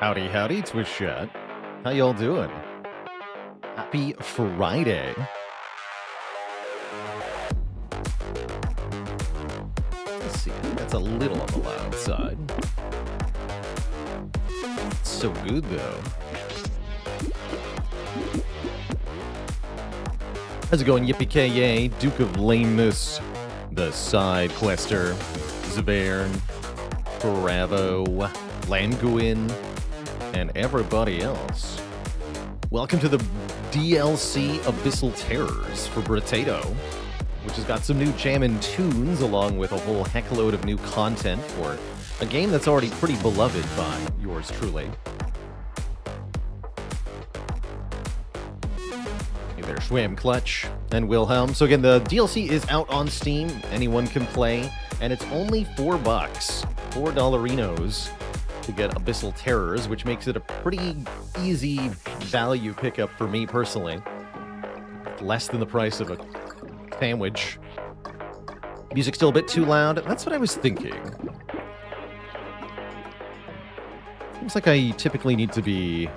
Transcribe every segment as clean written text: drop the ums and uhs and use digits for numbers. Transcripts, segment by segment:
Howdy, howdy, Twitch chat. How y'all doing? Happy Friday. Let's see, that's a little on the loud side. It's so good, though. How's it going, Yippee-ki-yay, Duke of Lameness, the Side Quester, Zavern, Bravo, Languin, and everybody else. Welcome to the DLC Abyssal Terrors for Brotato, which has got some new jammin' tunes along with a whole heckload of new content for a game that's already pretty beloved by yours truly. Hey there, Schwam, Clutch, and Wilhelm. So again, the DLC is out on Steam. Anyone can play, and it's only $4. $4 to get Abyssal Terrors, which makes it a pretty easy value pickup for me personally. Less than the price of a sandwich. Music still a bit too loud? That's what I was thinking. Seems like I typically need to be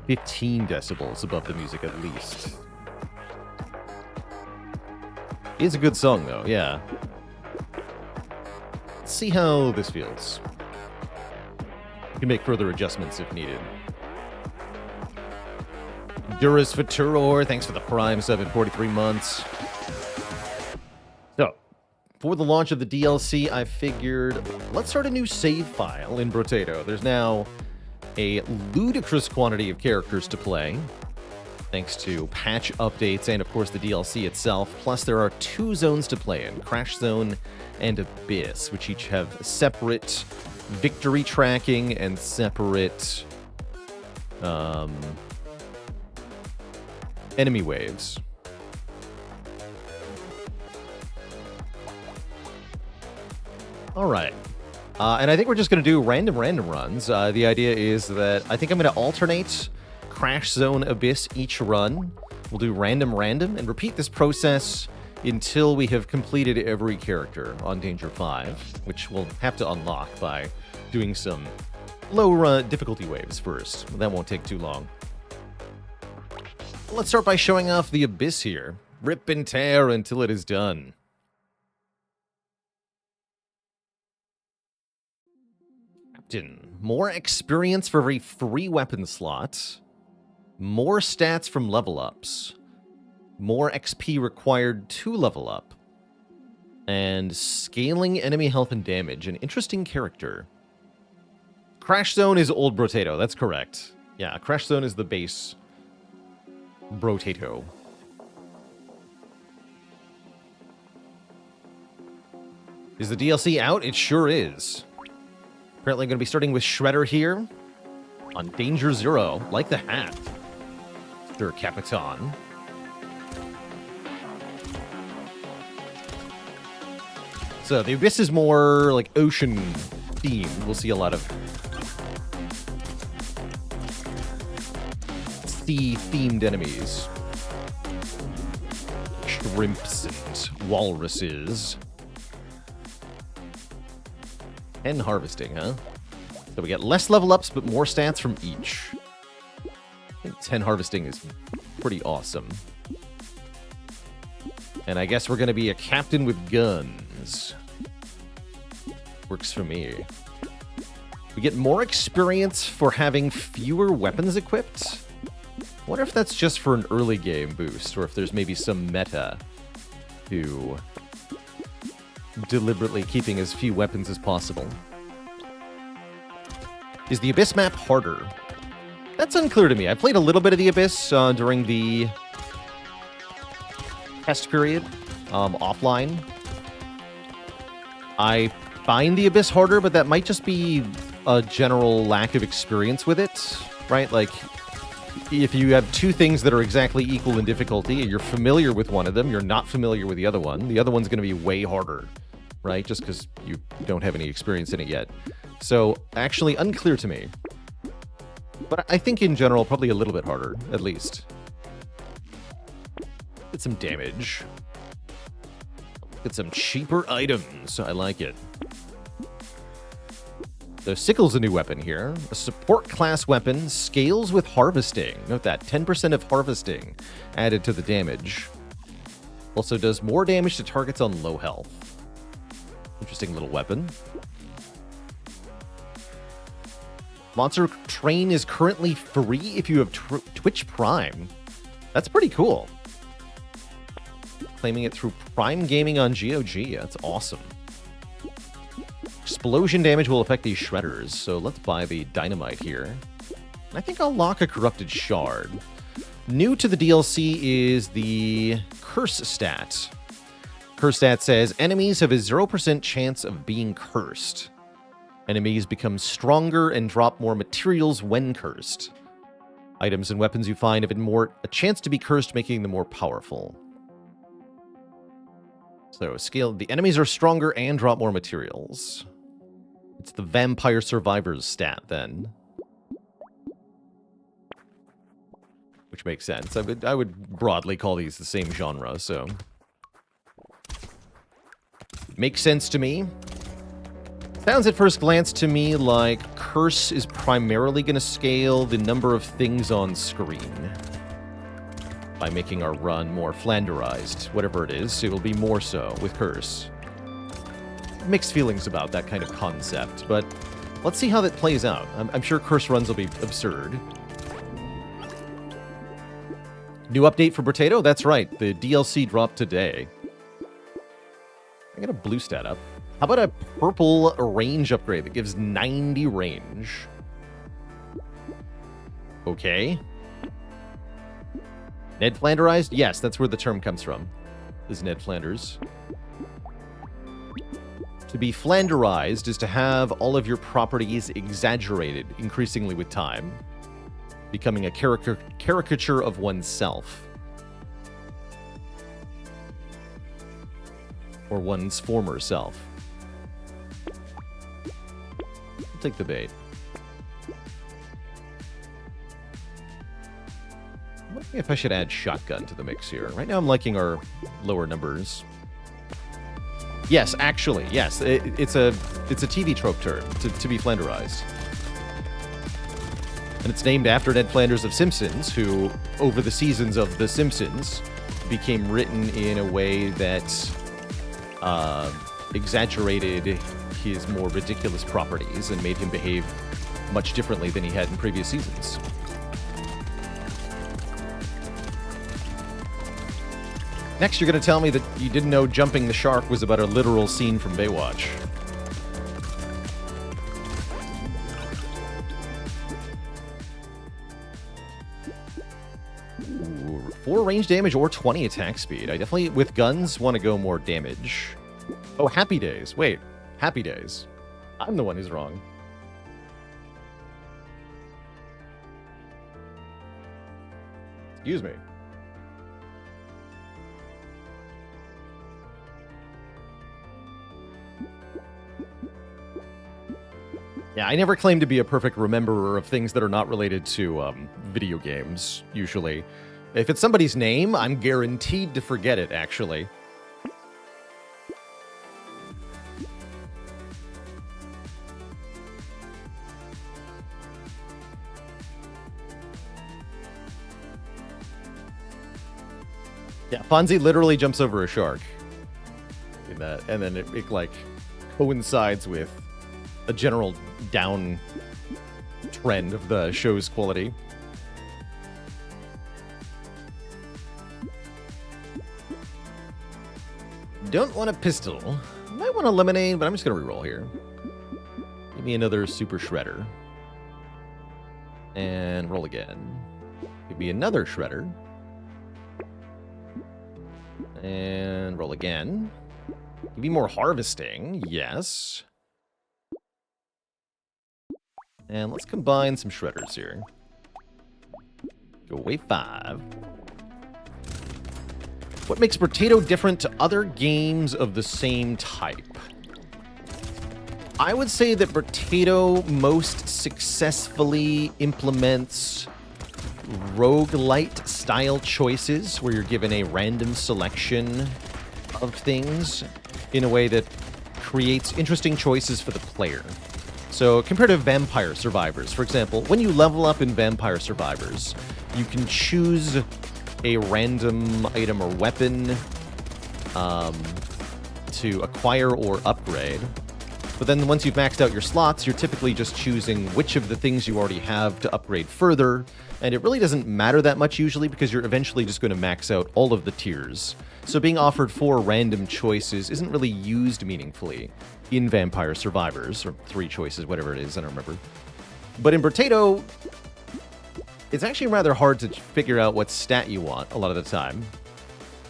15 decibels above the music at least. It is a good song though, yeah. Let's see how this feels. You can make further adjustments if needed. Durus Futuror, thanks for the Prime sub in 43 months. So, for the launch of the DLC, I figured, let's start a new save file in Brotato. There's now a ludicrous quantity of characters to play, thanks to patch updates and, of course, the DLC itself. Plus, there are 2 zones to play in, Crash Zone and Abyss, which each have separate victory tracking and separate enemy waves. All right. And I think we're just going to do random runs. The idea is that I think I'm going to alternate Crash Zone, Abyss each run. We'll do random, and repeat this process until we have completed every character on Danger 5, which we'll have to unlock by doing some low difficulty waves first. That won't take too long. Let's start by showing off the Abyss here. Rip and tear until it is done. Captain, more experience for every free weapon slot. More stats from level ups. More XP required to level up. And scaling enemy health and damage. An interesting character. Crash Zone is old Brotato, that's correct. Yeah, Crash Zone is the base Brotato. Is the DLC out? It sure is. Apparently going to be starting with Shredder here on Danger 0. Like the hat. Sir Capitan. So the Abyss is more like ocean themed. We'll see a lot of sea-themed enemies. Shrimps and walruses. And harvesting, huh? So we get less level ups, but more stats from each. I think 10 harvesting is pretty awesome. And I guess we're going to be a captain with guns. Works for me. We get more experience for having fewer weapons equipped. I wonder if that's just for an early game boost, or if there's maybe some meta to deliberately keeping as few weapons as possible. Is the Abyss map harder? That's unclear to me. I played a little bit of the Abyss during the test period, offline. I find the Abyss harder, but that might just be a general lack of experience with it, right? Like, if you have 2 things that are exactly equal in difficulty, and you're familiar with one of them, you're not familiar with the other one's going to be way harder, right? Just because you don't have any experience in it yet. So, actually unclear to me. But I think in general, probably a little bit harder, at least. Get some damage. Get some cheaper items. I like it. The Sickle's a new weapon here. A support class weapon, scales with harvesting. Note that, 10% of harvesting added to the damage. Also does more damage to targets on low health. Interesting little weapon. Monster Train is currently free if you have Twitch Prime. That's pretty cool. Claiming it through Prime Gaming on GOG. That's awesome. Explosion damage will affect these shredders, so let's buy the dynamite here. I think I'll lock a corrupted shard. New to the DLC is the curse stat. Curse stat says enemies have a 0% chance of being cursed. Enemies become stronger and drop more materials when cursed. Items and weapons you find have a chance to be cursed, making them more powerful. So scale, the enemies are stronger and drop more materials. It's the Vampire Survivors stat, then. Which makes sense. I would broadly call these the same genre, so... Makes sense to me. Sounds at first glance to me like Curse is primarily going to scale the number of things on screen. By making our run more flanderized. Whatever it is, it will be more so with Curse. Mixed feelings about that kind of concept, but let's see how that plays out. I'm sure Curse runs will be absurd. New update for Brotato? That's right, the DLC dropped today. I got a blue stat up. How about a purple range upgrade that gives 90 range? Okay. Ned Flanderized? Yes, that's where the term comes from. Is Ned Flanders. To be Flanderized is to have all of your properties exaggerated, increasingly with time. Becoming a caricature of oneself. Or one's former self. I'll take the bait. I'm wondering if I should add shotgun to the mix here. Right now I'm liking our lower numbers. Yes, actually, yes. It's a TV trope term, to be Flanderized. And it's named after Ned Flanders of Simpsons, who, over the seasons of The Simpsons, became written in a way that exaggerated his more ridiculous properties and made him behave much differently than he had in previous seasons. Next, you're going to tell me that you didn't know Jumping the Shark was about a literal scene from Baywatch. Ooh, 4 range damage or 20 attack speed. I definitely, with guns, want to go more damage. Oh, Happy Days. Wait, Happy Days. I'm the one who's wrong. Excuse me. Yeah, I never claim to be a perfect rememberer of things that are not related to video games, usually. If it's somebody's name, I'm guaranteed to forget it, actually. Yeah, Fonzie literally jumps over a shark. In that, and then it like, coincides with a general down trend of the show's quality. Don't want a pistol. Might want a lemonade, but I'm just going to reroll here. Give me another super shredder. And roll again. Give me another shredder. And roll again. Give me more harvesting. Yes. And let's combine some shredders here. Go wave 5. What makes Brotato different to other games of the same type? I would say that Brotato most successfully implements roguelite style choices where you're given a random selection of things in a way that creates interesting choices for the player. So compared to Vampire Survivors, for example, when you level up in Vampire Survivors, you can choose a random item or weapon to acquire or upgrade. But then once you've maxed out your slots, you're typically just choosing which of the things you already have to upgrade further. And it really doesn't matter that much usually because you're eventually just going to max out all of the tiers. So being offered 4 random choices isn't really used meaningfully in Vampire Survivors, or 3 choices, whatever it is, I don't remember. But in Brotato, it's actually rather hard to figure out what stat you want a lot of the time.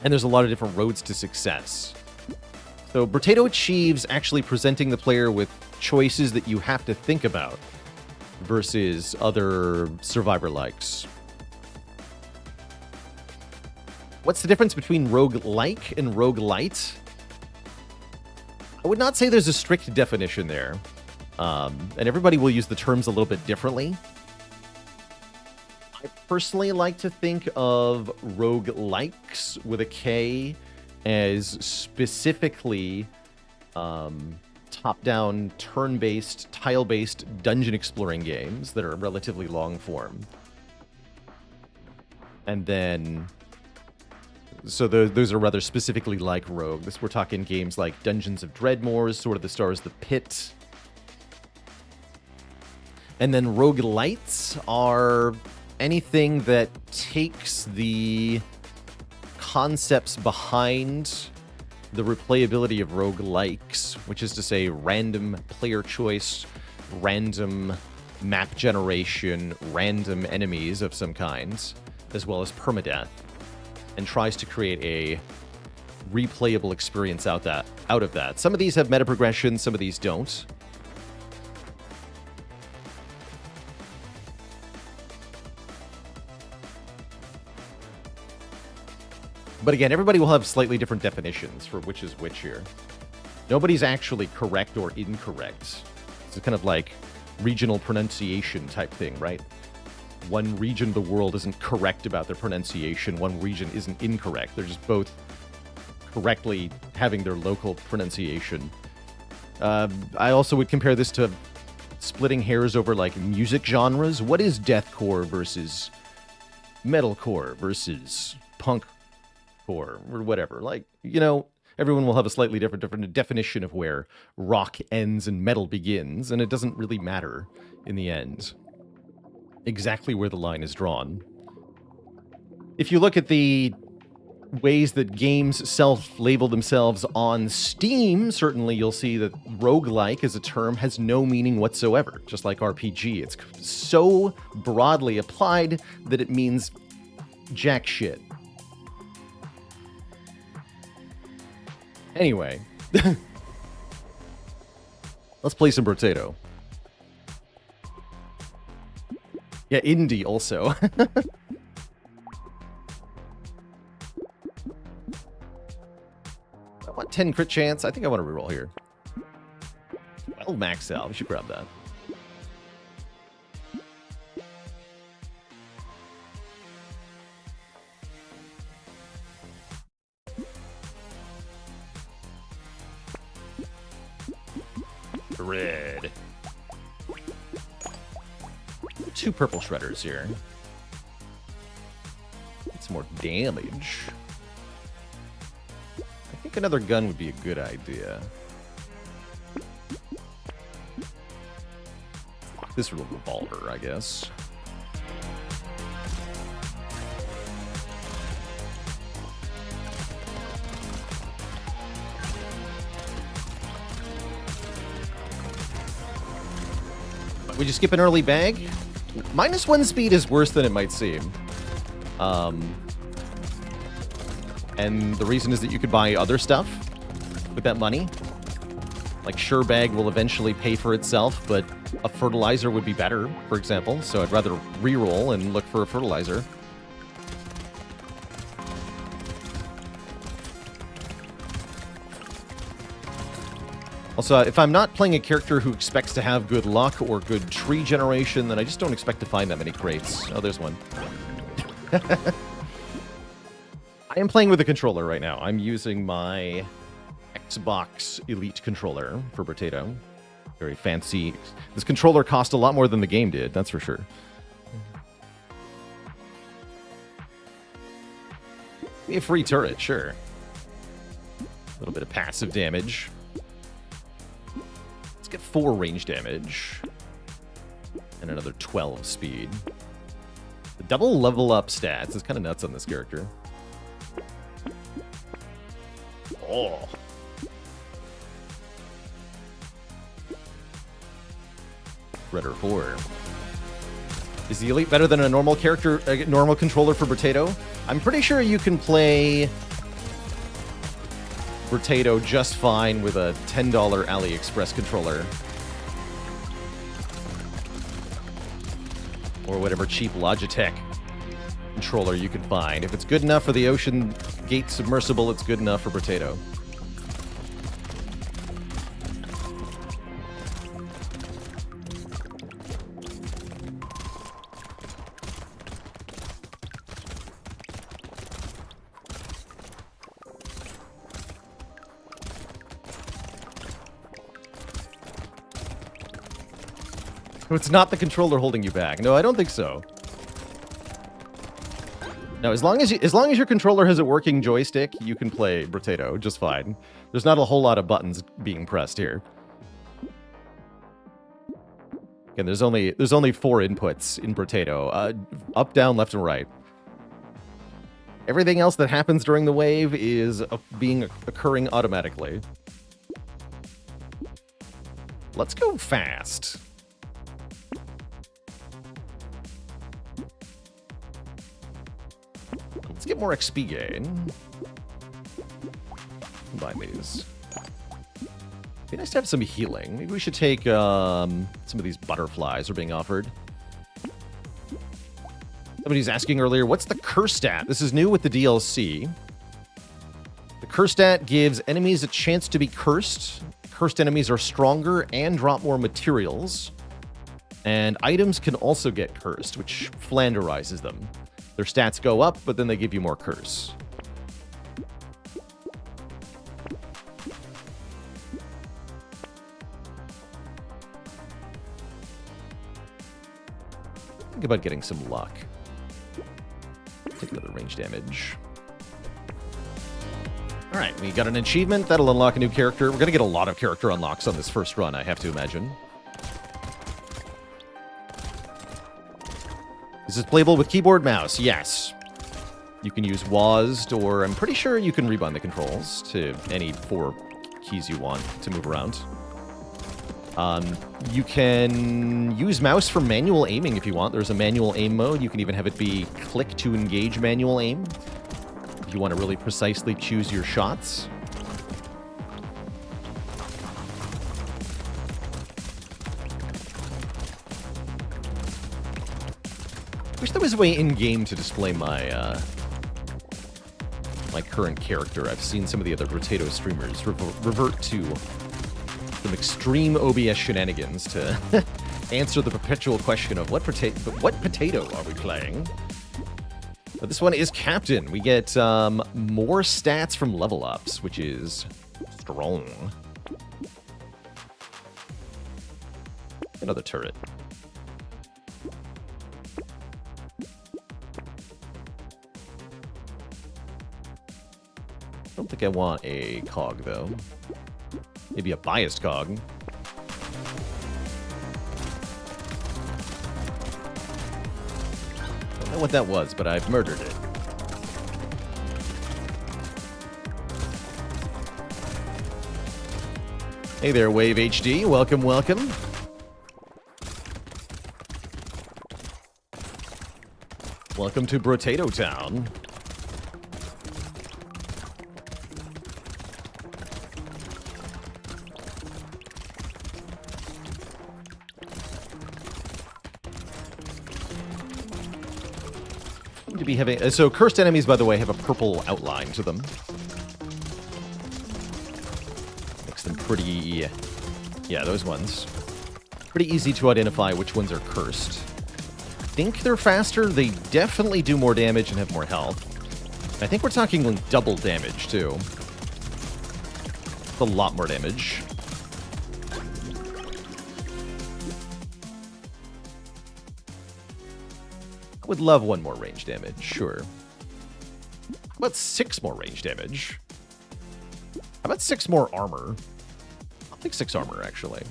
And there's a lot of different roads to success. So Brotato achieves actually presenting the player with choices that you have to think about versus other Survivor-likes. What's the difference between roguelike and roguelite? I would not say there's a strict definition there. And everybody will use the terms a little bit differently. I personally like to think of roguelikes with a K as specifically top-down, turn-based, tile-based dungeon exploring games that are relatively long-form. And then... So those are rather specifically like Rogue. We're talking games like Dungeons of Dreadmore, Sword of the Stars, The Pit. And then roguelites are anything that takes the concepts behind the replayability of roguelikes, which is to say random player choice, random map generation, random enemies of some kind, as well as permadeath, and tries to create a replayable experience out of that. Some of these have meta progression, some of these don't. But again, everybody will have slightly different definitions for which is which here. Nobody's actually correct or incorrect. It's kind of like regional pronunciation type thing, right? One region of the world isn't correct about their pronunciation, one region isn't incorrect. They're just both correctly having their local pronunciation. I also would compare this to splitting hairs over, like, music genres. What is deathcore versus metalcore versus punkcore or whatever? Like, you know, everyone will have a slightly different definition of where rock ends and metal begins, and it doesn't really matter in the end exactly where the line is drawn. If you look at the ways that games self-label themselves on Steam, certainly you'll see that roguelike as a term has no meaning whatsoever, just like RPG. It's so broadly applied that it means jack shit. Anyway, let's play some Brotato. Yeah, indie also. I want 10 crit chance. I think I want to reroll here. 12 max out. We should grab that. Red. 2 purple shredders here. Get some more damage. I think another gun would be a good idea. This revolver, I guess. Would you skip an early bag? -1 speed is worse than it might seem. And the reason is that you could buy other stuff with that money. Like, sure, bag will eventually pay for itself, but a fertilizer would be better, for example. So I'd rather reroll and look for a fertilizer. Also, if I'm not playing a character who expects to have good luck or good tree generation, then I just don't expect to find that many crates. Oh, there's one. I am playing with a controller right now. I'm using my Xbox Elite controller for Brotato. Very fancy. This controller cost a lot more than the game did, that's for sure. Be a free turret, sure. A little bit of passive damage. Let's get 4 range damage. And another 12 speed. The double level up stats is kind of nuts on this character. Oh. Redder 4. Is the Elite better than a normal character, a normal controller for Brotato? I'm pretty sure you can play Brotato just fine with a $10 AliExpress controller. Or whatever cheap Logitech controller you can find. If it's good enough for the Ocean Gate Submersible, it's good enough for Brotato. It's not the controller holding you back. No, I don't think so. No, as long as your controller has a working joystick, you can play Brotato just fine. There's not a whole lot of buttons being pressed here. Again, there's only 4 inputs in Brotato. Up, down, left, and right. Everything else that happens during the wave is occurring automatically. Let's go fast. Let's get more XP gain. Combine these. Be nice to have some healing. Maybe we should take some of these butterflies are being offered. Somebody's asking earlier, what's the curse stat? This is new with the DLC. The curse stat gives enemies a chance to be cursed. Cursed enemies are stronger and drop more materials. And items can also get cursed, which flanderizes them. Their stats go up, but then they give you more curse. Think about getting some luck. Take another range damage. Alright, we got an achievement. That'll unlock a new character. We're going to get a lot of character unlocks on this first run, I have to imagine. Is this playable with keyboard mouse? Yes. You can use WASD, or I'm pretty sure you can rebind the controls to any 4 keys you want to move around. You can use mouse for manual aiming if you want. There's a manual aim mode. You can even have it be click to engage manual aim if you want to really precisely choose your shots. Wish there was a way in-game to display my my current character. I've seen some of the other Brotato streamers revert to some extreme OBS shenanigans to answer the perpetual question of what potato are we playing? But this one is Captain. We get more stats from level ups, which is strong. Another turret. I don't think I want a cog, though. Maybe a biased cog. Don't know what that was, but I've murdered it. Hey there, Wave HD. Welcome, welcome. Welcome to Brotato Town. To be having so cursed enemies, by the way, have a purple outline to them. Makes them pretty, yeah, those ones. Pretty easy to identify which ones are cursed. I think they're faster. They definitely do more damage and have more health. I think we're talking like double damage too. It's a lot more damage. Would love 1 more range damage, sure. How about 6 more range damage? How about 6 more armor? I'll take 6 armor, actually.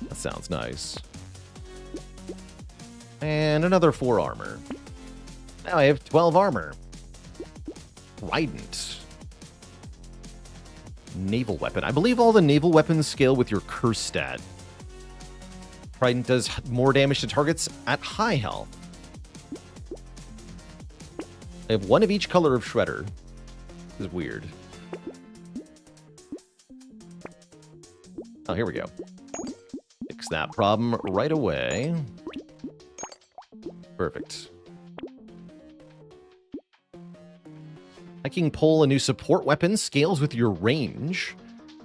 That sounds nice. And another 4 armor. Now I have 12 armor. Trident. Naval weapon. I believe all the naval weapons scale with your curse stat. Trident does more damage to targets at high health. I have 1 of each color of Shredder. This is weird. Oh, here we go. Fix that problem right away. Perfect. Hiking pole, a new support weapon, scales with your range.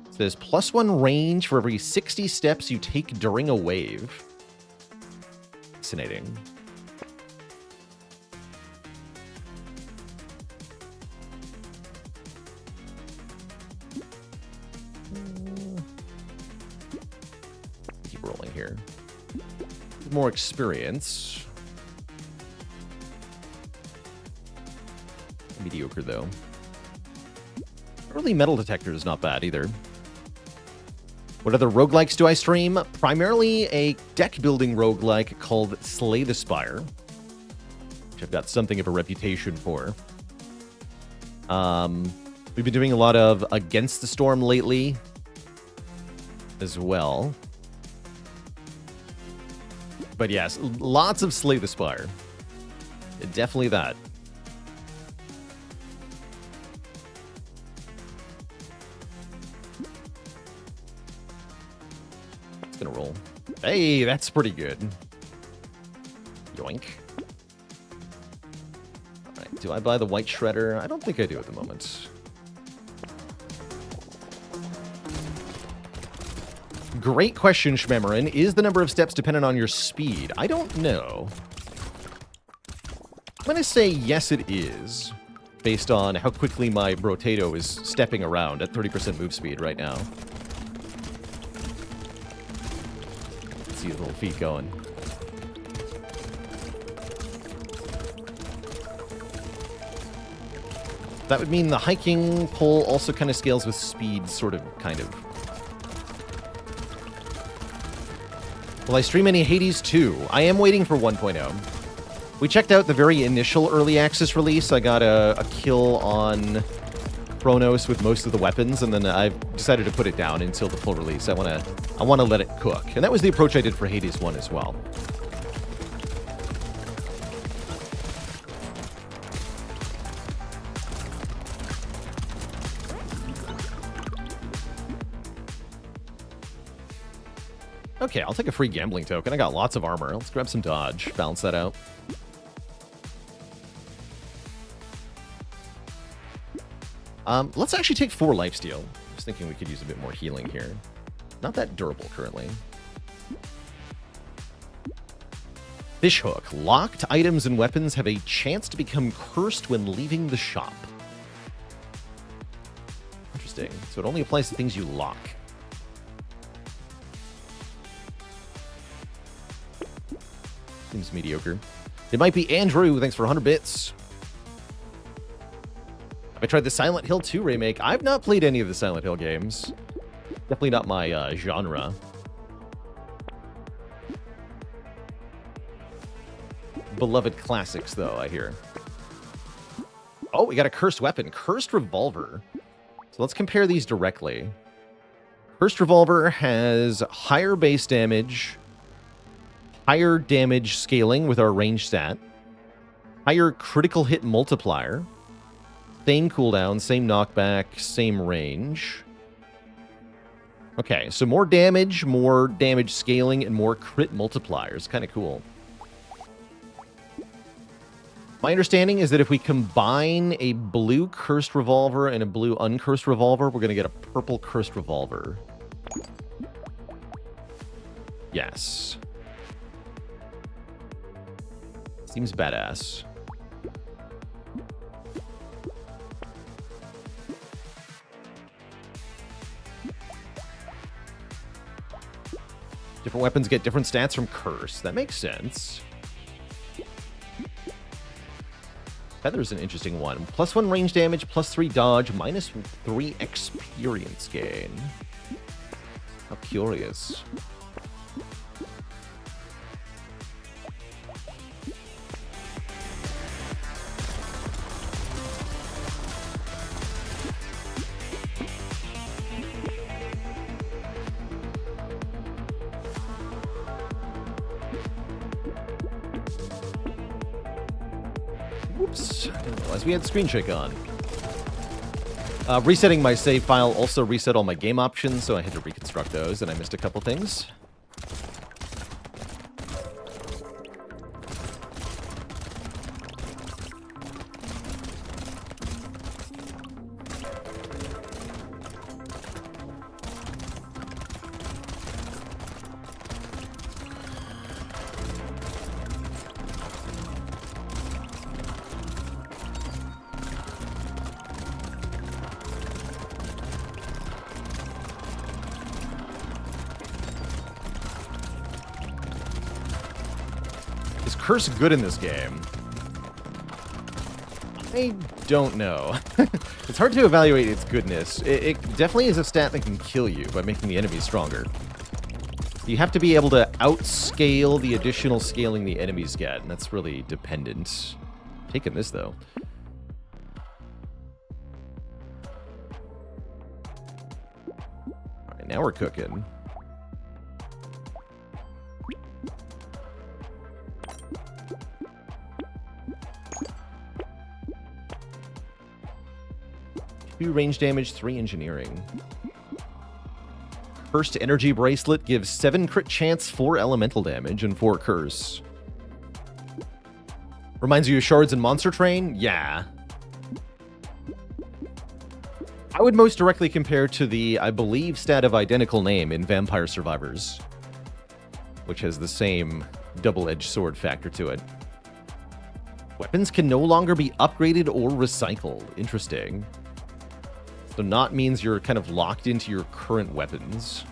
It says +1 range for every 60 steps you take during a wave. Fascinating. Keep rolling here. More experience. Mediocre, though. Early metal detector is not bad, either. What other roguelikes do I stream? Primarily a deck-building roguelike called Slay the Spire, which I've got something of a reputation for. We've been doing a lot of Against the Storm lately as well. But yes, lots of Slay the Spire. Definitely that. It's gonna roll. Hey, that's pretty good. Yoink. Alright, do I buy the white shredder? I don't think I do at the moment. Great question, Shmemerin. Is the number of steps dependent on your speed? I don't know. I'm going to say yes, it is, based on how quickly my Brotato is stepping around at 30% move speed right now. Let's see his little feet going. That would mean the hiking pole also kind of scales with speed, sort of, kind of. Will I stream any Hades 2? I am waiting for 1.0. We checked out the very initial early access release. I got a kill on Chronos with most of the weapons, and then I've decided to put it down until the full release. I want to let it cook. And that was the approach I did for Hades 1 as well. Okay, I'll take a free gambling token. I got lots of armor. Let's grab some dodge. Balance that out. Let's actually take 4 lifesteal. I was thinking we could use a bit more healing here. Not that durable currently. Fishhook. Locked items and weapons have a chance to become cursed when leaving the shop. Interesting. So it only applies to things you lock. Seems mediocre. It might be Andrew. Thanks for 100 bits. Have I tried the Silent Hill 2 remake? I've not played any of the Silent Hill games. Definitely not my genre. Beloved classics, though, I hear. Oh, we got a cursed weapon. Cursed Revolver. So let's compare these directly. Cursed Revolver has higher base damage, higher damage scaling with our range stat, higher critical hit multiplier, same cooldown, same knockback, same range. Okay, so more damage scaling, and more crit multipliers. Kind of cool. My understanding is that if we combine a blue Cursed Revolver and a blue Uncursed Revolver, we're going to get a purple Cursed Revolver. Yes. Seems badass. Different weapons get different stats from Curse. That makes sense. Feather's an interesting one. +1 range damage, +3 dodge, -3 experience gain. How curious. Whoops, I didn't realize we had screen shake on. Resetting my save file also reset all my game options, so I had to reconstruct those, and I missed a couple things. Is Curse good in this game? I don't know. It's hard to evaluate its goodness. It definitely is a stat that can kill you by making the enemies stronger. You have to be able to outscale the additional scaling the enemies get, and that's really dependent. Taking this, though. Alright, now we're cooking. Two range damage, 3 engineering. Cursed Energy Bracelet gives 7 crit chance, 4 elemental damage, and 4 curse. Reminds you of Shards and Monster Train? Yeah. I would most directly compare to the, I believe, stat of identical name in Vampire Survivors, which has the same double-edged sword factor to it. Weapons can no longer be upgraded or recycled. Interesting. So not means you're kind of locked into your current weapons.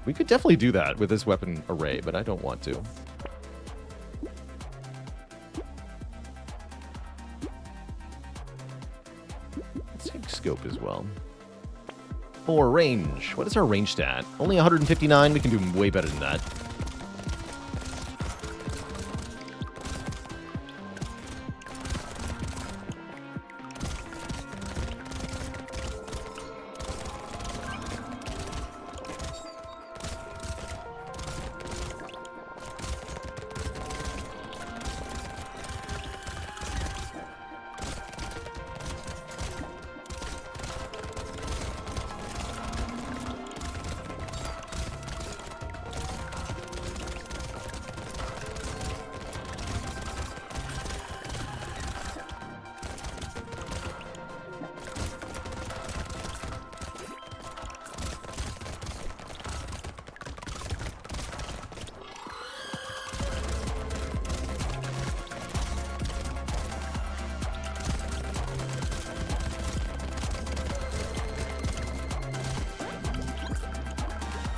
We could definitely do that with this weapon array, but I don't want to. Let's take scope as well. For range. What is our range stat? Only 159. We can do way better than that.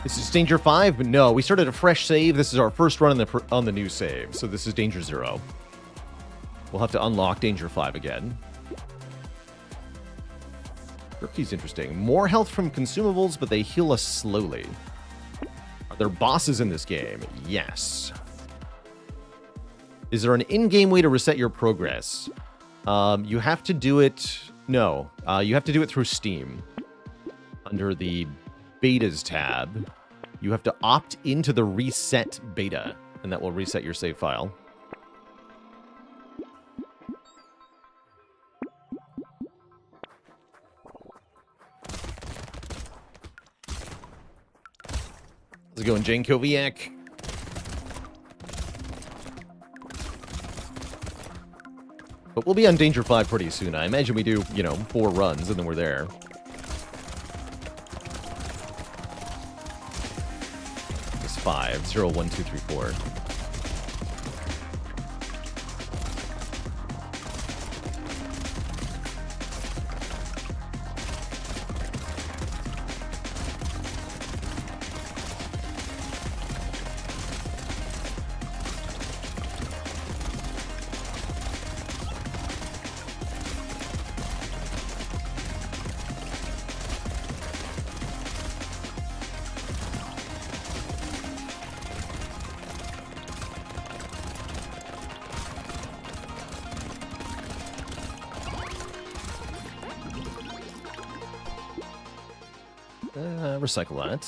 This is Danger 5, but no, we started a fresh save. This is our first run on the new save, so this is Danger 0. We'll have to unlock Danger 5 again. Rookie interesting. More health from consumables, but they heal us slowly. Are there bosses in this game? Yes. Is there an in-game way to reset your progress? You have to do it... No. You have to do it through Steam. Under the Betas tab, you have to opt into the Reset Beta, and that will reset your save file. How's it going, Jane Koviak? But we'll be on Danger 5 pretty soon. I imagine we do, 4 runs, and then we're there. It's 5. 0, 1, 2, 3, 4. Recycle that.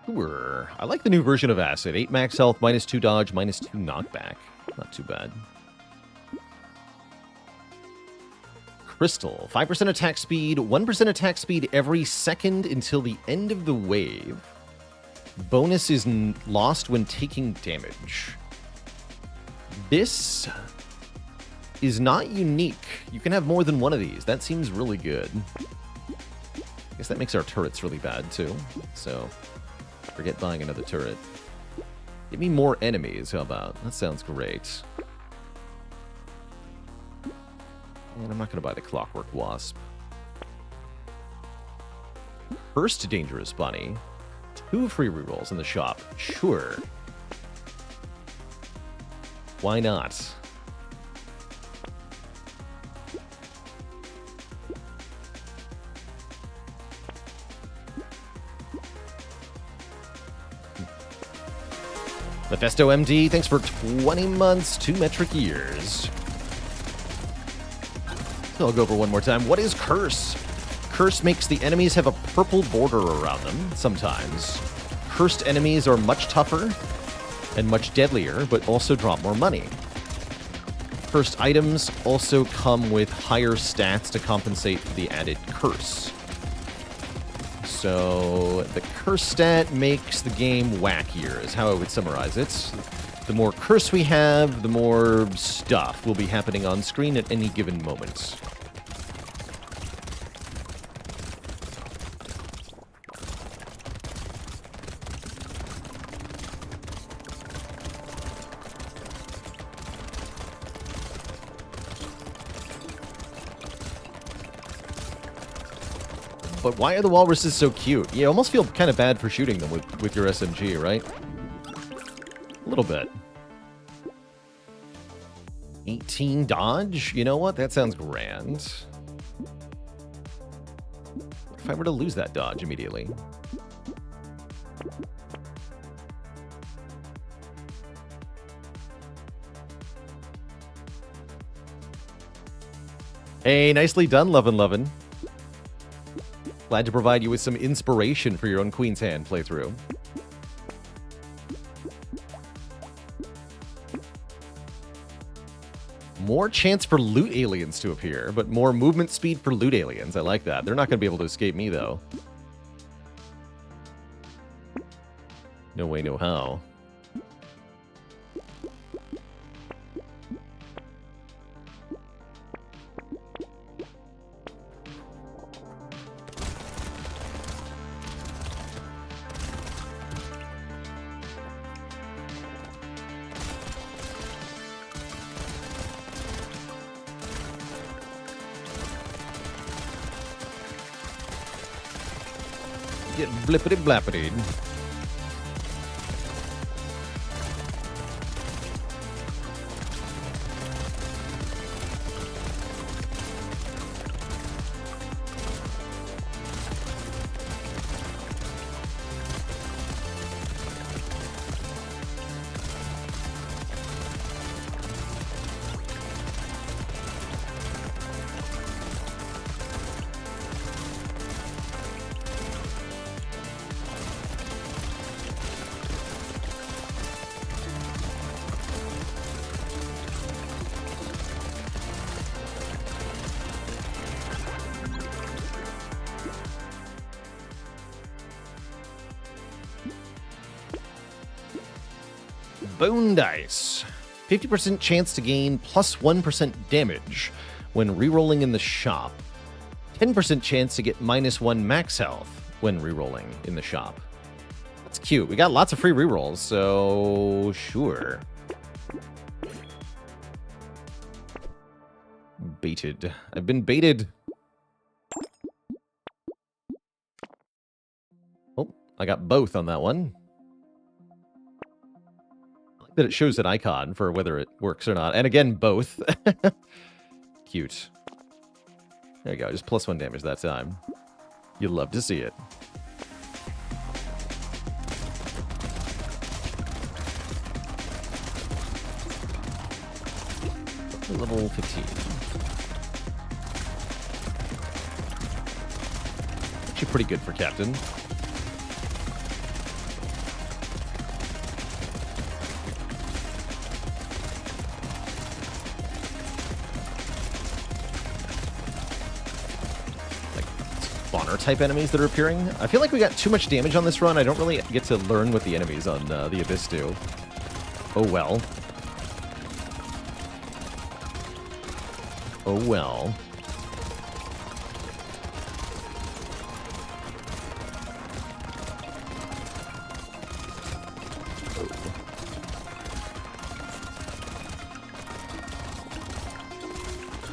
Sure. I like the new version of Acid. 8 max health, -2 dodge, -2 knockback. Not too bad. Crystal. 5% attack speed, 1% attack speed every second until the end of the wave. Bonus is lost when taking damage. This is not unique. You can have more than one of these. That seems really good. I guess that makes our turrets really bad, too. So, forget buying another turret. Give me more enemies, how about? That sounds great. And I'm not going to buy the Clockwork Wasp. First Dangerous Bunny. 2 free rerolls in the shop. Sure. Why not? Mephisto MD, thanks for 20 months, 2 metric years. So I'll go over one more time. What is Curse? Curse makes the enemies have a purple border around them, sometimes. Cursed enemies are much tougher and much deadlier, but also drop more money. Cursed items also come with higher stats to compensate for the added curse. So the curse stat makes the game wackier, is how I would summarize it. The more curse we have, the more stuff will be happening on screen at any given moment. But why are the walruses so cute? You almost feel kind of bad for shooting them with your SMG, right? A little bit. 18 dodge? You know what? That sounds grand. If I were to lose that dodge immediately. Hey, nicely done, Lovin'. Glad to provide you with some inspiration for your own Queen's Hand playthrough. More chance for loot aliens to appear, but more movement speed for loot aliens. I like that. They're not going to be able to escape me, though. No way, no how. Get blippity blappity. Bone Dice. 50% chance to gain plus 1% damage when rerolling in the shop. 10% chance to get -1 max health when rerolling in the shop. That's cute. We got lots of free rerolls, so sure. Baited. I've been baited. Oh, I got both on that one. That it shows an icon for whether it works or not. And again, both. Cute. There you go. Just +1 damage that time. You'd love to see it. Level 15. Actually pretty good for Captain. Spawner type enemies that are appearing. I feel like we got too much damage on this run. I don't really get to learn what the enemies on the Abyss do. Oh well. Oh well. Oh.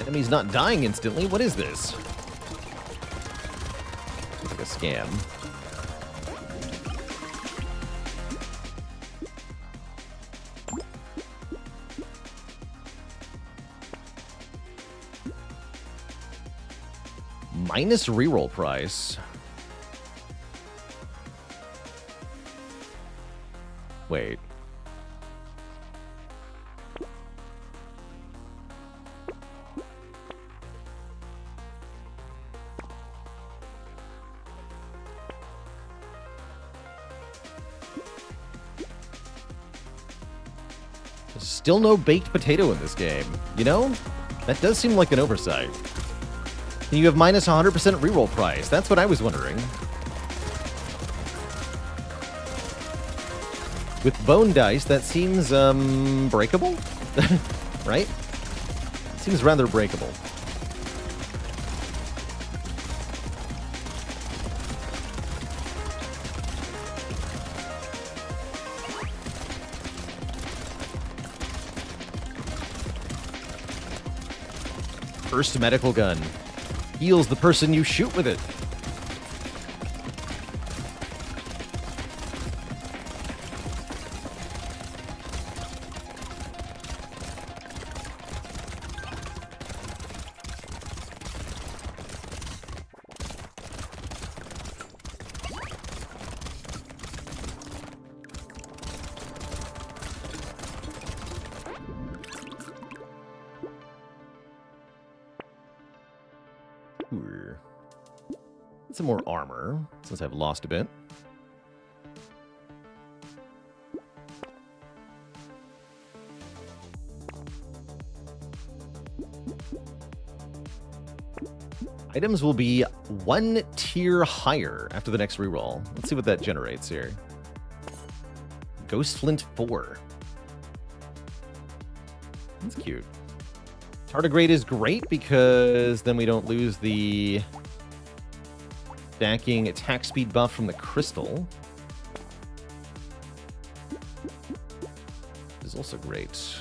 Enemies not dying instantly? What is this? A scam. Minus reroll price. Wait. Still no baked potato in this game. You know, that does seem like an oversight. And you have minus 100% reroll price. That's what I was wondering. With bone dice, that seems, breakable? Right? Seems rather breakable. First medical gun. Heals the person you shoot with it. Some more armor, since I've lost a bit. Items will be 1 tier higher after the next reroll. Let's see what that generates here. Ghost Flint 4. That's cute. Tardigrade is great because then we don't lose the stacking attack speed buff from the crystal. Is also great.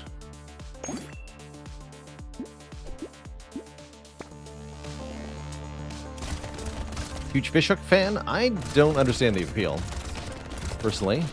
Huge fishhook fan? I don't understand the appeal, personally.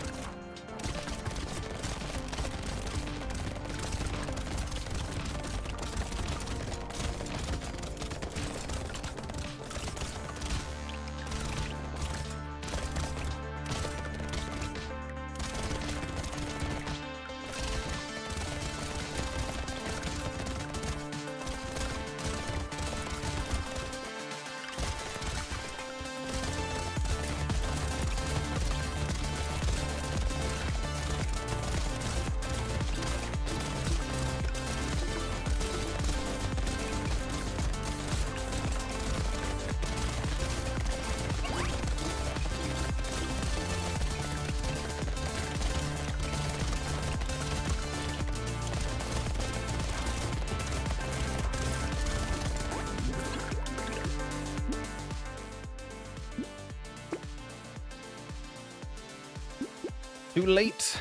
Too late.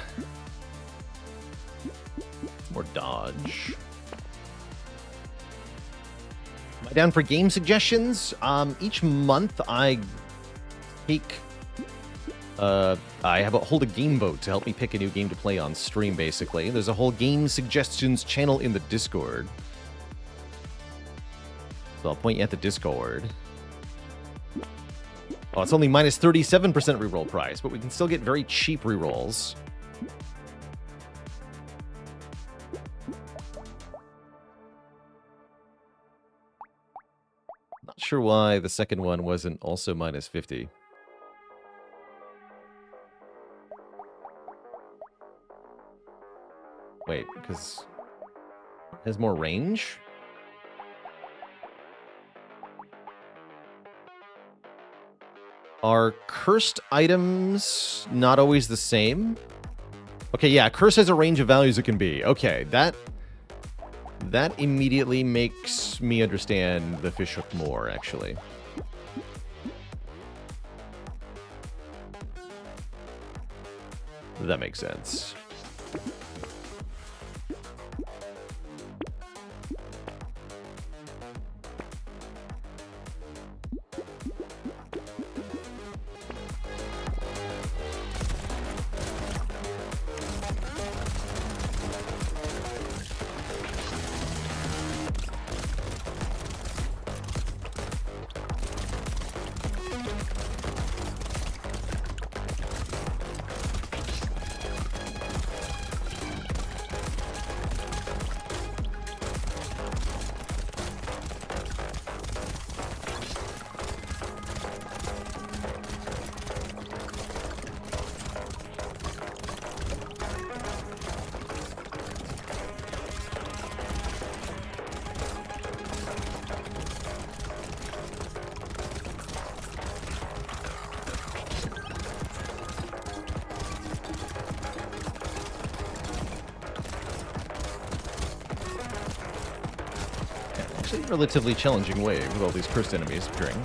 More dodge. Am I down for game suggestions? Each month I take... I hold a game vote to help me pick a new game to play on stream, basically. There's a whole game suggestions channel in the Discord. So I'll point you at the Discord. Oh, it's only minus 37% reroll price, but we can still get very cheap rerolls. Not sure why the second one wasn't also minus 50. Wait, because it has more range? Are cursed items not always the same? Okay, yeah, curse has a range of values it can be. Okay, that immediately makes me understand the fishhook more, actually. That makes sense. Relatively challenging wave with all these cursed enemies appearing.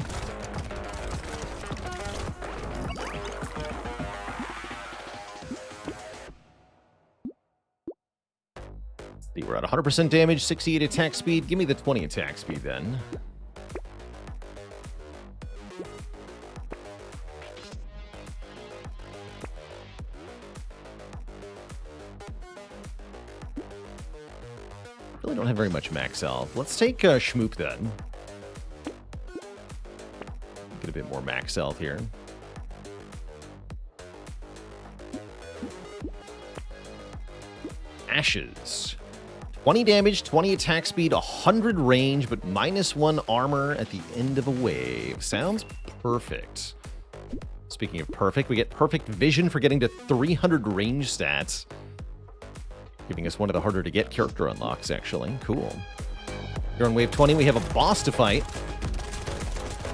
See, we're at 100% damage, 68 attack speed. Give me the 20 attack speed then. Really don't have very much max health. Let's take Schmoop then. Get a bit more max health here. Ashes. 20 damage, 20 attack speed, 100 range, but -1 armor at the end of a wave. Sounds perfect. Speaking of perfect, we get perfect vision for getting to 300 range stats. Giving us one of the harder to get character unlocks, actually. Cool. Here on wave 20, we have a boss to fight.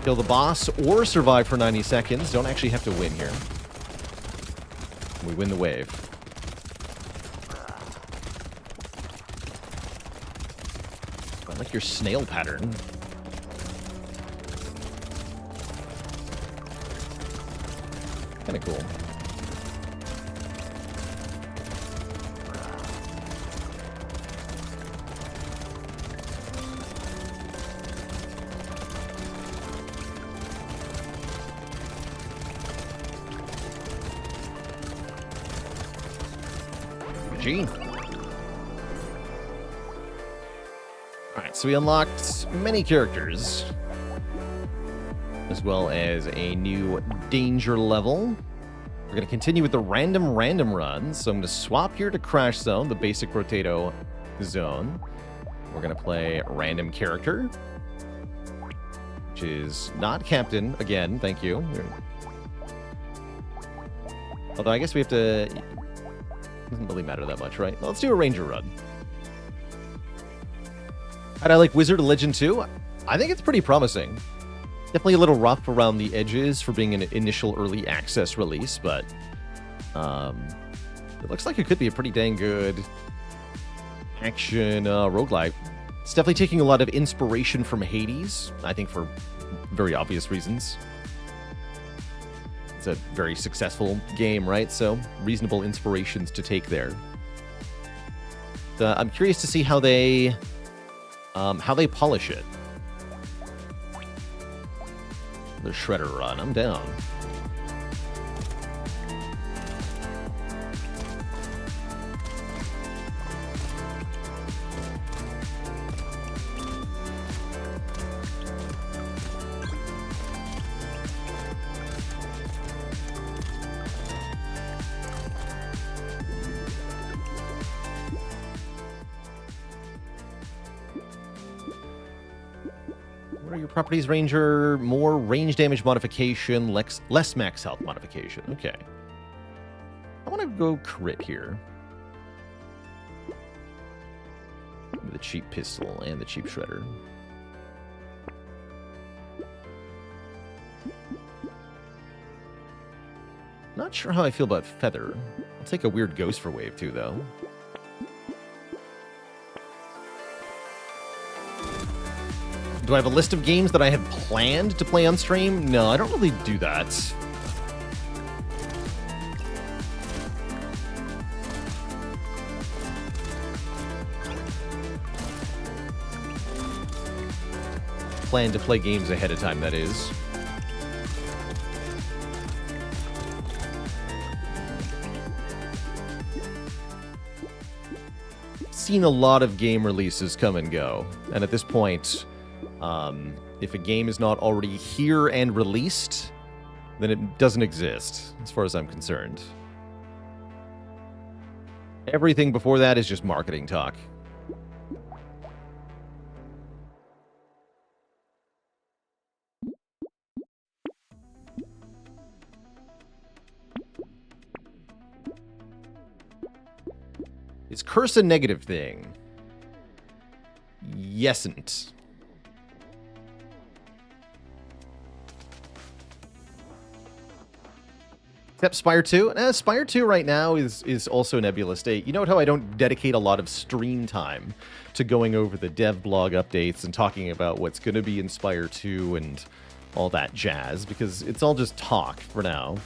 Kill the boss or survive for 90 seconds. Don't actually have to win here. We win the wave. I like your snail pattern. Kind of cool. Alright, so we unlocked many characters, as well as a new danger level. We're going to continue with the random runs, so I'm going to swap here to Crash Zone, the basic Brotato zone. We're going to play random character, which is not Captain, again, thank you. Although I guess we have to... Doesn't really matter that much, right? Well, let's do a Ranger run. And I like Wizard of Legend 2. I think it's pretty promising. Definitely a little rough around the edges for being an initial early access release, but it looks like it could be a pretty dang good action roguelike. It's definitely taking a lot of inspiration from Hades, I think for very obvious reasons. It's a very successful game, right? So reasonable inspirations to take there. I'm curious to see how they polish it. The Shredder run, I'm down. What are your properties, Ranger? More range damage modification, less max health modification. Okay. I want to go crit here. The cheap pistol and the cheap shredder. Not sure how I feel about feather. I'll take a weird ghost for wave too, though. Do I have a list of games that I had planned to play on stream? No, I don't really do that. Plan to play games ahead of time, that is. Seen a lot of game releases come and go, and at this point, if a game is not already here and released, then it doesn't exist, as far as I'm concerned. Everything before that is just marketing talk. Is curse a negative thing? Yesn't. Except Spire 2? Spire 2 right now is also Nebula State. You note how I don't dedicate a lot of stream time to going over the dev blog updates and talking about what's going to be in Spire 2 and all that jazz, because it's all just talk for now.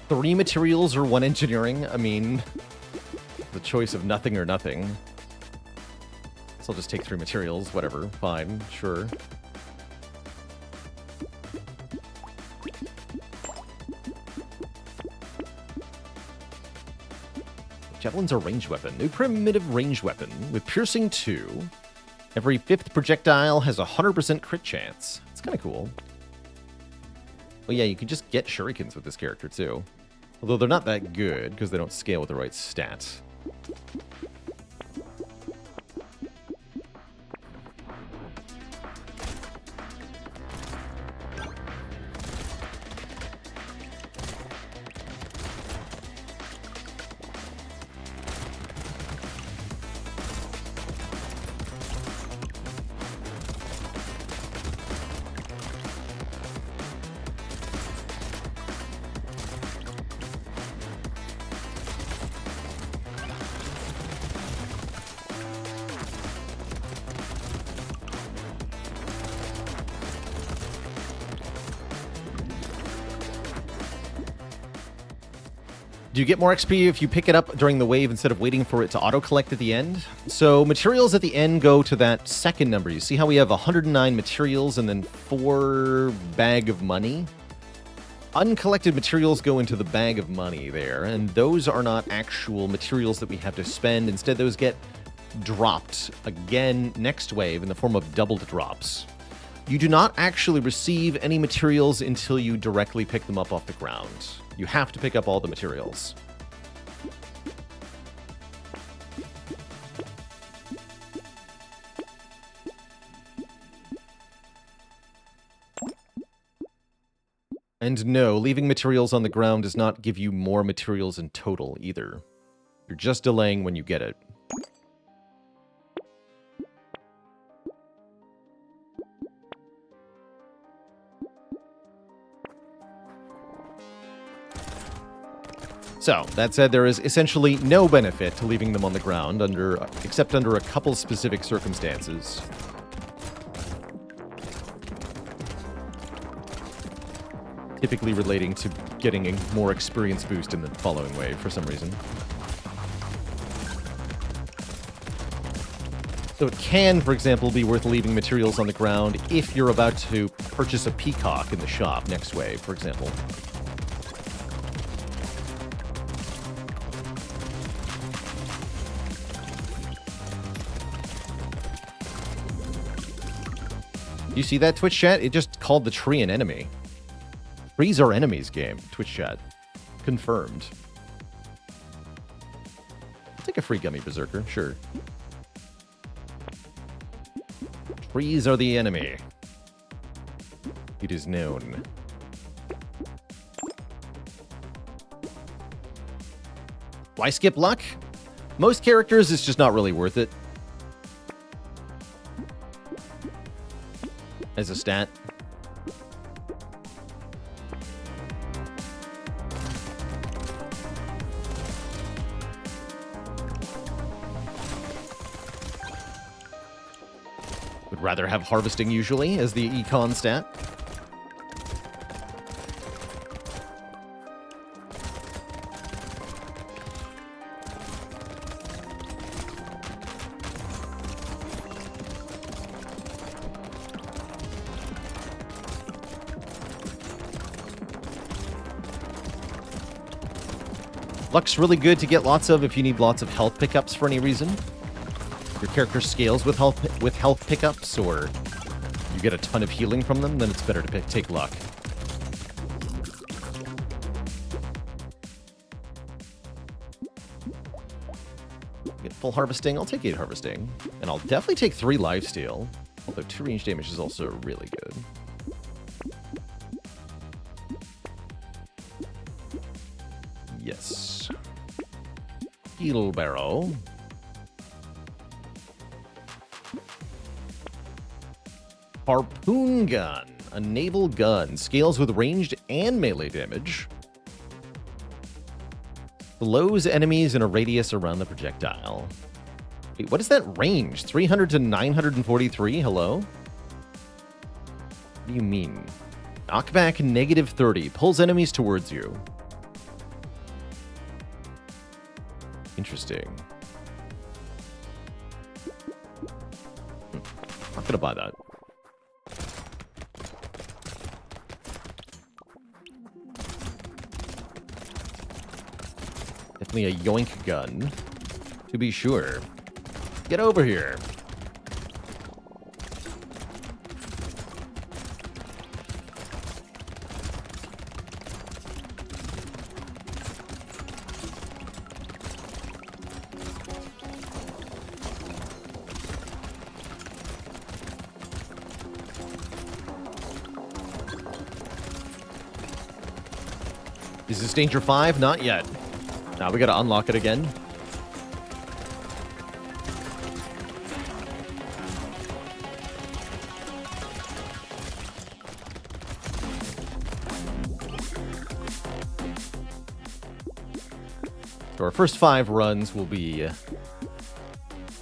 Three materials or one engineering? I mean, the choice of nothing or nothing. So I'll just take 3 materials, whatever, fine, sure. Javelin's a ranged weapon. New primitive ranged weapon with piercing 2. Every 5th projectile has a 100% crit chance. It's kind of cool. Oh yeah, you can just get shurikens with this character too. Although they're not that good, because they don't scale with the right stat. Do you get more XP if you pick it up during the wave instead of waiting for it to auto-collect at the end? So materials at the end go to that second number. You see how we have 109 materials and then 4 bag of money? Uncollected materials go into the bag of money there, and those are not actual materials that we have to spend. Instead, those get dropped again next wave in the form of doubled drops. You do not actually receive any materials until you directly pick them up off the ground. You have to pick up all the materials. And no, leaving materials on the ground does not give you more materials in total either. You're just delaying when you get it. So, that said, there is essentially no benefit to leaving them on the ground except under a couple specific circumstances. typically relating to getting a more experience boost in the following wave for some reason. So it can, for example, be worth leaving materials on the ground if you're about to purchase a peacock in the shop next wave, for example. You see that, Twitch chat? It just called the tree an enemy. Trees are enemies game, Twitch chat. Confirmed. I'll take a free gummy berserker, sure. Trees are the enemy. It is known. Why skip luck? Most characters, it's just not really worth it. As a stat. Would rather have harvesting usually as the econ stat. Luck's really good to get lots of if you need lots of health pickups for any reason. Your character scales with health pickups, or you get a ton of healing from them, then it's better to take luck. Get full harvesting, I'll take 8 harvesting. And I'll definitely take 3 lifesteal, although 2 range damage is also really good. Yes. Heal barrel. Harpoon gun. A naval gun. Scales with ranged and melee damage. Blows enemies in a radius around the projectile. Wait, what is that range? 300 to 943? Hello? What do you mean? Knockback -30. Pulls enemies towards you. Interesting. Not gonna buy that. Definitely a yoink gun, to be sure. Get over here. Is this Danger 5? Not yet. Now we gotta unlock it again. So our first 5 runs will be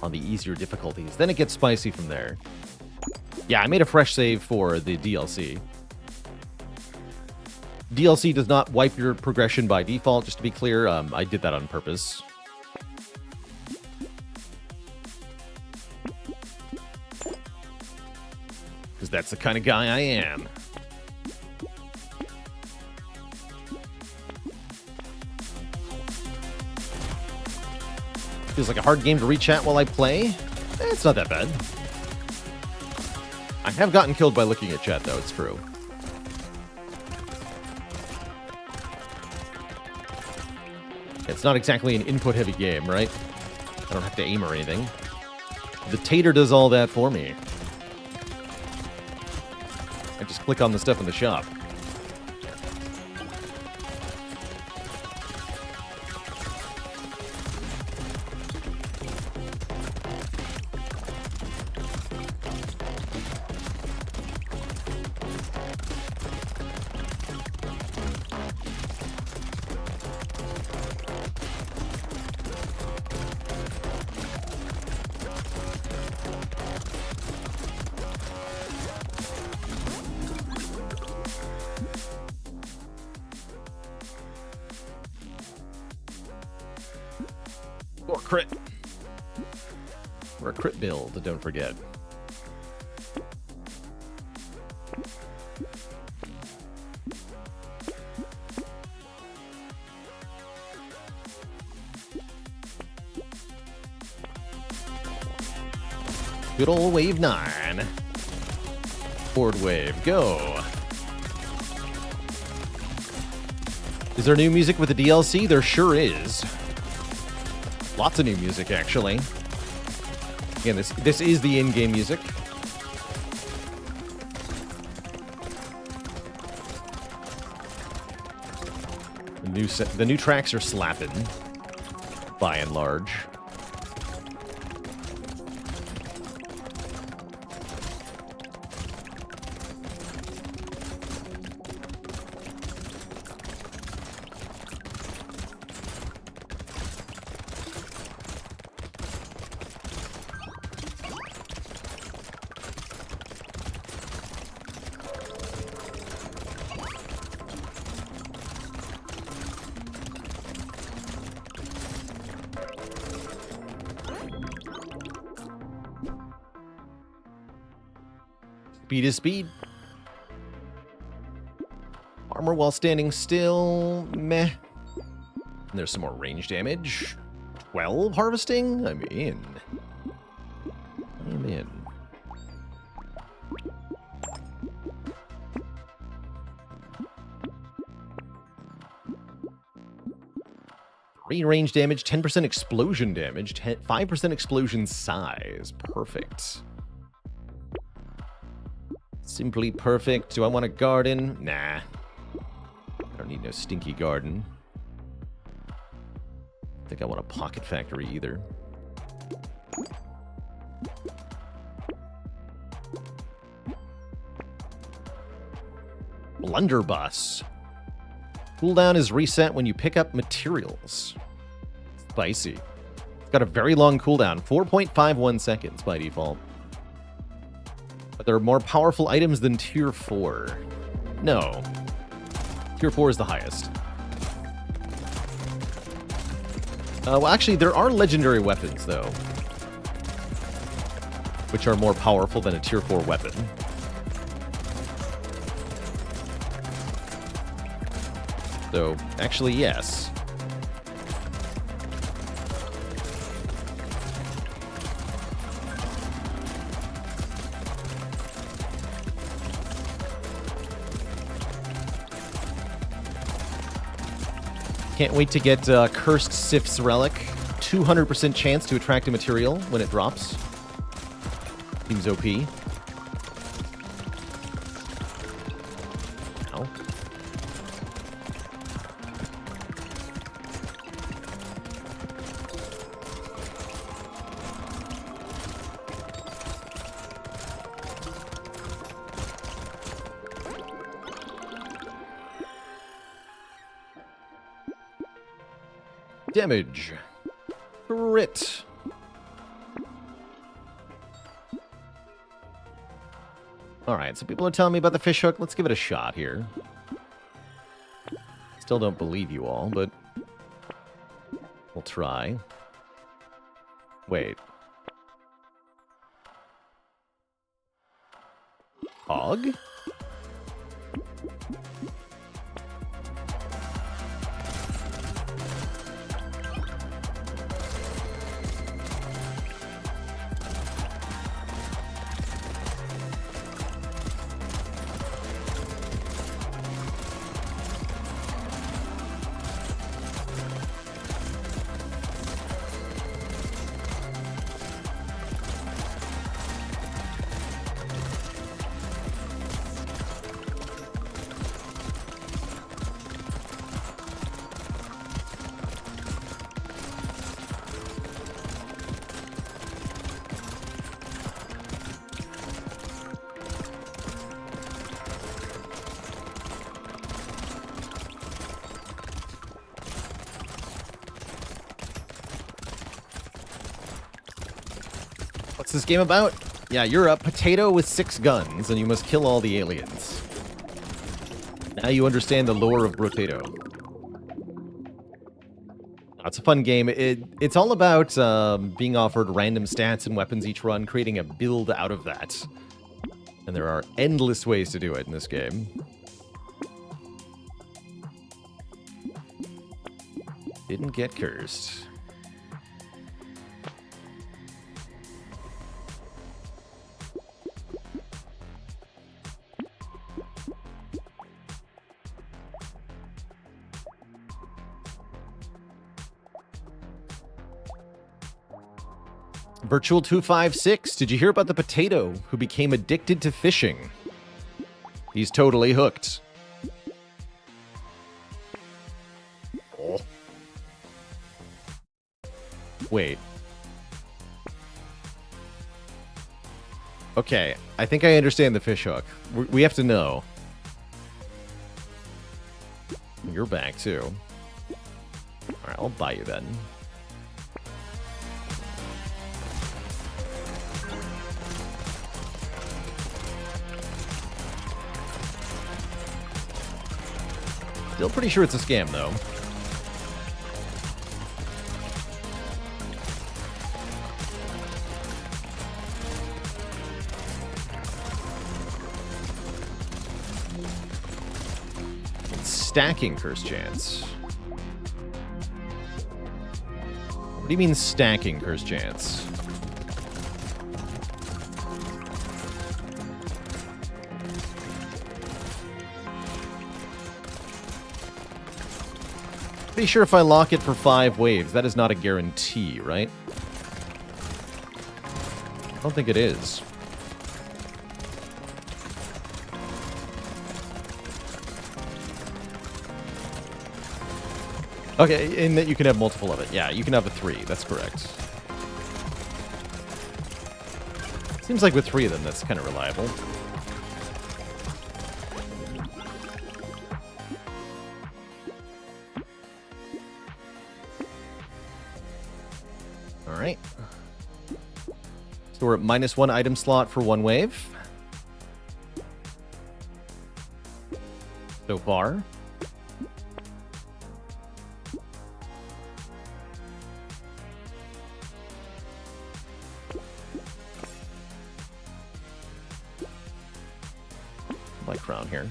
on the easier difficulties. Then it gets spicy from there. Yeah, I made a fresh save for the DLC. DLC does not wipe your progression by default, just to be clear. I did that on purpose. Because that's the kind of guy I am. Feels like a hard game to re-chat while I play. It's not that bad. I have gotten killed by looking at chat, though. It's true. It's not exactly an input-heavy game, right? I don't have to aim or anything. The tater does all that for me. I just click on the stuff in the shop. crit. We're a crit build, don't forget. Good old wave 9. Forward wave, go. Is there new music with the DLC? There sure is. Lots of new music, actually. Again, this is the in-game music. The new tracks are slapping, by and large. Speed is speed. Armor while standing still, meh. And there's some more range damage. 12 harvesting? I'm in. I'm in. Three range damage, 10% explosion damage, 5% explosion size. Perfect. Simply perfect. Do I want a garden? Nah. I don't need no stinky garden. I think I want a pocket factory either. Blunderbuss. Cooldown is reset when you pick up materials. Spicy. It's got a very long cooldown, 4.51 seconds by default. But there are more powerful items than Tier 4. No. Tier 4 is the highest. Well, actually, there are legendary weapons, though, which are more powerful than a Tier 4 weapon. So, actually, yes. Can't wait to get Cursed Sif's Relic. 200% chance to attract a material when it drops. Seems OP. Ow. Damage. Crit. Alright, so people are telling me about the fishhook. Let's give it a shot here. Still don't believe you all, but we'll try. Wait. Hog? What's this game about? Yeah, you're a potato with 6 guns, and you must kill all the aliens. Now you understand the lore of Brotato. It's a fun game. It's all about being offered random stats and weapons each run, creating a build out of that. And there are endless ways to do it in this game. Didn't get cursed. Virtual 256, did you hear about the potato who became addicted to fishing? He's totally hooked. Oh. Wait. Okay, I think I understand the fish hook. We have to know. You're back, too. Alright, I'll buy you then. Still pretty sure it's a scam, though. It's stacking curse chance. What do you mean stacking curse chance? Pretty sure if I lock it for 5 waves, that is not a guarantee, right? I don't think it is. Okay, in that you can have multiple of it. Yeah, you can have a 3. That's correct. Seems like with 3 of them, that's kind of reliable. Alright. So we're at -1 item slot for 1 wave. So far. My crown here.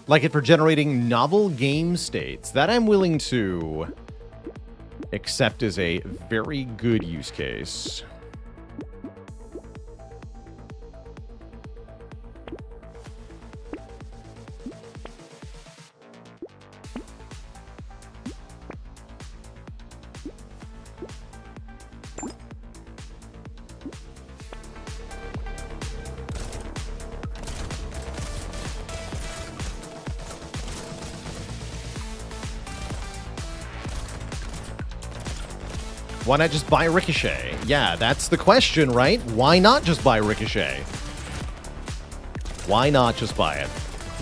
Like it for generating novel game states. That I'm willing to accept as a very good use case. Why not just buy Ricochet? Yeah, that's the question, right? Why not just buy Ricochet? Why not just buy it?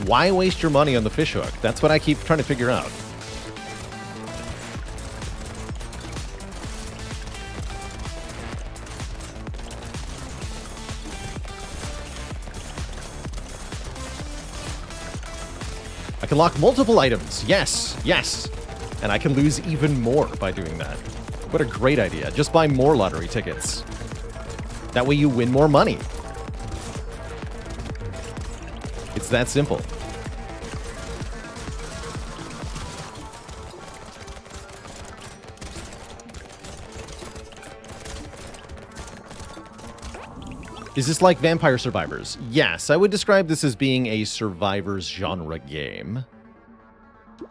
Why waste your money on the fishhook? That's what I keep trying to figure out. I can lock multiple items. Yes, yes. And I can lose even more by doing that. What a great idea. Just buy more lottery tickets. That way you win more money. It's that simple. Is this like Vampire Survivors? Yes, I would describe this as being a Survivors genre game.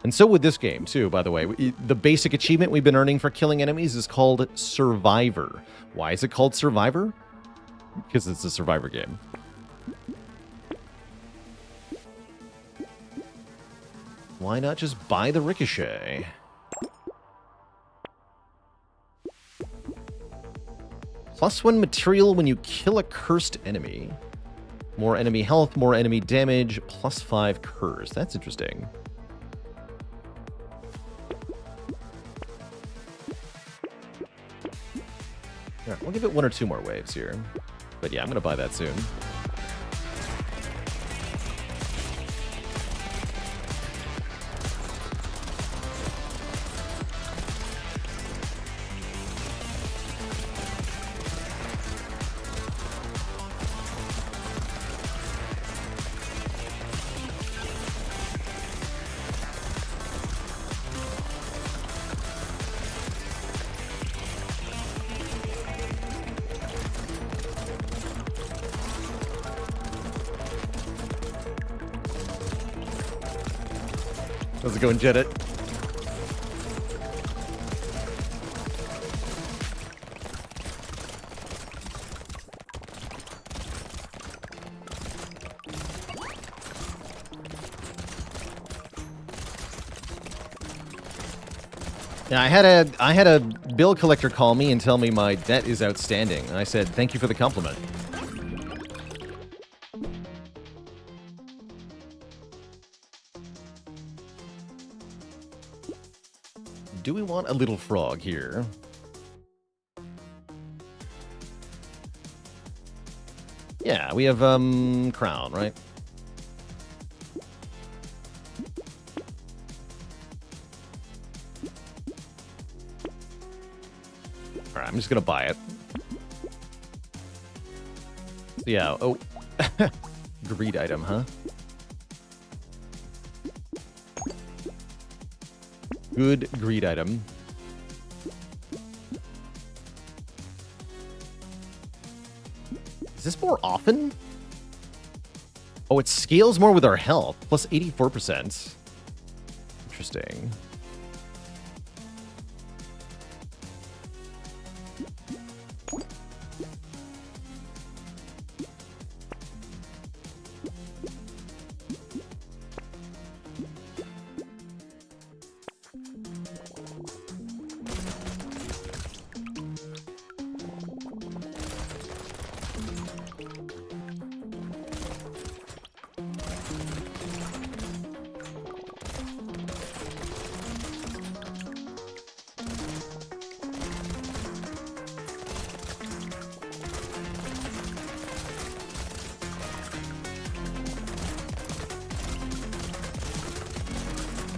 And so would this game, too, by the way. The basic achievement we've been earning for killing enemies is called Survivor. Why is it called Survivor? Because it's a Survivor game. Why not just buy the Ricochet? +1 material when you kill a cursed enemy. More enemy health, more enemy damage, +5 curse. That's interesting. All right, we'll give it 1 or 2 more waves here. But yeah, I'm going to buy that soon. Let's go and jet it. Yeah, I had a bill collector call me and tell me my debt is outstanding. And I said, "Thank you for the compliment." Do we want a little frog here? Yeah, we have, crown, right? Alright, I'm just gonna buy it. So yeah, oh. Greed item, huh? Good greed item. Is this more often? Oh, it scales more with our health. Plus 84%. Interesting.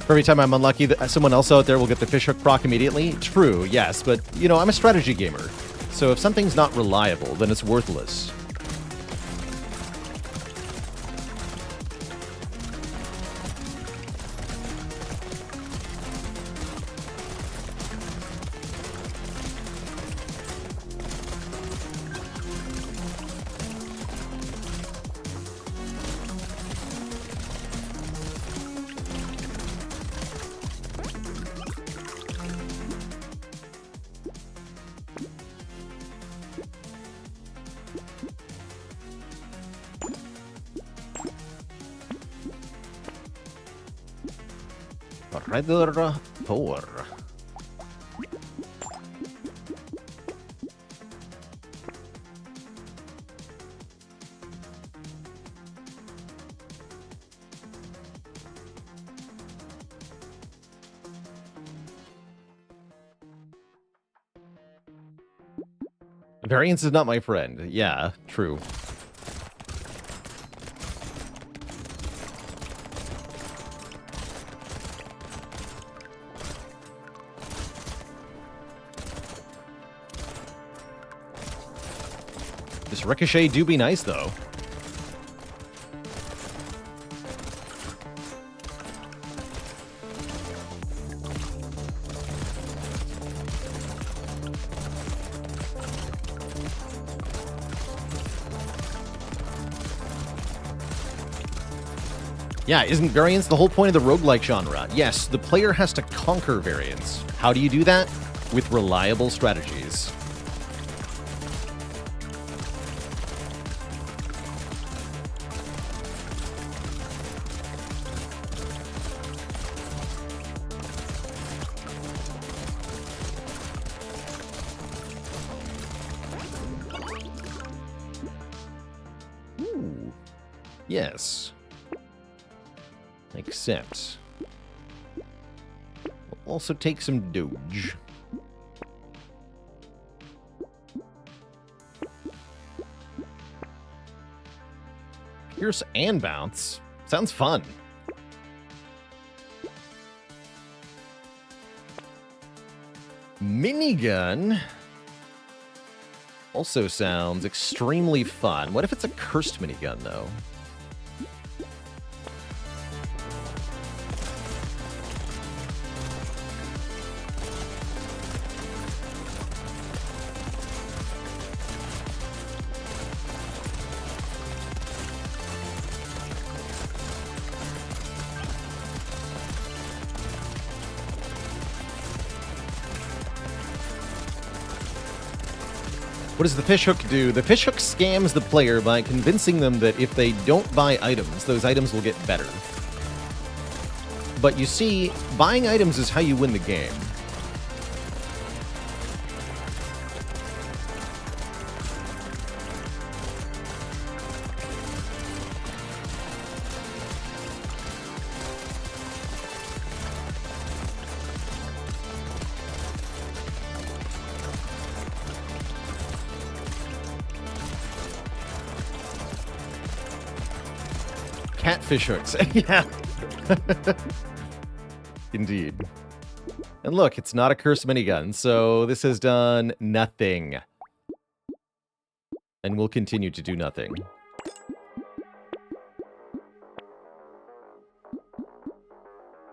Every time I'm unlucky, someone else out there will get the fishhook proc immediately. True, yes, but, you know, I'm a strategy gamer. So if something's not reliable, then it's worthless. Redder Thor. Variance is not my friend. Yeah, true. This Ricochet do be nice, though. Yeah, isn't variance the whole point of the roguelike genre? Yes, the player has to conquer variance. How do you do that? With reliable strategies. Ooh. Yes. Except, we'll also take some doge. Pierce and bounce. Sounds fun. Minigun also sounds extremely fun. What if it's a cursed minigun, though? What does the fishhook do? The fishhook scams the player by convincing them that if they don't buy items, those items will get better. But you see, buying items is how you win the game. Catfish hooks. Yeah. Indeed. And look, it's not a cursed minigun, so this has done nothing. And will continue to do nothing.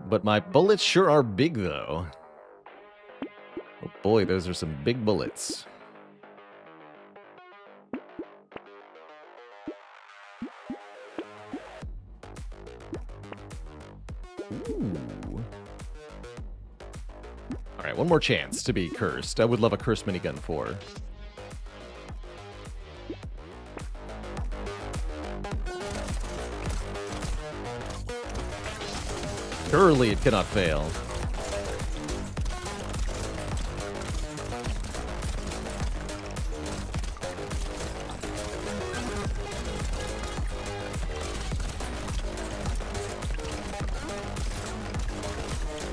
But my bullets sure are big, though. Oh boy, those are some big bullets. Ooh. Alright, one more chance to be cursed. I would love a cursed minigun for. Surely it cannot fail.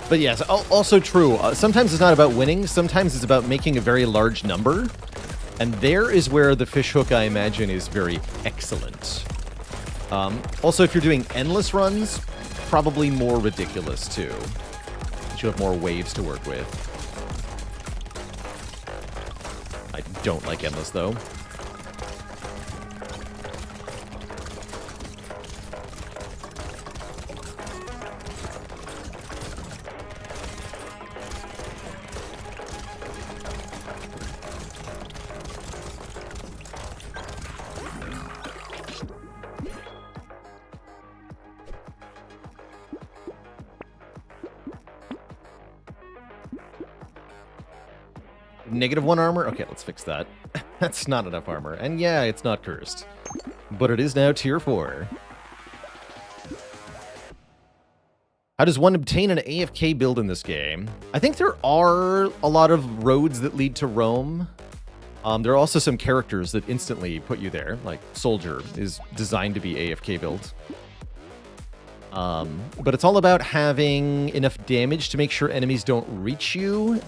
But yes, also true. Sometimes it's not about winning. Sometimes it's about making a very large number. And there is where the fishhook, I imagine, is very excellent. Also, if you're doing endless runs, probably more ridiculous, too. But you have more waves to work with. I don't like endless, though. -1 armor? Okay, let's fix that. That's not enough armor. And yeah, it's not cursed. But it is now tier 4. How does one obtain an AFK build in this game? I think there are a lot of roads that lead to Rome. There are also some characters that instantly put you there, like Soldier is designed to be AFK build. But it's all about having enough damage to make sure enemies don't reach you,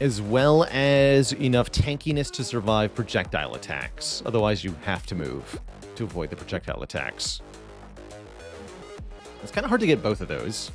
as well as enough tankiness to survive projectile attacks. Otherwise, you have to move to avoid the projectile attacks. It's kind of hard to get both of those.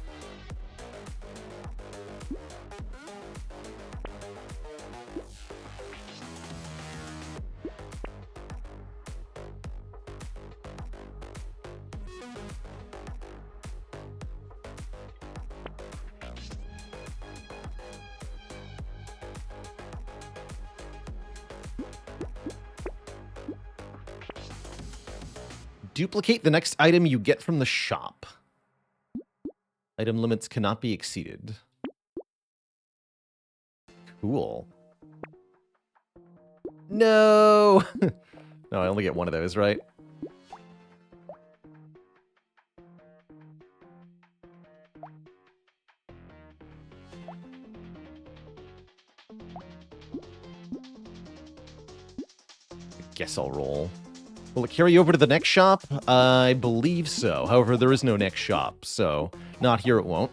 Duplicate the next item you get from the shop. Item limits cannot be exceeded. Cool. No! No, I only get one of those, right? Guess I'll roll. Will it carry over to the next shop? I believe so. However, there is no next shop, so not here it won't.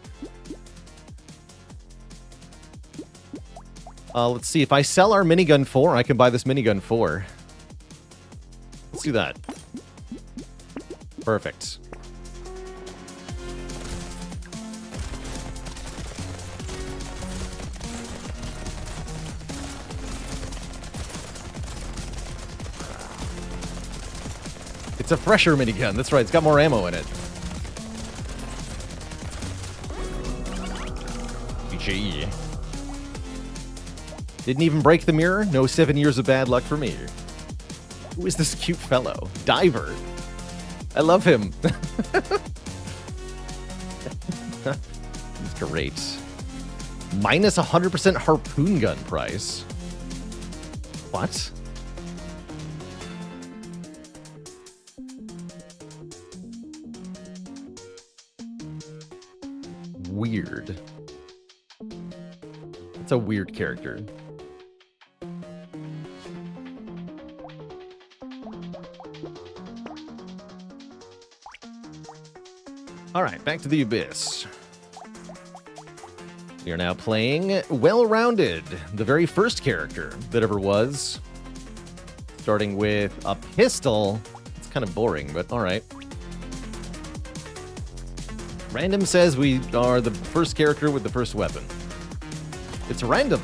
Let's see. If I sell our minigun 4, I can buy this minigun 4. Let's do that. Perfect. It's a fresher minigun. That's right. It's got more ammo in it. BJE. Didn't even break the mirror? No 7 years of bad luck for me. Who is this cute fellow? Diver. I love him. He's great. Minus 100% harpoon gun price. What? Weird. It's a weird character. All right, back to the Abyss. We are now playing Well-Rounded, the very first character that ever was. Starting with a pistol. It's kind of boring, but all right. Random says we are the first character with the first weapon. It's random.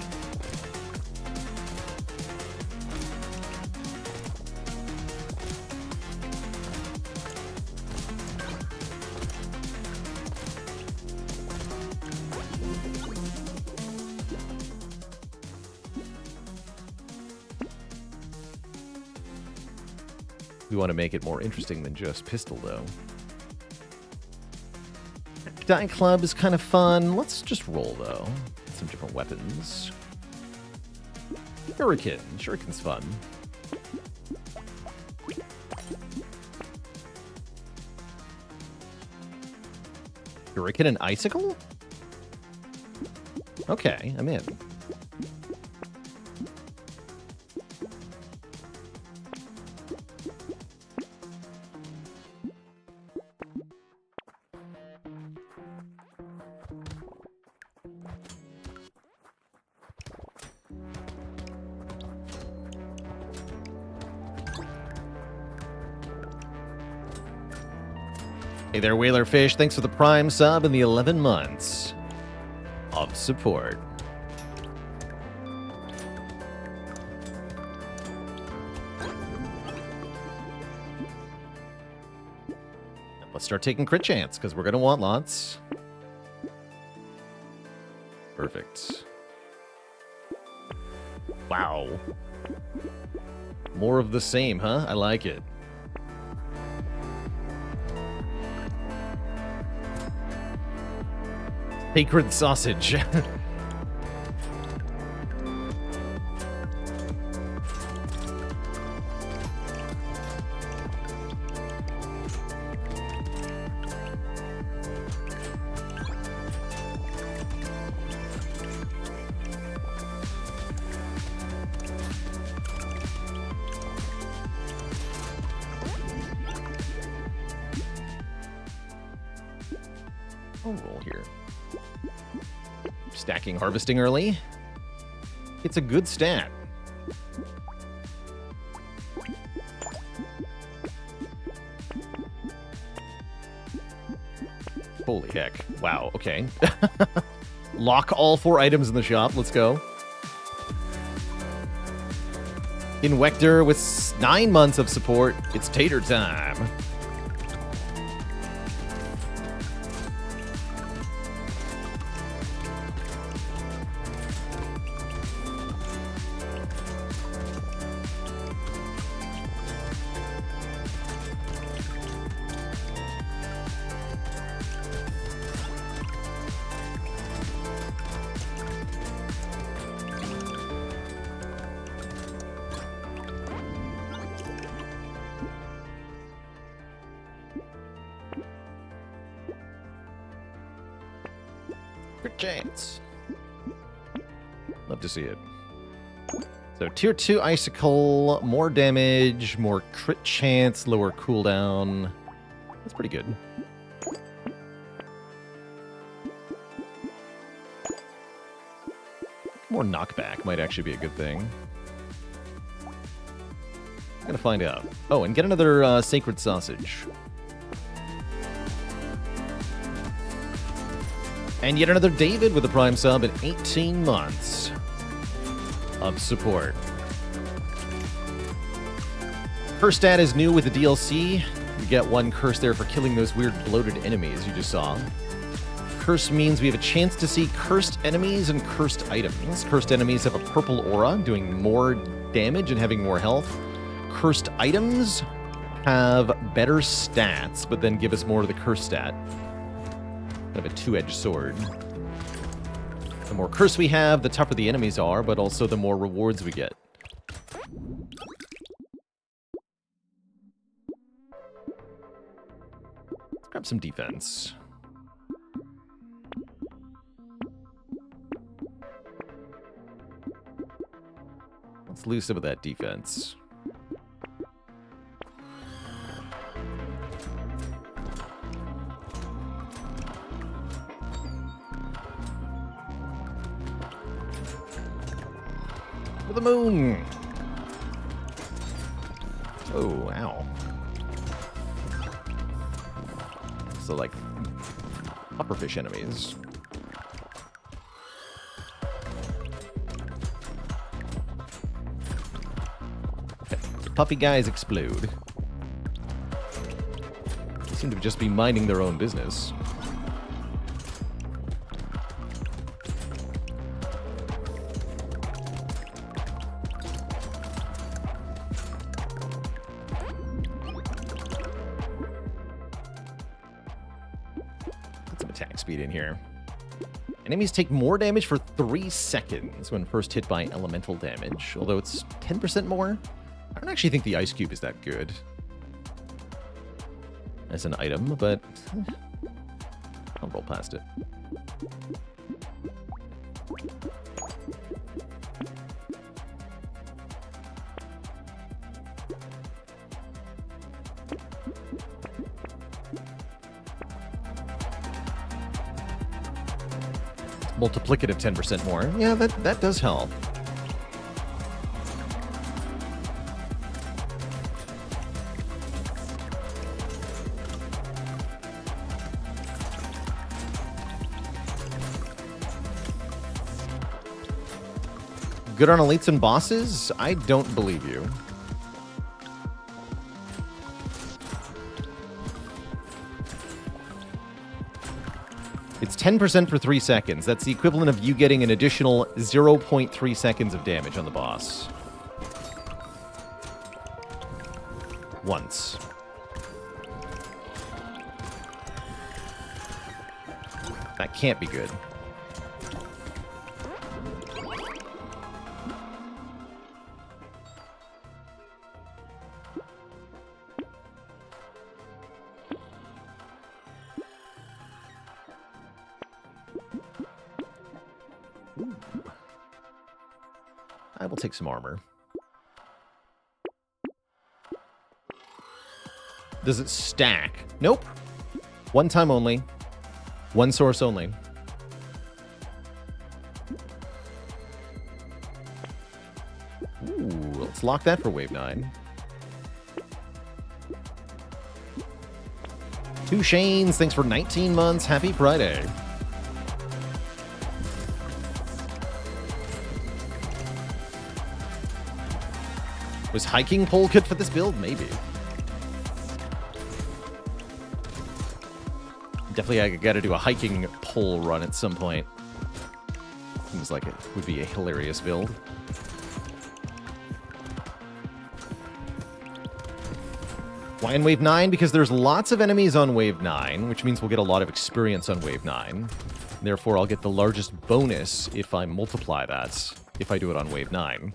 We want to make it more interesting than just pistol, though. Die Club is kind of fun. Let's just roll, though. Some different weapons. Shuriken. Shuriken's fun. Shuriken and Icicle? Okay, I'm in. Hey there, Whalerfish. Thanks for the Prime sub and the 11 months of support. Let's start taking crit chance, because we're going to want lots. Perfect. Wow. More of the same, huh? I like it. Sacred sausage. I'll roll here. Stacking harvesting early. It's a good stat. Holy heck. Wow, okay. Lock all 4 items in the shop. Let's go. Invector with 9 months of support. It's tater time. Crit chance. Love to see it. So tier 2 icicle, more damage, more crit chance, lower cooldown. That's pretty good. More knockback might actually be a good thing. I'm gonna find out. Oh, and get another sacred sausage. And yet another David with a Prime sub in 18 months of support. Curse stat is new with the DLC. You get one curse there for killing those weird bloated enemies you just saw. Curse means we have a chance to see cursed enemies and cursed items. Cursed enemies have a purple aura, doing more damage and having more health. Cursed items have better stats, but then give us more of the curse stat. Kind of a two-edged sword. The more curse we have, the tougher the enemies are, but also the more rewards we get. Let's grab some defense. Let's lose some of that defense. For the moon! Oh, ow. So, like, pufferfish enemies. Puffy guys explode. They seem to just be minding their own business. Get some attack speed in here. Enemies take more damage for 3 seconds when first hit by elemental damage, although it's 10% more. I don't actually think the ice cube is that good as an item, but I'll roll past it. Multiplicative 10% more. Yeah, that does help. Good on elites and bosses? I don't believe you. It's 10% for 3 seconds. That's the equivalent of you getting an additional 0.3 seconds of damage on the boss. Once. That can't be good. I will take some armor. Does it stack? Nope. One time only. One source only. Ooh, let's lock that for wave 9. 2 Shanes, thanks for 19 months. Happy Friday. Was hiking pole good for this build? Maybe. Definitely I gotta do a hiking pole run at some point. Seems like it would be a hilarious build. Why in Wave 9? Because there's lots of enemies on Wave 9, which means we'll get a lot of experience on Wave 9. Therefore, I'll get the largest bonus if I multiply that, if I do it on Wave 9.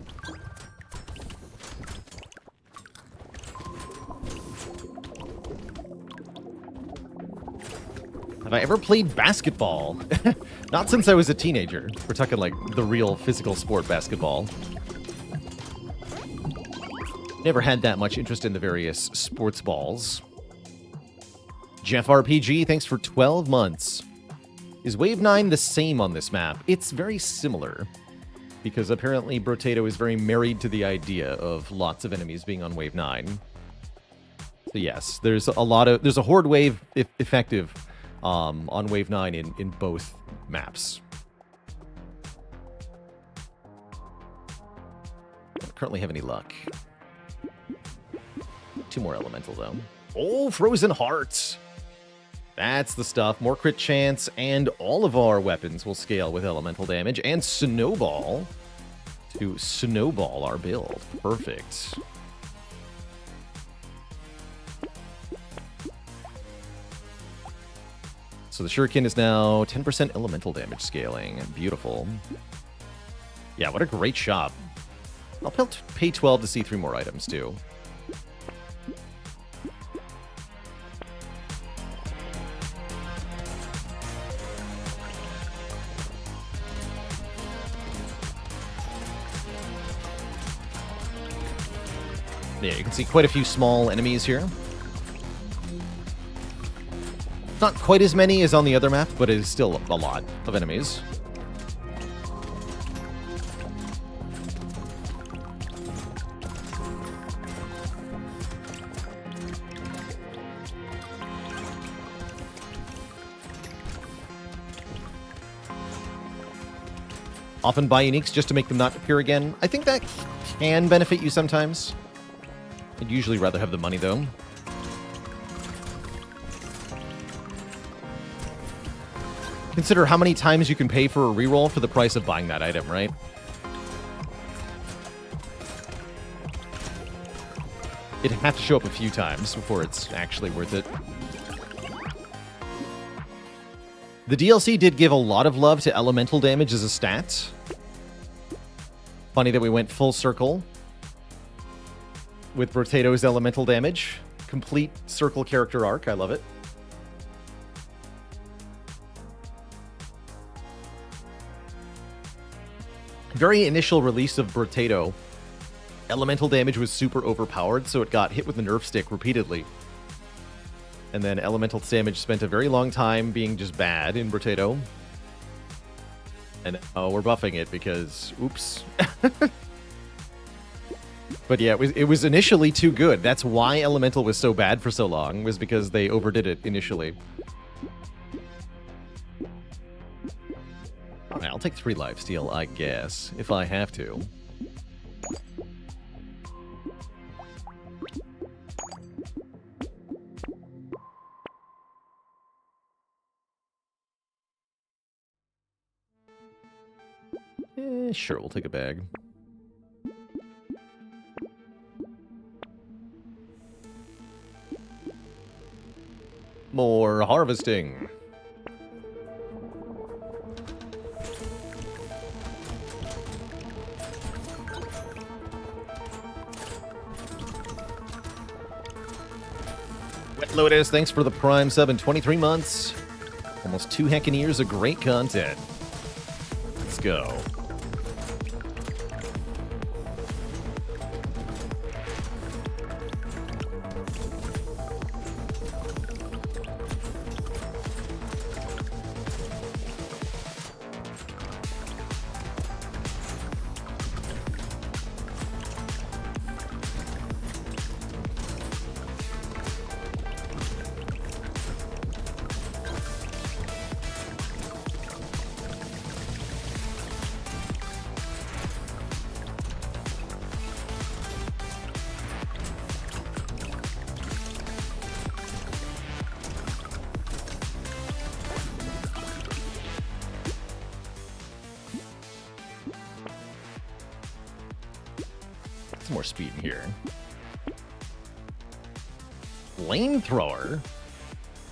Have I ever played basketball? Not since I was a teenager. We're talking like the real physical sport basketball. Never had that much interest in the various sports balls. Jeff RPG, thanks for 12 months. Is Wave 9 the same on this map? It's very similar, because apparently Brotato is very married to the idea of lots of enemies being on Wave 9. So yes, there's a horde wave effective on Wave 9 in both maps. Don't currently have any luck. 2 more elemental though. Oh, Frozen Hearts! That's the stuff. More crit chance, and all of our weapons will scale with elemental damage, and Snowball to snowball our build. Perfect. So the Shuriken is now 10% elemental damage scaling. Beautiful. Yeah, what a great shop. I'll pay 12 to see 3 more items, too. Yeah, you can see quite a few small enemies here. Not quite as many as on the other map, but it is still a lot of enemies. Often buy uniques just to make them not appear again. I think that can benefit you sometimes. I'd usually rather have the money, though. Consider how many times you can pay for a reroll for the price of buying that item, right? It'd have to show up a few times before it's actually worth it. The DLC did give a lot of love to elemental damage as a stat. Funny that we went full circle with Brotato's elemental damage. Complete circle character arc. I love it. Very initial release of Brotato, elemental damage was super overpowered, so it got hit with the nerf stick repeatedly. And then elemental damage spent a very long time being just bad in Brotato. And now we're buffing it because, oops. But yeah, it was initially too good. That's why elemental was so bad for so long, was because they overdid it initially. Alright, I'll take 3 lifesteal, I guess, if I have to. Sure, we'll take a bag. More harvesting. Wet Lotus, thanks for the Prime sub in 23 months. Almost 2 heckin' years of great content. Let's go. More speed in here. Flamethrower?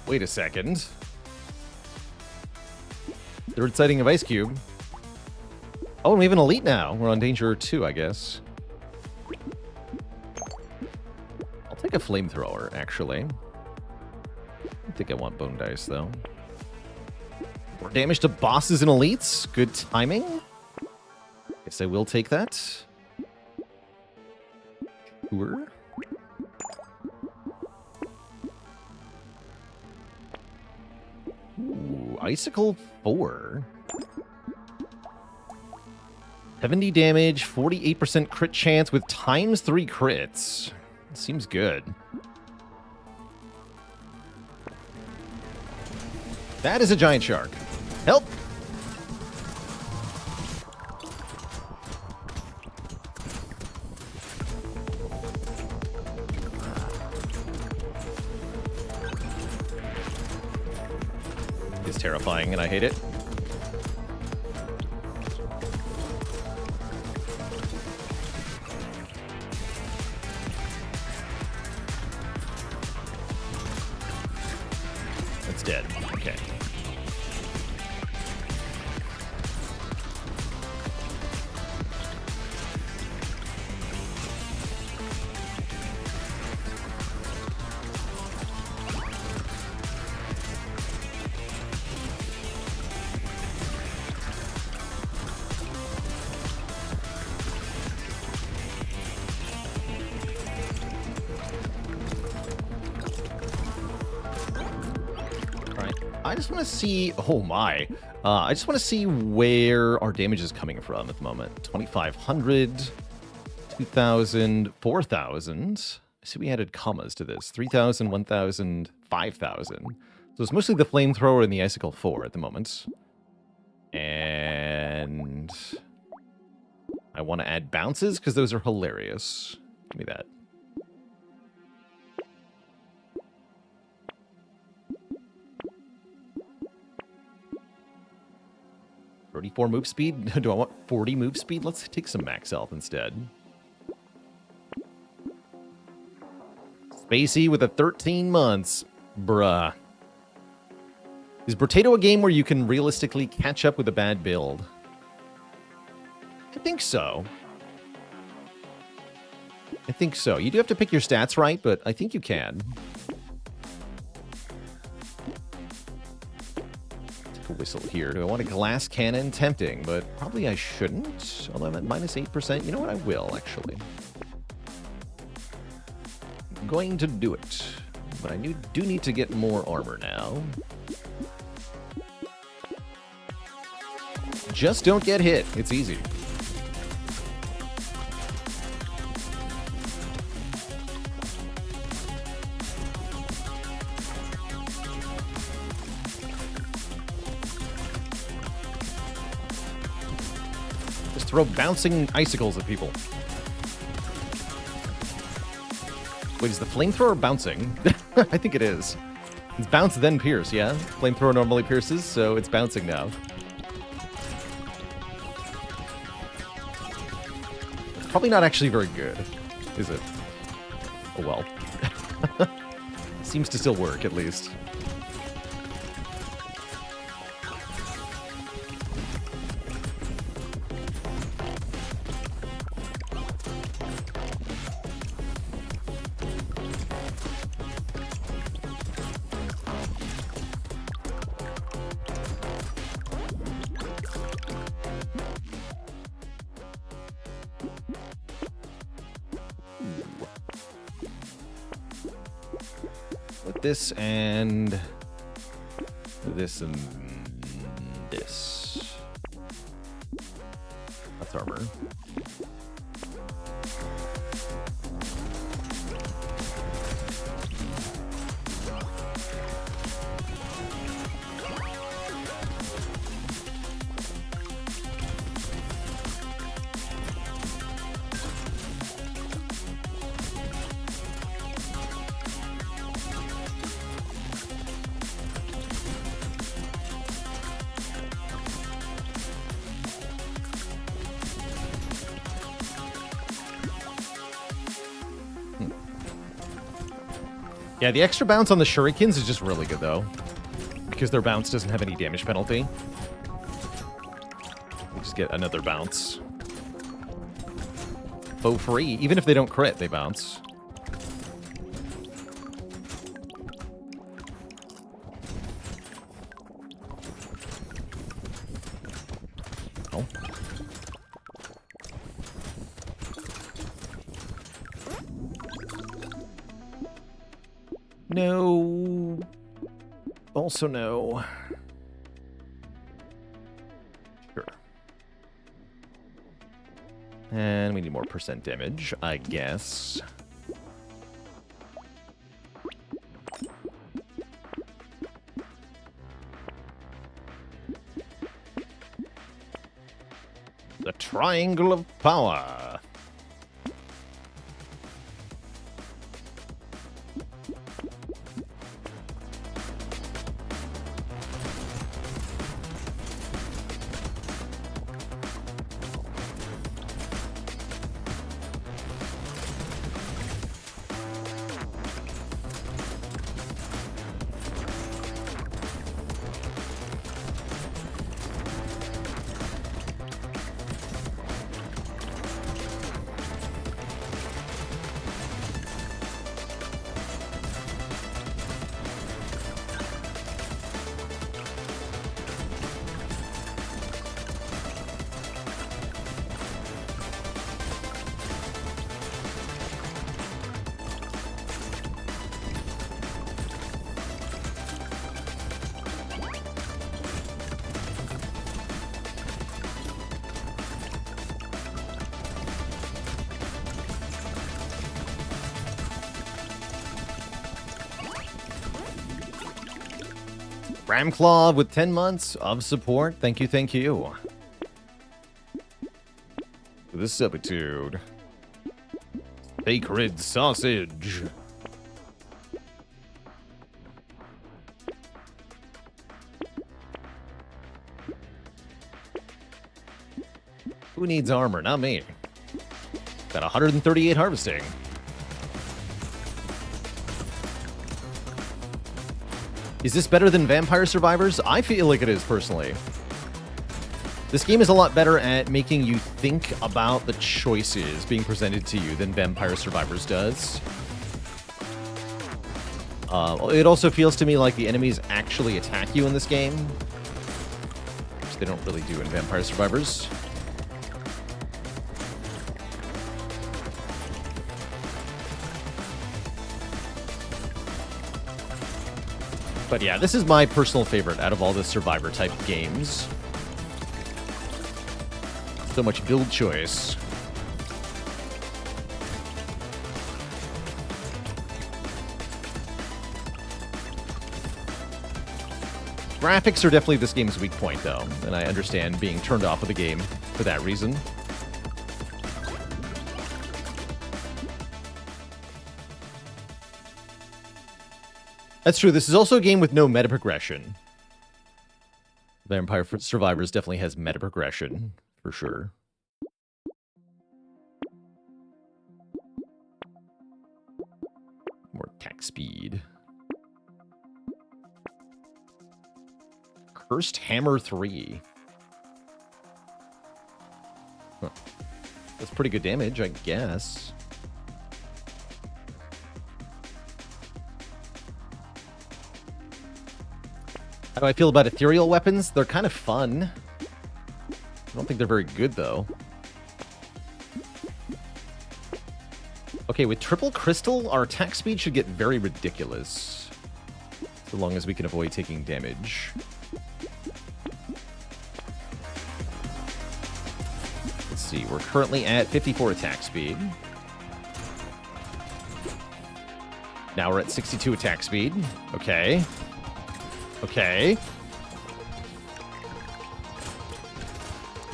Wait a second. Third sighting of Ice Cube. Oh, and we have an elite now. We're on Danger 2, I guess. I'll take a flamethrower, actually. I think I want bone dice, though. More damage to bosses and elites. Good timing. Guess I will take that. Sure. Ooh, Icicle 4. 70 damage, 48% crit chance with ×3 crits. Seems good. That is a giant shark. Help! It's terrifying and I hate it. It's dead. Okay. I just want to see... Oh, my. I just want to see where our damage is coming from at the moment. 2,500, 2,000, 4,000. I see we added commas to this. 3,000, 1,000, 5,000. So it's mostly the Flamethrower and the Icicle 4 at the moment. And... I want to add bounces because those are hilarious. Give me that. .34 move speed? Do I want 40 move speed? Let's take some max health instead. Spacey with a 13 months. Bruh. Is Brotato a game where you can realistically catch up with a bad build? I think so. I think so. You do have to pick your stats right, but I think you can. A whistle here. Do I want a glass cannon? Tempting, but probably I shouldn't. Although I'm at -8%. You know what? I will, actually. I'm going to do it. But I do need to get more armor now. Just don't get hit. It's easy. Throw bouncing icicles at people. Wait, is the Flamethrower bouncing? I think it is. It's bounce then pierce, yeah? Flamethrower normally pierces, so it's bouncing now. It's probably not actually very good, is it? Oh well. Seems to still work, at least. This and this and this. That's armor. Yeah, the extra bounce on the shurikens is just really good, though. Because their bounce doesn't have any damage penalty. We just get another bounce. For free. Even if they don't crit, they bounce. No. Also no. Sure. And we need more percent damage, I guess. The Triangle of Power. Ramclaw with 10 months of support. Thank you, thank you. For this subitude. Sacred sausage. Who needs armor? Not me. Got 138 harvesting. Is this better than Vampire Survivors? I feel like it is, personally. This game is a lot better at making you think about the choices being presented to you than Vampire Survivors does. It also feels to me like the enemies actually attack you in this game, which they don't really do in Vampire Survivors. But yeah, this is my personal favorite out of all the Survivor-type games. So much build choice. Graphics are definitely this game's weak point, though, and I understand being turned off of the game for that reason. That's true. This is also a game with no meta progression. Vampire Survivors definitely has meta progression, for sure. More attack speed. Cursed Hammer 3. Huh. That's pretty good damage, I guess. How do I feel about ethereal weapons? They're kind of fun. I don't think they're very good, though. Okay, with triple crystal, our attack speed should get very ridiculous. So long as we can avoid taking damage. Let's see, we're currently at 54 attack speed. Now we're at 62 attack speed. Okay. Okay.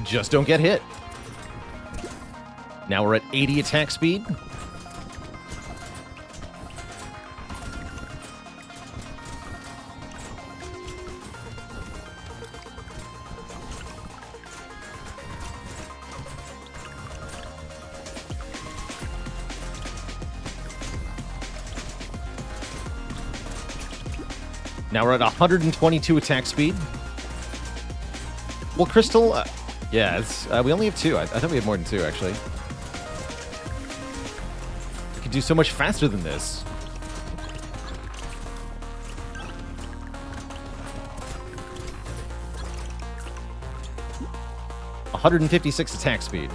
Just don't get hit. Now we're at 80 attack speed. Now we're at 122 attack speed. Well, Crystal, yeah, it's, we only have 2. I thought we had more than 2, actually. We could do so much faster than this. $156 attack speed.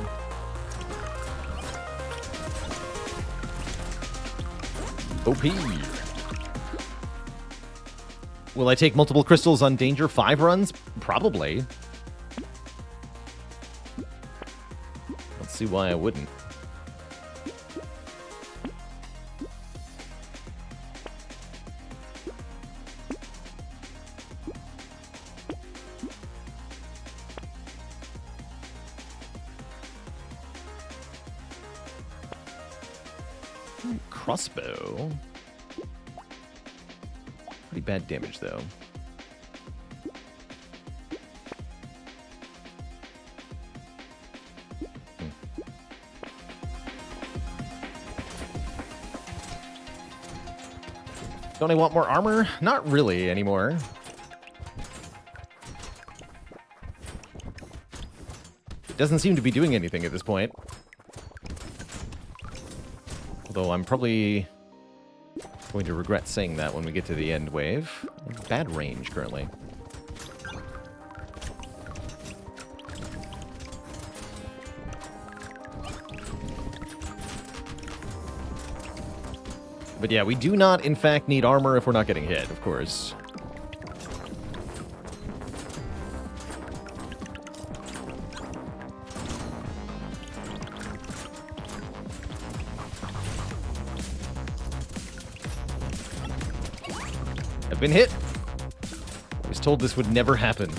OP. Will I take multiple crystals on Danger 5 runs? Probably. Let's see why I wouldn't. Crossbow. Pretty bad damage, though. Don't I want more armor? Not really anymore. It doesn't seem to be doing anything at this point. Although I'm probably going to regret saying that when we get to the end wave. Bad range currently. But yeah, we do not, in fact, need armor if we're not getting hit, of course. I've been hit. I was told this would never happen.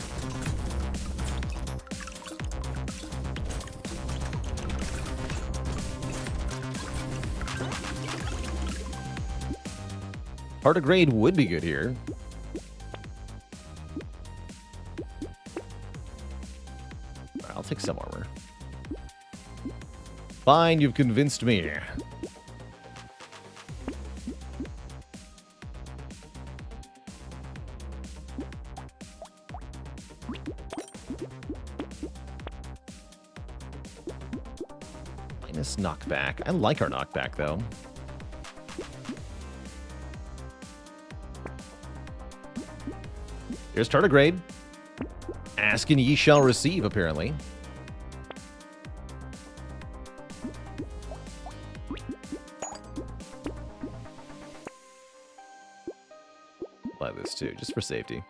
Tardigrade would be good here. I'll take some armor. Fine, you've convinced me. Minus knockback. I like our knockback, though. Here's Tardigrade. Ask and ye shall receive, apparently. Buy this too, just for safety.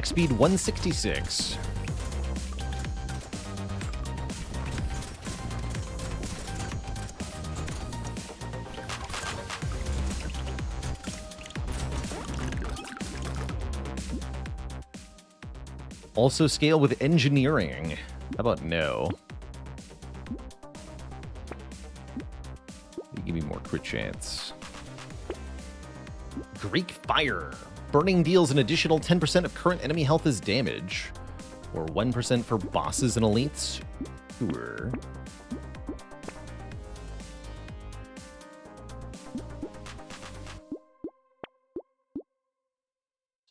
Attack speed 166. Also scale with engineering. How about no? Give me more crit chance. Greek Fire. Burning deals an additional 10% of current enemy health as damage. Or 1% for bosses and elites. Sure.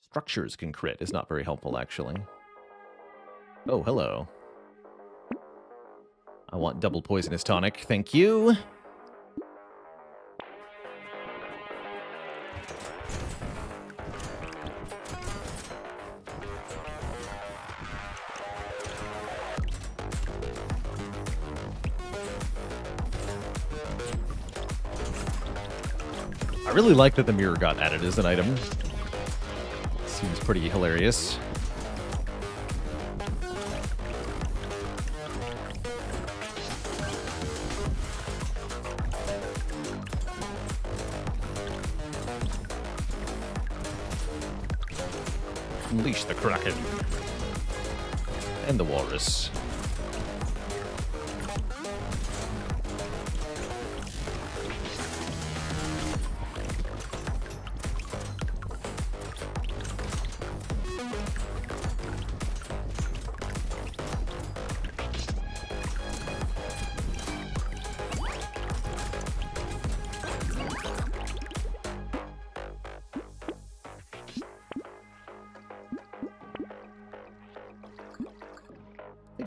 Structures can crit is not very helpful, actually. Oh, hello. I want double poisonous tonic, thank you. I really like that the mirror got added as an item. Seems pretty hilarious. Unleash the Kraken. And the Walrus.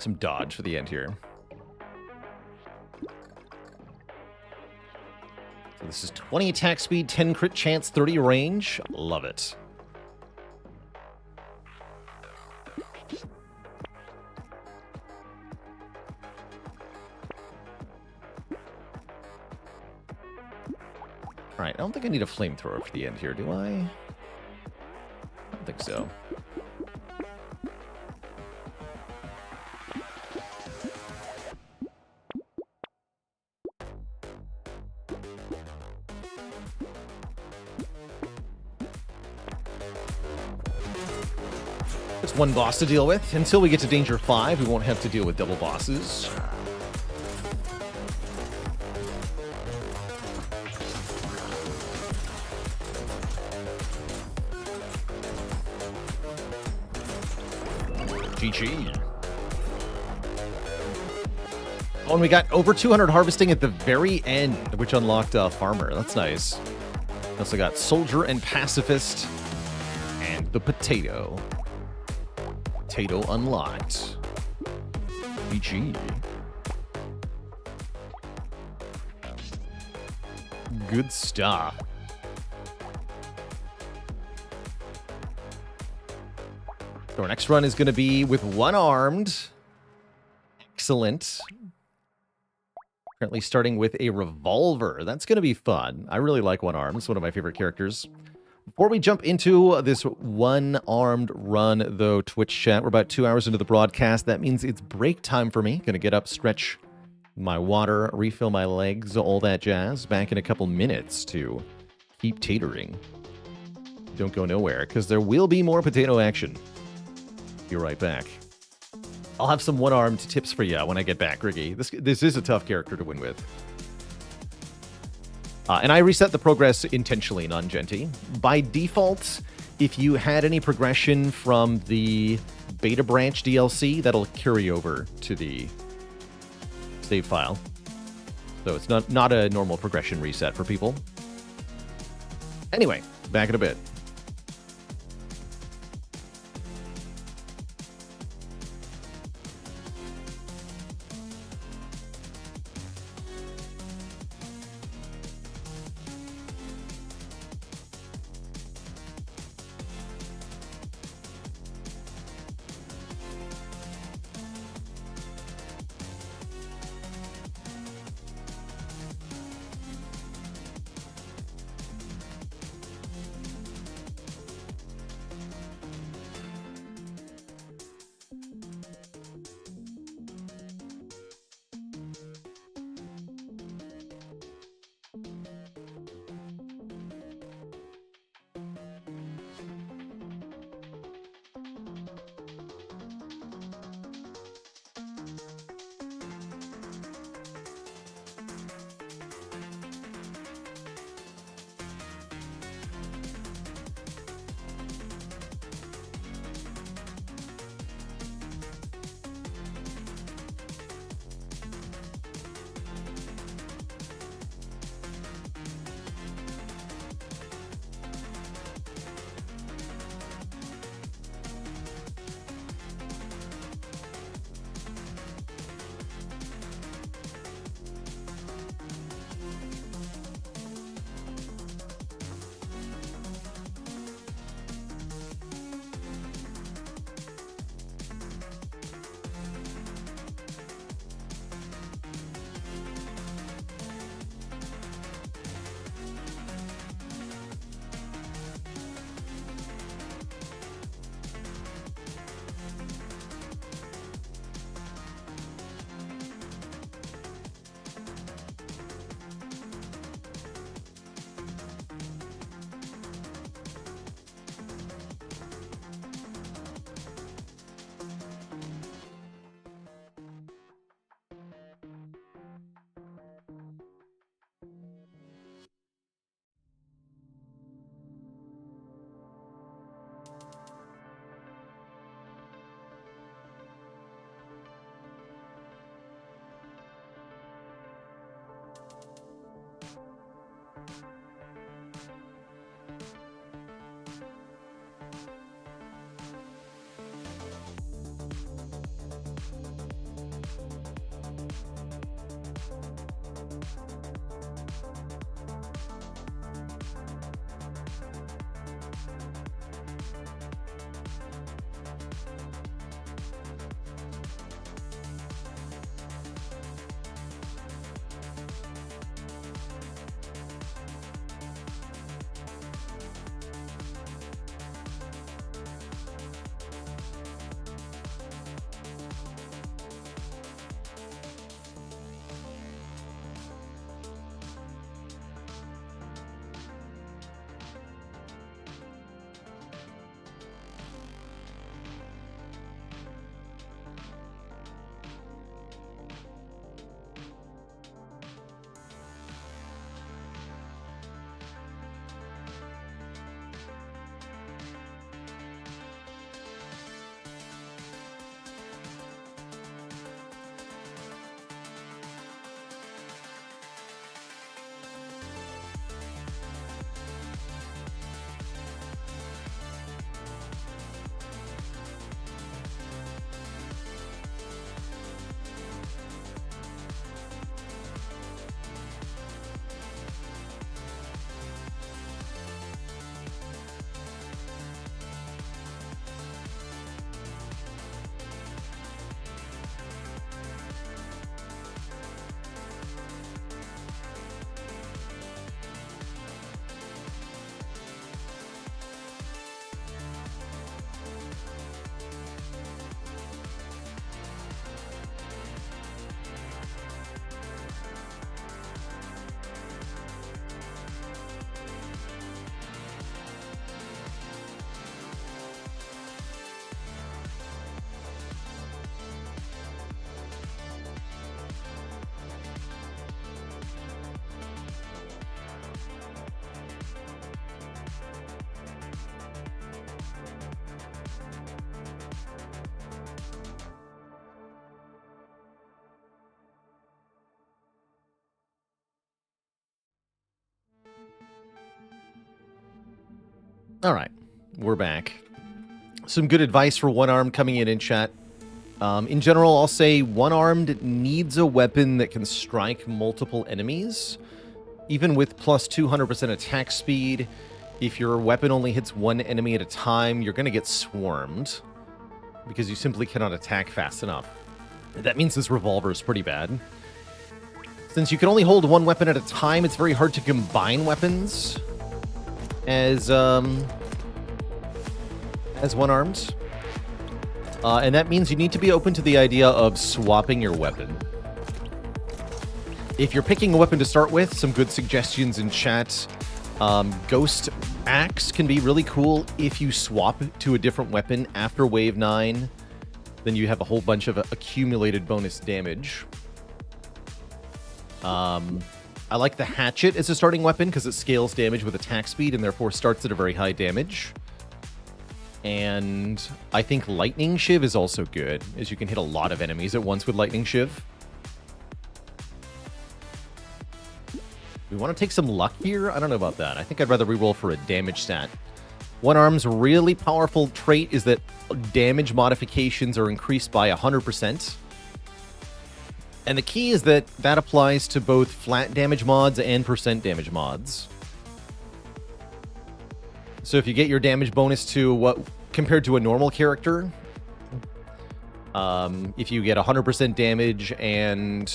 some dodge for the end here. So this is 20 attack speed, 10 crit chance, 30 range. Love it. Alright, I don't think I need a flamethrower for the end here, do I? I don't think so. It's one boss to deal with. Until we get to Danger 5, we won't have to deal with double bosses. GG. Oh, and we got over 200 harvesting at the very end, which unlocked Farmer. That's nice. We also got Soldier and Pacifist and the Potato. Potato unlocked. GG. Good stuff. So our next run is going to be with one-armed. Excellent. Currently starting with a revolver. That's going to be fun. I really like one-armed. It's one of my favorite characters. Before we jump into this one-armed run, though, Twitch chat, we're about 2 hours into the broadcast. That means it's break time for me. Going to get up, stretch my water, refill my legs, all that jazz. Back in a couple minutes to keep tatering. Don't go nowhere, because there will be more potato action. Be right back. I'll have some one-armed tips for you when I get back, Riggy. This is a tough character to win with. And I reset the progress intentionally, non-genty. By default, if you had any progression from the Beta Branch DLC, that'll carry over to the save file. So it's not a normal progression reset for people. Anyway, back in a bit. All right, we're back. Some good advice for one-armed coming in chat. In general, I'll say one-armed needs a weapon that can strike multiple enemies. Even with plus 200% attack speed, if your weapon only hits one enemy at a time, you're going to get swarmed because you simply cannot attack fast enough. That means this revolver is pretty bad. Since you can only hold one weapon at a time, it's very hard to combine weapons as one-armed. And that means you need to be open to the idea of swapping your weapon. If you're picking a weapon to start with, some good suggestions in chat. Ghost Axe can be really cool if you swap to a different weapon after Wave 9. Then you have a whole bunch of accumulated bonus damage. I like the Hatchet as a starting weapon because it scales damage with attack speed and therefore starts at a very high damage. And I think Lightning Shiv is also good, as you can hit a lot of enemies at once with Lightning Shiv. We want to take some luck here? I don't know about that. I think I'd rather reroll for a damage stat. One Arm's really powerful trait is that damage modifications are increased by 100%. And the key is that that applies to both flat damage mods and percent damage mods. So if you get your damage bonus to what compared to a normal character, if you get 100% damage and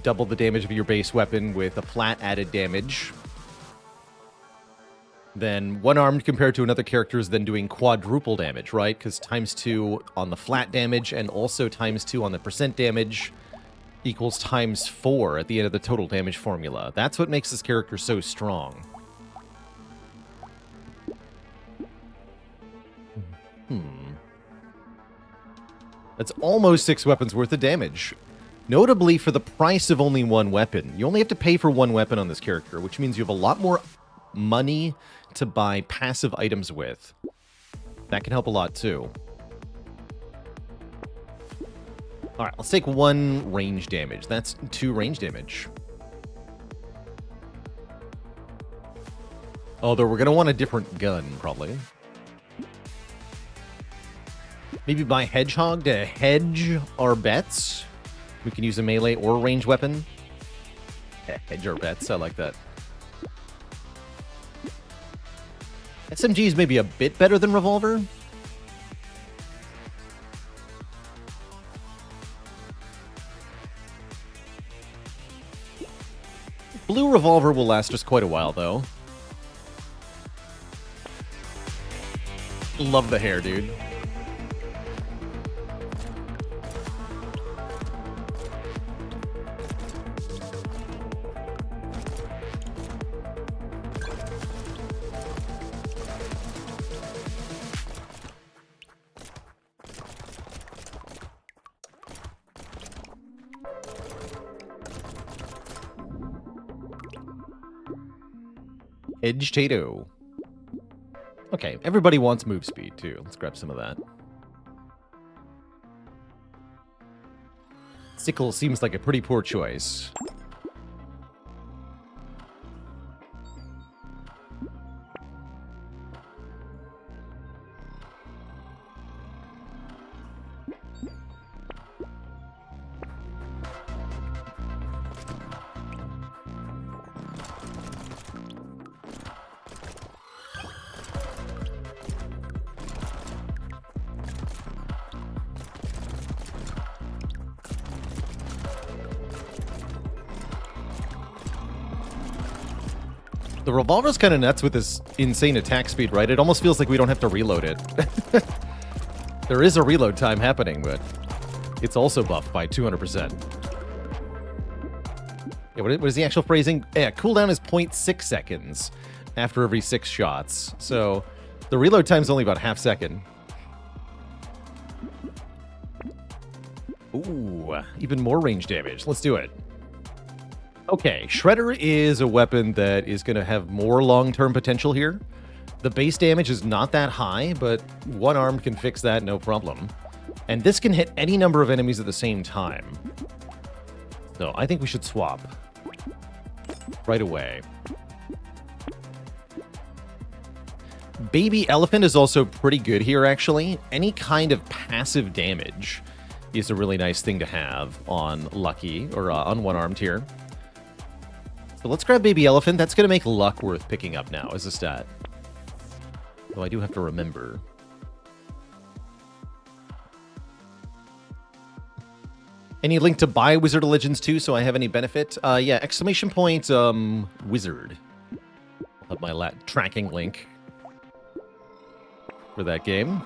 double the damage of your base weapon with a flat added damage, then one-armed compared to another character is then doing quadruple damage, right? Because ×2 on the flat damage and also ×2 on the percent damage equals ×4 at the end of the total damage formula. That's what makes this character so strong. That's almost 6 weapons worth of damage. Notably, for the price of only one weapon. You only have to pay for one weapon on this character, which means you have a lot more money to buy passive items with. That can help a lot, too. Alright, let's take 1 range damage. That's 2 range damage. Although we're going to want a different gun, probably. Maybe buy Hedgehog to hedge our bets. We can use a melee or a range weapon. Hedge our bets, I like that. SMG is maybe a bit better than Revolver. Blue Revolver will last us quite a while, though. Love the hair, dude. Edge-tato. Okay, everybody wants move speed, too. Let's grab some of that. Sickle seems like a pretty poor choice. The Revolver's kind of nuts with this insane attack speed, right? It almost feels like we don't have to reload it. There is a reload time happening, but it's also buffed by 200%. Yeah, what is the actual phrasing? Yeah, cooldown is 0.6 seconds after every 6 shots. So the reload time's only about half second. Ooh, even more range damage. Let's do it. Okay, Shredder is a weapon that is going to have more long-term potential here. The base damage is not that high, but one arm can fix that no problem. And this can hit any number of enemies at the same time. So I think we should swap. Right away. Baby Elephant is also pretty good here, actually. Any kind of passive damage is a really nice thing to have on Lucky, or on One-Armed here. So let's grab Baby Elephant. That's going to make luck worth picking up now as a stat. Though I do have to remember. Any link to buy Wizard of Legends 2 so I have any benefit? Yeah, exclamation point, Wizard. I'll have my tracking link for that game.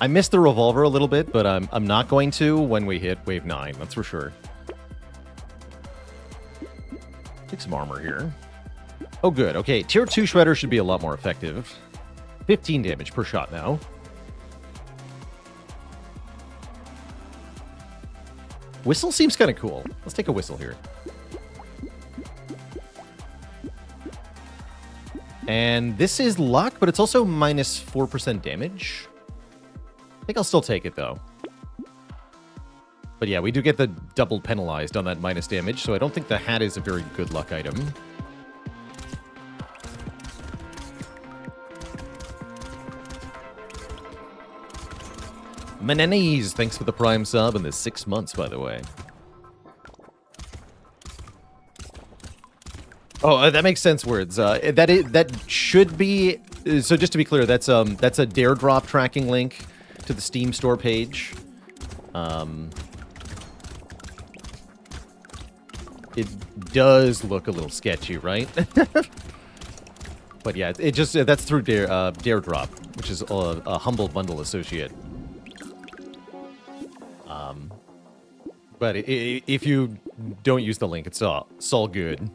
I missed the revolver a little bit, but I'm not going to when we hit wave 9, that's for sure. Take some armor here. Oh, good. Okay, tier 2 Shredder should be a lot more effective. 15 damage per shot now. Whistle seems kind of cool. Let's take a whistle here. And this is luck, but it's also minus 4% damage. I think I'll still take it, though. But yeah, we do get the double penalized on that minus damage, so I don't think the hat is a very good luck item. Menenes, thanks for the Prime sub and the 6 months, by the way. Oh, that makes sense, words. That should be... So just to be clear, that's a Dare Drop tracking link to the Steam store page. It does look a little sketchy, right? But yeah, it just that's through Dare Drop, which is a Humble Bundle associate. But if you don't use the link, it's all good.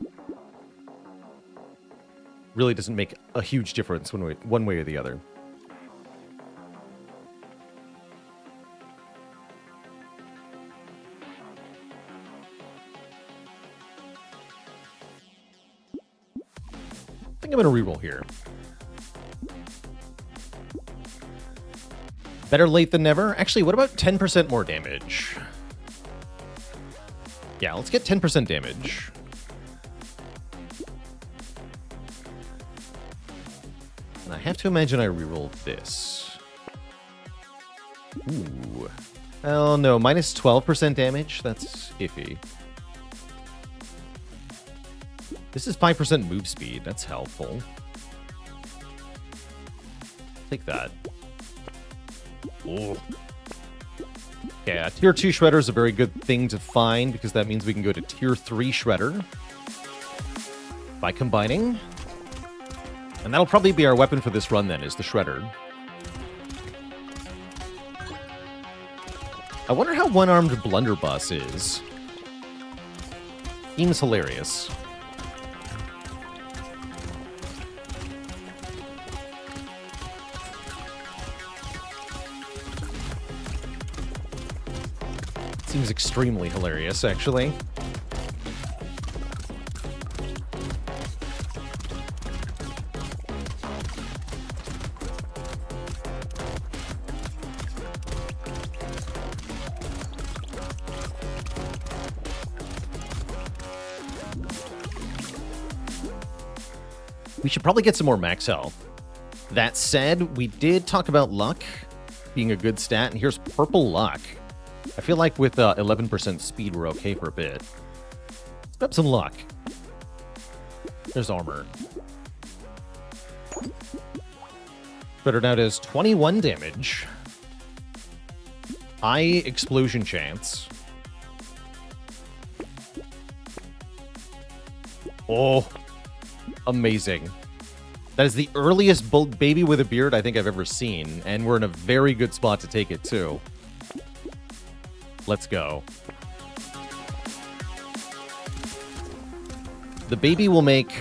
Really doesn't make a huge difference one way or the other. I think I'm going to reroll here. Better late than never. Actually, what about 10% more damage? Yeah, let's get 10% damage. And I have to imagine I reroll this. Ooh. Oh no, minus 12% damage? That's iffy. This is 5% move speed. That's helpful. Take that. Ooh. Yeah, tier 2 Shredder is a very good thing to find because that means we can go to tier 3 Shredder by combining. And that'll probably be our weapon for this run then, is the Shredder. I wonder how one-armed Blunderbuss is. Seems hilarious. Seems extremely hilarious, actually. We should probably get some more max health. That said, we did talk about luck being a good stat, and here's purple luck. I feel like with 11% speed, we're okay for a bit. Let's grab some luck. There's armor. Better now does 21 damage. High explosion chance. Oh, amazing. That is the earliest baby with a beard I think I've ever seen, and we're in a very good spot to take it, too. Let's go. The baby will make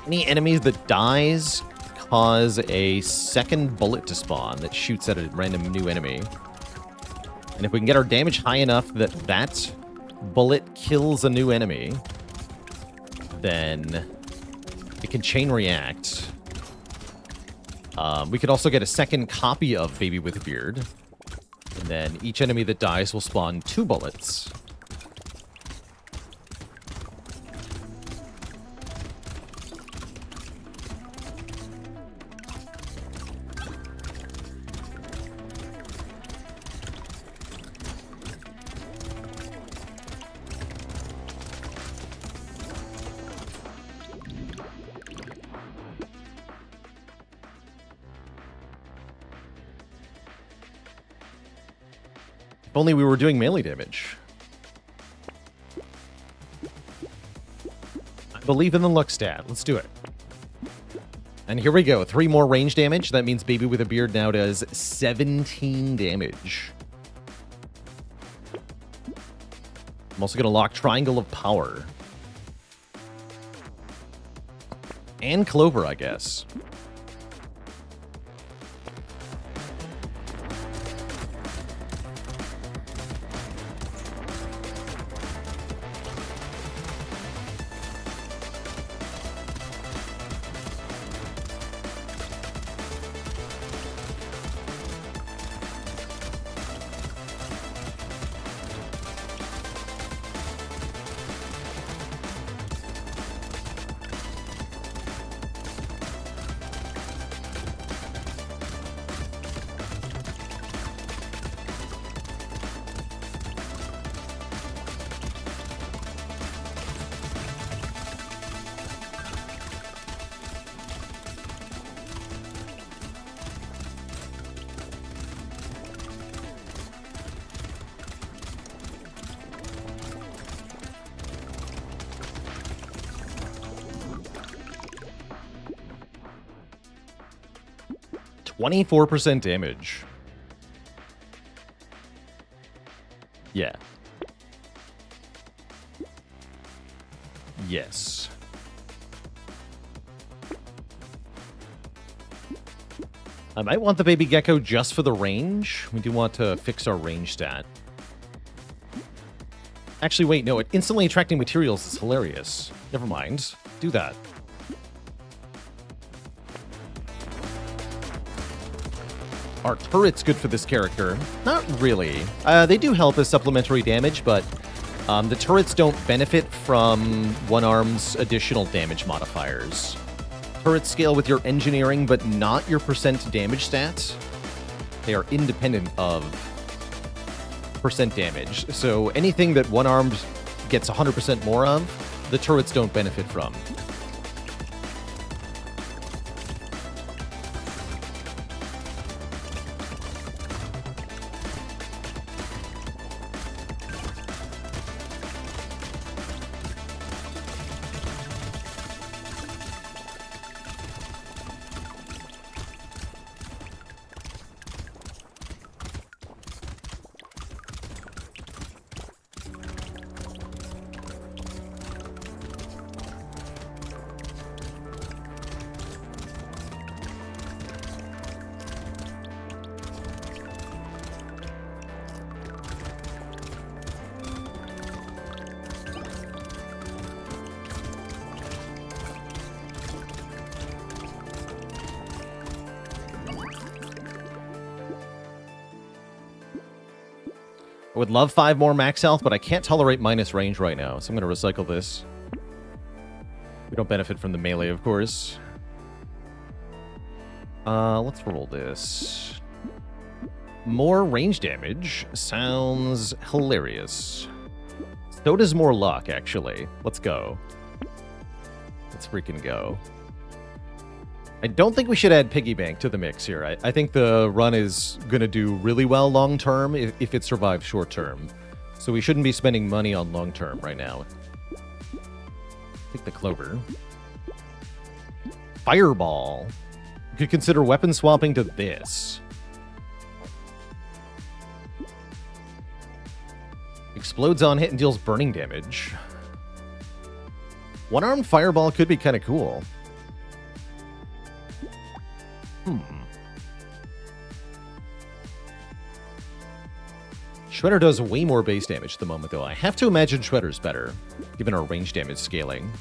any enemy that dies cause a second bullet to spawn that shoots at a random new enemy. And if we can get our damage high enough that that bullet kills a new enemy, then it can chain react. We could also get a second copy of Baby with a Beard. And then each enemy that dies will spawn 2 bullets. If only we were doing melee damage. I believe in the luck stat. Let's do it. And here we go. 3 more range damage. That means Baby with a Beard now does 17 damage. I'm also going to lock Triangle of Power. And Clover, I guess. %24 damage. Yeah. Yes. I might want the baby gecko just for the range. We do want to fix our range stat. Actually, wait, no. Instantly attracting materials is hilarious. Never mind. Do that. Are turrets good for this character? Not really. They do help as supplementary damage, but the turrets don't benefit from One Arm's additional damage modifiers. Turrets scale with your engineering, but not your % damage stats. They are independent of % damage. So anything that One Arm gets 100% more of, the turrets don't benefit from. I would love 5 more max health, but I can't tolerate minus range right now, so I'm going to recycle this. We don't benefit from the melee, of course. Let's roll this. More range damage sounds hilarious. So does more luck, actually. Let's go. Let's freaking go. I don't think we should add Piggy Bank to the mix here. I think the run is going to do really well long-term if it survives short-term. So we shouldn't be spending money on long-term right now. Take the Clover. Fireball. You could consider weapon swapping to this. Explodes on hit and deals burning damage. One-armed fireball could be kind of cool. Shredder does way more base damage at the moment, though. I have to imagine Shredder's better, given our range damage scaling,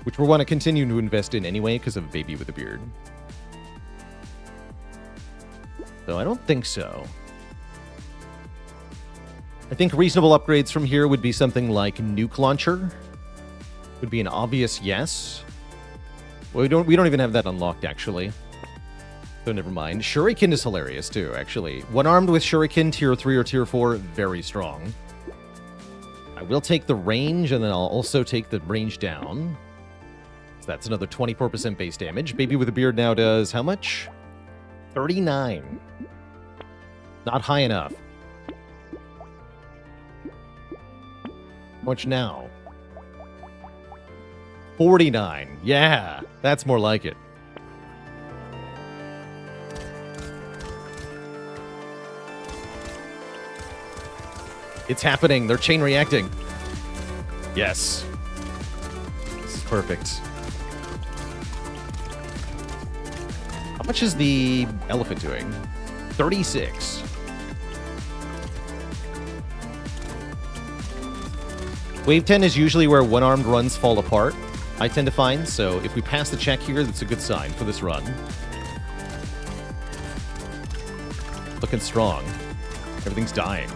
which we'll want to continue to invest in anyway because of Baby with a Beard. Though I don't think so. I think reasonable upgrades from here would be something like Nuke Launcher. Would be an obvious yes. Well, we don't even have that unlocked, actually. So never mind. Shuriken is hilarious, too, actually. One-armed with Shuriken, tier 3 or tier 4, very strong. I will take the range, and then I'll also take the range down. So that's another 24% base damage. Baby with a Beard now does how much? 39. Not high enough. How much now? 49. Yeah, that's more like it. It's happening. They're chain reacting. Yes. This is perfect. How much is the elephant doing? 36. Wave 10 is usually where one-armed runs fall apart, I tend to find, so if we pass the check here, that's a good sign for this run. Looking strong. Everything's dying.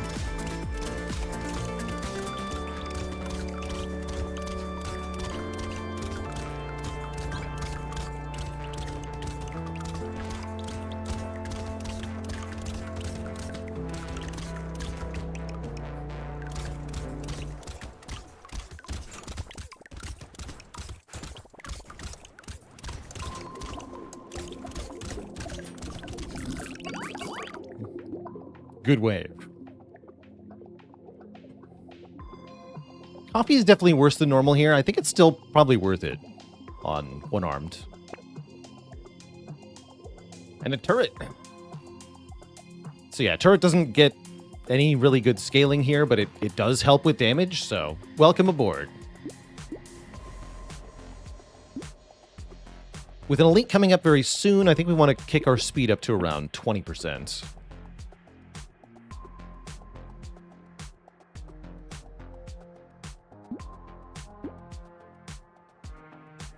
Good wave. Coffee is definitely worse than normal here. I think it's still probably worth it on one-armed. And a turret. So yeah, turret doesn't get any really good scaling here, but it does help with damage, so welcome aboard. With an elite coming up very soon, I think we want to kick our speed up to around 20%.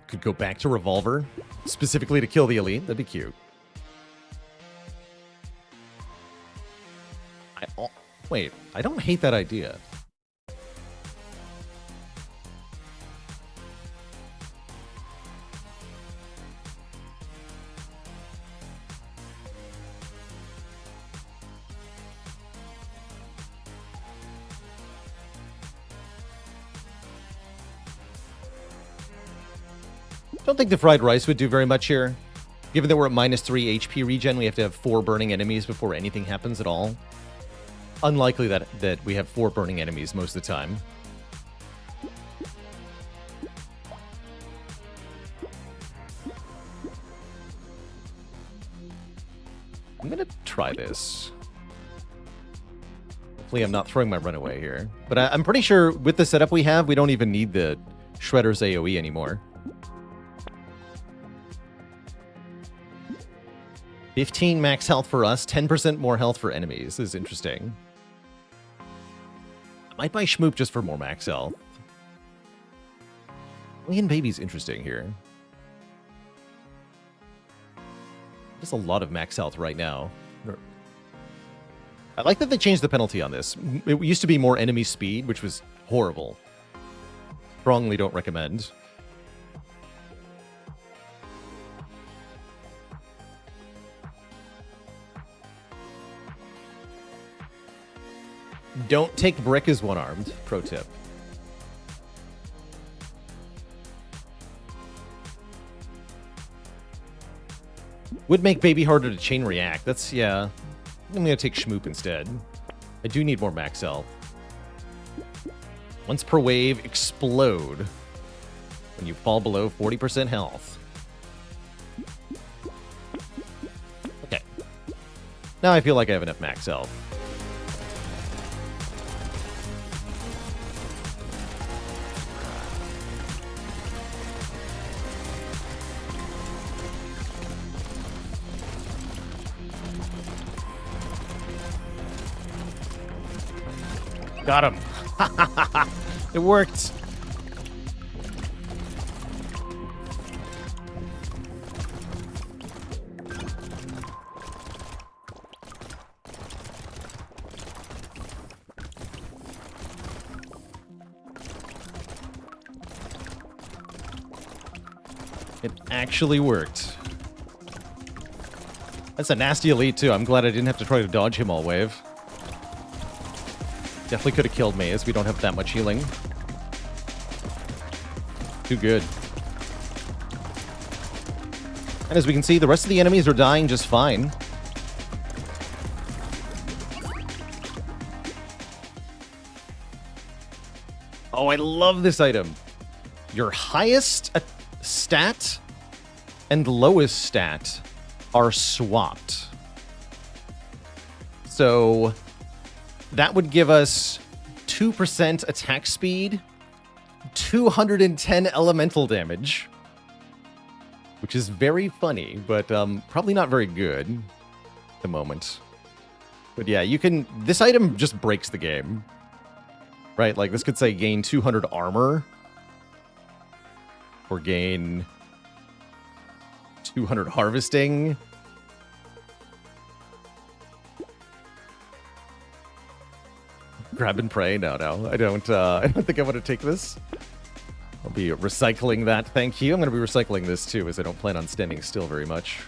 Could go back to Revolver, specifically to kill the elite. That'd be cute. Wait, I don't hate that idea. Don't think the fried rice would do very much here. Given that we're at -3 HP regen, we have to have 4 burning enemies before anything happens at all. Unlikely that we have 4 burning enemies most of the time. I'm gonna try this. Hopefully I'm not throwing my runaway here. But I'm pretty sure with the setup we have, we don't even need the Shredder's AoE anymore. 15 max health for us, 10% more health for enemies. This is interesting. I might buy Schmoop just for more max health. Alien Baby's interesting here. There's a lot of max health right now. I like that they changed the penalty on this. It used to be more enemy speed, which was horrible. Strongly don't recommend. Don't take Brick as one-armed. Pro tip. Would make Baby harder to chain react. That's, yeah. I'm going to take Schmoop instead. I do need more max health. Once per wave, explode. When you fall below 40% health. Okay. Now I feel like I have enough max health. Got him. It worked. It actually worked. That's a nasty elite, too. I'm glad I didn't have to try to dodge him all wave. Definitely could have killed me, as we don't have that much healing. Too good. And as we can see, the rest of the enemies are dying just fine. Oh, I love this item. Your highest stat and lowest stat are swapped. So that would give us 2% attack speed, 210 elemental damage, which is very funny, but probably not very good at the moment. But yeah, you can... This item just breaks the game. Right? Like, this could say gain 200 armor. Or gain 200 harvesting. Grab and pray? No. I don't think I want to take this. I'll be recycling that, thank you. I'm going to be recycling this, too, as I don't plan on standing still very much.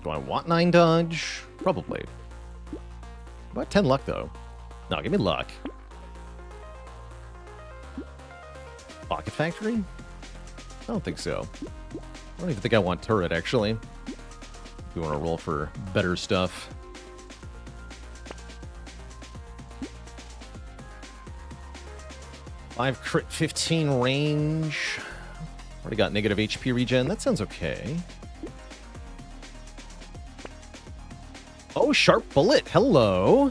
Do I want 9 dodge? Probably. About 10 luck, though. No, give me luck. Pocket Factory? I don't think so. I don't even think I want turret, actually. We want to roll for better stuff. Five crit, 15 range. Already got negative HP regen. That sounds okay. Oh, sharp bullet. Hello.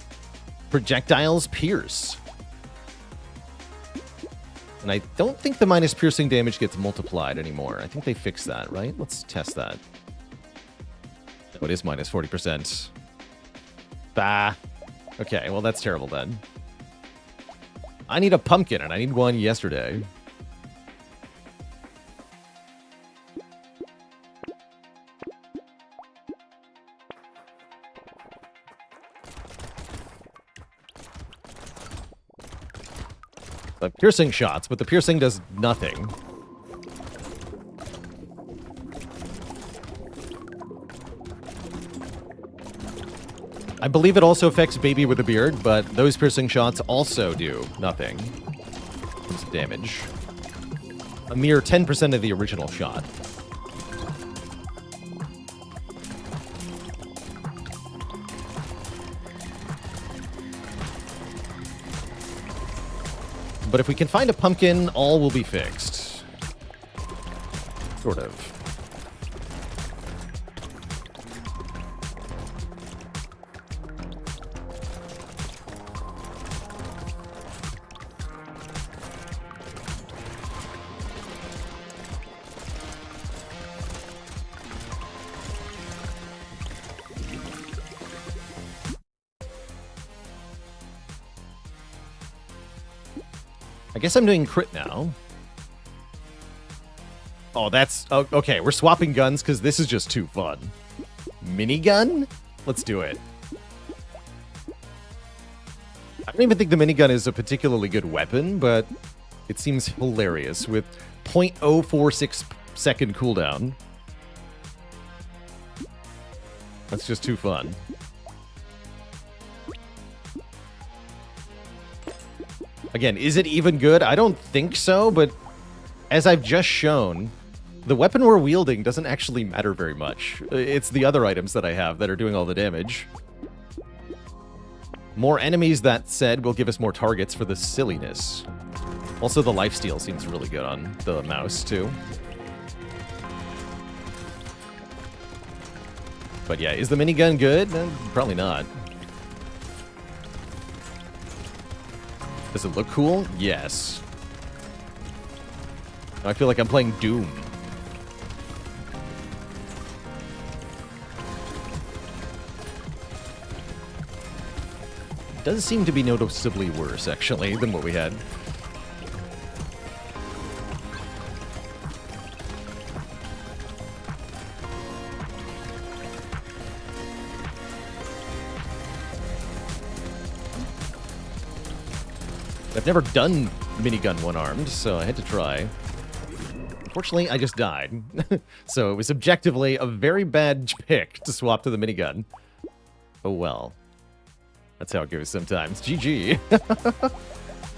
Projectiles pierce. And I don't think the minus piercing damage gets multiplied anymore. I think they fixed that, right? Let's test that. Oh, it is minus 40%. Bah. Okay, well, that's terrible then. I need a pumpkin, and I need one yesterday. Piercing shots, but the piercing does nothing. I believe it also affects Baby with a Beard, but those piercing shots also do nothing. It's damage. A mere 10% of the original shot. But if we can find a pumpkin, all will be fixed. Sort of. I guess I'm doing crit now. Oh, that's... Oh, okay, we're swapping guns because this is just too fun. Minigun? Let's do it. I don't even think the minigun is a particularly good weapon, but it seems hilarious with 0.046 second cooldown. That's just too fun. Again, is it even good? I don't think so, but as I've just shown, the weapon we're wielding doesn't actually matter very much. It's the other items that I have that are doing all the damage. More enemies, that said, will give us more targets for the silliness. Also, the lifesteal seems really good on the mouse, too. But yeah, is the minigun good? Probably not. Does it look cool? Yes. I feel like I'm playing Doom. Does seem to be noticeably worse, actually, than what we had. I've never done minigun one-armed, so I had to try. Unfortunately, I just died. So it was objectively a very bad pick to swap to the minigun. Oh well. That's how it goes sometimes. GG.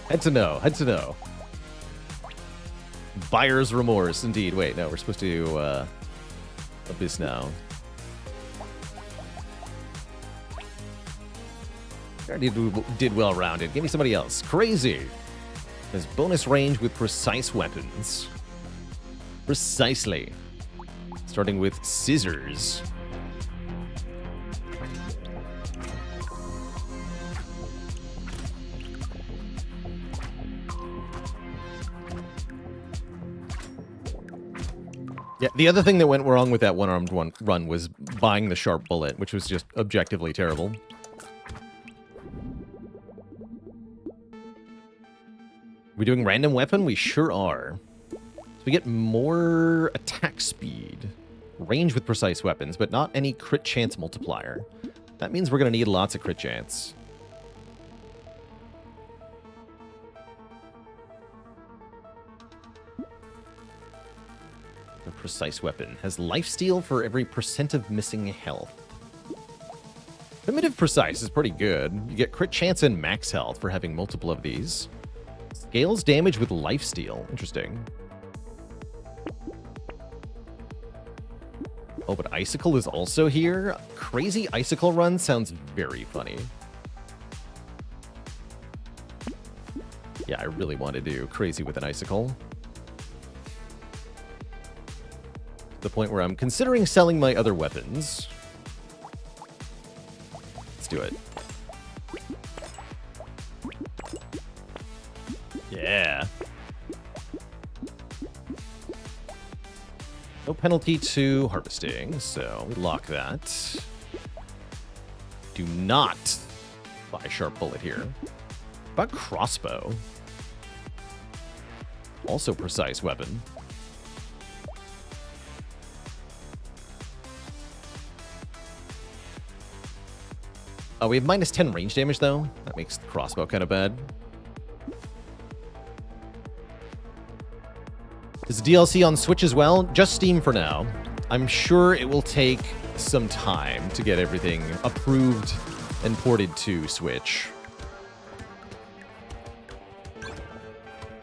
Had to know. Had to know. Buyer's remorse, indeed. Wait, no, we're supposed to Abyss now. I already did well rounded. Give me somebody else. Crazy. There's bonus range with precise weapons. Precisely. Starting with scissors. Yeah, the other thing that went wrong with that one-armed run was buying the sharp bullet, which was just objectively terrible. We doing random weapon? We sure are. So we get more attack speed, range with precise weapons, but not any crit chance multiplier. That means we're going to need lots of crit chance. The precise weapon has lifesteal for every % of missing health. Primitive precise is pretty good. You get crit chance and max health for having multiple of these. Scales damage with lifesteal. Interesting. Oh, but Icicle is also here? Crazy Icicle run sounds very funny. Yeah, I really want to do crazy with an Icicle. To the point where I'm considering selling my other weapons. Let's do it. Yeah. No penalty to harvesting, so we lock that. Do not buy sharp bullet here. What about crossbow? Also precise weapon. Oh, we have minus 10 range damage, though. That makes the crossbow kind of bad. Is DLC on Switch as well? Just Steam for now. I'm sure it will take some time to get everything approved and ported to Switch.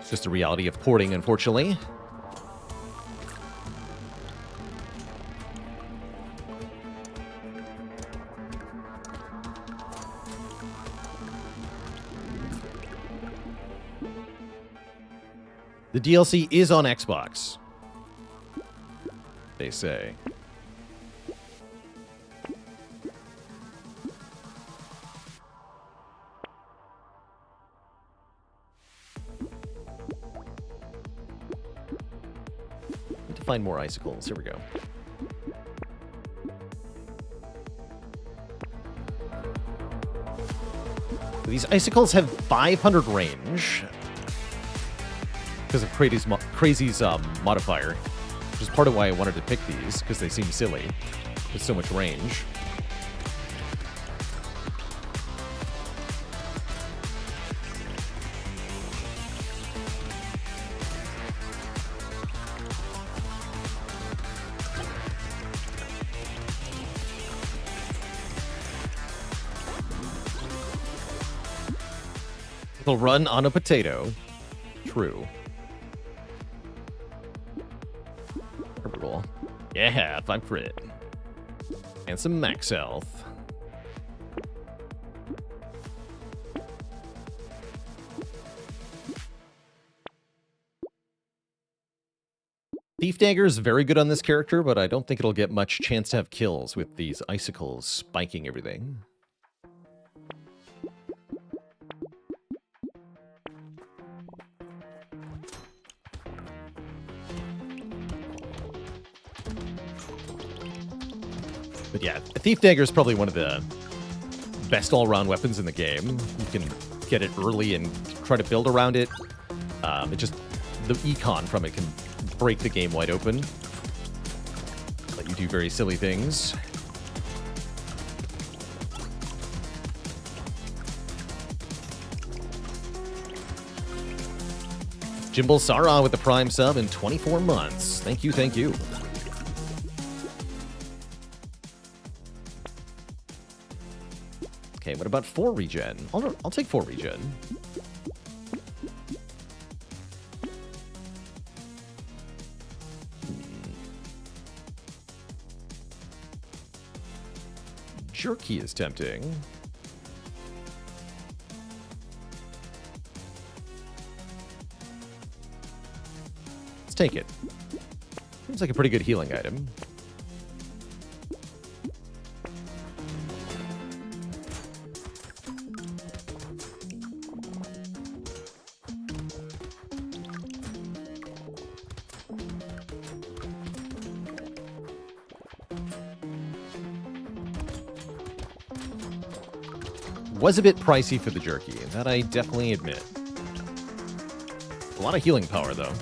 It's just a reality of porting, unfortunately. The DLC is on Xbox, they say. Need to find more icicles. Here we go. These icicles have 500 range. Because of Crazy's modifier, which is part of why I wanted to pick these, because they seem silly with so much range. It'll run on a potato. True. Roll. Yeah, 5 crit. And some max health. Thief Dagger is very good on this character, but I don't think it'll get much chance to have kills with these icicles spiking everything. But yeah, a Thief Dagger is probably one of the best all-around weapons in the game. You can get it early and try to build around it. It just, the econ from it can break the game wide open. Let you do very silly things. Jimble Sara with the Prime sub in 24 months. Thank you, thank you. Okay, what about 4 regen? I'll take 4 regen. Jerky is tempting. Let's take it. Seems like a pretty good healing item. Was a bit pricey for the jerky, that I definitely admit. A lot of healing power, though.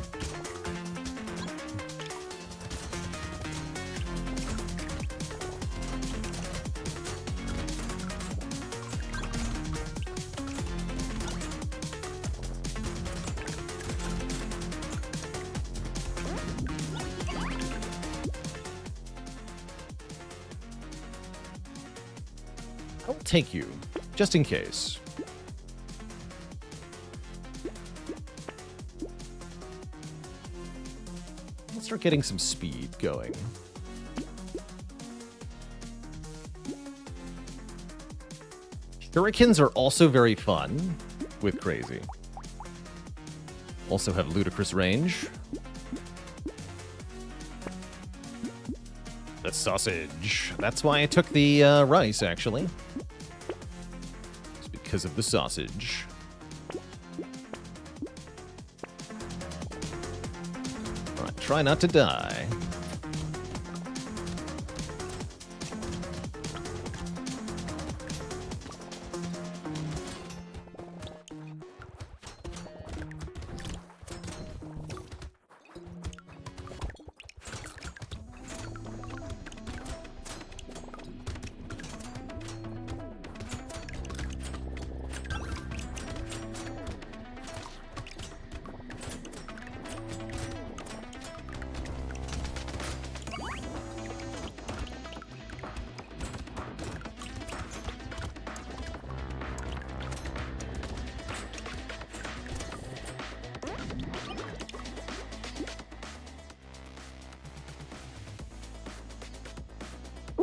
I'll take you. Just in case. Let's start getting some speed going. Shurikens are also very fun with Crazy. Also have ludicrous range. The sausage. That's why I took the rice, actually. Because of the sausage. Alright, try not to die.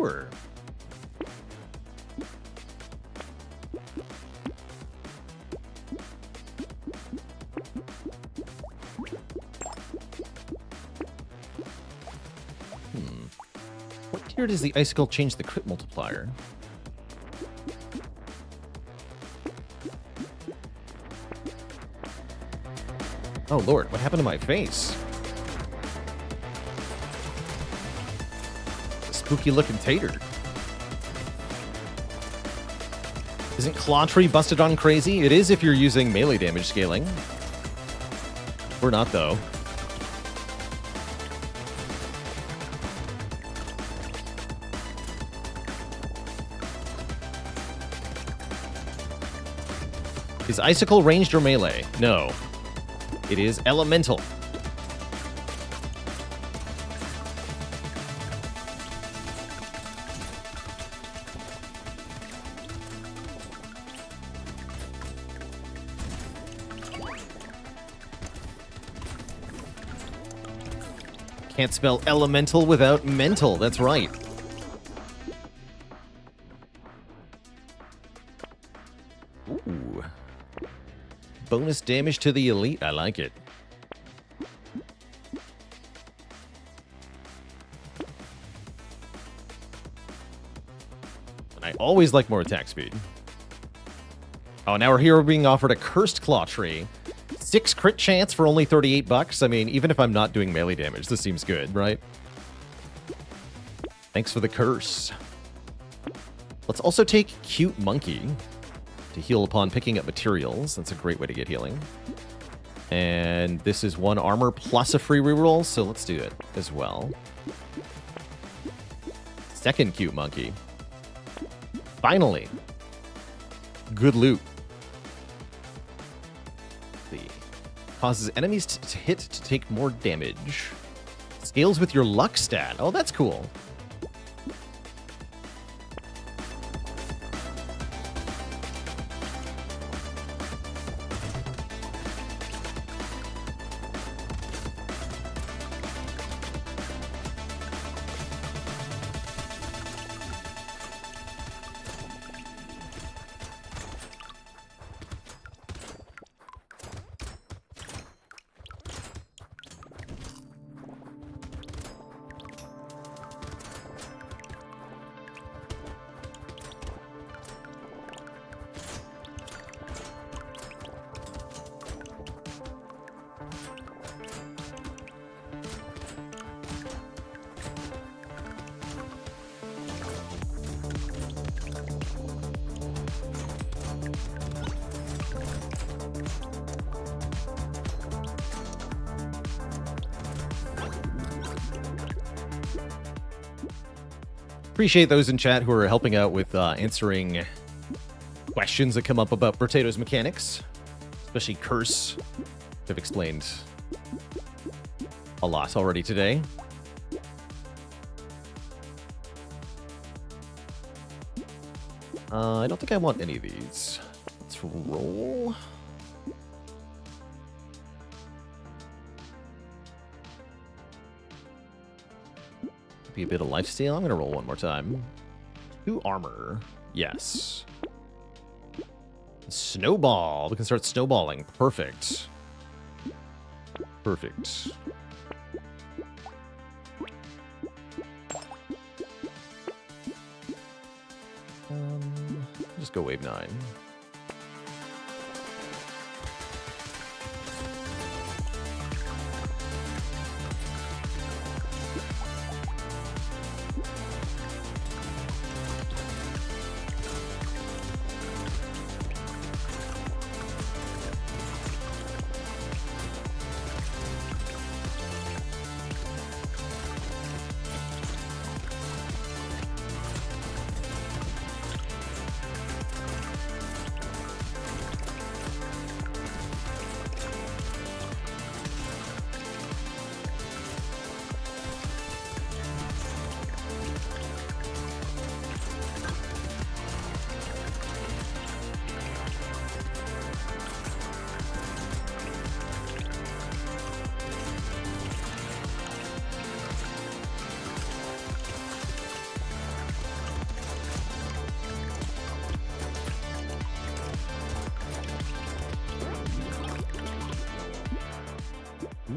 Sure. What tier does the icicle change the crit multiplier? Oh lord, what happened to my face? Spooky looking tater. Isn't Claw Tree busted on crazy? It is if you're using melee damage scaling. We're not, though. Is Icicle ranged or melee? No. It is elemental. Can't spell elemental without mental. That's right. Ooh. Bonus damage to the elite. I like it. And I always like more attack speed. Oh, now we're here being offered a cursed Claw Tree. 6 crit chance for only 38 bucks. I mean, even if I'm not doing melee damage, this seems good, right? Thanks for the curse. Let's also take Cute Monkey to heal upon picking up materials. That's a great way to get healing. And this is 1 armor plus a free reroll, so let's do it as well. Second Cute Monkey. Finally. Good loot. Causes enemies to hit to take more damage. Scales with your luck stat. Oh, that's cool. Appreciate those in chat who are helping out with answering questions that come up about Brotato's mechanics, especially Curse. I've explained a lot already today. I don't think I want any of these. Let's roll. Be a bit of lifesteal. I'm going to roll one more time. 2 armor. Yes. Snowball. We can start snowballing. Perfect. Perfect. Just go wave 9.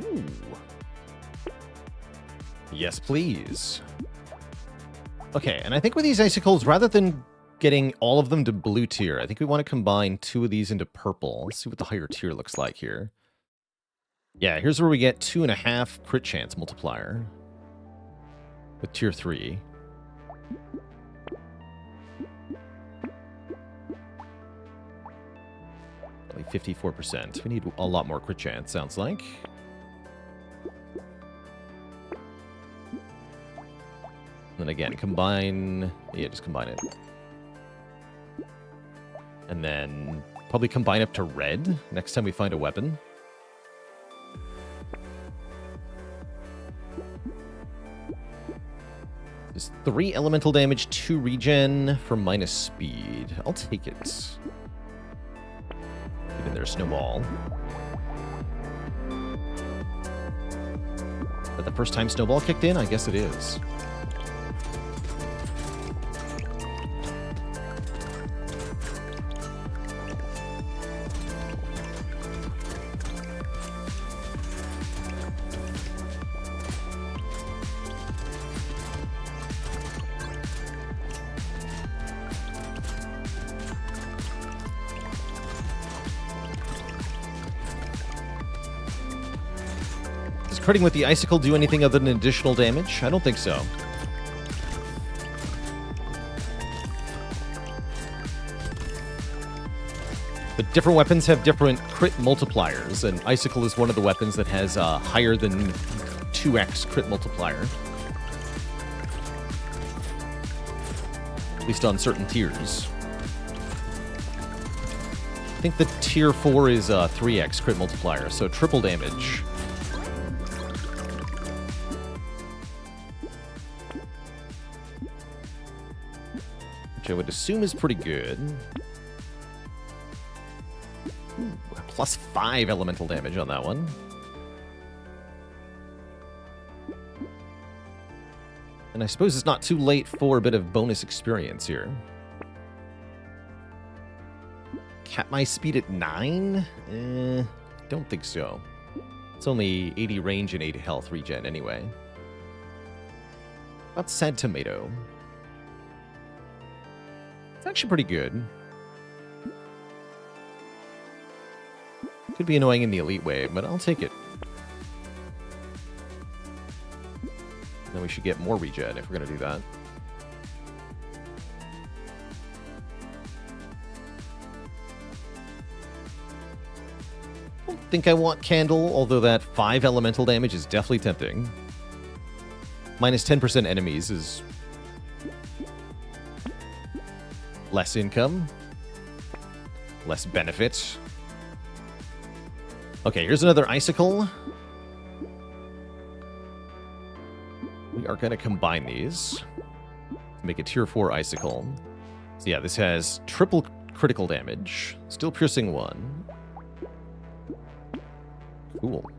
Ooh. Yes, please. Okay, and I think with these icicles, rather than getting all of them to blue tier, I think we want to combine 2 of these into purple. Let's see what the higher tier looks like here. Yeah, here's where we get 2.5 crit chance multiplier with tier 3. Like 54%. We need a lot more crit chance, sounds like. And then again, combine... Yeah, just combine it. And then probably combine up to red next time we find a weapon. There's 3 elemental damage, 2 regen for minus speed. I'll take it. Even their snowball. Is that the first time snowball kicked in? I guess it is. Critting with the icicle do anything other than additional damage? I don't think so. But different weapons have different crit multipliers, and Icicle is one of the weapons that has a higher than 2x crit multiplier. At least on certain tiers. I think the tier 4 is a 3x crit multiplier, so triple damage. Which I would assume is pretty good. Ooh, plus 5 elemental damage on that one. And I suppose it's not too late for a bit of bonus experience here. Cap my speed at 9? Don't think so. It's only 80 range and 80 health regen anyway. About Sad Tomato. It's actually pretty good. Could be annoying in the Elite Wave, but I'll take it. Then we should get more regen if we're going to do that. I don't think I want Candle, although that 5 elemental damage is definitely tempting. Minus 10% enemies is less income, less benefit. Okay, here's another Icicle. We are going to combine these to make a tier 4 Icicle. So yeah, this has triple critical damage, still piercing 1. Cool.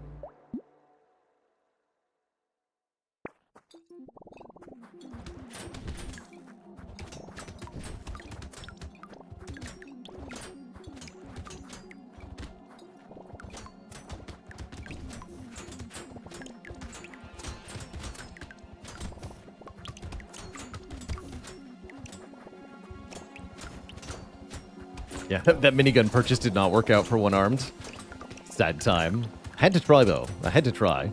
Yeah, that minigun purchase did not work out for one-armed. Sad time. Had to try, though. I had to try.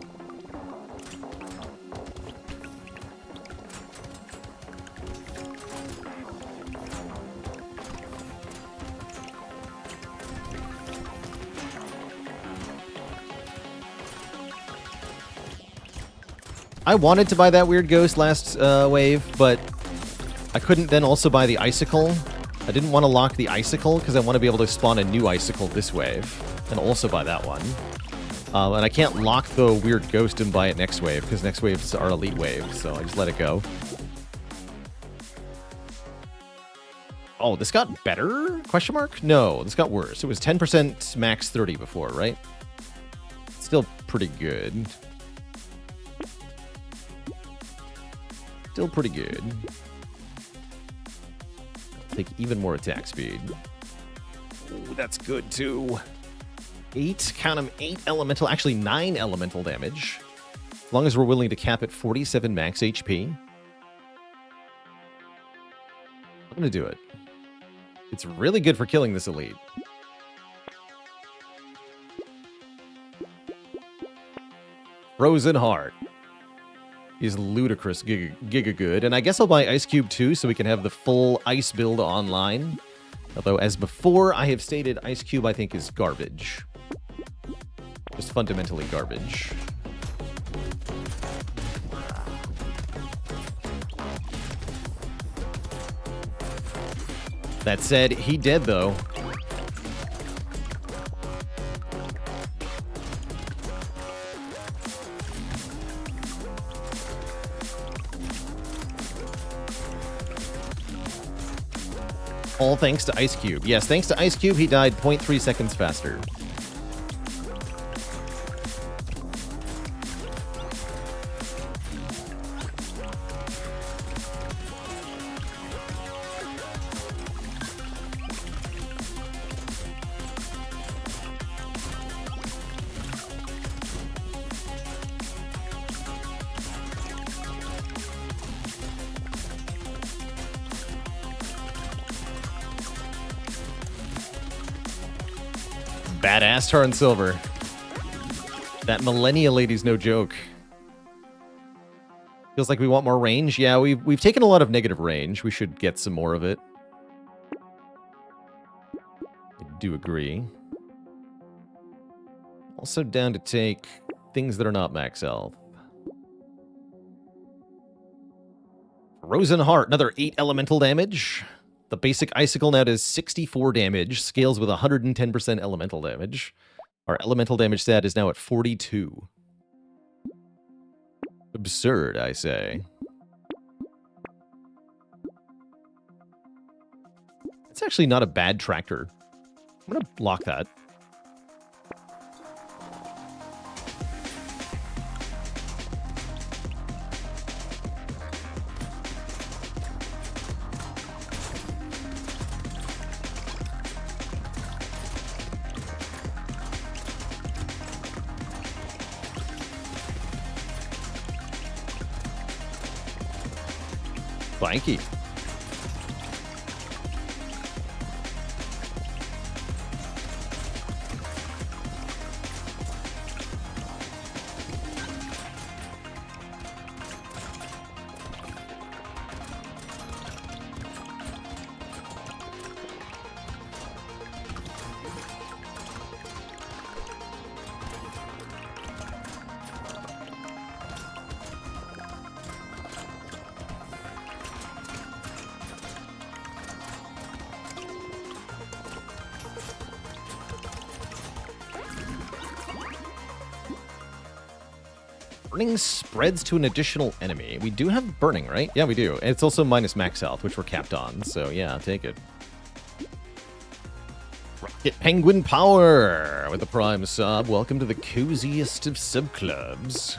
I wanted to buy that weird ghost last wave, but I couldn't then also buy the Icicle. I didn't want to lock the Icicle because I want to be able to spawn a new Icicle this wave and also buy that one. And I can't lock the weird ghost and buy it next wave because next waves are Elite Wave, so I just let it go. Oh, this got better? Question mark? No, this got worse. It was 10% max 30 before, right? Still pretty good. Still pretty good. Take even more attack speed. Ooh, that's good too. 8, count them, 8 elemental, actually 9 elemental damage. As long as we're willing to cap at 47 max HP. I'm gonna do it. It's really good for killing this elite. Frozen Heart is ludicrous giga good. And I guess I'll buy Ice Cube too, so we can have the full ice build online. Although, as before, I have stated Ice Cube I think is garbage. Just fundamentally garbage. That said, he dead though. All thanks to Ice Cube. Yes, thanks to Ice Cube, he died 0.3 seconds faster. Badass Tar and Silver. That Millennia Lady's no joke. Feels like we want more range. Yeah, we've taken a lot of negative range. We should get some more of it. I do agree. Also down to take things that are not max health. Frozen Heart, another 8 elemental damage. The basic Icicle now does 64 damage, scales with 110% elemental damage. Our elemental damage stat is now at 42. Absurd, I say. It's actually not a bad tractor. I'm going to block that. Thank you. Burning spreads to an additional enemy. We do have burning, right? Yeah, we do. And it's also minus max health, which we're capped on. So yeah, take it. Rocket Penguin Power with the Prime sub. Welcome to the coziest of subclubs.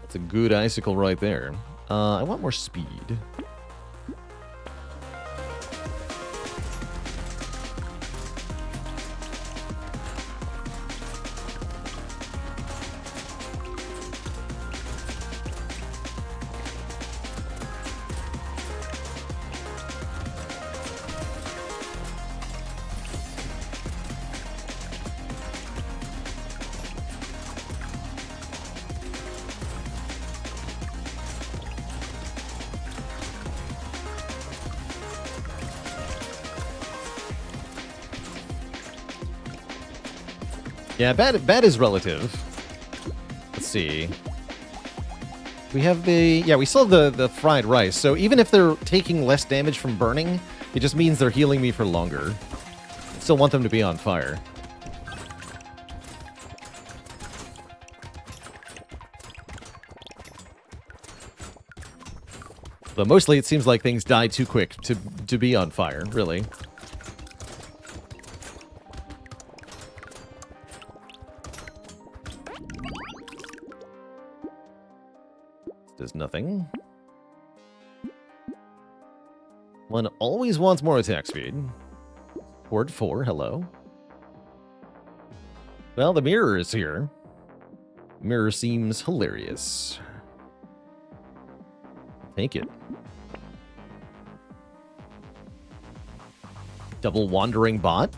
That's a good icicle right there. I want more speed. Yeah, bad is relative. Let's see. We have the... Yeah, we still have the fried rice. So even if they're taking less damage from burning, it just means they're healing me for longer. I still want them to be on fire. But mostly it seems like things die too quick to be on fire, really. Does nothing. One always wants more attack speed. Horde 4, hello. Well, the mirror is here. Mirror seems hilarious. Take it. Double Wandering Bot.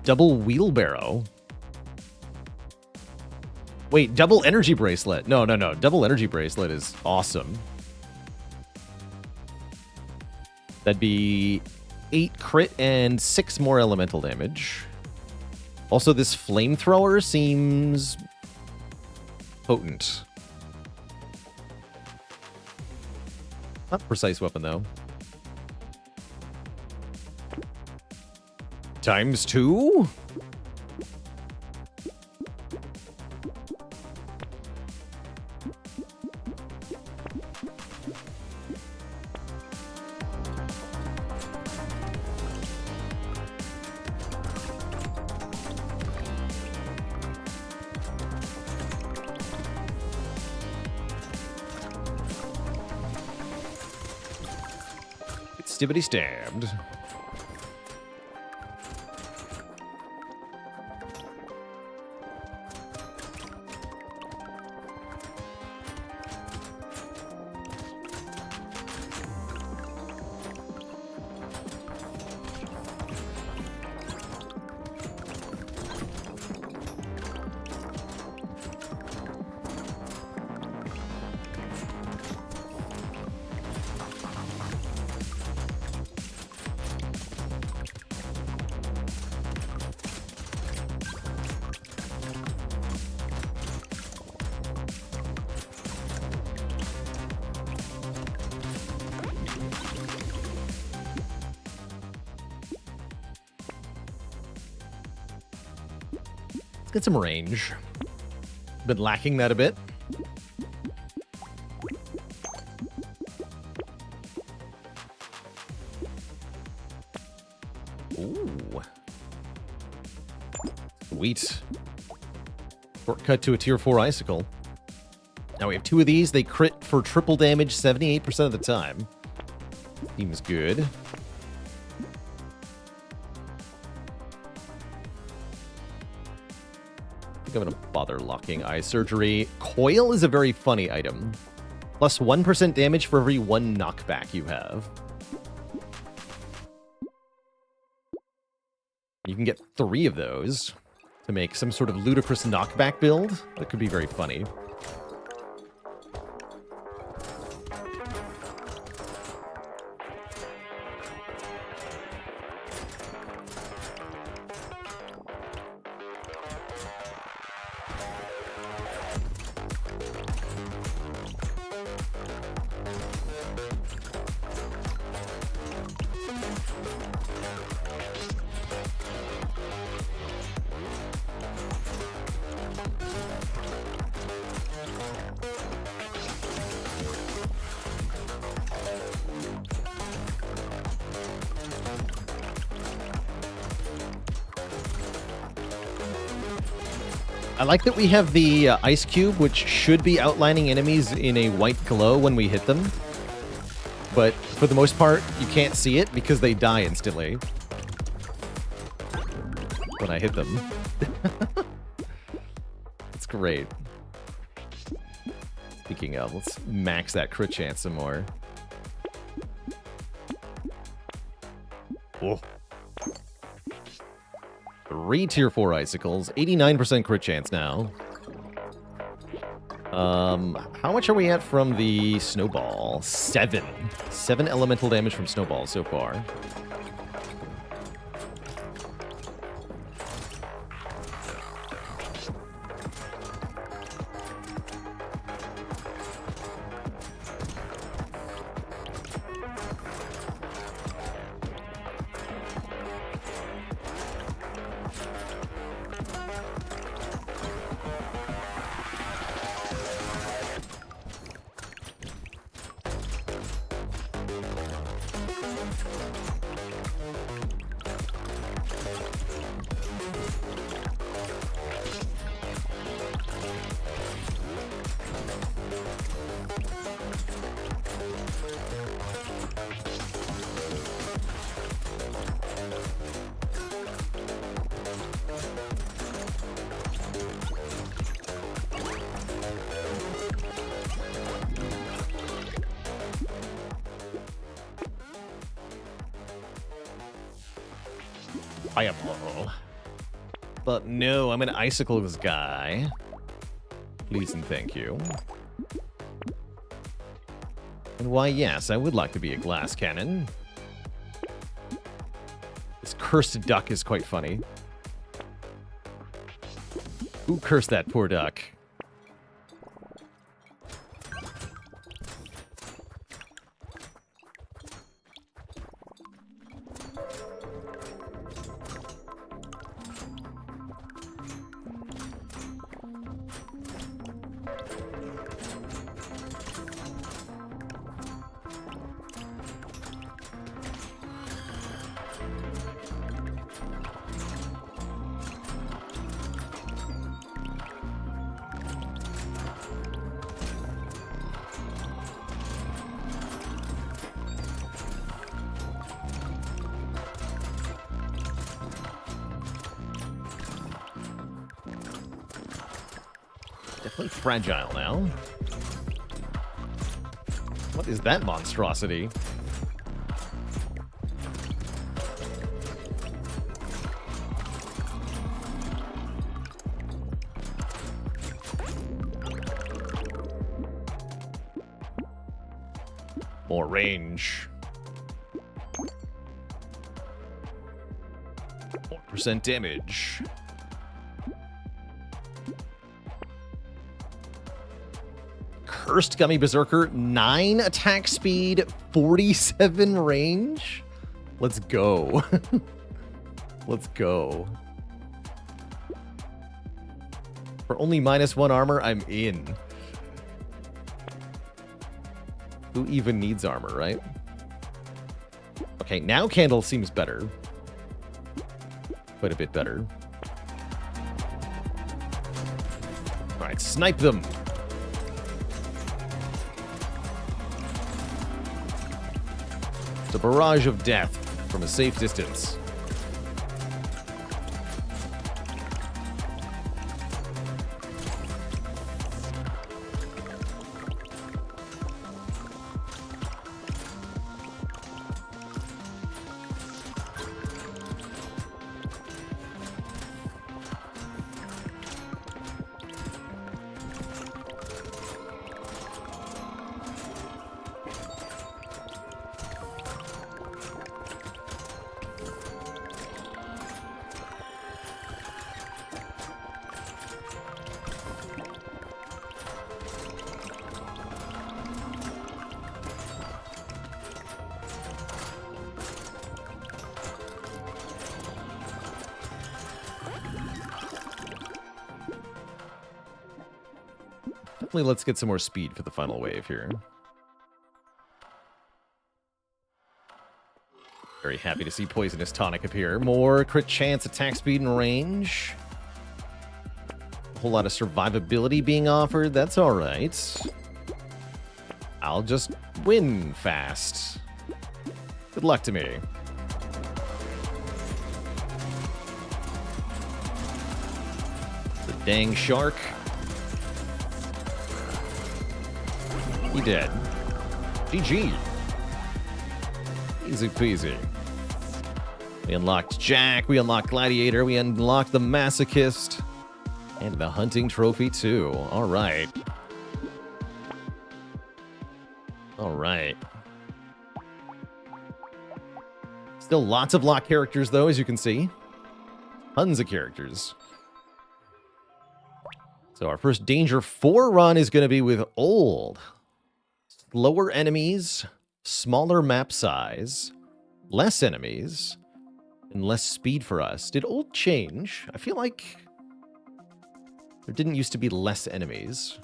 Double Wheelbarrow. Wait, double Energy Bracelet. No. Double Energy Bracelet is awesome. That'd be 8 crit and 6 more elemental damage. Also, this Flamethrower seems potent. Not precise weapon, though. ×2? It's stibbity stabbed. get some range. Been lacking that a bit. Ooh. Sweet. Shortcut to a tier 4 icicle. Now we have 2 of these. They crit for triple damage 78% of the time. Seems good. I think I'm going to bother locking Eye Surgery. Coil is a very funny item. Plus 1% damage for every 1 knockback you have. You can get 3 of those to make some sort of ludicrous knockback build. That could be very funny. I like that we have the ice cube, which should be outlining enemies in a white glow when we hit them. But for the most part, you can't see it because they die instantly when I hit them. That's great. Speaking of, let's max that crit chance some more. Oh. 3 tier 4 icicles, 89% crit chance now. How much are we at from the snowball? 7. 7 elemental damage from snowball so far. Fireball. But no, I'm an icicles guy. Please and thank you. And why, yes, I would like to be a glass cannon. This cursed duck is quite funny. Who cursed that poor duck? Definitely fragile now. What is that monstrosity? More range. 4% damage. Cursed Gummy Berserker, 9 attack speed, 47 range. Let's go. Let's go. For only -1 armor, I'm in. Who even needs armor, right? Okay, now Candle seems better. Quite a bit better. Alright, snipe them! It's a barrage of death from a safe distance. Let's get some more speed for the final wave here. Very happy to see Poisonous Tonic appear. More crit chance, attack speed, and range. A whole lot of survivability being offered. That's alright. I'll just win fast. Good luck to me. The dang shark. He dead. GG. Easy peasy. We unlocked Jack, we unlocked Gladiator, we unlocked the Masochist, and the Hunting Trophy too. Alright. Alright. Still lots of locked characters though, as you can see. Tons of characters. So our first Danger 4 run is going to be with Old. Lower enemies, smaller map size, less enemies, and less speed for us. Did Old change? I feel like there didn't used to be less enemies.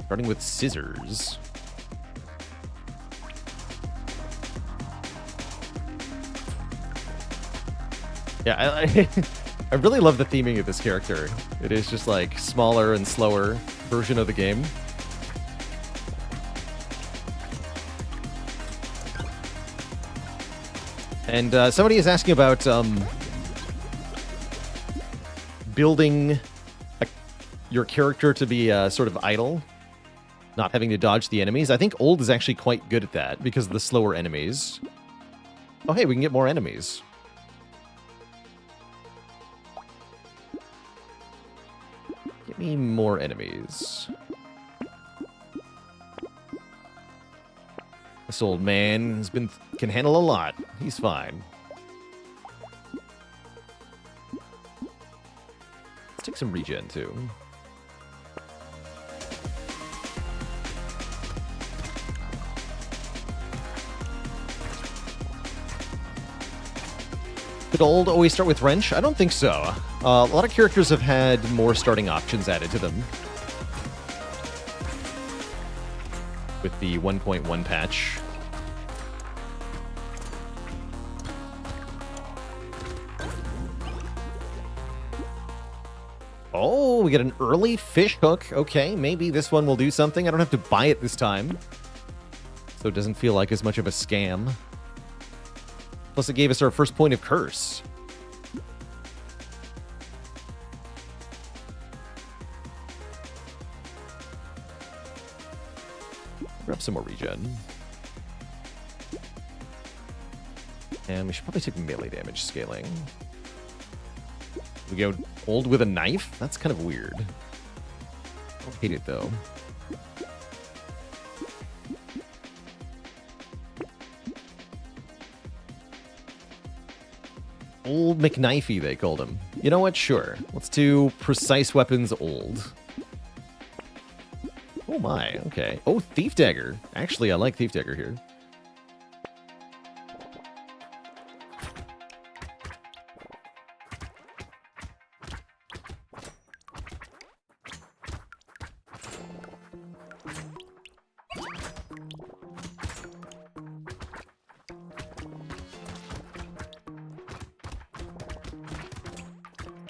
Starting with Scissors. Yeah, I really love the theming of this character. It is just like smaller and slower version of the game. And somebody is asking about building your character to be sort of idle, not having to dodge the enemies. I think Old is actually quite good at that because of the slower enemies. Oh, hey, we can get more enemies. Give me more enemies. This old man can handle a lot. He's fine. Let's take some regen too. Could Old always start with Wrench? I don't think so. A lot of characters have had more starting options added to them. With the 1.1 patch. Oh, we get an early fish hook. Okay, maybe this one will do something. I don't have to buy it this time. So it doesn't feel like as much of a scam. Plus it gave us our first point of curse. Grab some more regen. And we should probably take melee damage scaling. We go Old with a knife? That's kind of weird. I don't hate it though. Old McKnifey, they called him. You know what? Sure. Let's do Precise Weapons Old. Oh my, okay. Oh, Thief Dagger. Actually, I like Thief Dagger here.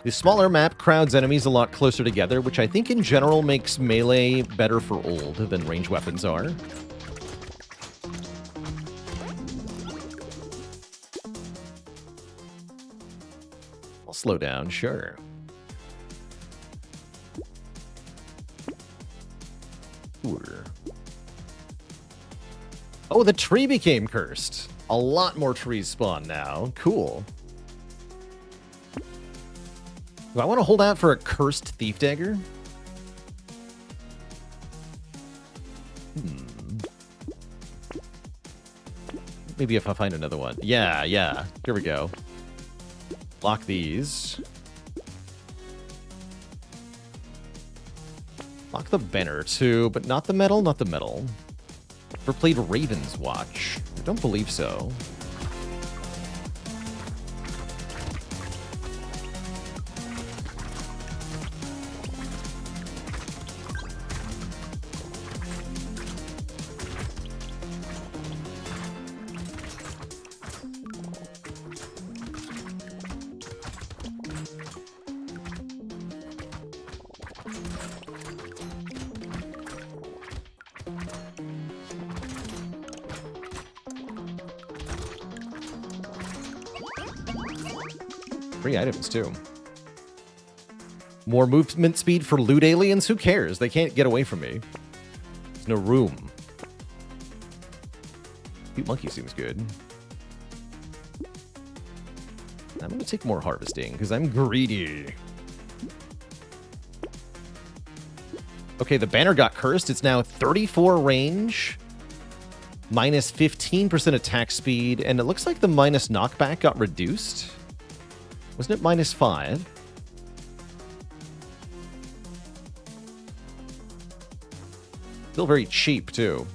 The smaller map crowds enemies a lot closer together, which I think in general makes melee better for old than ranged weapons are. I'll slow down, sure. Oh, the tree became cursed. A lot more trees spawn now. Cool. Do I want to hold out for a cursed thief dagger? Maybe if I find another one. Yeah. Here we go. Lock these. Lock the banner too, but not the metal, not the metal. Ever played Raven's Watch? I don't believe so. Free items, too. More movement speed for loot aliens? Who cares? They can't get away from me. There's no room. Cute monkey seems good. I'm going to take more harvesting, because I'm greedy. Okay, the banner got cursed. It's now 34 range, minus 15% attack speed, and it looks like the minus knockback got reduced. Wasn't it minus 5? Still very cheap, too.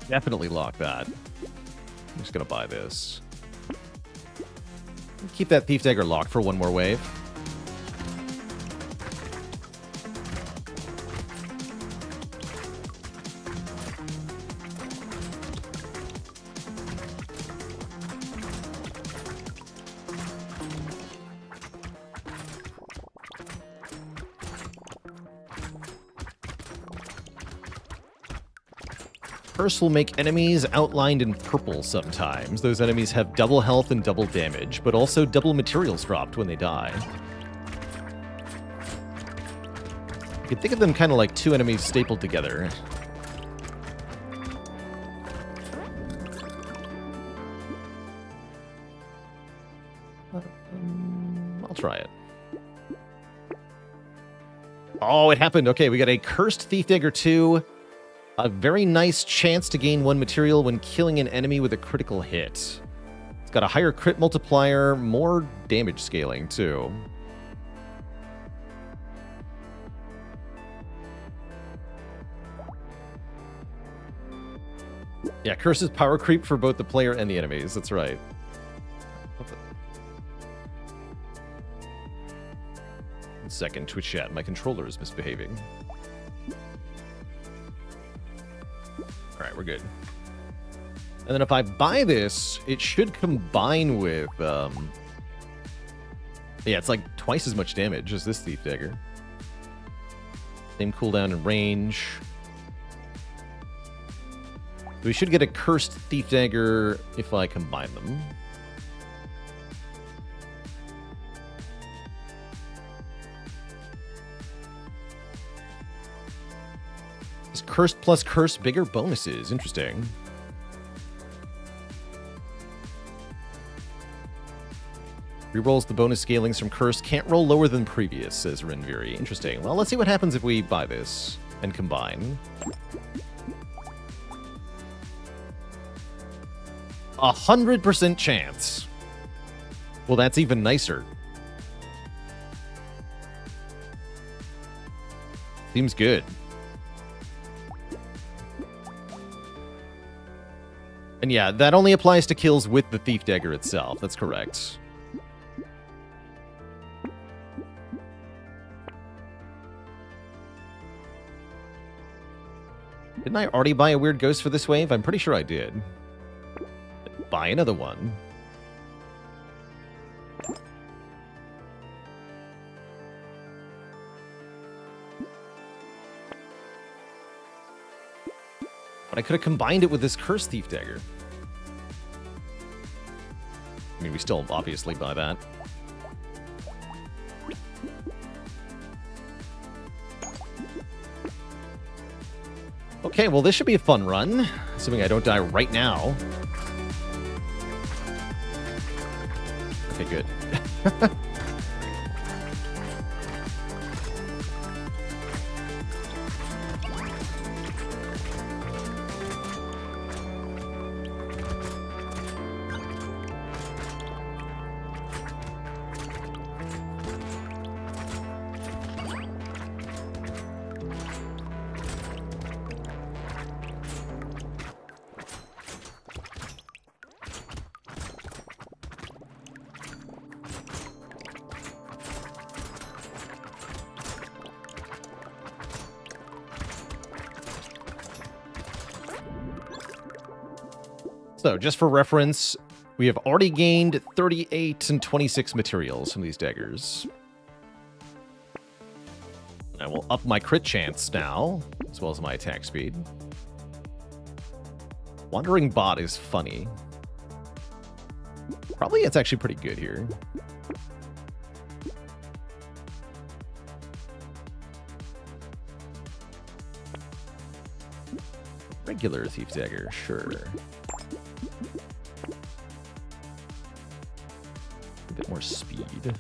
Definitely lock that. I'm just gonna buy this. Keep that thief dagger locked for one more wave. Curse will make enemies outlined in purple sometimes. Those enemies have double health and double damage, but also double materials dropped when they die. You can think of them kind of like two enemies stapled together. I'll try it. Oh, it happened. Okay, we got a Cursed Thief Dagger 2. A very nice chance to gain 1 material when killing an enemy with a critical hit. It's got a higher crit multiplier, more damage scaling, too. Yeah, curses power creep for both the player and the enemies. That's right. Second, Twitch chat. My controller is misbehaving. Alright, we're good. And then if I buy this, it should combine with, yeah, it's like twice as much damage as this Thief Dagger. Same cooldown and range. So we should get a Cursed Thief Dagger if I combine them. Is Cursed plus Curse bigger bonuses? Interesting. Rerolls the bonus scalings from Curse. Can't roll lower than previous, says Renviri. Interesting. Well, let's see what happens if we buy this and combine. 100% chance. Well, that's even nicer. Seems good. And yeah, that only applies to kills with the Thief Dagger itself. That's correct. Didn't I already buy a weird ghost for this wave? I'm pretty sure I did. Buy another one. But I could have combined it with this Curse Thief Dagger. I mean, we still obviously buy that. Okay, well, this should be a fun run, assuming I don't die right now. Okay, good. So, just for reference, we have already gained 38 and 26 materials from these daggers. I will up my crit chance now, as well as my attack speed. Wandering Bot is funny. Probably it's actually pretty good here. Regular Thief Dagger, sure. A bit more speed.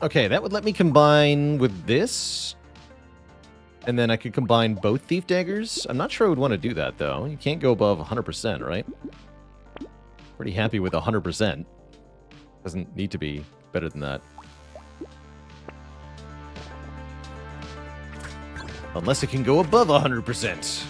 Okay, that would let me combine with this. And then I could combine both Thief Daggers. I'm not sure I would want to do that, though. You can't go above 100%, right? Pretty happy with 100%. Doesn't need to be better than that. Unless it can go above 100%.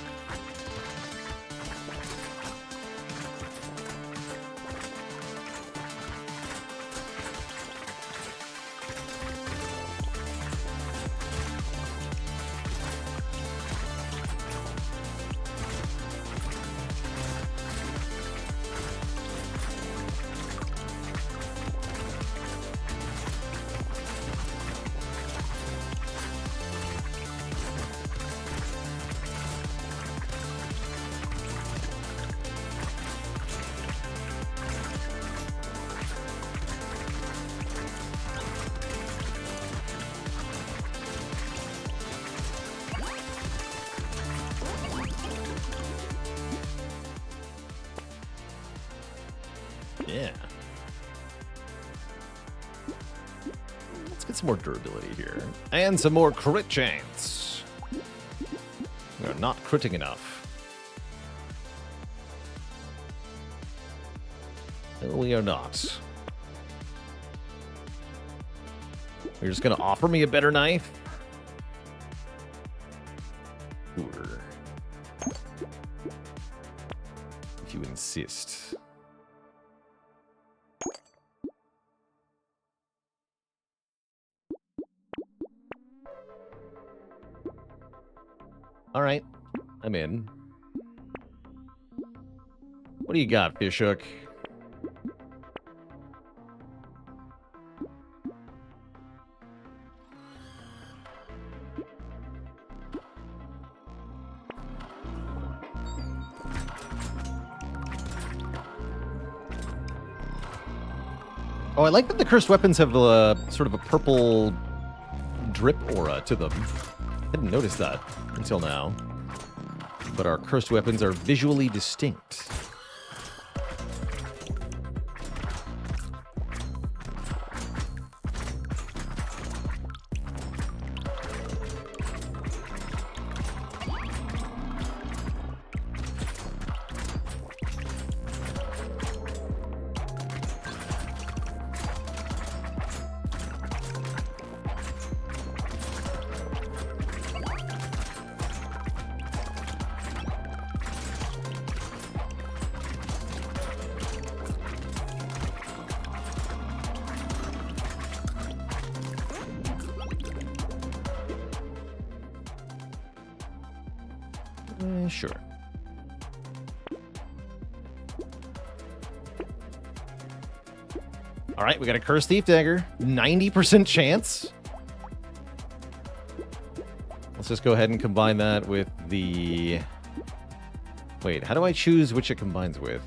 Yeah. Let's get some more durability here. And some more crit chance. We're not critting enough. No, we are not. You're just gonna offer me a better knife? Sure. If you insist. All right, I'm in. What do you got, Fishhook? Oh, I like that the cursed weapons have sort of a purple drip aura to them. I didn't notice that until now. But our cursed weapons are visually distinct. Sure. All right, we got a Cursed Thief Dagger. 90% chance. Let's just go ahead and combine that with the... Wait, how do I choose which it combines with?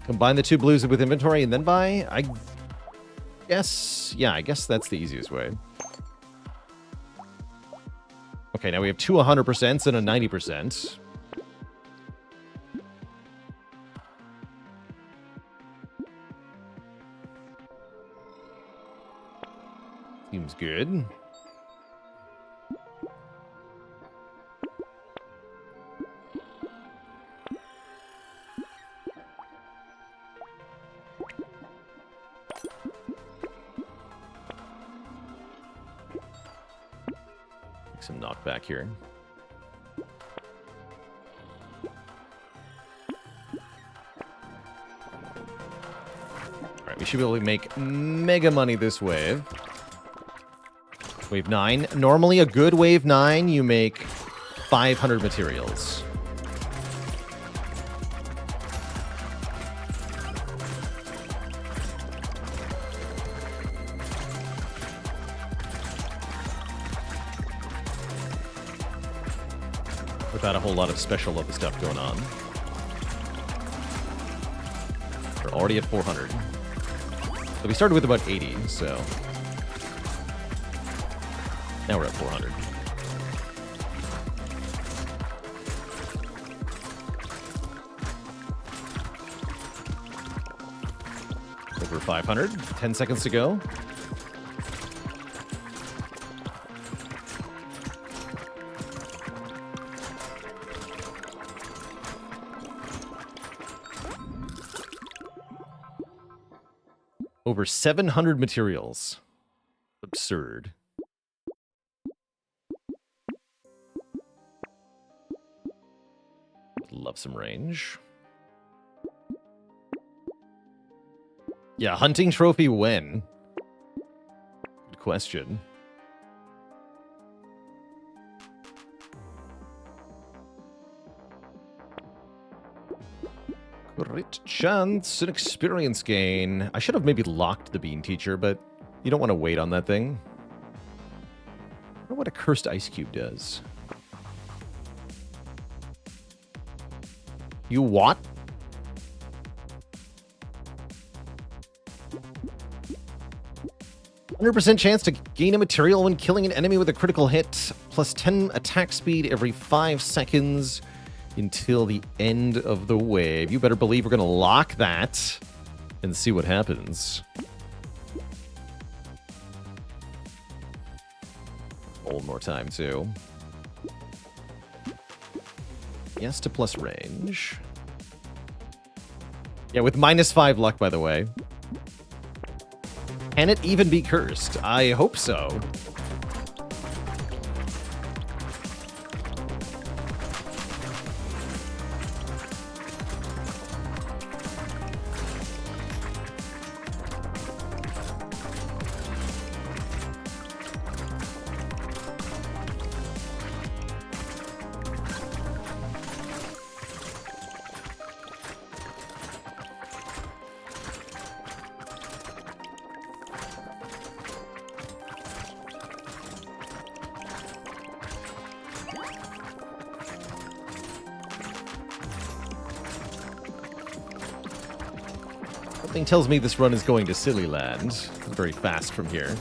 Combine the two blues with inventory and then buy? I guess... Yeah, I guess that's the easiest way. Okay, now we have two 100% and a 90%. Seems good. Some knockback here. Alright, we should be able to make mega money this wave. Wave 9. Normally a good wave 9, you make 500 materials. Without a whole lot of special other stuff going on. We're already at 400. So we started with about 80, so... Now we're at 400. Over 500. 10 seconds to go. Over 700 materials. Absurd. Love some range. Yeah, hunting trophy when? Good question. Great chance and experience gain. I should have maybe locked the Bean Teacher, but you don't want to wait on that thing. I wonder what a Cursed Ice Cube does. You what? 100% chance to gain a material when killing an enemy with a critical hit, plus 10 attack speed every 5 seconds until the end of the wave. You better believe we're going to lock that and see what happens. One more time, too. Yes to plus range. Yeah, with -5 luck, by the way. Can it even be cursed? I hope so. Something tells me this run is going to Silly Land very fast from here.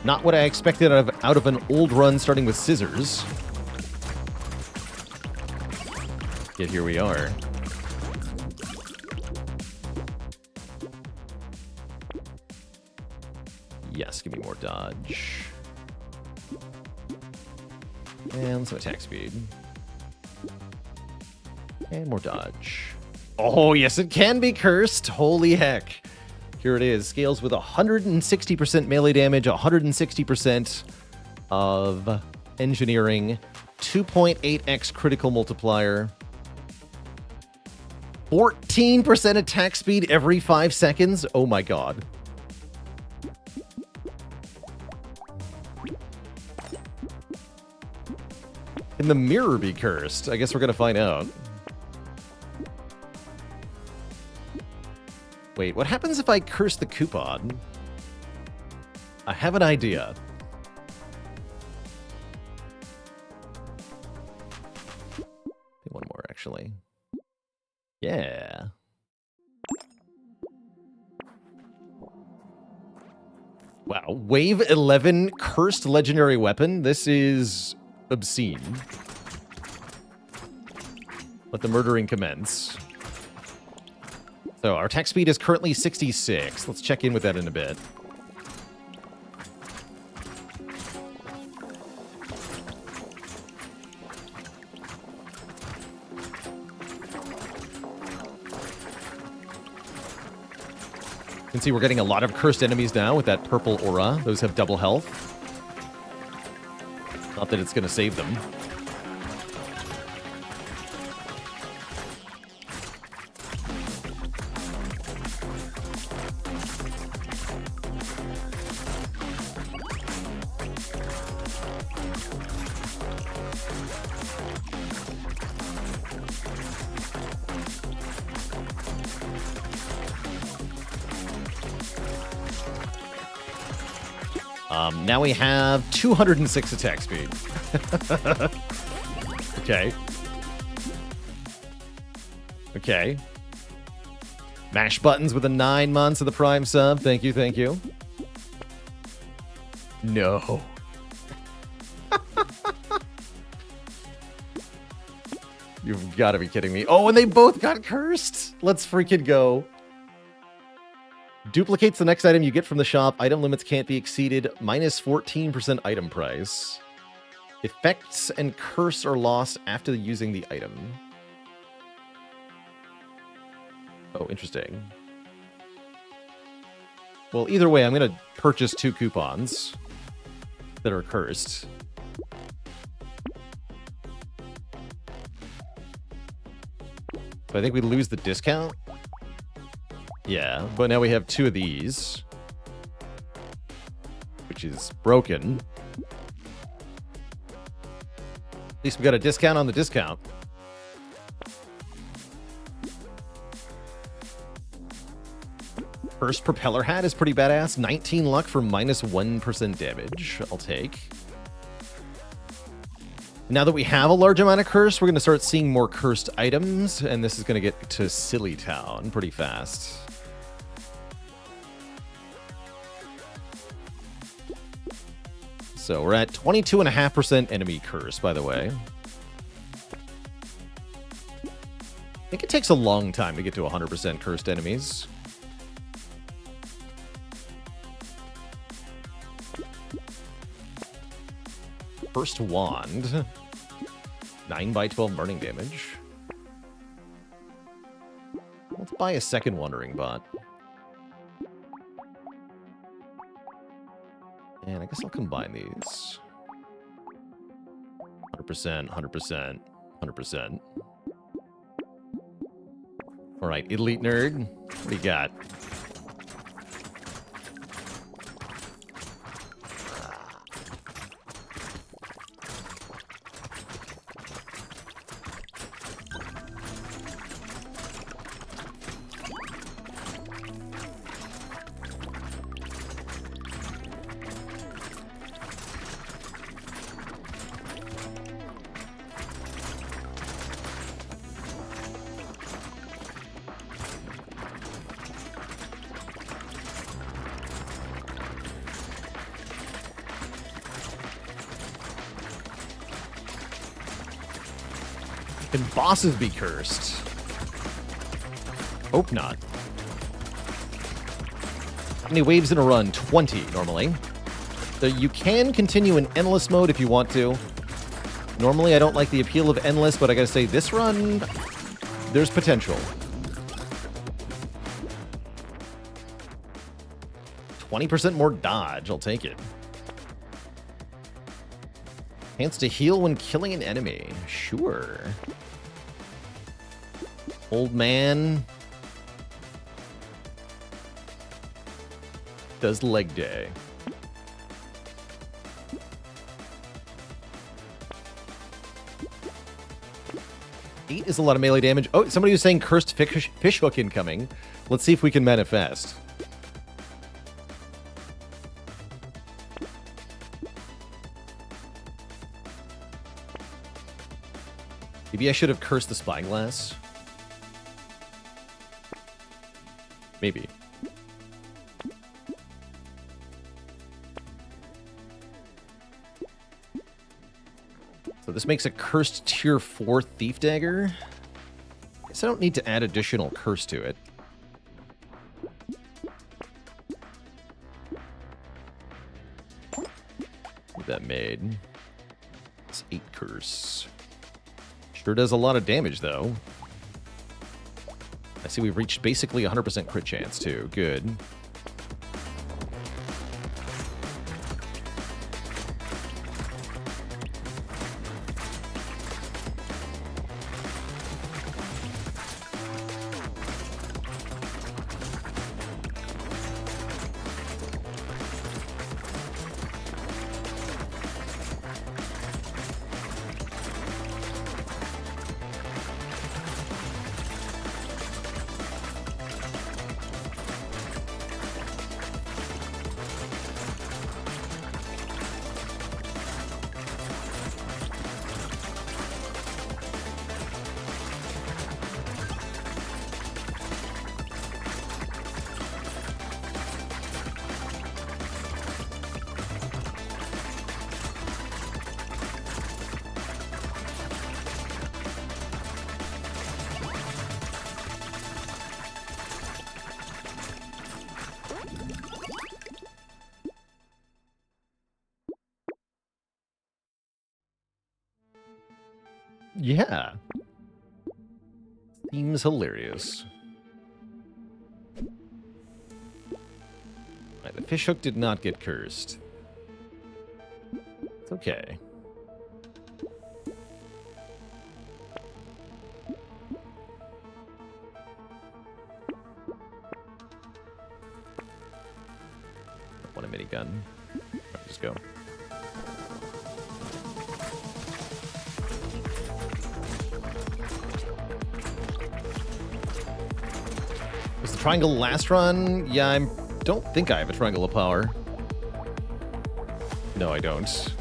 Not what I expected out of an old run starting with scissors. Yet here we are. Yes, give me more dodge. And some attack speed. And more dodge. Oh, yes, it can be cursed. Holy heck. Here it is. Scales with 160% melee damage, 160% of engineering, 2.8x critical multiplier. 14% attack speed every 5 seconds? Oh my god. Can the mirror be cursed? I guess we're gonna find out. Wait, what happens if I curse the coupon? I have an idea. One more, actually. Yeah. Wow. Wave 11 cursed legendary weapon. This is obscene. Let the murdering commence. So our attack speed is currently 66. Let's check in with that in a bit. You can see we're getting a lot of cursed enemies now with that purple aura. Those have double health. Not that it's going to save them. Now we have 206 attack speed. Okay. Okay. Mash buttons with the 9 months of the Prime sub. Thank you, thank you. No. You've got to be kidding me. Oh, and they both got cursed. Let's freaking go. Duplicates the next item you get from the shop. Item limits can't be exceeded. Minus 14% item price. Effects and curse are lost after using the item. Oh, interesting. Well, either way, I'm going to purchase 2 coupons that are cursed. So I think we lose the discount. Yeah, but now we have 2 of these, which is broken. At least we got a discount on the discount. First propeller hat is pretty badass. 19 luck for minus 1% damage. I'll take. Now that we have a large amount of curse, we're going to start seeing more cursed items, and this is going to get to Silly Town pretty fast. So we're at 22.5% enemy curse, by the way. I think it takes a long time to get to 100% cursed enemies. First wand. 9/12 burning damage. Let's buy a second Wandering Bot. And I guess I'll combine these. 100%, 100%, 100%. All right, Elite Nerd, what do you got? Can bosses be cursed? Hope not. How many waves in a run? 20 normally. So you can continue in endless mode if you want to. Normally I don't like the appeal of endless, but I gotta say this run, there's potential. 20% more dodge, I'll take it. Chance to heal when killing an enemy. Sure. Old man does leg day. Eight is a lot of melee damage. Oh, somebody was saying cursed fish hook incoming. Let's see if we can manifest. Maybe I should have cursed the spyglass. Maybe. So this makes a cursed tier 4 thief dagger. Guess I don't need to add additional curse to it. What that made? It's 8 curse. Sure does a lot of damage, though. I see we've reached basically 100% crit chance, too. Good. Yeah. Seems hilarious. Right, the fishhook did not get cursed. It's okay. I want a minigun. Right, just go. Was the triangle last run? Yeah, I don't think I have a triangle of power. No, I don't.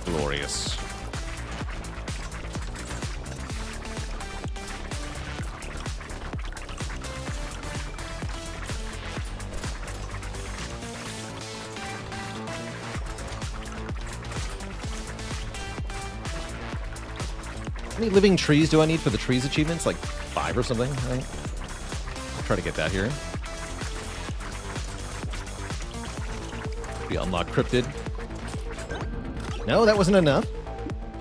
Glorious. How many living trees do I need for the trees achievements? Like 5 or something, right? I'll try to get that here. We unlock cryptid. No, that wasn't enough.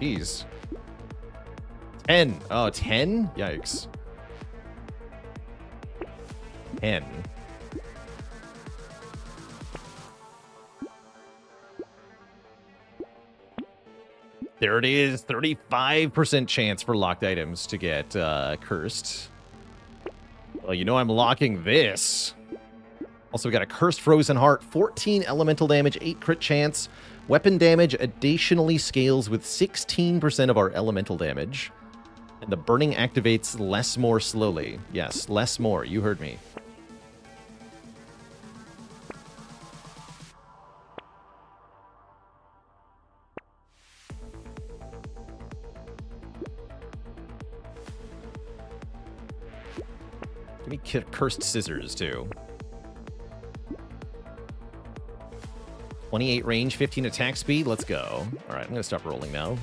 Jeez. 10. Oh, 10? Yikes. 10. There it is. 35% chance for locked items to get cursed. Well, you know I'm locking this. Also, we got a cursed frozen heart, 14 elemental damage, 8 crit chance. Weapon damage additionally scales with 16% of our elemental damage. And the burning activates less more slowly. Yes, less more. You heard me. Give me cursed scissors, too. 28 range, 15 attack speed. Let's go. All right, I'm going to stop rolling now.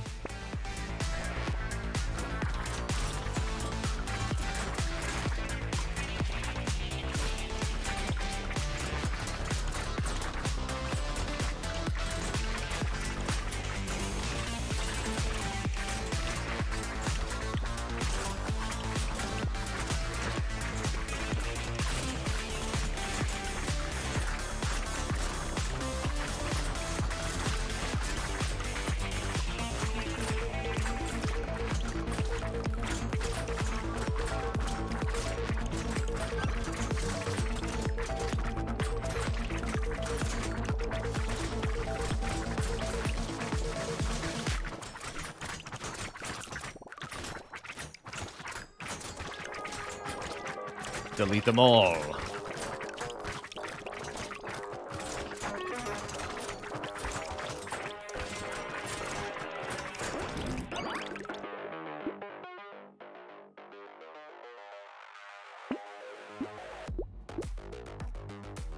Delete them all.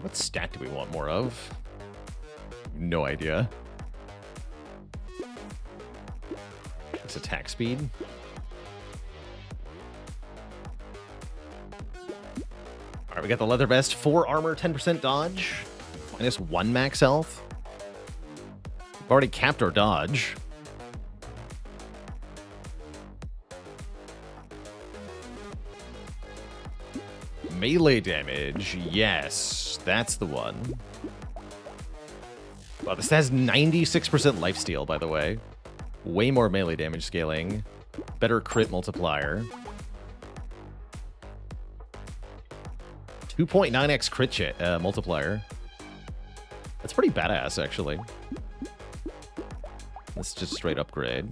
What stat do we want more of? No idea. It's attack speed. Alright, we got the leather vest. 4 armor, 10% dodge. -1 max health. We've already capped our dodge. Melee damage. Yes, that's the one. Wow, this has 96% lifesteal, by the way. Way more melee damage scaling. Better crit multiplier. 2.9x crit multiplier. That's pretty badass, actually. Let's just straight upgrade.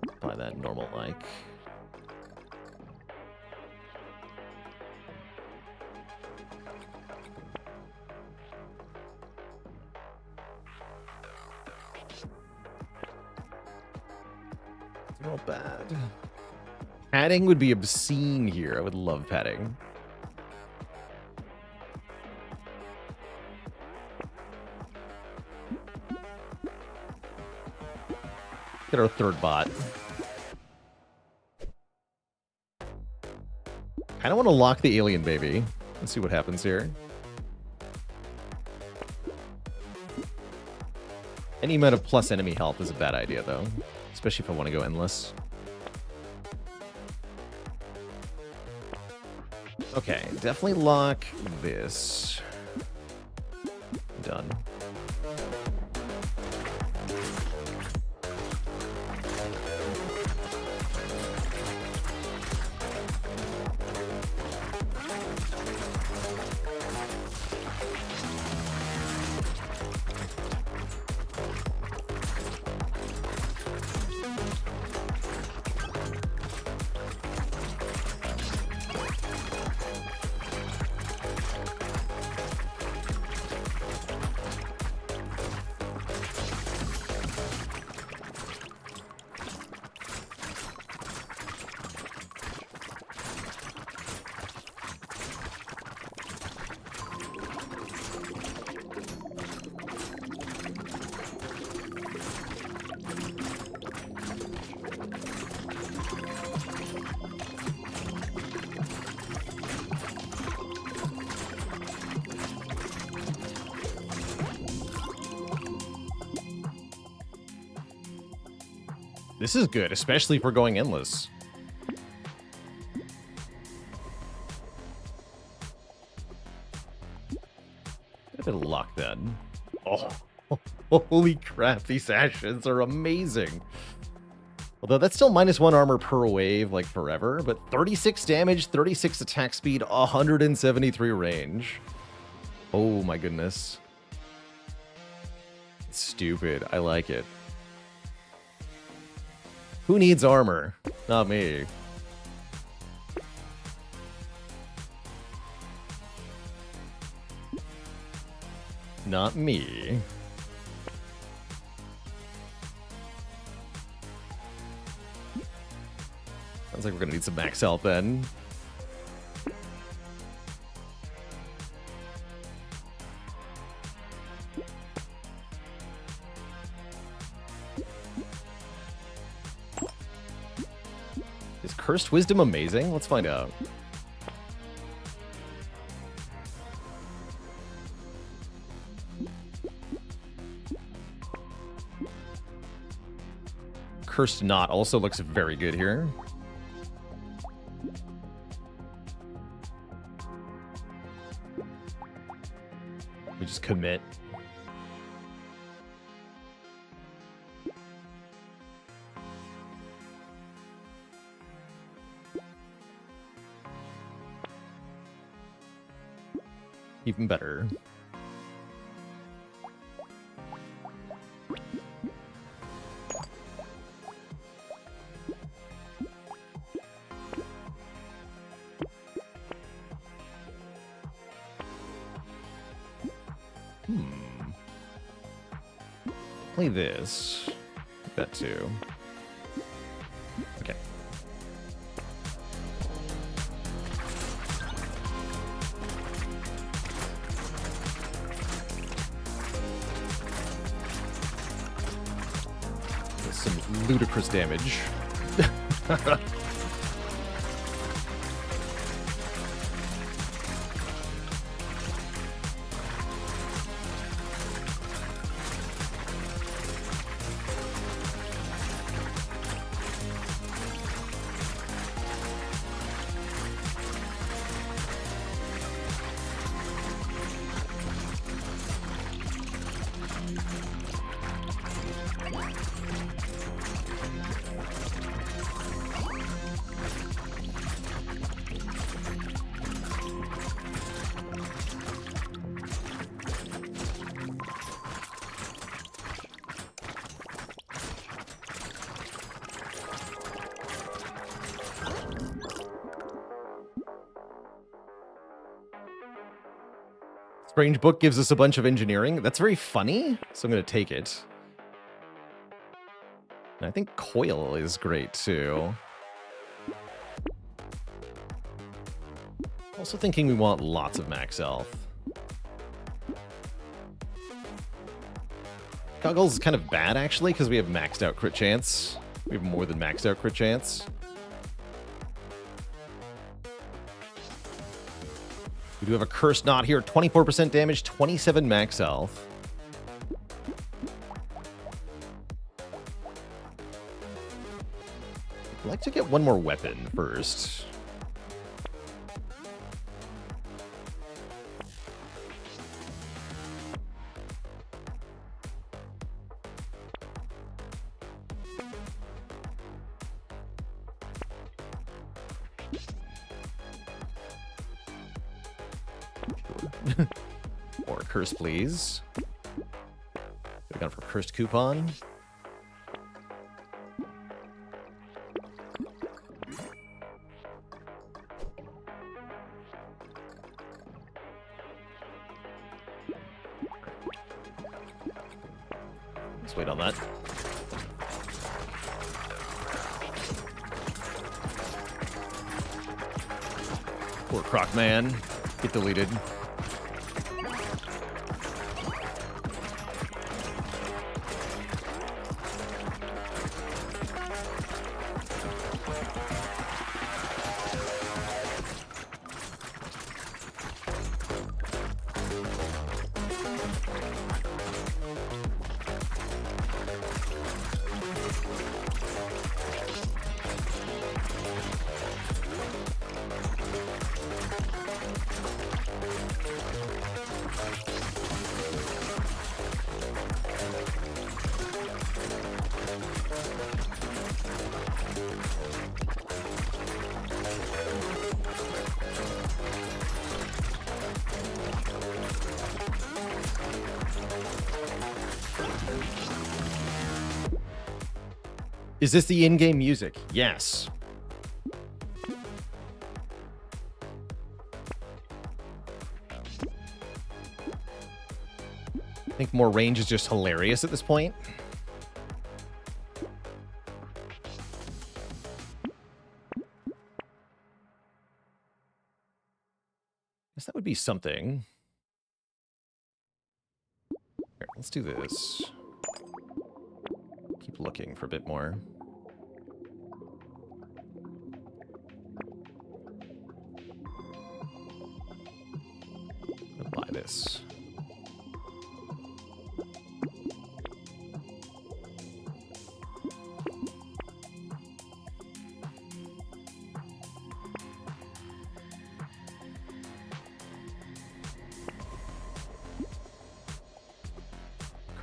Apply that normal like. Not bad. Padding would be obscene here. I would love padding. Get our third bot. Kinda want to lock the alien baby. Let's see what happens here. Any amount of plus enemy health is a bad idea, though. Especially if I want to go endless. Okay, definitely lock this. Done. This is good, especially if we're going endless. A bit of luck then. Oh, holy crap, these ashes are amazing. Although that's still -1 armor per wave, like forever, but 36 damage, 36 attack speed, 173 range. Oh my goodness. It's stupid. I like it. Who needs armor? Not me. Not me. Sounds like we're gonna need some max health then. Is Cursed Wisdom amazing? Let's find out. Cursed Knot also looks very good here. We just commit. Even better. play this. That too. Okay. Some ludicrous damage. Strange Book gives us a bunch of engineering. That's very funny, so I'm going to take it. And I think Coil is great, too. Also thinking we want lots of max health. Goggles is kind of bad, actually, because we have maxed out crit chance. We have more than maxed out crit chance. We do have a Cursed Knot here, 24% damage, 27 max health. I'd like to get one more weapon first. Or a curse, please. Could've gone for cursed coupon. Let's wait on that. Poor Croc Man. Get deleted. Is this the in-game music? Yes. I think more range is just hilarious at this point. Guess that would be something. Here, let's do this. Keep looking for a bit more. I'll buy this.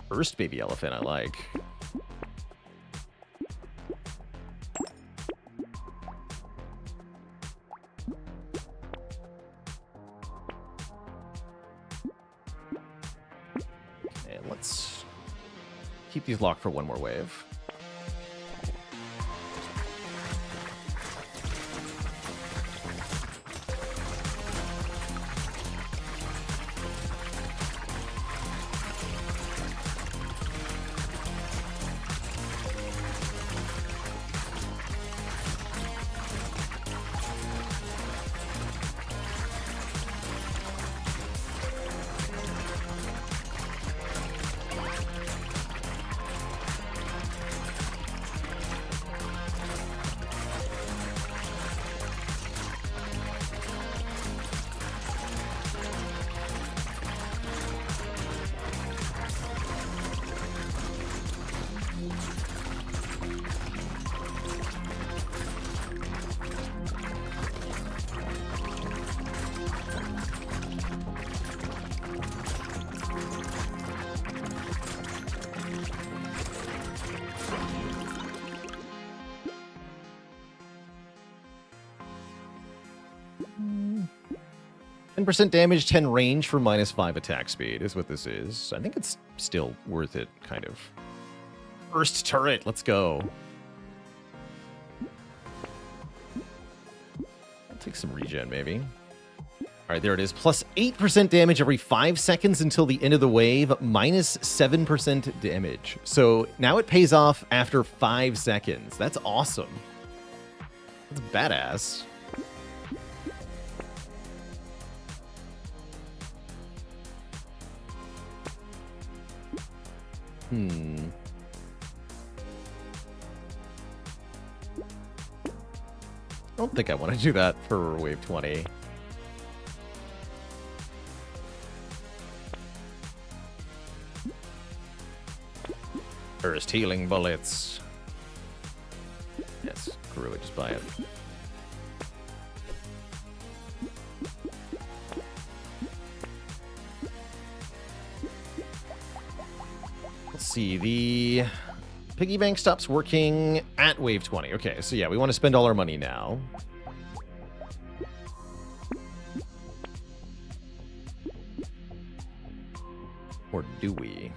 Cursed baby elephant, I like. Keep these locked for one more wave. 10% damage, 10 range for -5 attack speed is what this is. I think it's still worth it, kind of. First turret, let's go. I'll take some regen, maybe. All right, there it is. Plus 8% damage every 5 seconds until the end of the wave, minus 7% damage. So now it pays off after 5 seconds. That's awesome. That's badass. I don't think I want to do that for wave 20. First healing bullets. Yes, screw it, just buy it. Let's see, the piggy bank stops working at wave 20. Okay, so yeah, we want to spend all our money now. Or do we?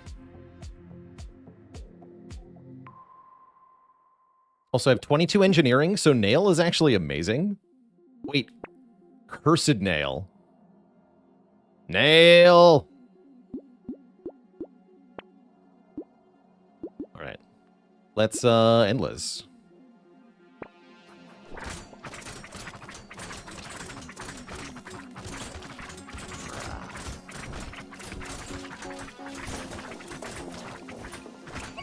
Also, I have 22 engineering, so nail is actually amazing. Wait, cursed nail. Nail! Alright. Let's, endless.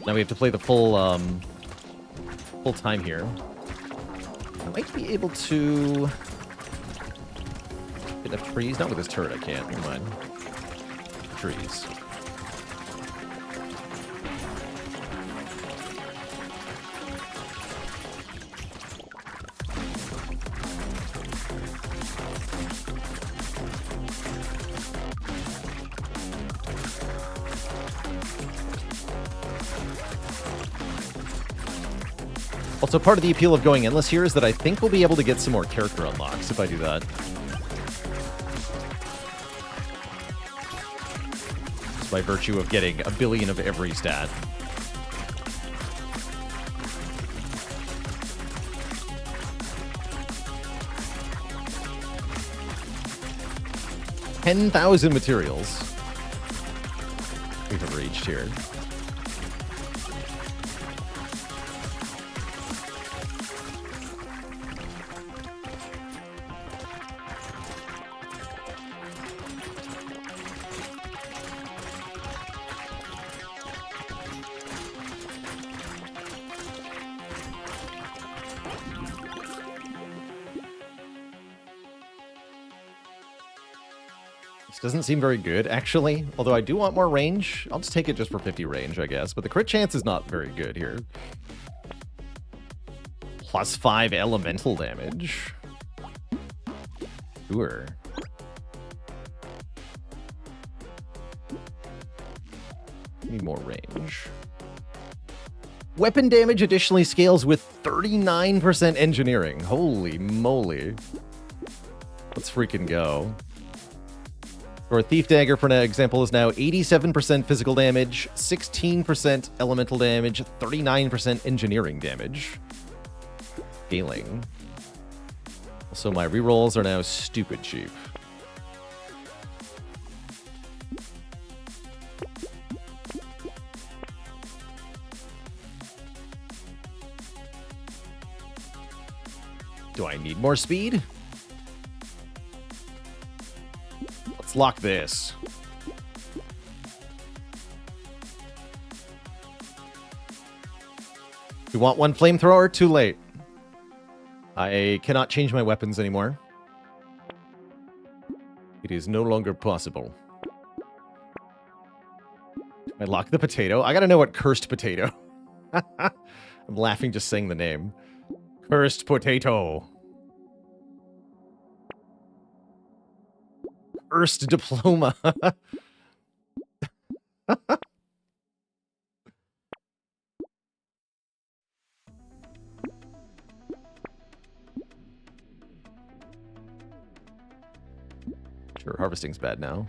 Now we have to play the full time here. I might be able to hit enough trees. Not with this turret, I can't. Never mind. Trees. Also, part of the appeal of going endless here is that I think we'll be able to get some more character unlocks if I do that. Just by virtue of getting a billion of every stat. $10,000 materials we have reached here. Doesn't seem very good, actually. Although I do want more range. I'll just take it just for 50 range, I guess. But the crit chance is not very good here. Plus 5 elemental damage. Sure. Need more range. Weapon damage additionally scales with 39% engineering. Holy moly. Let's freaking go. Our Thief Dagger, for an example, is now 87% physical damage, 16% elemental damage, 39% engineering damage. Scaling. Also, my rerolls are now stupid cheap. Do I need more speed? Let's lock this. We want one flamethrower? Too late. I cannot change my weapons anymore. It is no longer possible. I lock the potato. I gotta know what cursed potato. I'm laughing just saying the name. Cursed potato. Cursed diploma. Sure, harvesting's bad now.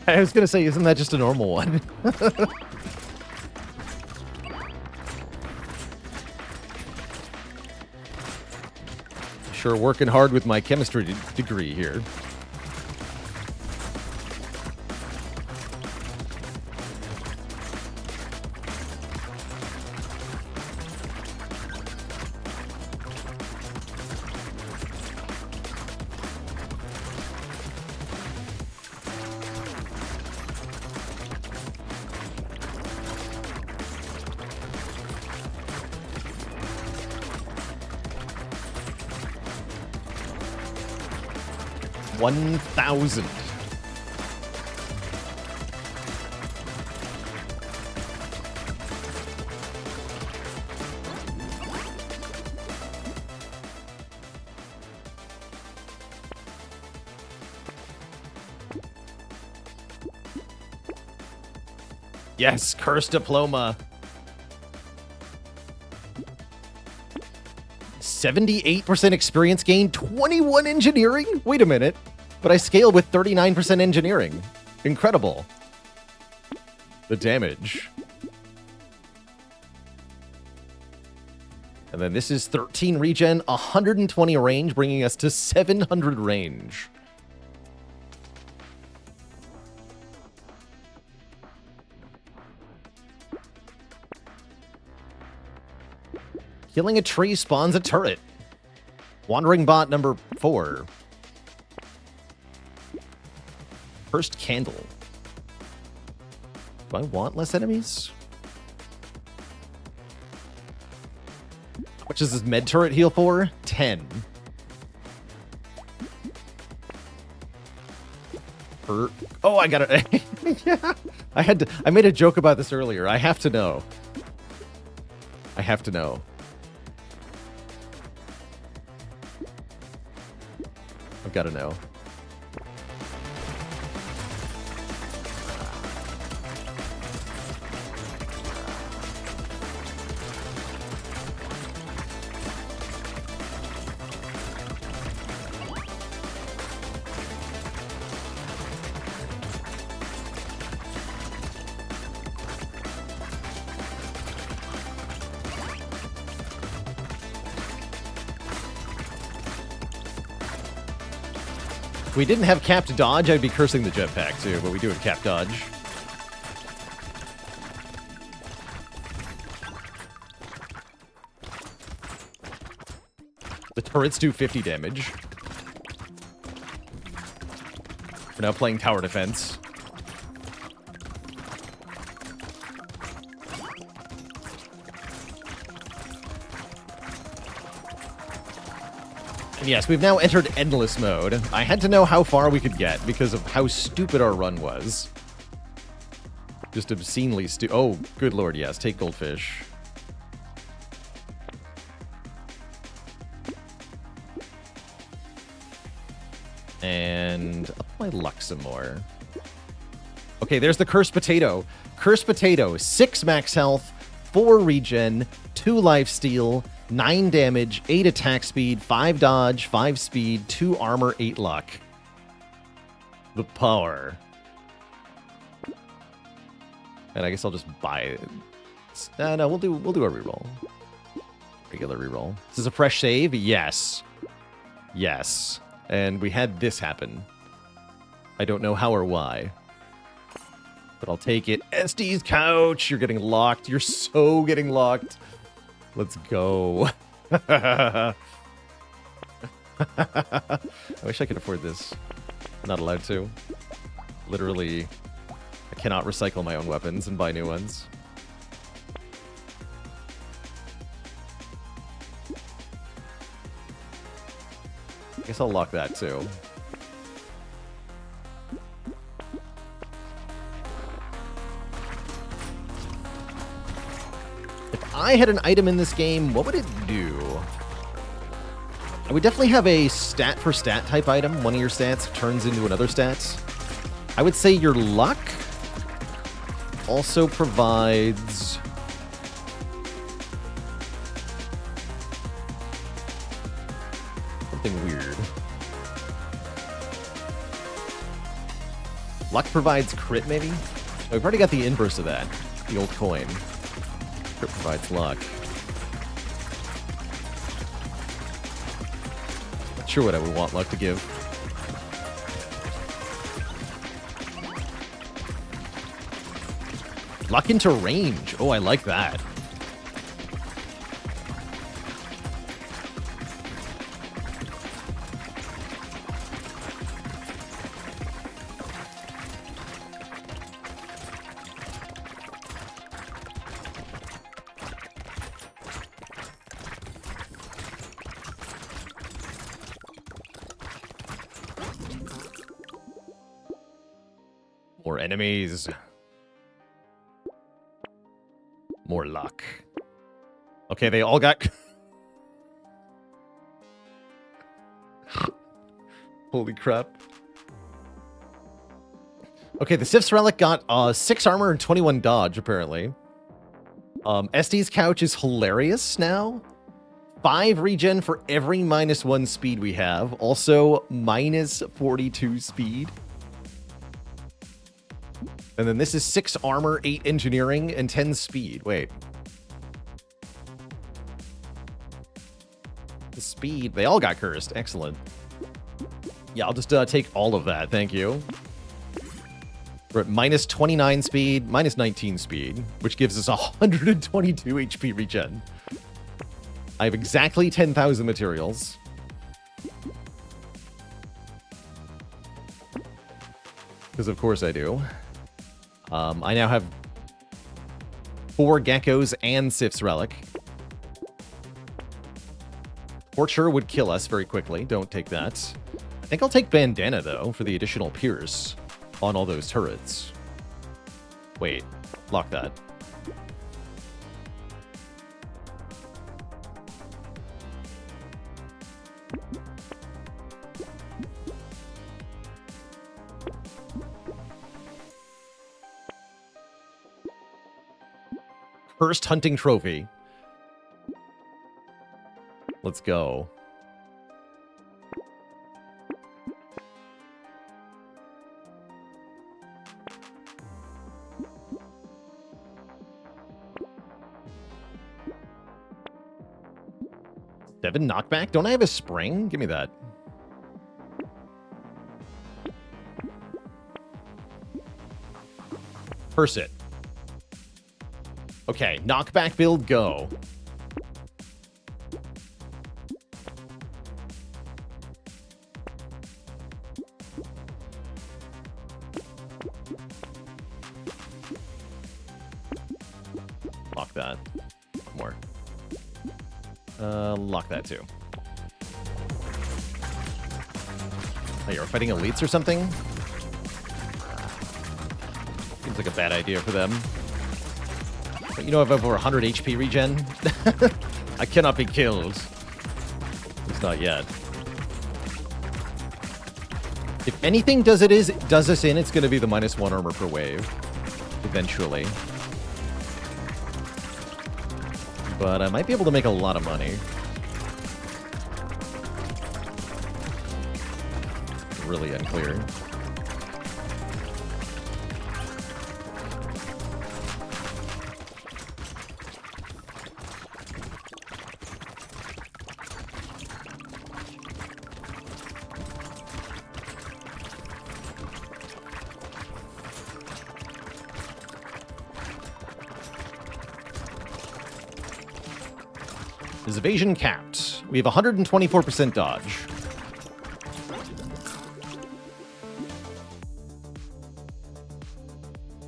I was gonna say, isn't that just a normal one? Sure, working hard with my chemistry degree here. $1,000. Yes, cursed diploma. 78% experience gain, 21 engineering? Wait a minute. But I scale with 39% engineering. Incredible. The damage. And then this is 13 regen, 120 range, bringing us to 700 range. Killing a tree spawns a turret. Wandering bot number 4. First candle. Do I want less enemies? How much does this med turret heal for? 10. Oh, I got it. Yeah. I made a joke about this earlier. I have to know. I have to know. I've got to know. If we didn't have capped dodge, I'd be cursing the jetpack too, but we do have capped dodge. The turrets do 50 damage. We're now playing tower defense. Yes, we've now entered endless mode. I had to know how far we could get because of how stupid our run was. Just obscenely Oh, good lord, yes. Take goldfish. And up my luck some more. Okay, there's the cursed potato. Cursed potato, 6 max health, 4 regen, 2 lifesteal, 9 damage, 8 attack speed, 5 dodge, 5 speed, 2 armor, 8 luck. The power. And I guess I'll just buy it. No, we'll do a reroll. Regular reroll. This is a fresh save? Yes. Yes. And we had this happen. I don't know how or why. But I'll take it. SD's couch! You're getting locked. You're so getting locked. Let's go. I wish I could afford this. Not allowed to. Literally, I cannot recycle my own weapons and buy new ones. I guess I'll lock that too. If I had an item in this game, what would it do? I would definitely have a stat for stat type item. One of your stats turns into another stat. I would say your luck also provides something weird. Luck provides crit, maybe? Oh, we've already got the inverse of that. The old coin. Crit provides luck. Not sure what I would want luck to give. Luck into range. Oh, I like that. More enemies. More luck. Okay, they all got... Holy crap. Okay, the Sif's Relic got 6 armor and 21 dodge, apparently. SD's Couch is hilarious now. 5 regen for every -1 speed we have. Also, -42 speed. And then this is 6 armor, 8 engineering, and 10 speed. Wait. The speed. They all got cursed. Excellent. Yeah, I'll just take all of that. Thank you. We're at -29 speed, -19 speed, which gives us 122 HP regen. I have exactly 10,000 materials. Because of course I do. I now have 4 geckos and Sif's Relic. Torture would kill us very quickly. Don't take that. I think I'll take Bandana, though, for the additional Pierce on all those turrets. Wait. Lock that. First hunting trophy. Let's go. Seven knockback? Don't I have a spring? Give me that. Curse it. Okay, knockback build, go. Lock that. More. Lock that too. Oh, you're fighting elites or something? Seems like a bad idea for them. But you know, I have over 100 HP regen. I cannot be killed. At least not yet. If anything does us in, it's going to be the -1 armor per wave. Eventually. But I might be able to make a lot of money. Really unclear. Is evasion capped? We have 124% dodge.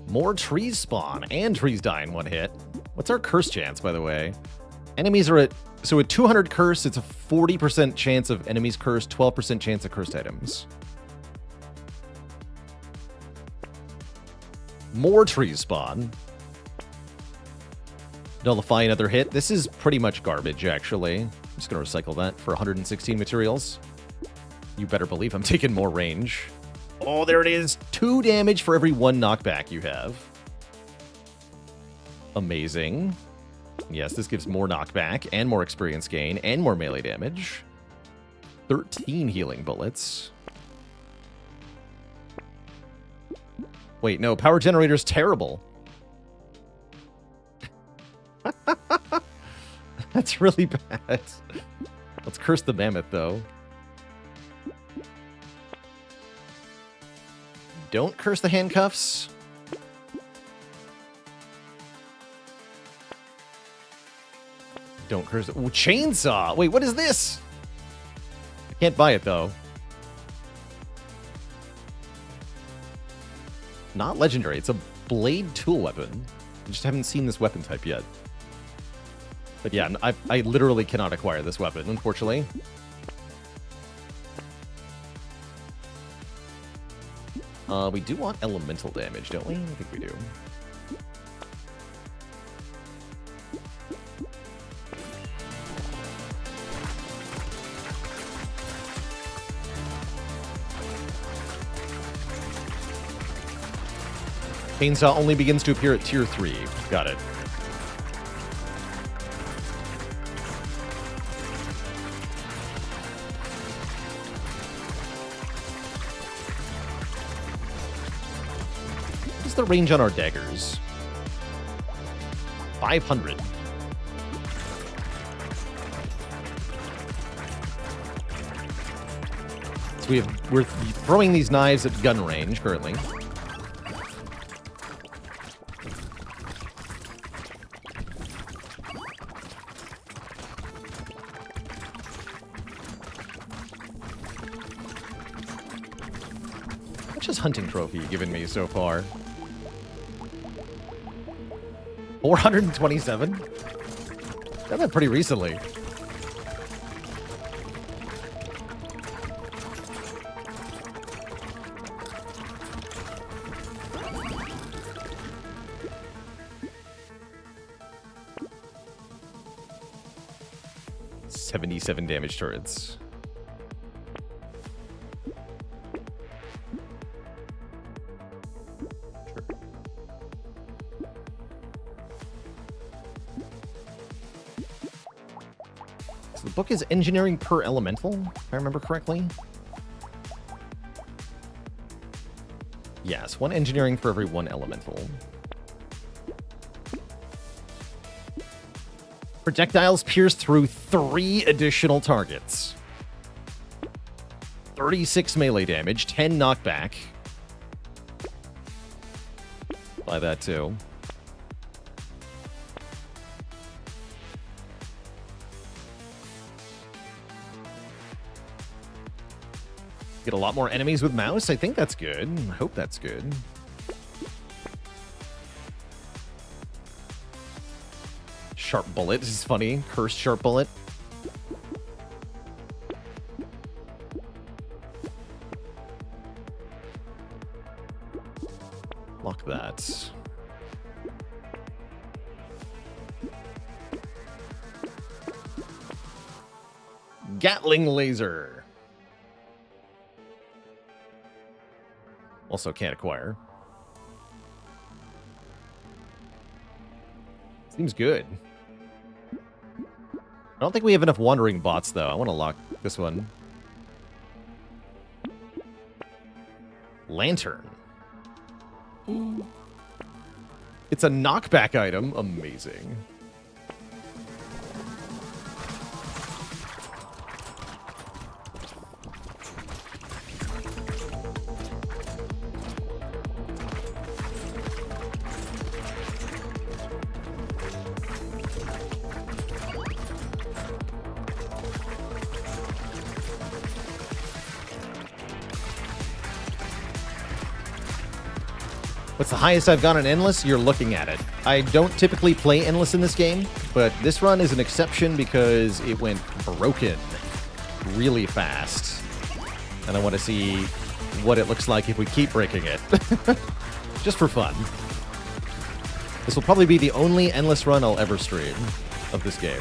More trees spawn, and trees die in one hit. What's our curse chance, by the way? Enemies are at... So at 200 curse, it's a 40% chance of enemies cursed, 12% chance of cursed items. More trees spawn. Nullify another hit. This is pretty much garbage, actually. I'm just going to recycle that for 116 materials. You better believe I'm taking more range. Oh, there it is. 2 damage for every 1 knockback you have. Amazing. Yes, this gives more knockback and more experience gain and more melee damage. 13 healing bullets. Wait, no, power generator's terrible. That's really bad. Let's curse the mammoth, though. Don't curse the handcuffs. Don't curse it. Ooh, chainsaw! Wait, what is this? I can't buy it, though. Not legendary. It's a blade tool weapon. I just haven't seen this weapon type yet. But yeah, I literally cannot acquire this weapon, unfortunately. We do want elemental damage, don't we? I think we do. Chainsaw only begins to appear at tier 3. Got it. What's the range on our daggers? 500. So we're throwing these knives at gun range currently. Hunting trophy given me so far. 427? Done that pretty recently. $77 damage turrets. Book is engineering per elemental, if I remember correctly. Yes, 1 engineering for every 1 elemental. Projectiles pierce through 3 additional targets. 36 melee damage, 10 knockback. Buy that too. Get a lot more enemies with mouse. I think that's good. I hope that's good. Sharp bullet. This is funny. Cursed sharp bullet. Lock that. Gatling laser. Also can't acquire. Seems good. I don't think we have enough wandering bots, though. I want to lock this one. Lantern. It's a knockback item. Amazing. What's the highest I've gone on Endless? You're looking at it. I don't typically play Endless in this game, but this run is an exception because it went broken really fast. And I want to see what it looks like if we keep breaking it. Just for fun. This will probably be the only Endless run I'll ever stream of this game.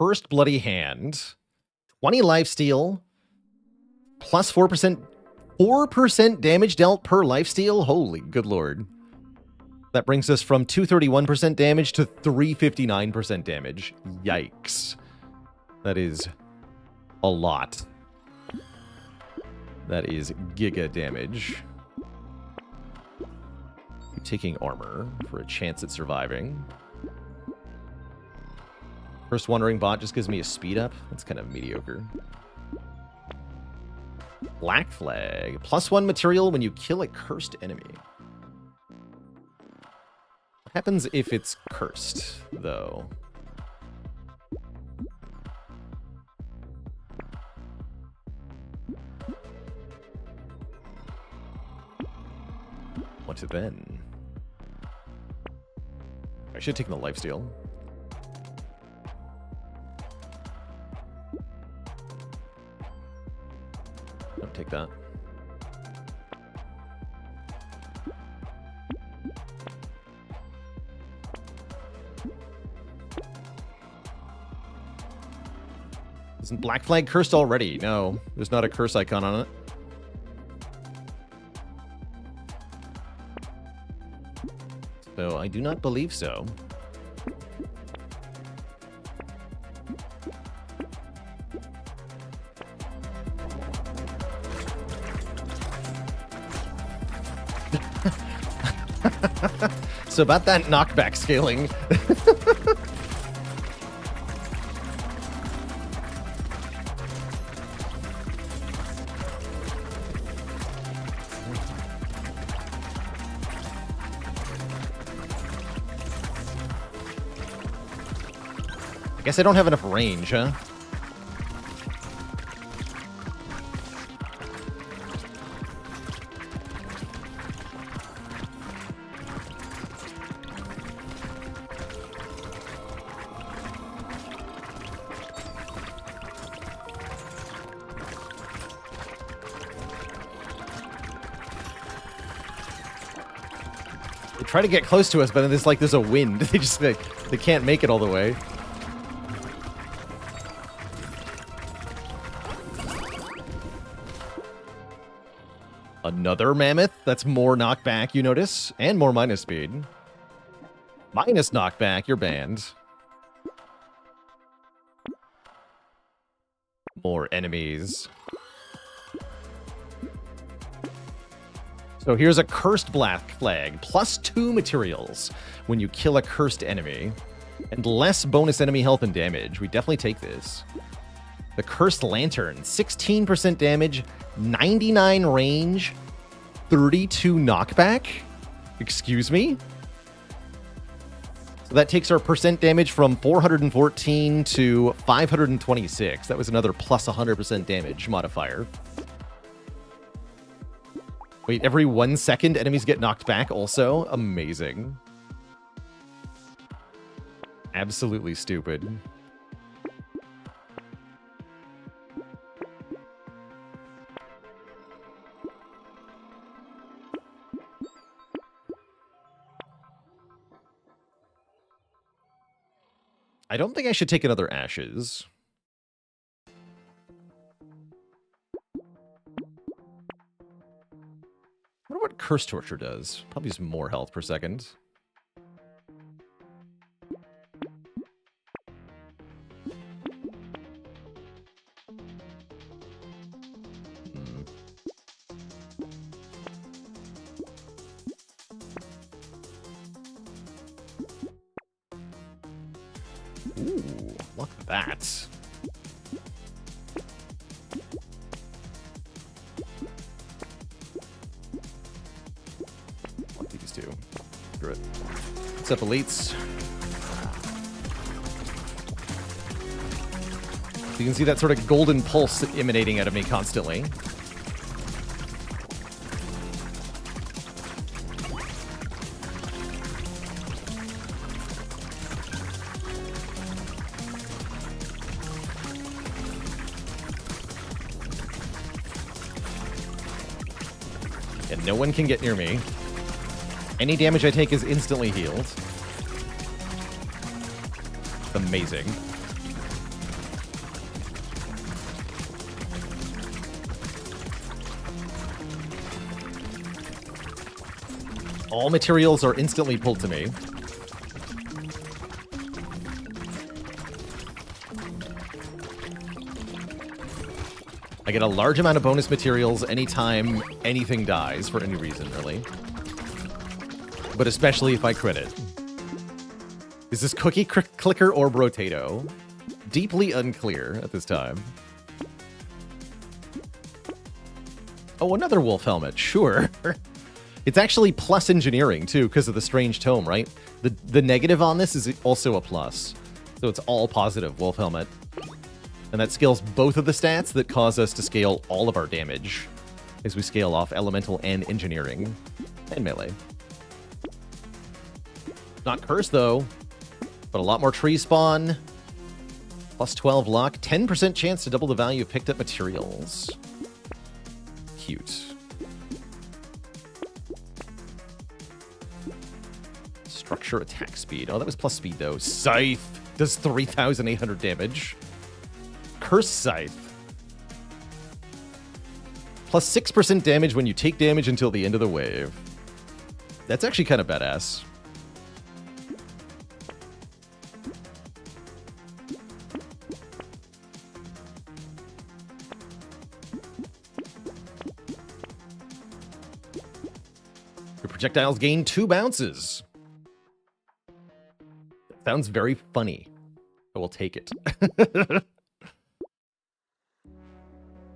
Cursed Bloody Hand. 20 lifesteal. Plus 4% damage dealt per lifesteal. Holy good lord. That brings us from 231% damage to 359% damage. Yikes. That is a lot. That is giga damage. I'm taking armor for a chance at surviving. First Wandering Bot just gives me a speed up. That's kind of mediocre. Black Flag. +1 material when you kill a cursed enemy. What happens if it's cursed, though? What then? I should have taken the lifesteal. Don't take that. Isn't Black Flag cursed already? No, there's not a curse icon on it. So I do not believe so. So about that knockback scaling. I guess I don't have enough range, huh? They try to get close to us, but then it's like there's a wind. They just like they can't make it all the way. Another mammoth. That's more knockback, you notice, and more minus speed. Minus knockback, you're banned. More enemies. So here's a cursed Black Flag, +2 materials when you kill a cursed enemy, and less bonus enemy health and damage. We definitely take this. The Cursed Lantern, 16% damage, 99 range, 32 knockback? Excuse me? So that takes our percent damage from 414 to 526. That was another plus 100% damage modifier. Wait, every 1 second enemies get knocked back also? Amazing. Absolutely stupid. I don't think I should take another Ashes. I wonder what Curse Torture does. Probably just more health per second. Ooh, look at that. What these two? Screw it. What's up, elites? You can see that sort of golden pulse emanating out of me constantly. And no one can get near me. Any damage I take is instantly healed. Amazing. All materials are instantly pulled to me. I get a large amount of bonus materials anytime anything dies for any reason, really. But especially if I crit it. Is this Cookie Clicker or Brotato? Deeply unclear at this time. Oh, another wolf helmet, sure. It's actually plus engineering, too, because of the strange tome, right? The negative on this is also a plus. So it's all positive wolf helmet. And that scales both of the stats that cause us to scale all of our damage as we scale off elemental and engineering and melee. Not cursed, though, but a lot more tree spawn. Plus 12 luck. 10% chance to double the value of picked up materials. Cute. Structure attack speed. Oh, that was plus speed, though. Scythe does 3,800 damage. Curse Scythe. Plus 6% damage when you take damage until the end of the wave. That's actually kind of badass. Your projectiles gain 2 bounces. That sounds very funny. I will take it.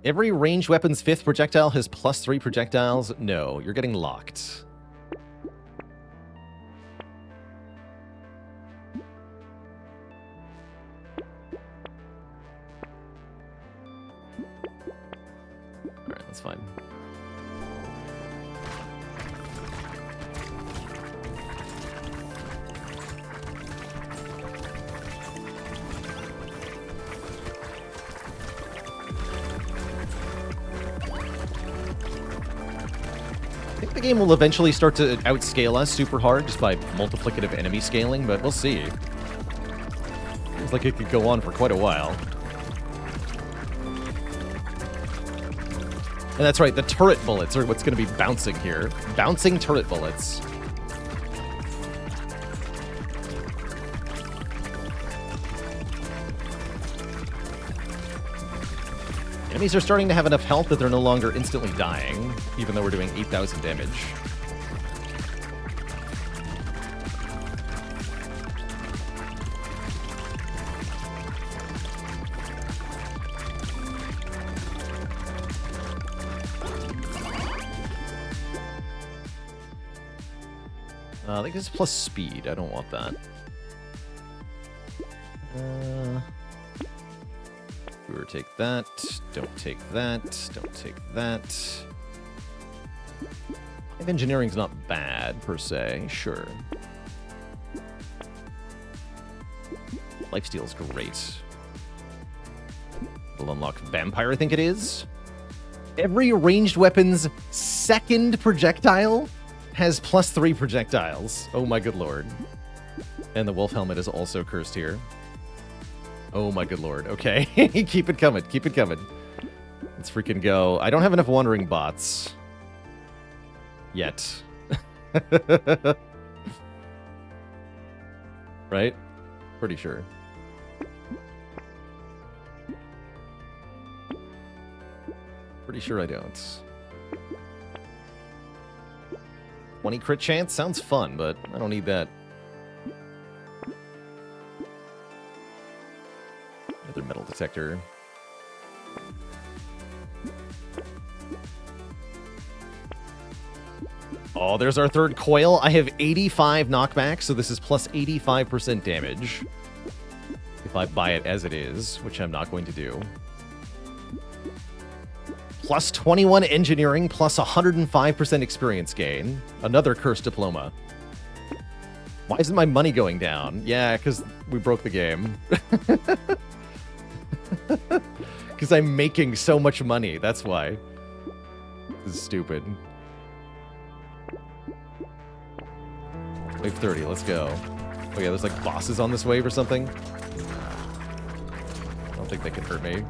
Every ranged weapon's 5th projectile has plus 3 projectiles. No, you're getting locked. Alright, that's fine. I think the game will eventually start to outscale us super hard just by multiplicative enemy scaling, but we'll see. Seems like it could go on for quite a while. And that's right, the turret bullets are what's going to be bouncing here. Bouncing turret bullets. Enemies are starting to have enough health that they're no longer instantly dying, even though we're doing 8,000 damage. I think this is plus speed. I don't want that. Brewer, take that. Don't take that. Don't take that. And engineering's not bad, per se. Sure. Lifesteal's great. We'll unlock Vampire, I think it is. Every ranged weapon's 2nd projectile has plus 3 projectiles. Oh my good lord. And the wolf helmet is also cursed here. Oh my good lord. Okay. Keep it coming. Keep it coming. Let's freaking go. I don't have enough wandering bots. Yet. Right? Pretty sure. Pretty sure I don't. 20 crit chance? Sounds fun, but I don't need that. Another metal detector. Oh, there's our 3rd coil. I have 85 knockback, so this is plus 85% damage. If I buy it as it is, which I'm not going to do. Plus 21 engineering, plus 105% experience gain. Another cursed diploma. Why isn't my money going down? Yeah, because we broke the game. Because I'm making so much money, that's why. This is stupid. Wave 30, let's go. Oh yeah, there's like bosses on this wave or something. I don't think they can hurt me.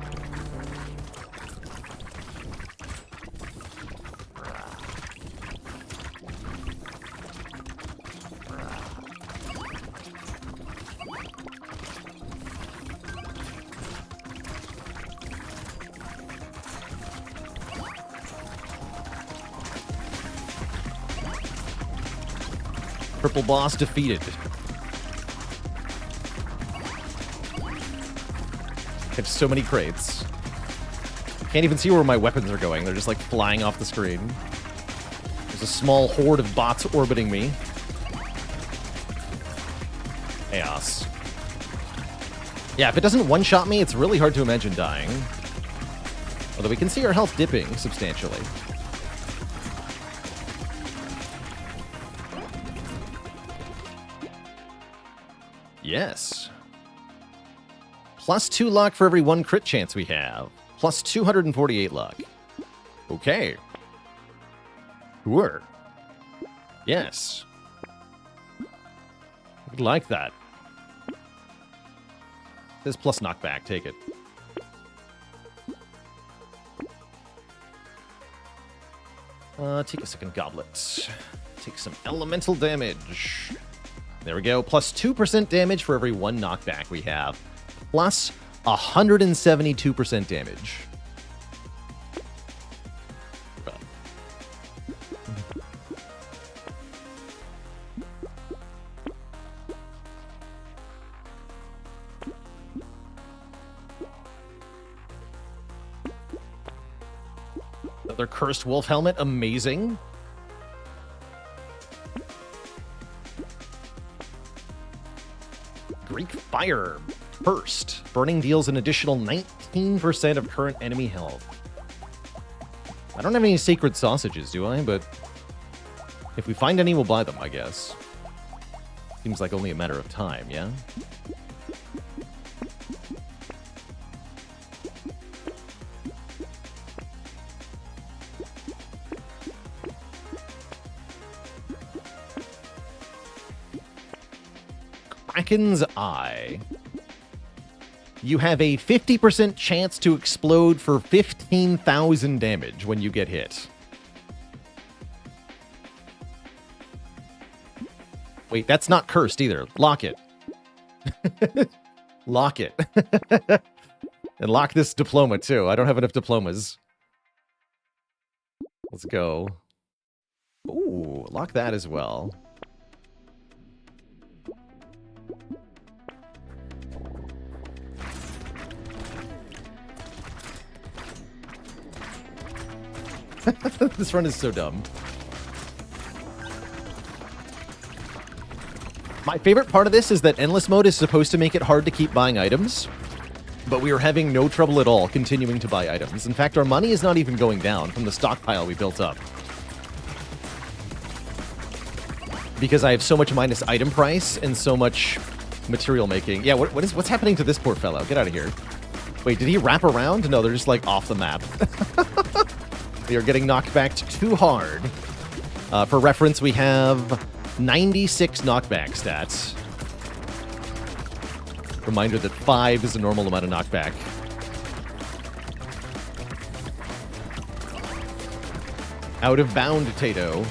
Purple boss defeated. Catch so many crates. Can't even see where my weapons are going. They're just like flying off the screen. There's a small horde of bots orbiting me. Chaos. Yeah, if it doesn't one-shot me, it's really hard to imagine dying. Although we can see our health dipping substantially. Yes. +2 luck for every 1 crit chance we have. Plus 248 luck. Okay. Sure. Yes. I'd like that. This plus knockback, take it. Take a second goblet. Take some elemental damage. There we go. Plus 2% damage for every 1 knockback we have. Plus 172% damage. Another cursed wolf helmet, amazing. Greek fire, cursed. Burning deals an additional 19% of current enemy health. I don't have any sacred sausages, do I? But if we find any, we'll buy them, I guess. Seems like only a matter of time, yeah? Kraken's Eye. You have a 50% chance to explode for 15,000 damage when you get hit. Wait, that's not cursed either. Lock it. Lock it. And lock this diploma too. I don't have enough diplomas. Let's go. Ooh, lock that as well. This run is so dumb. My favorite part of this is that Endless Mode is supposed to make it hard to keep buying items, but we are having no trouble at all continuing to buy items. In fact, our money is not even going down from the stockpile we built up. Because I have so much minus item price and so much material making. Yeah, what's happening to this poor fellow? Get out of here. Wait, did he wrap around? No, they're just like off the map. They are getting knocked back too hard. For reference, we have 96 knockback stats. Reminder that 5 is the normal amount of knockback. Out of bound, Tato.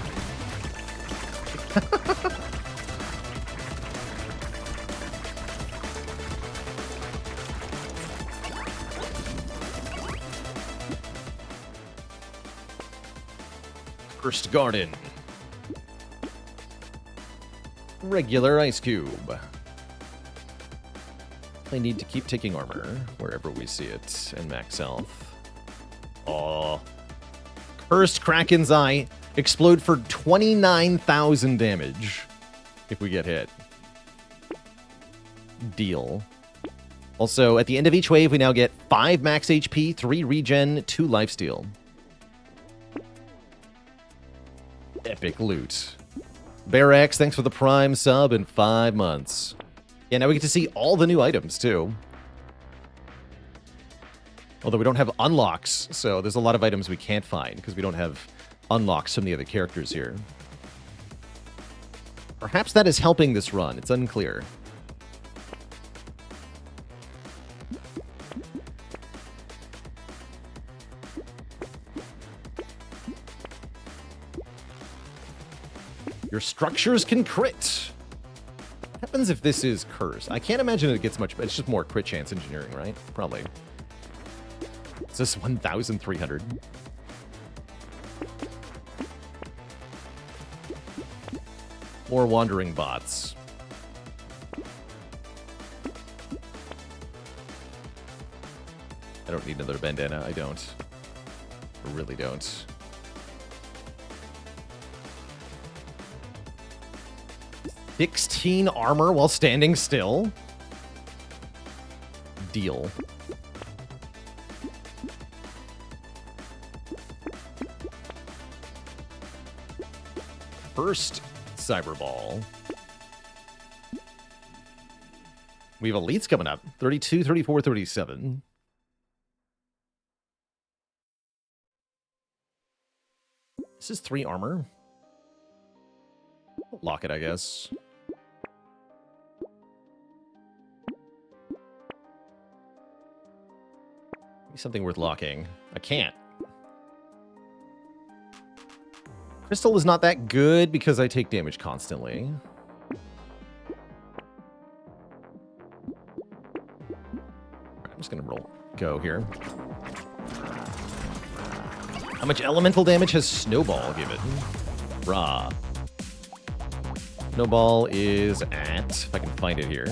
Cursed Garden. Regular ice cube. I need to keep taking armor wherever we see it and max health. Oh. Cursed Kraken's Eye. Explode for 29,000 damage if we get hit. Deal. Also, at the end of each wave, we now get 5 max HP, 3 regen, 2 lifesteal. Epic loot. Bear X, thanks for the Prime sub in 5 months. Yeah, now we get to see all the new items, too. Although we don't have unlocks, so there's a lot of items we can't find because we don't have unlocks from the other characters here. Perhaps that is helping this run. It's unclear. Your structures can crit. What happens if this is cursed? I can't imagine it gets much, but it's just more crit chance engineering, right? Probably. Is this 1,300? More wandering bots. I don't need another bandana. I don't. I really don't. $16 armor while standing still? Deal. First Cyberball. We have elites coming up. 32, 34, 37. This is 3 armor. Lock it, I guess. Something worth locking. I can't. Crystal is not that good because I take damage constantly. I'm just gonna go here. How much elemental damage has Snowball given? Rah. Snowball is at, if I can find it here.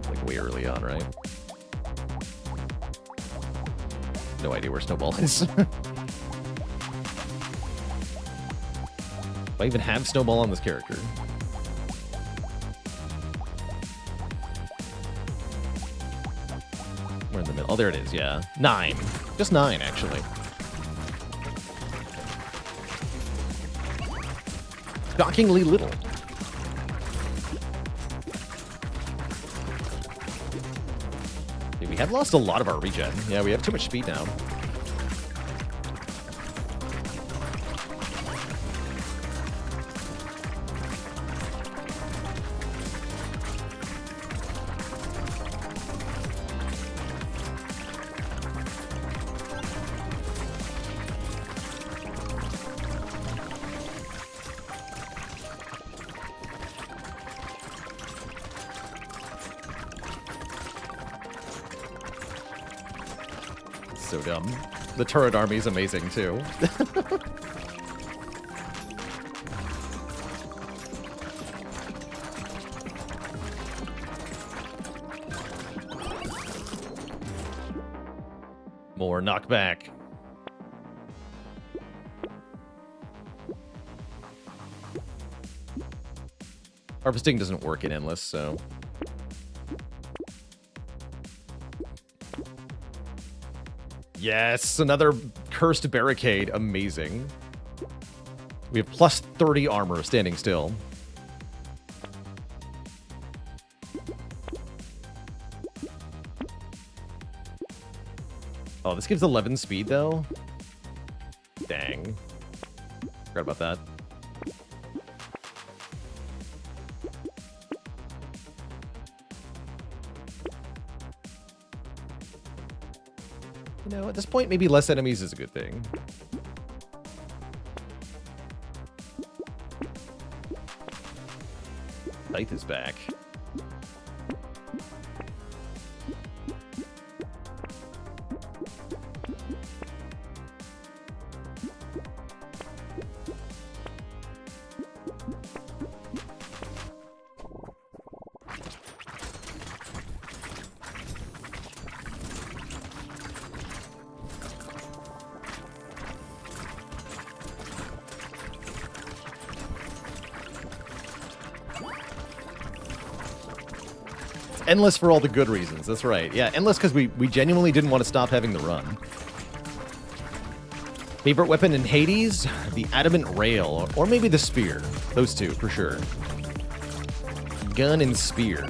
Like way early on, right? No idea where Snowball is. Do I even have Snowball on this character? We're in the middle. Oh, there it is, yeah. 9. Just 9, actually. Shockingly little. We have lost a lot of our regen. Yeah, we have too much speed now. So dumb. The turret army is amazing, too. More knockback. Harvesting doesn't work in Endless, so... Yes, another cursed barricade. Amazing. We have plus 30 armor standing still. Oh, this gives 11 speed, though? Dang. Forgot about that. You know, at this point, maybe less enemies is a good thing. Scythe is back. Endless for all the good reasons. That's right. Yeah, endless because we genuinely didn't want to stop having the run. Favorite weapon in Hades? The adamant rail. Or maybe the spear. Those two, for sure. Gun and spear.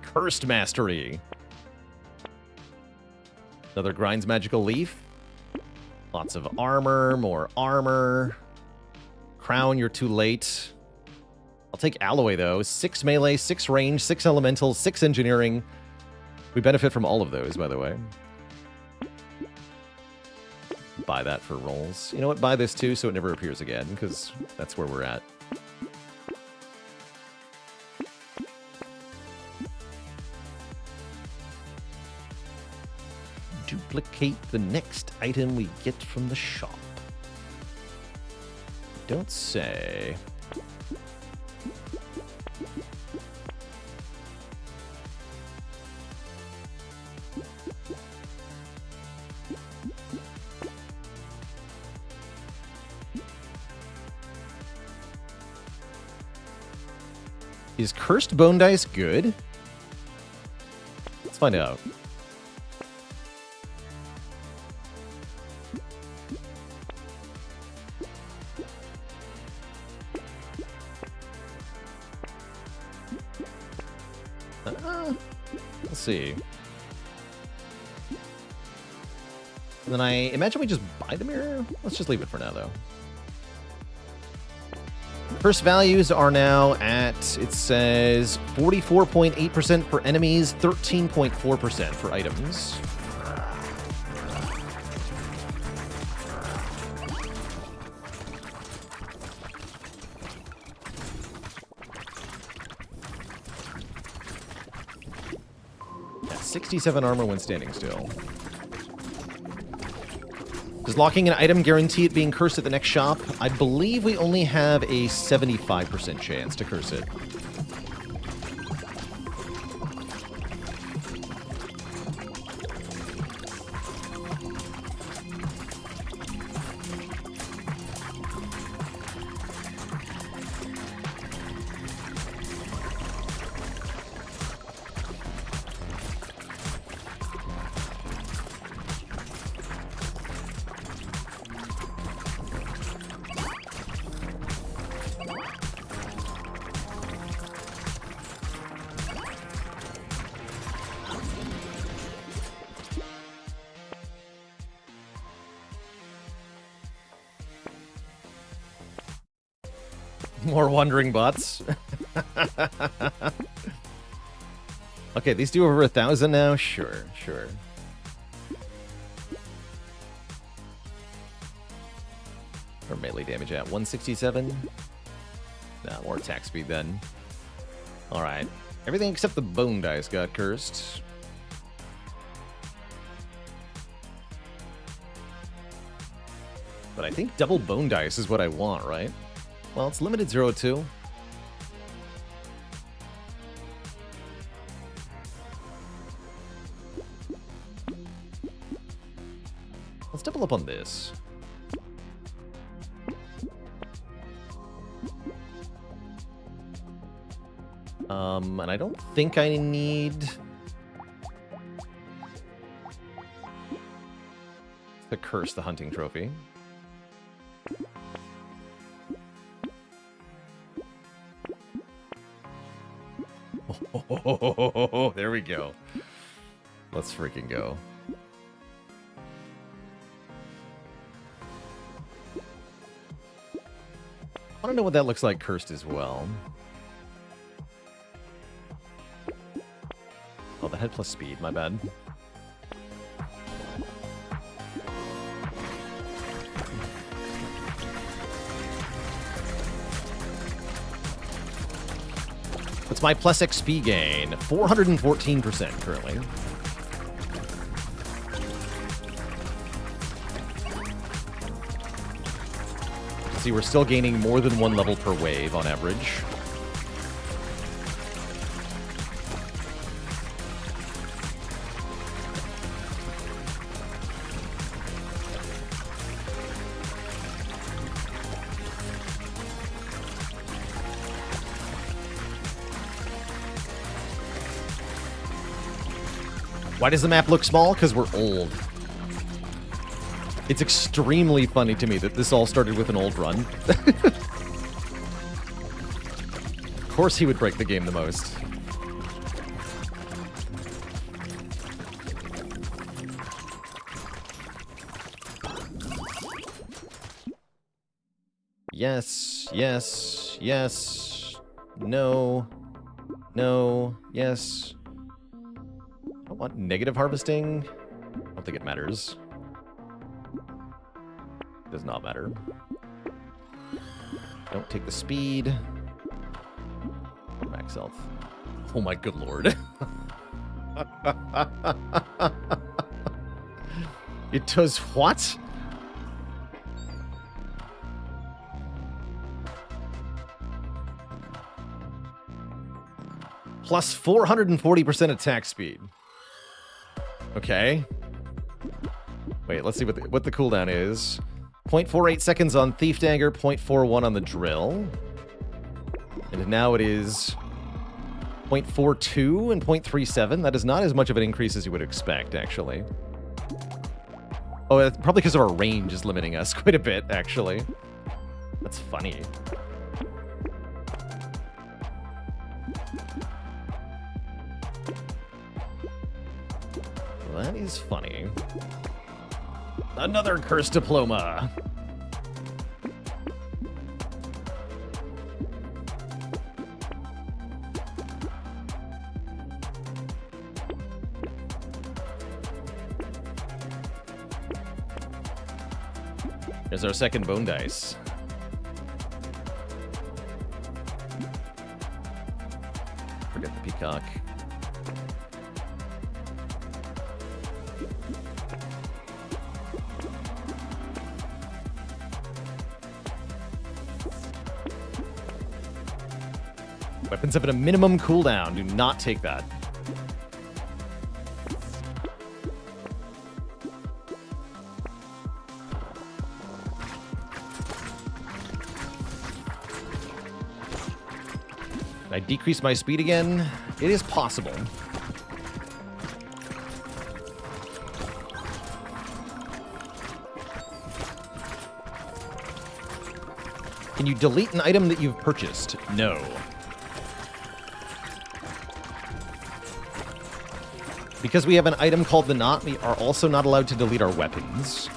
Cursed Mastery. Another Grinds Magical Leaf. Lots of armor, more armor. Crown, you're too late. I'll take Alloy, though. 6 melee, 6 range, 6 elemental, 6 engineering. We benefit from all of those, by the way. Buy that for rolls. You know what? Buy this, too, so it never appears again, because that's where we're at. Duplicate the next item we get from the shop. Don't say. Is Cursed Bone Dice good? Let's find out. Let's see. And then I imagine we just buy the mirror? Let's just leave it for now, though. First values are now at, it says, 44.8% for enemies, 13.4% for items. Yeah, 67 armor when standing still. Does locking an item guarantee it being cursed at the next shop? I believe we only have a 75% chance to curse it. More wandering bots. Okay, these do over 1,000 now? Sure, sure. Or melee damage at 167? Nah, more attack speed then. Alright. Everything except the bone dice got cursed. But I think double bone dice is what I want, right? Well, it's limited 0-2. Let's double up on this. And I don't think I need to curse the hunting trophy. Oh, there we go. Let's freaking go. I want to know what that looks like cursed as well. Oh, the head plus speed, my bad. What's my plus XP gain? 414% currently. See, we're still gaining more than 1 level per wave on average. Why does the map look small? Because we're old. It's extremely funny to me that this all started with an old run. Of course he would break the game the most. Yes, yes, yes. No. No, yes. I don't want negative harvesting. I don't think it matters. Does not matter. Don't take the speed. Max health. Oh my good lord. It does what? Plus 440% attack speed. Okay. Wait, let's see what the cooldown is. 0.48 seconds on Thief Dagger, 0.41 on the Drill. And now it is 0.42 and 0.37. That is not as much of an increase as you would expect, actually. Oh, that's probably because of our range is limiting us quite a bit, actually. That's funny. That is funny. Another cursed diploma. There's our second bone dice. Forget the peacock. Weapons have a minimum cooldown. Do not take that. Can I decrease my speed again? It is possible. Can you delete an item that you've purchased? No. Because we have an item called the Knot, we are also not allowed to delete our weapons.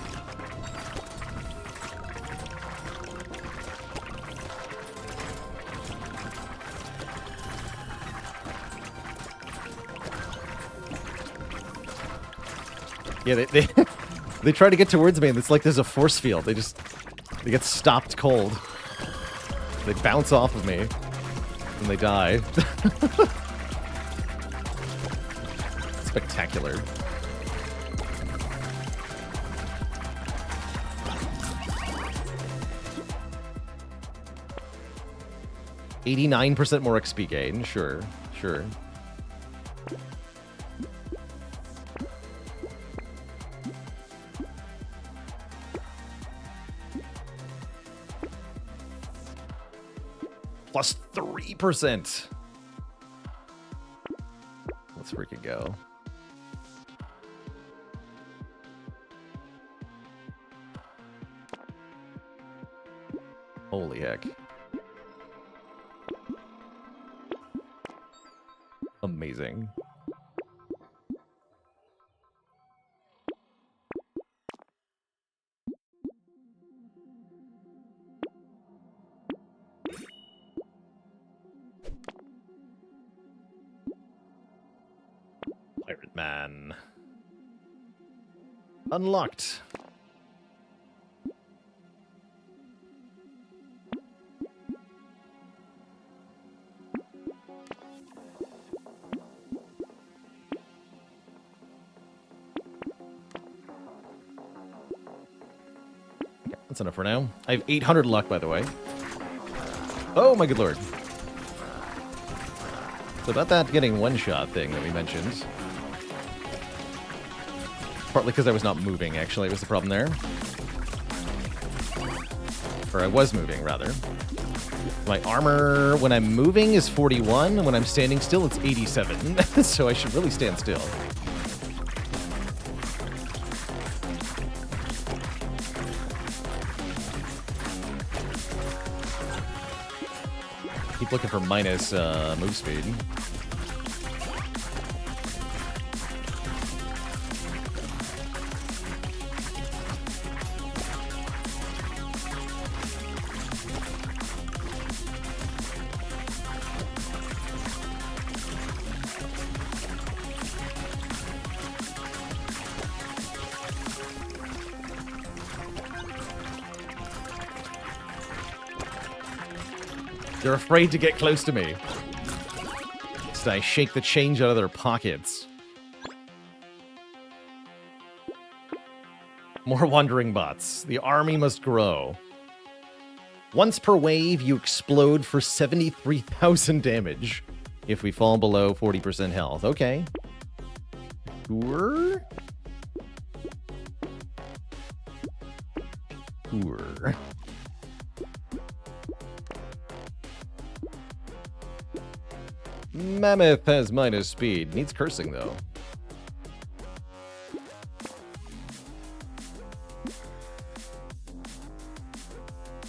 Yeah, they try to get towards me, and it's like there's a force field. They get stopped cold. They bounce off of me, and they die. Spectacular. $89% more XP gain. Sure, sure. Plus 3%. Let's freaking go. Holy heck. Amazing. Pirate Man. Unlocked. That's enough for now. I have 800 luck, by the way. Oh, my good lord. So about that getting one-shot thing that we mentioned. Partly because I was not moving, actually, was the problem there. Or I was moving, rather. My armor, when I'm moving, is 41. And when I'm standing still, it's 87. So I should really stand still. Keep looking for minus move speed. They're afraid to get close to me. So I shake the change out of their pockets. More wandering bots. The army must grow. Once per wave, you explode for 73,000 damage. If we fall below 40% health. Okay. Sure. Sure. Mammoth has minus speed. Needs cursing, though.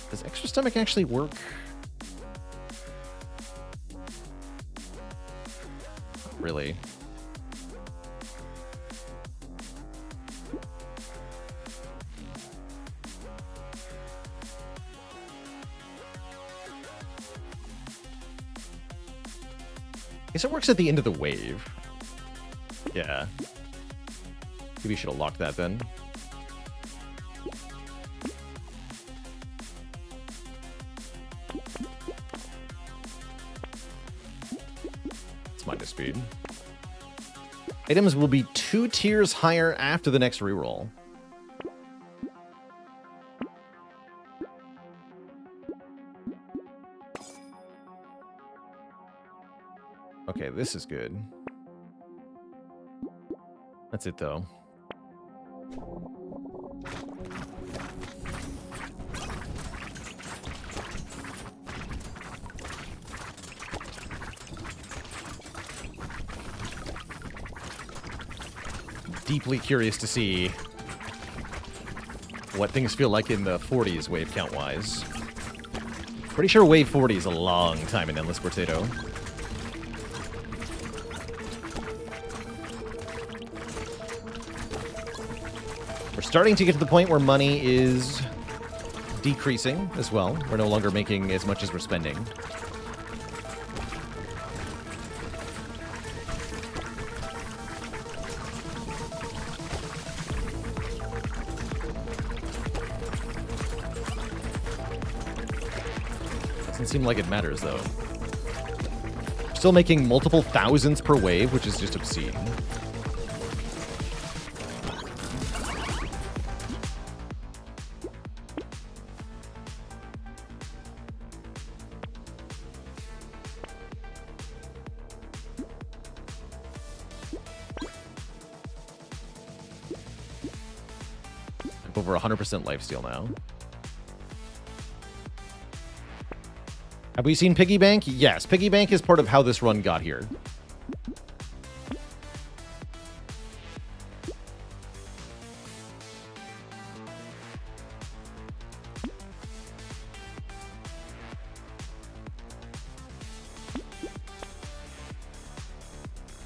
Does extra stomach actually work? Not really. I guess it works at the end of the wave. Yeah. Maybe we should have locked that then. It's minus speed. Items will be 2 tiers higher after the next reroll. Okay, this is good. That's it, though. Deeply curious to see what things feel like in the 40s wave count-wise. Pretty sure wave 40 is a long time in Endless Brotato. We're starting to get to the point where money is decreasing as well. We're no longer making as much as we're spending. Doesn't seem like it matters, though. We're still making multiple thousands per wave, which is just obscene. Over 100% lifesteal now. Have we seen Piggy Bank? Yes, Piggy Bank is part of how this run got here.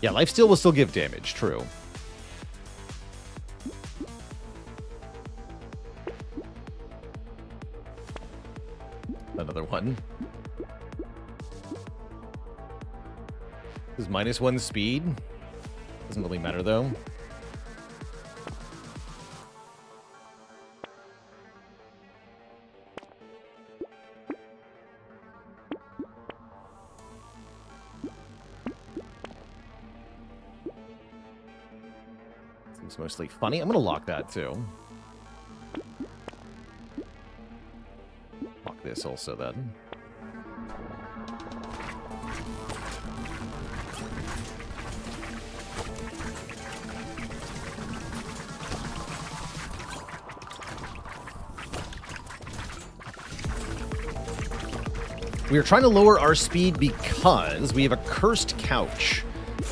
Yeah, lifesteal will still give damage, true. Another one. This is -1 speed. Doesn't really matter, though. Seems mostly funny. I'm going to lock that, too. Lock this also, then. We are trying to lower our speed because we have a cursed couch.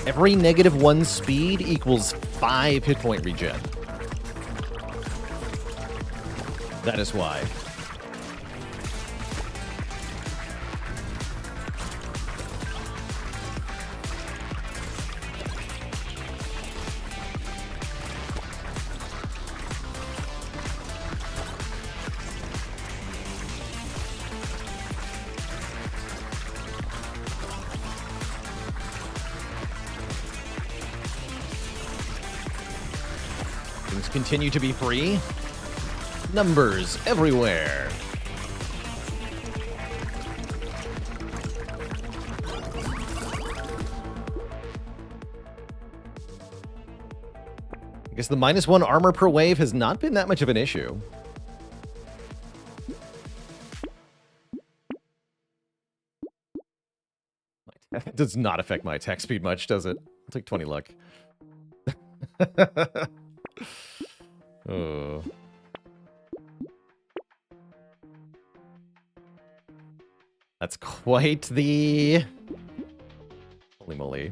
Every -1 speed equals 5 hit point regen. That is why. Things continue to be free. Numbers everywhere. I guess the -1 armor per wave has not been that much of an issue. It does not affect my attack speed much, does it? I'll take 20 luck. Oh. That's quite the... Holy moly.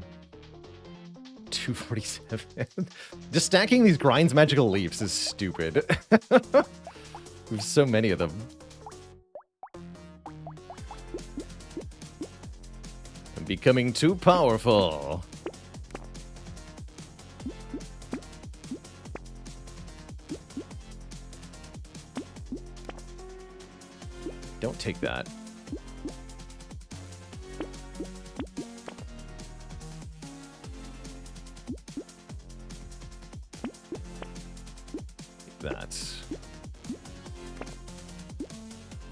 247. Just stacking these grinds magical leaps is stupid. There's so many of them. I'm becoming too powerful. Don't take that. That.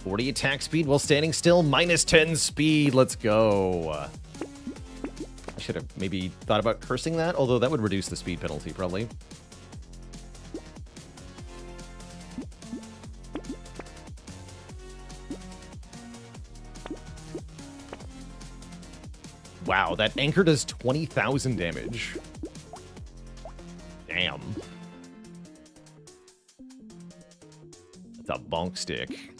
40 attack speed while standing still, -10 speed. Let's go. I should have maybe thought about cursing that, although that would reduce the speed penalty, probably. Wow, that anchor does 20,000 damage. Damn. That's a bonk stick.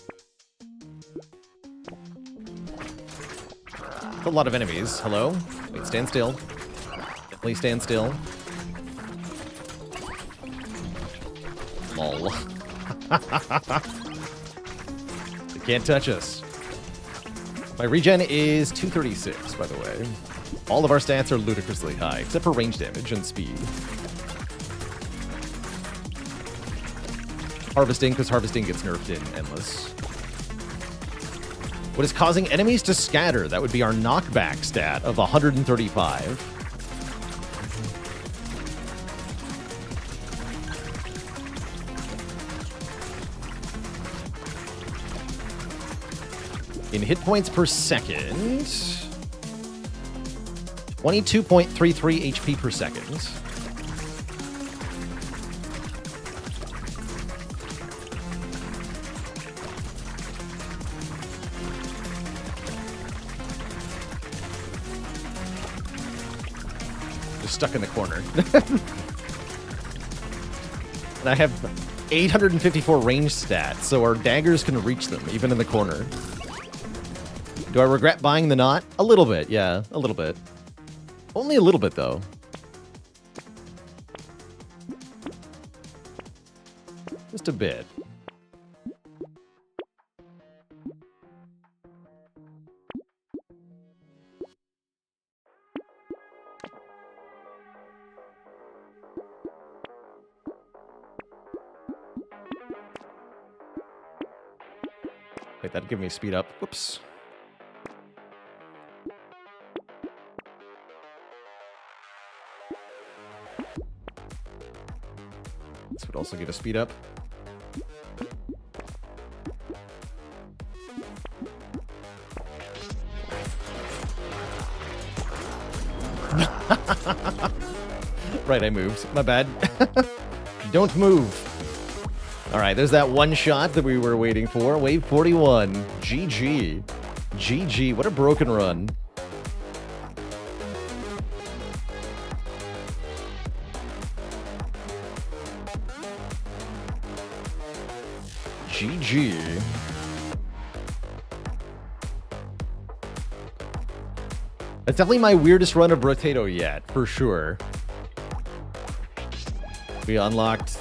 That's a lot of enemies. Hello? Wait, stand still. Definitely stand still. Lol. They can't touch us. My regen is 236, by the way. All of our stats are ludicrously high, except for range damage and speed. Harvesting, because harvesting gets nerfed in Endless. What is causing enemies to scatter? That would be our knockback stat of 135. In hit points per second, 22.33 HP per second. Just stuck in the corner. And I have 854 range stats, so our daggers can reach them, even in the corner. Do I regret buying the knot? A little bit, yeah, a little bit. Only a little bit, though. Just a bit. Wait, that'd give me speed up. Whoops. This would also give a speed up. Right, I moved. My bad. Don't move. All right, there's that one shot that we were waiting for. Wave 41. GG. GG. What a broken run. GG. That's definitely my weirdest run of Brotato yet, for sure. We unlocked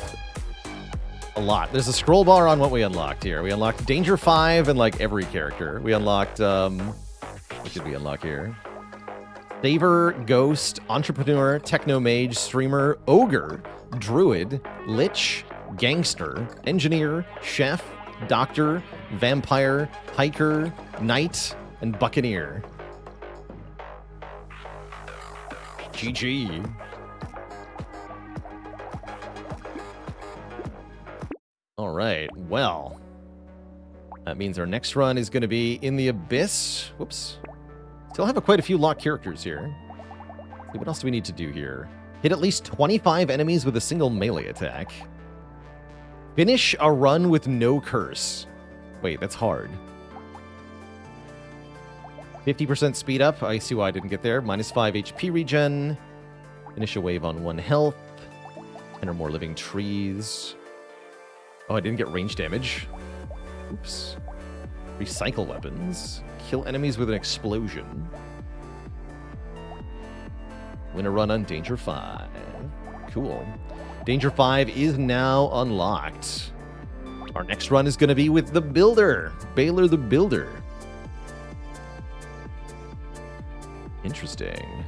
a lot. There's a scroll bar on what we unlocked here. We unlocked Danger 5 and like every character. We unlocked, what did we unlock here? Saver, Ghost, Entrepreneur, Techno Mage, Streamer, Ogre, Druid, Lich, Gangster, Engineer, Chef, Doctor, Vampire, Hiker, Knight, and Buccaneer. GG. All right, well, that means our next run is going to be in the Abyss. Whoops. Still have quite a few locked characters here. What else do we need to do here? Hit at least 25 enemies with a single melee attack. Finish a run with no curse. Wait, that's hard. 50% speed up. I see why I didn't get there. Minus 5 HP regen. Finish a wave on 1 health. 10 or more living trees. Oh, I didn't get range damage. Oops. Recycle weapons. Kill enemies with an explosion. Win a run on Danger 5. Cool. Danger 5 is now unlocked. Our next run is going to be with the Builder. Baylor the Builder. Interesting.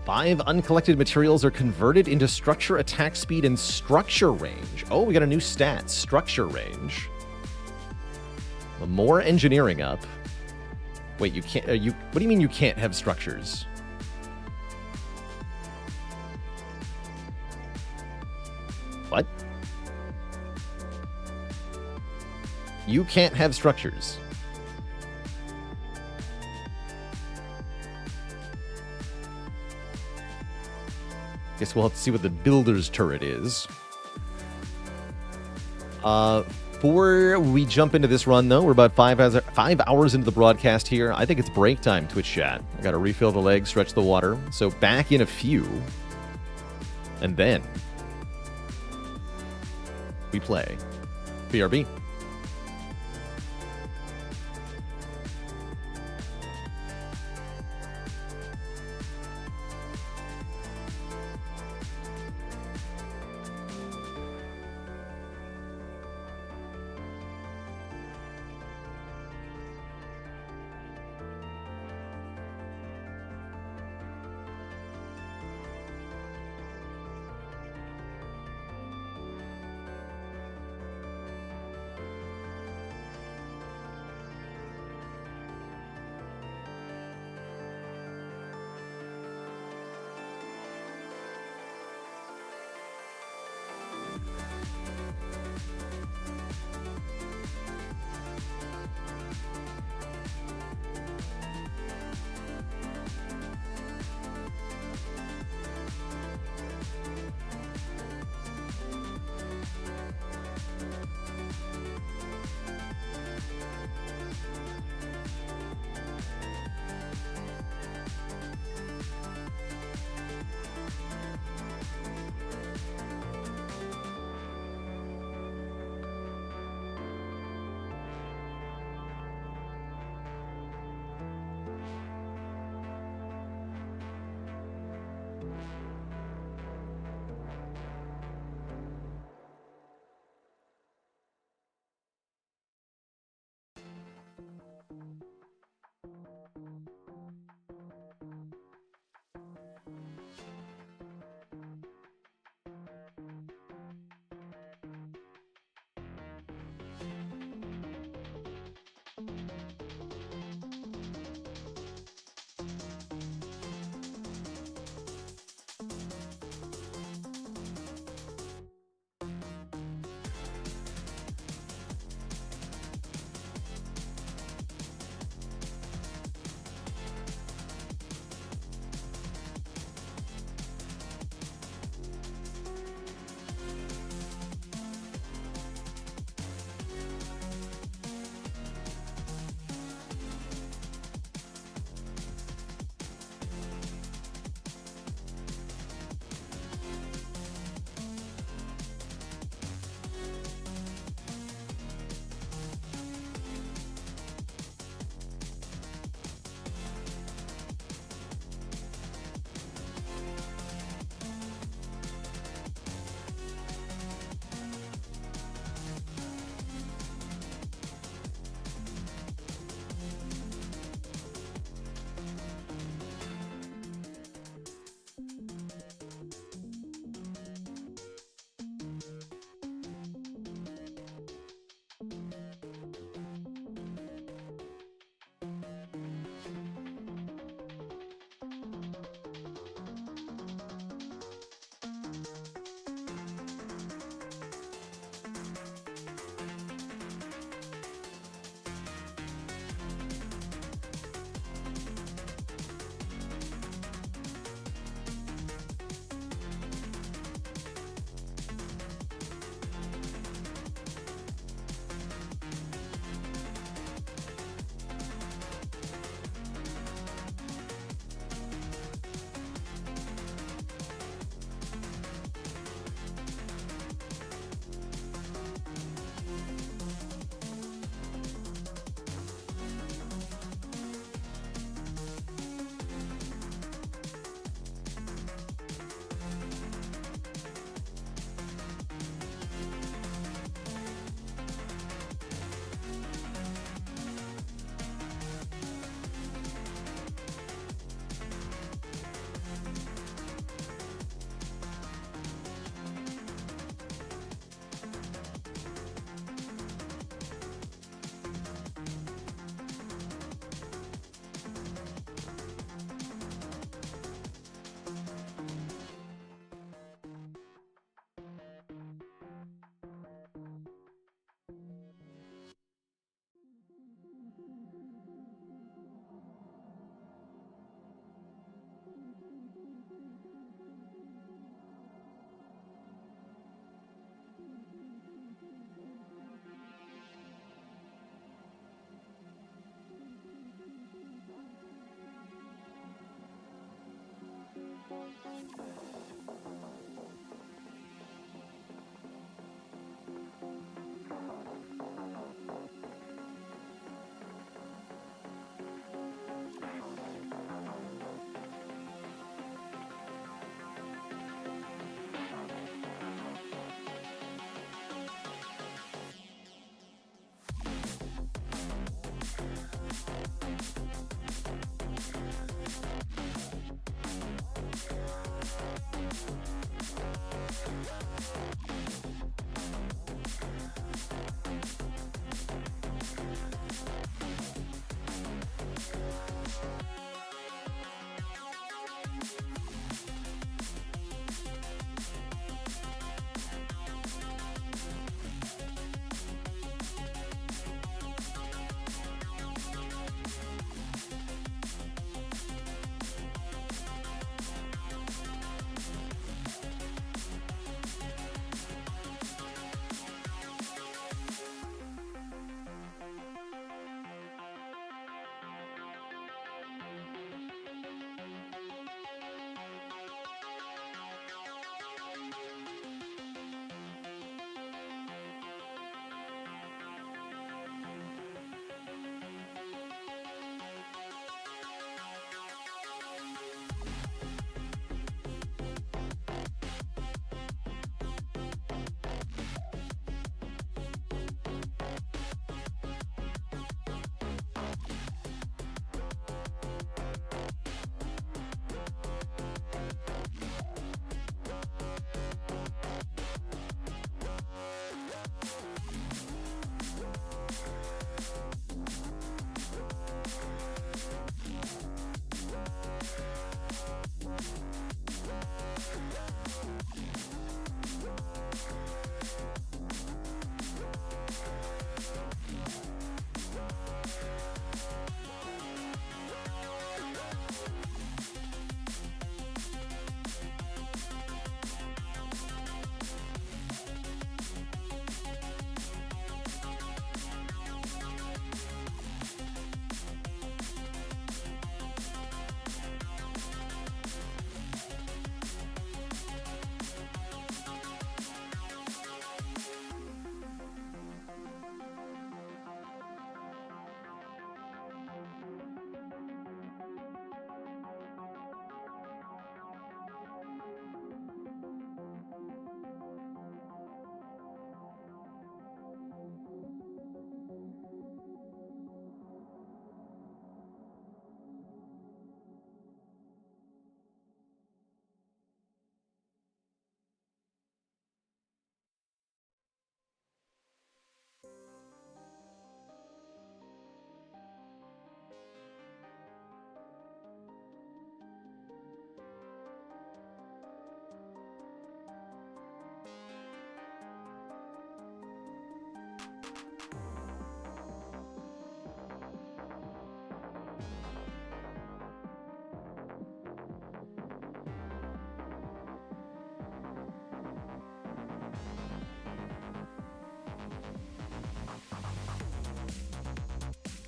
5 uncollected materials are converted into structure, attack speed, and structure range. Oh, we got a new stat. Structure range. More engineering up. Wait, you can't... what do you mean you can't have structures? What? You can't have structures. Guess we'll have to see what the builder's turret is. Before we jump into this run, though, we're about 5 hours into the broadcast here. I think it's break time, Twitch chat. I gotta refill the legs, stretch the water. So back in a few. And then we play BRB.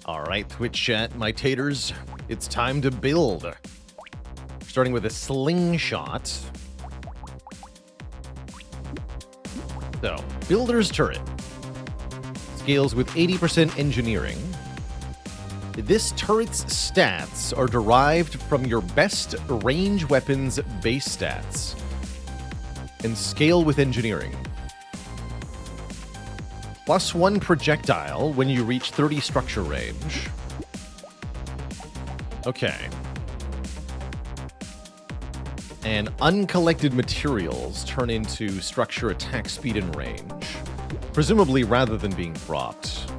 All right, Twitch chat, my taters, it's time to build. Starting with a slingshot. So, builder's turret. Scales with 80% engineering. This turret's stats are derived from your best range weapons base stats. And scale with engineering. +1 projectile when you reach 30 structure range. Okay. And uncollected materials turn into structure attack speed and range. Presumably rather than being dropped.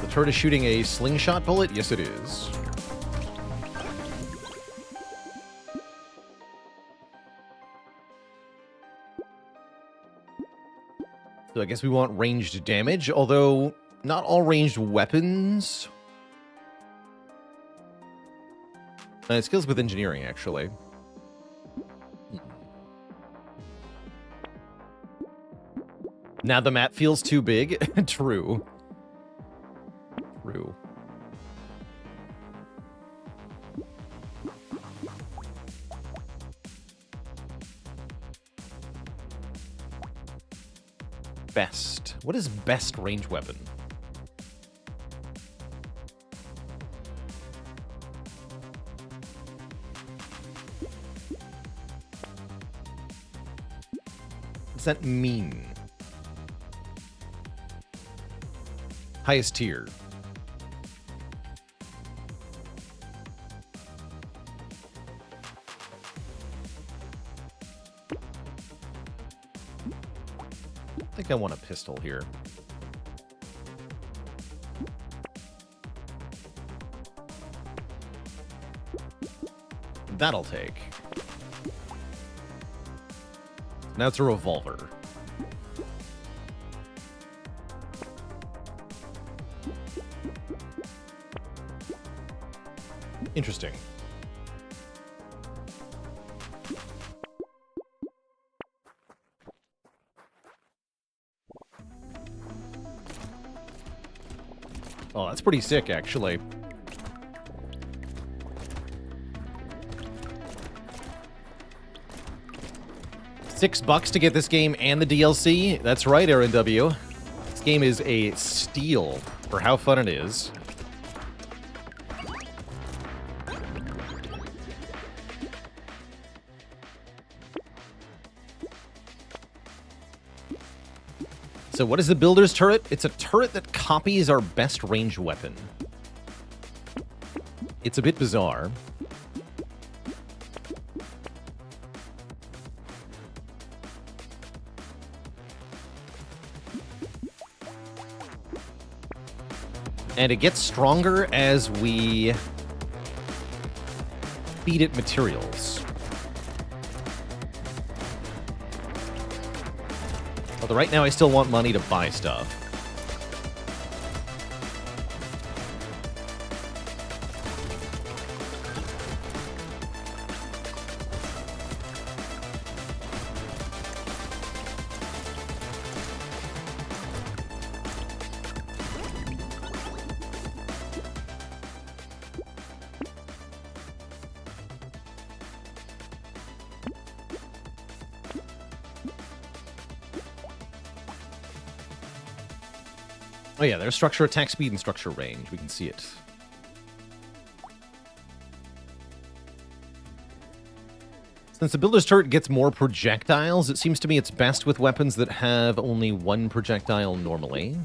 Turret is shooting a slingshot bullet? Yes, it is. So I guess we want ranged damage, although not all ranged weapons. It skills with engineering, actually. Now the map feels too big. True. True. Best. What is best range weapon? What's that mean? Highest tier. I think I want a pistol here. That'll take. Now it's a revolver. Interesting. Oh, that's pretty sick, actually. $6 to get this game and the DLC. That's right, Aaron W. This game is a steal for how fun it is. So what is the builder's turret? It's a turret that copies our best range weapon. It's a bit bizarre. And it gets stronger as we feed it materials. Although right now I still want money to buy stuff. Oh yeah, there's structure, attack speed, and structure range. We can see it. Since the builder's turret gets more projectiles, it seems to me it's best with weapons that have only one projectile normally.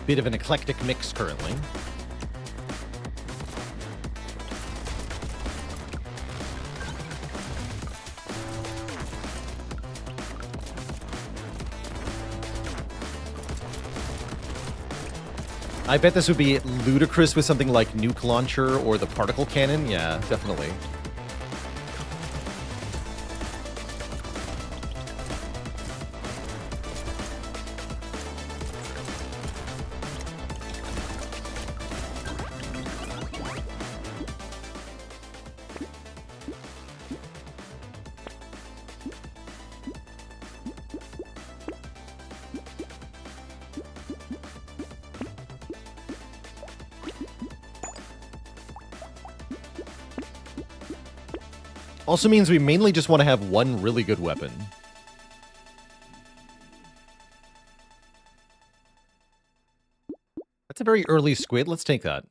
Bit of an eclectic mix currently. I bet this would be ludicrous with something like Nuke Launcher or the Particle Cannon. Yeah, definitely. Also means we mainly just want to have one really good weapon. That's a very early squid. Let's take that.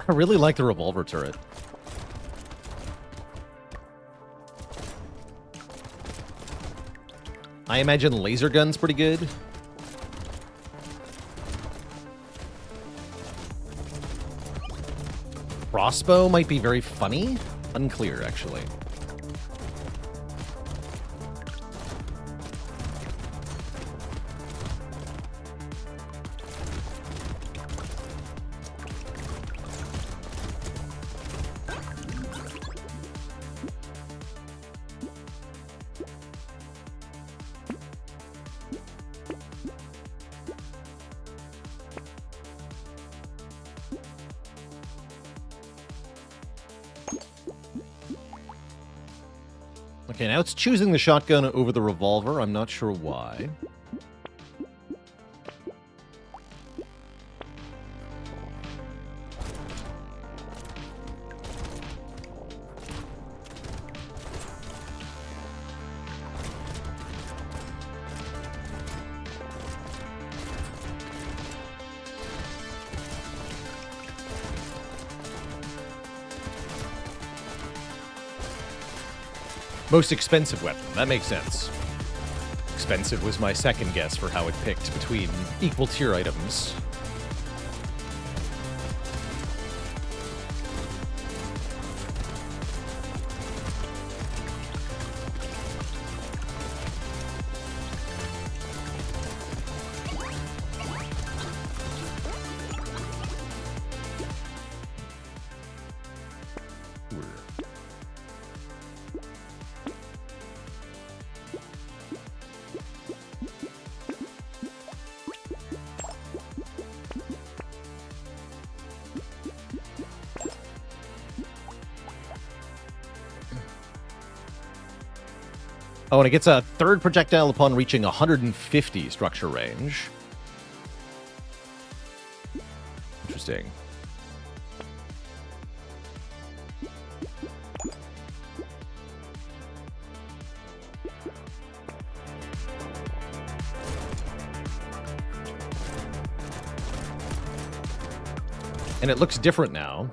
I really like the revolver turret. I imagine laser gun's pretty good. Crossbow might be very funny. Unclear, actually. Okay, now it's choosing the shotgun over the revolver. I'm not sure why. Most expensive weapon. That makes sense. Expensive was my second guess for how it picked between equal tier items. Oh, and it gets a third projectile upon reaching 150 structure range. Interesting. And it looks different now.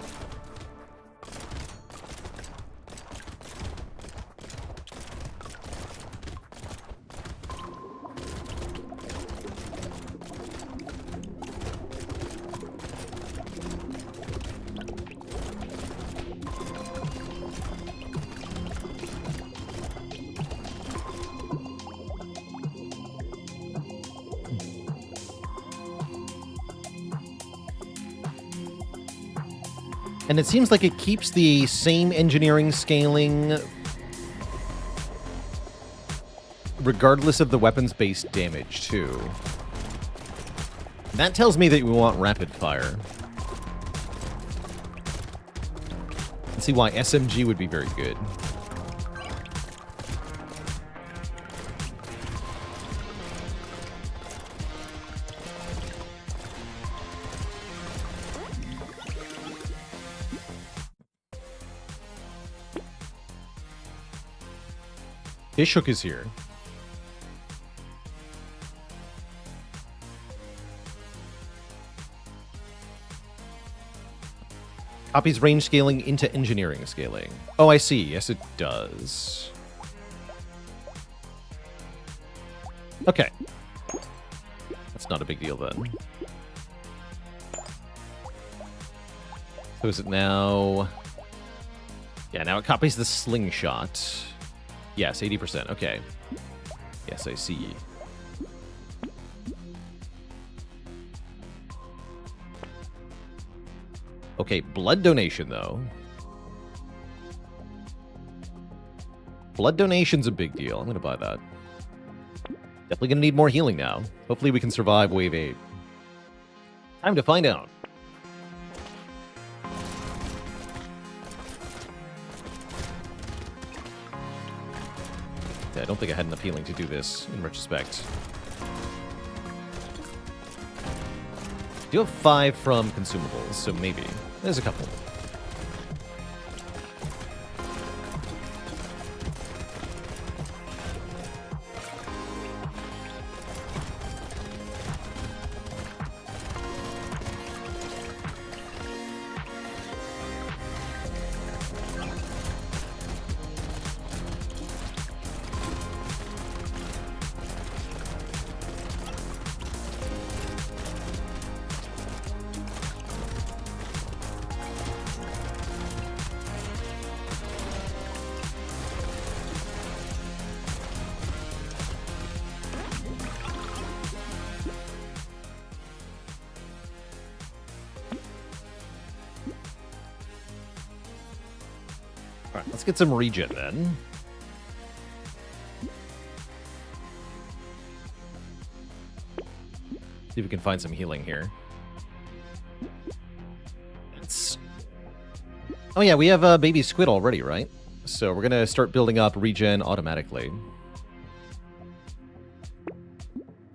And it seems like it keeps the same engineering scaling regardless of the weapons-based damage, too. That tells me that we want rapid fire. Let's see why SMG would be very good. Fishhook is here. Copies range scaling into engineering scaling. Oh, I see. Yes, it does. Okay. That's not a big deal then. So is it now... Yeah, now it copies the slingshot. Yes, 80%. Okay. Yes, I see. Okay, blood donation, though. Blood donation's a big deal. I'm going to buy that. Definitely going to need more healing now. Hopefully we can survive Wave 8. Time to find out. I don't think I had enough healing to do this, in retrospect. I do have 5 from consumables, so maybe. There's a couple. Alright, let's get some regen then. See if we can find some healing here. Oh yeah, we have a baby squid already, right? So we're going to start building up regen automatically.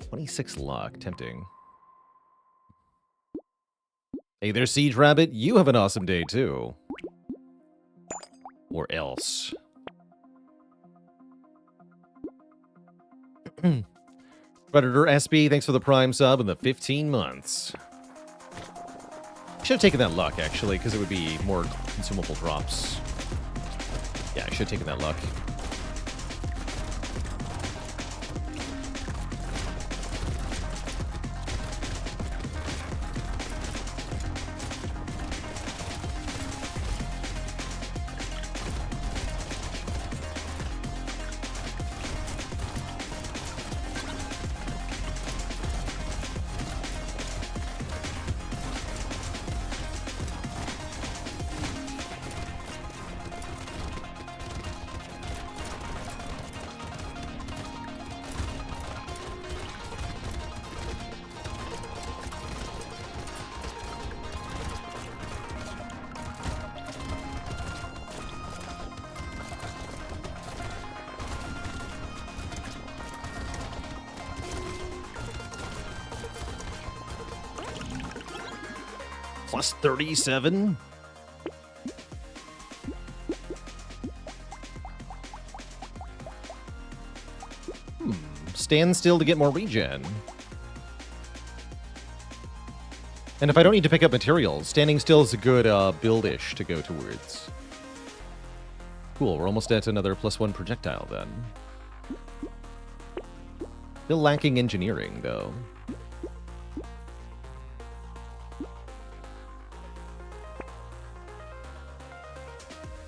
26 luck. Tempting. Hey there, Siege Rabbit. You have an awesome day, too. Or else. Predator SB, thanks for the Prime sub and the 15 months. Should have taken that luck, actually, because it would be more consumable drops. Yeah, I should have taken that luck. Plus 37. Stand still to get more regen. And if I don't need to pick up materials, standing still is a good build-ish to go towards. Cool, we're almost at another +1 projectile then. Still lacking engineering, though.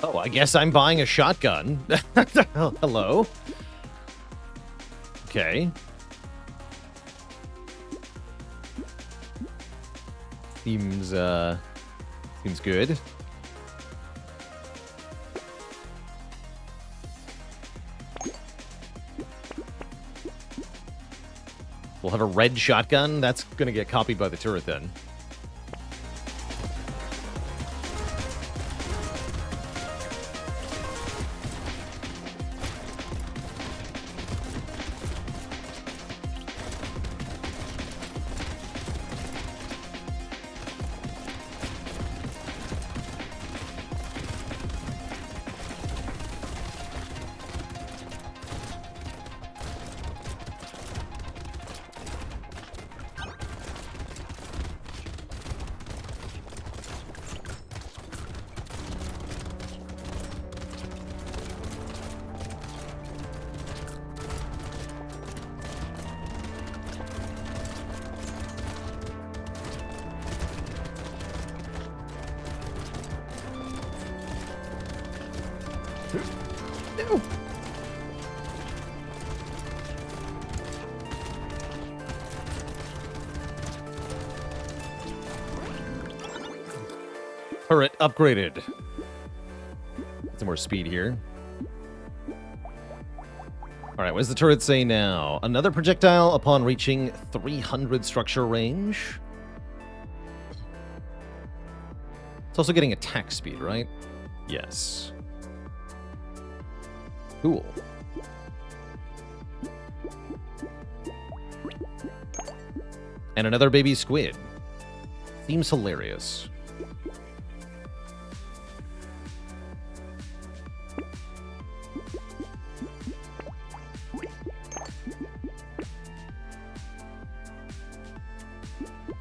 Oh, I guess I'm buying a shotgun. Hello? Okay. Seems good. We'll have a red shotgun. That's gonna get copied by the turret then. No. Turret upgraded. Get some more speed here. Alright, what does the turret say now? Another projectile upon reaching 300 structure range. It's also getting attack speed, right? Yes. Cool. And another baby squid. Seems hilarious.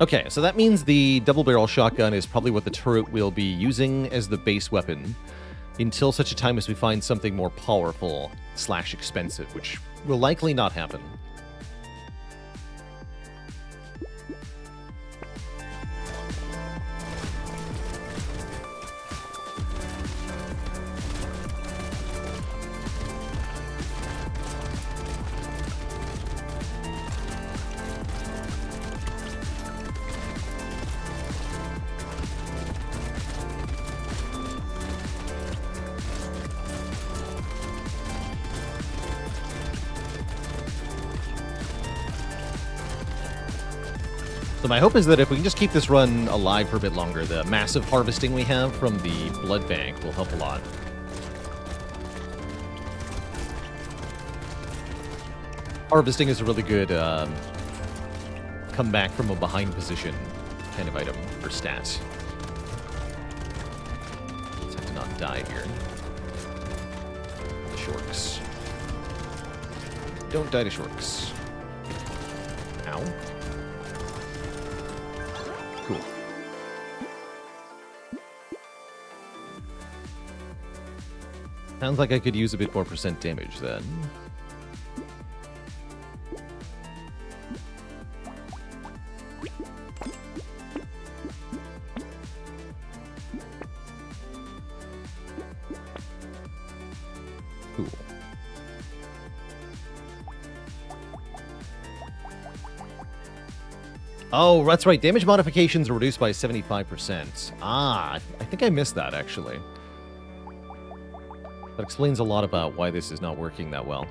Okay, so that means the double-barrel shotgun is probably what the turret will be using as the base weapon until such a time as we find something more powerful / expensive, which will likely not happen. So my hope is that if we can just keep this run alive for a bit longer, the massive harvesting we have from the blood bank will help a lot. Harvesting is a really good come back from a behind position kind of item or stat. Just have to not die here. The Shorks. Don't die to Shorks. Ow. Cool. Sounds like I could use a bit more percent damage then. Cool. Oh, that's right. Damage modifications are reduced by 75%. Ah, I think I missed that, actually. That explains a lot about why this is not working that well.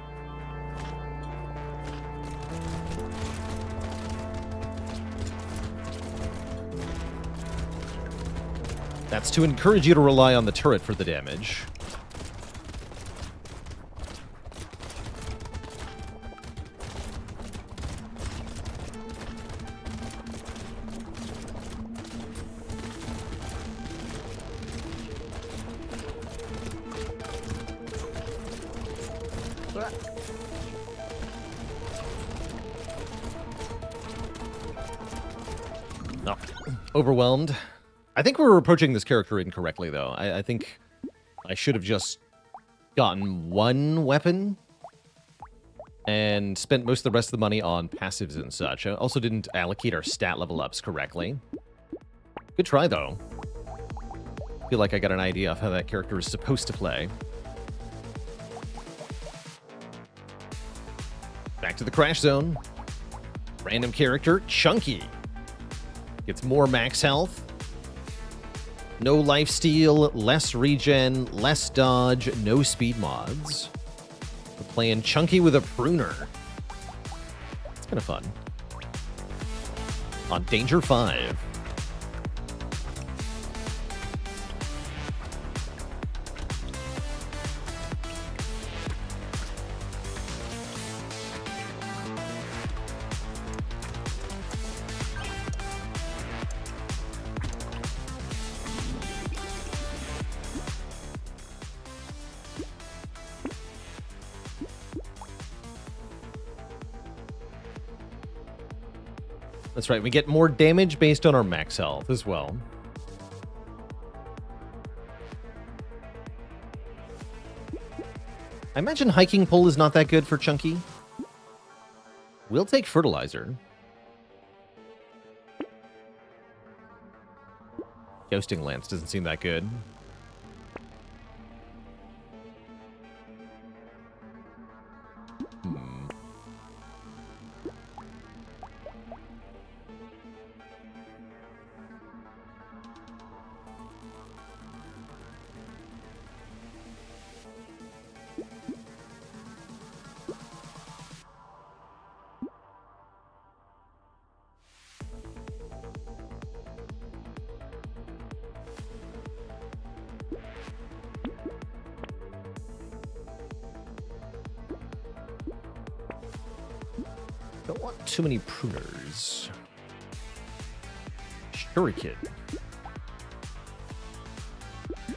That's to encourage you to rely on the turret for the damage. No. Overwhelmed. I think we're approaching this character incorrectly, though. I think I should have just gotten one weapon and spent most of the rest of the money on passives and such. I also didn't allocate our stat level ups correctly. Good try, though. I feel like I got an idea of how that character is supposed to play. Back to the crash zone. Random character, Chunky. Gets more max health. No lifesteal, less regen, less dodge, no speed mods. We're playing Chunky with a pruner. It's kind of fun. On Danger 5. That's right, we get more damage based on our max health as well. I imagine hiking pole is not that good for Chunky. We'll take fertilizer. Ghosting Lance doesn't seem that good. Don't want too many pruners. Shuriken.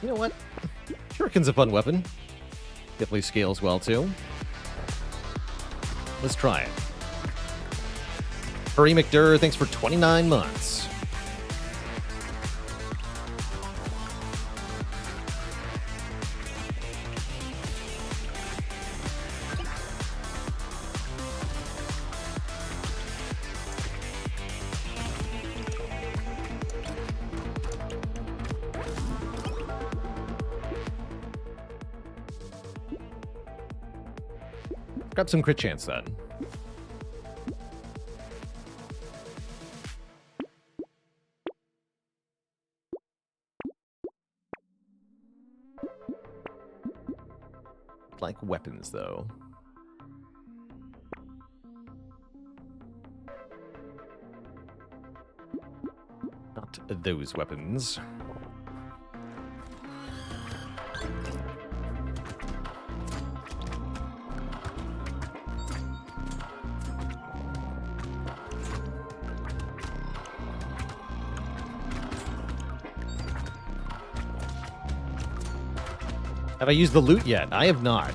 You know what? Shuriken's a fun weapon. Definitely scales well, too. Let's try it. Hurry McDurr, thanks for 29 months. Grab some crit chance then. Like weapons though. Not those weapons. Have I used the loot yet? I have not.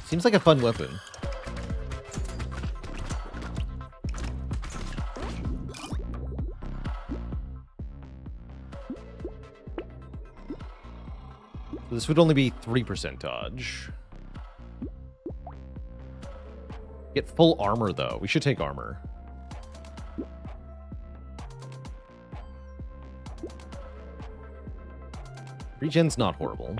Seems like a fun weapon. This would only be 3% dodge. Get full armor, though. We should take armor. Regen's not horrible.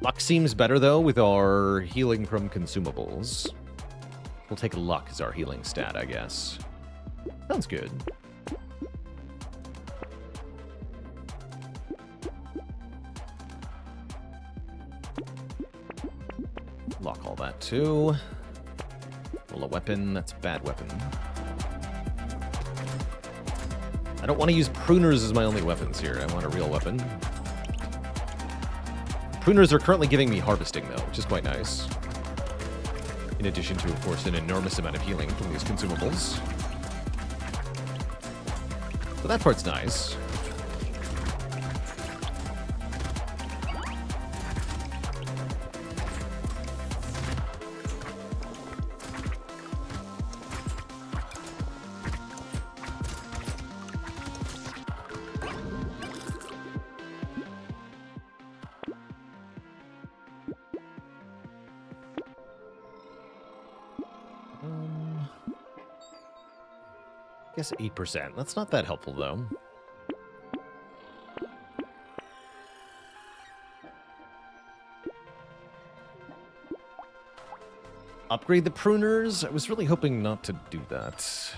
Luck seems better, though, with our healing from consumables. We'll take luck as our healing stat, I guess. Sounds good. Lock all that, too. Roll a weapon. That's a bad weapon. I don't want to use pruners as my only weapons here. I want a real weapon. Pruners are currently giving me harvesting, though, which is quite nice. In addition to, of course, an enormous amount of healing from these consumables. So that part's nice. I guess 8%. That's not that helpful, though. Upgrade the pruners? I was really hoping not to do that.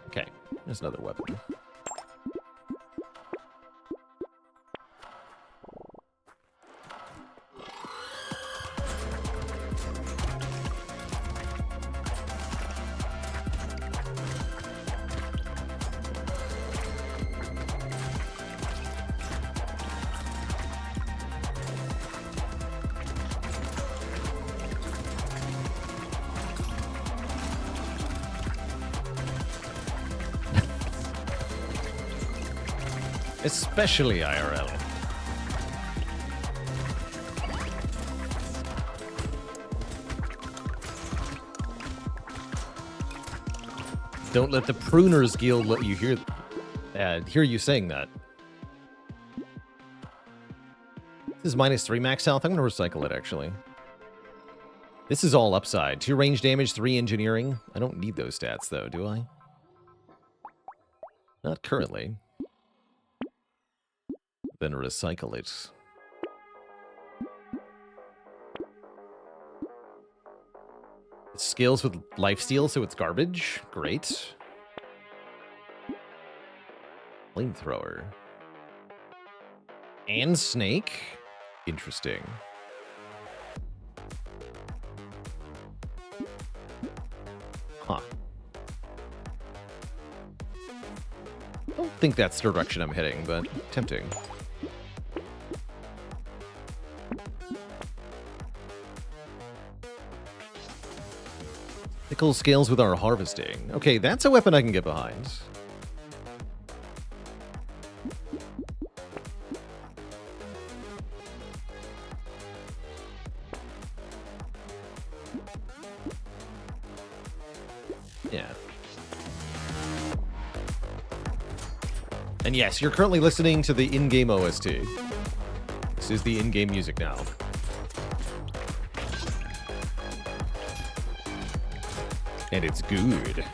Okay, there's another weapon. Especially IRL. Don't let the Pruners Guild let you hear you saying that. This is -3 max health. I'm going to recycle it, actually. This is all upside. 2 range damage, 3 engineering. I don't need those stats, though, do I? Not currently. Then recycle it. It scales with lifesteal, so it's garbage. Great. Flamethrower. And snake. Interesting. Huh. I don't think that's the direction I'm heading, but tempting. Nickel scales with our harvesting. Okay, that's a weapon I can get behind. Yeah. And yes, you're currently listening to the in-game OST. This is the in-game music now. And it's good.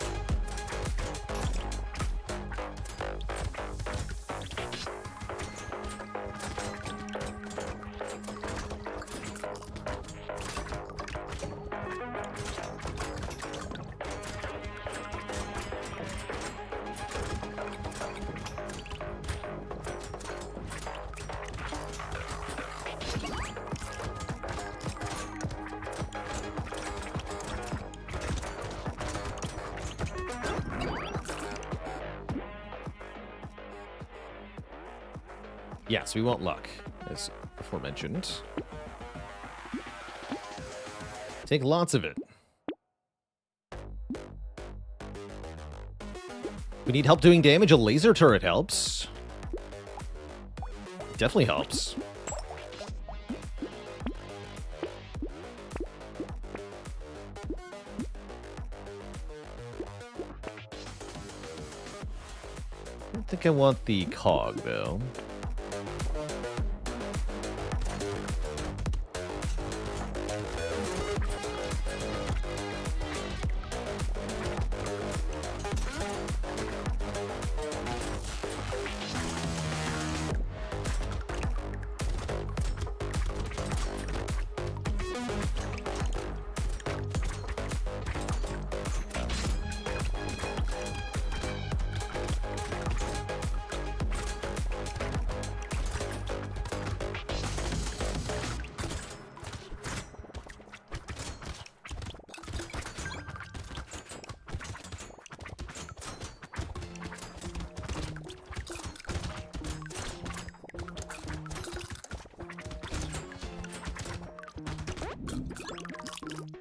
Yes, we want luck, as aforementioned. Take lots of it. We need help doing damage. A laser turret helps. Definitely helps. I don't think I want the cog, though.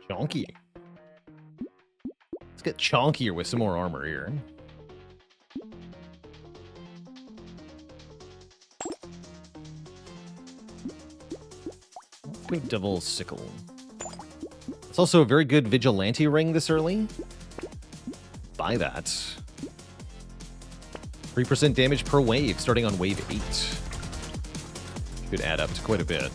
Chonky. Let's get chonkier with some more armor here. Quick double sickle. It's also a very good vigilante ring this early. Buy that. 3% damage per wave, starting on wave 8. Should add up to quite a bit.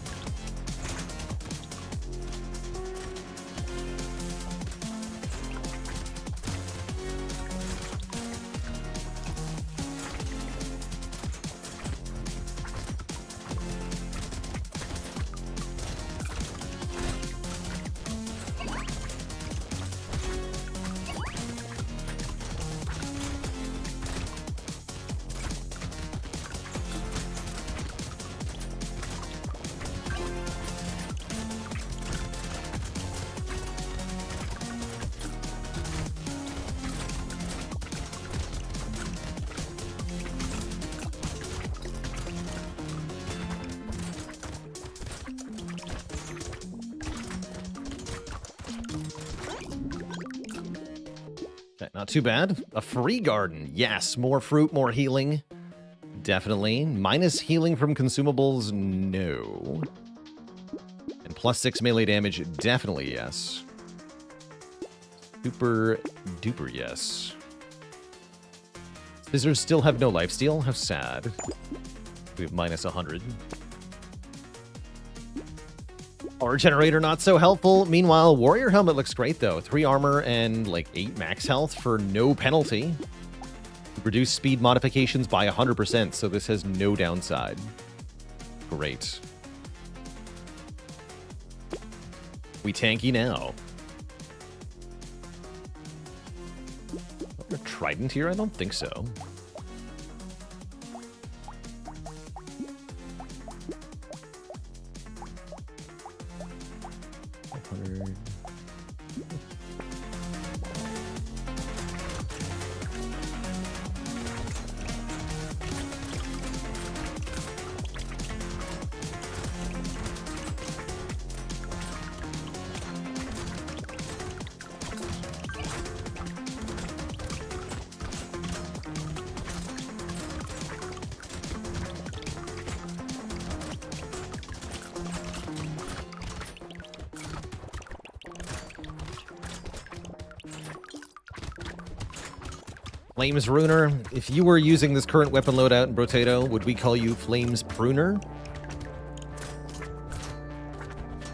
Not too bad. A free garden. Yes, more fruit, more healing. Definitely. Minus healing from consumables, no. And +6 melee damage, definitely yes. Super duper yes. Scissors still have no lifesteal? How sad. We have -100. Aura generator not so helpful. Meanwhile, warrior helmet looks great though. 3 armor and like 8 max health for no penalty. Reduce speed modifications by 100%, so this has no downside. Great. We tanky now. A trident here? I don't think so. Flames Runer. If you were using this current weapon loadout in Brotato, would we call you Flames Pruner?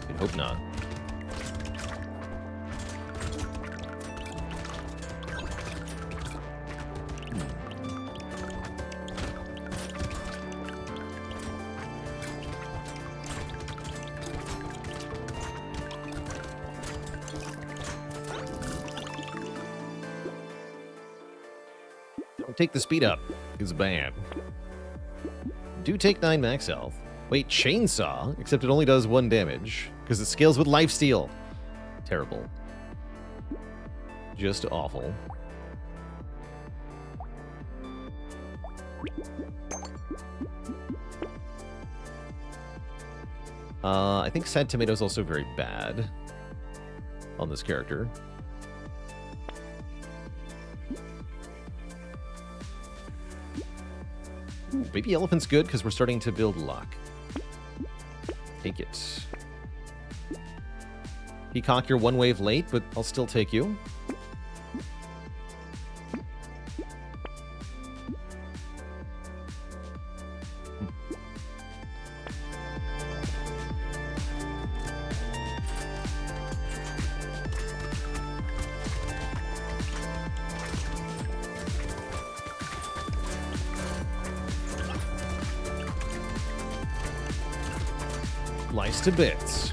I hope not. Take the speed up. It's bad. Do take 9 max health. Wait, chainsaw? Except it only does 1 damage. Because it scales with lifesteal. Terrible. Just awful. I think sad tomato is also very bad. on this character. Ooh, baby elephant's good because we're starting to build luck. Take it. Peacock, you're one wave late, but I'll still take you. Slice to bits.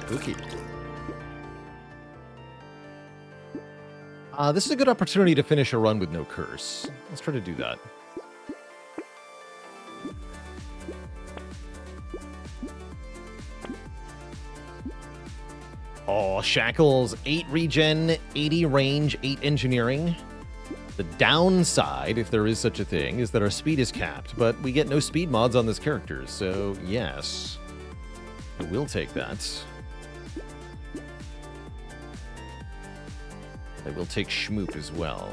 Spooky. This is a good opportunity to finish a run with no curse. Let's try to do that. Oh, Shackles, 8 regen, 80 range, 8 engineering. The downside, if there is such a thing, is that our speed is capped, but we get no speed mods on this character, so yes. I will take that. I will take Schmoop as well.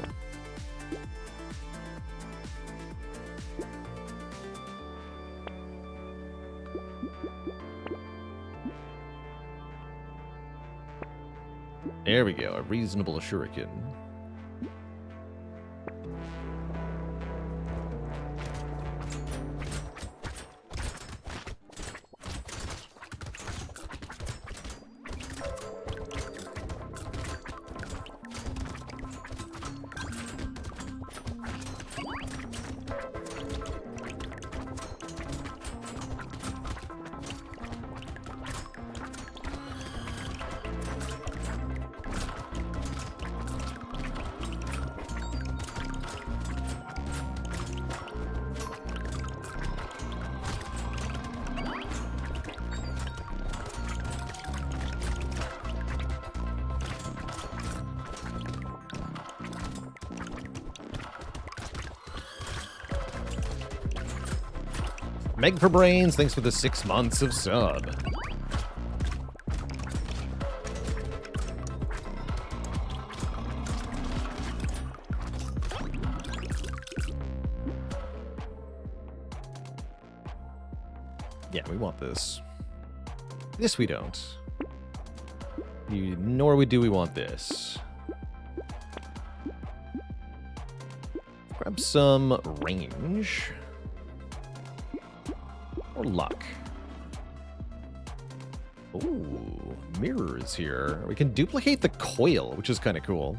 There we go, a reasonable shuriken. Meg for Brains, thanks for the 6 months of sub. Yeah, we want this. This we don't. Nor do we want this. Grab some range. Or luck. Ooh, mirrors here. We can duplicate the coil, which is kind of cool.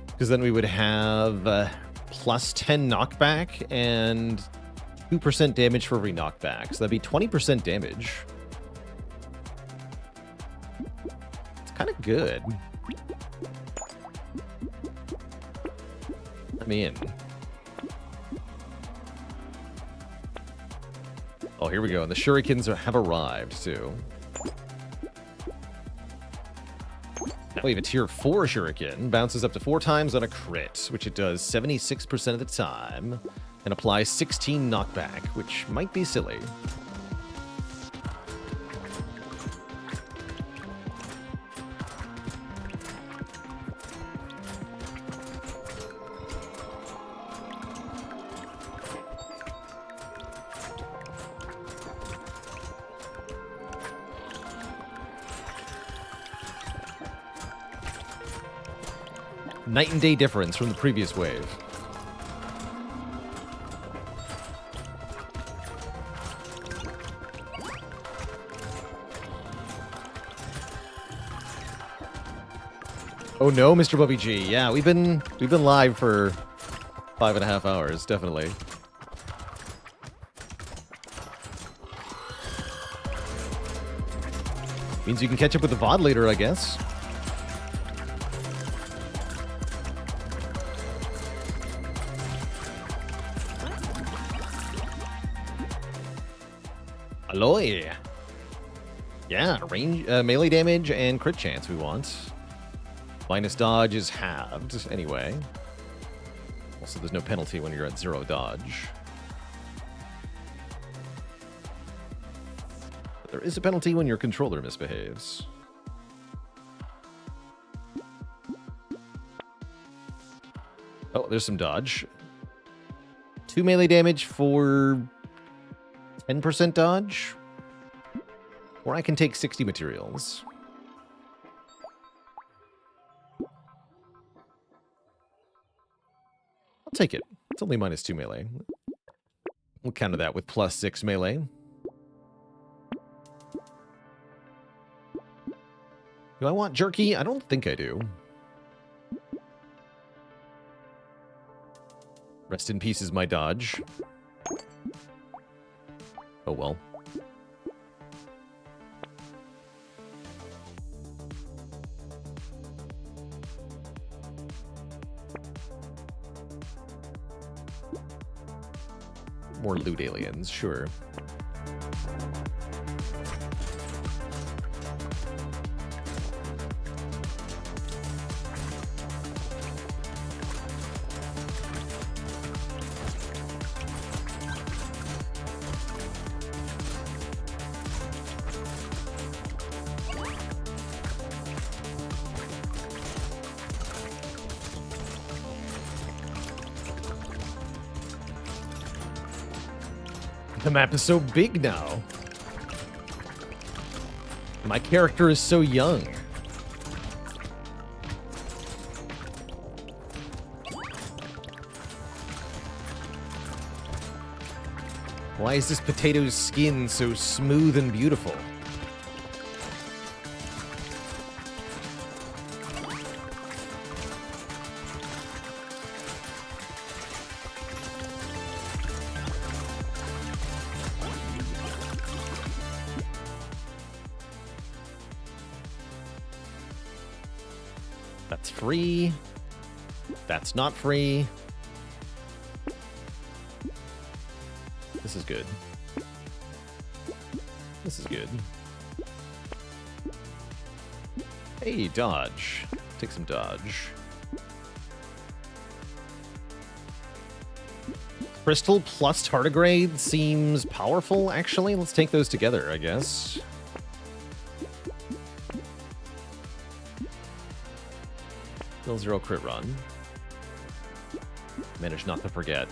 Because then we would have plus 10 knockback and 2% damage for every knockback. So that'd be 20% damage. It's kind of good. I'm in. Oh, here we go. And the shurikens have arrived, too. Now we have a tier 4 shuriken. Bounces up to 4 times on a crit, which it does 76% of the time. And applies 16 knockback, which might be silly. Night and day difference from the previous wave. Oh no, Mr. Bubby G. Yeah, we've been live for 5.5 hours, definitely. Means you can catch up with the VOD later, I guess. Alloy. Yeah, range, melee damage and crit chance we want. Minus dodge is halved, anyway. Also, there's no penalty when you're at 0 dodge. But there is a penalty when your controller misbehaves. Oh, there's some dodge. 2 melee damage for 10% dodge. Or I can take 60 materials. I'll take it. It's only minus 2 melee. We'll counter that with plus 6 melee. Do I want jerky? I don't think I do. Rest in peace is my dodge. Oh well. More loot aliens, sure. The map is so big now. My character is so young. Why is this potato's skin so smooth and beautiful? That's free. That's not free. This is good. This is good. Hey, dodge. Take some dodge. Crystal plus tardigrade seems powerful, actually. Let's take those together, I guess. Still 0 crit run. Managed not to forget.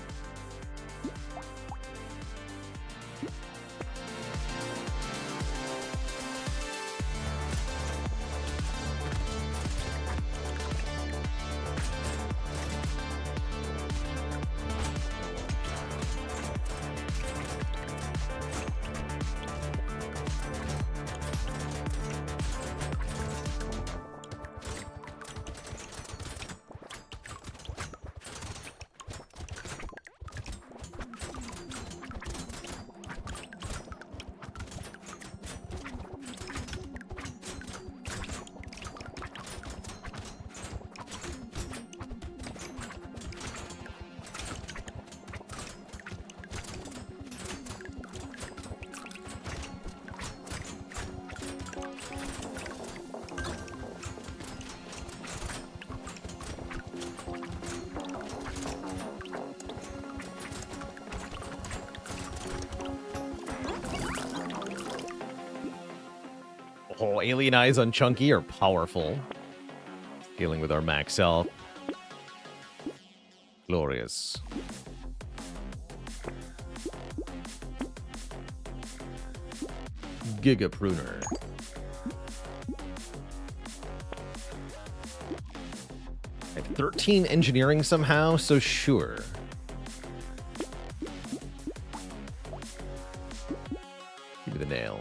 Oh, alien eyes on Chunky are powerful. Dealing with our max health. Glorious. Giga Pruner. At 13 engineering somehow, so sure. Give me the nail.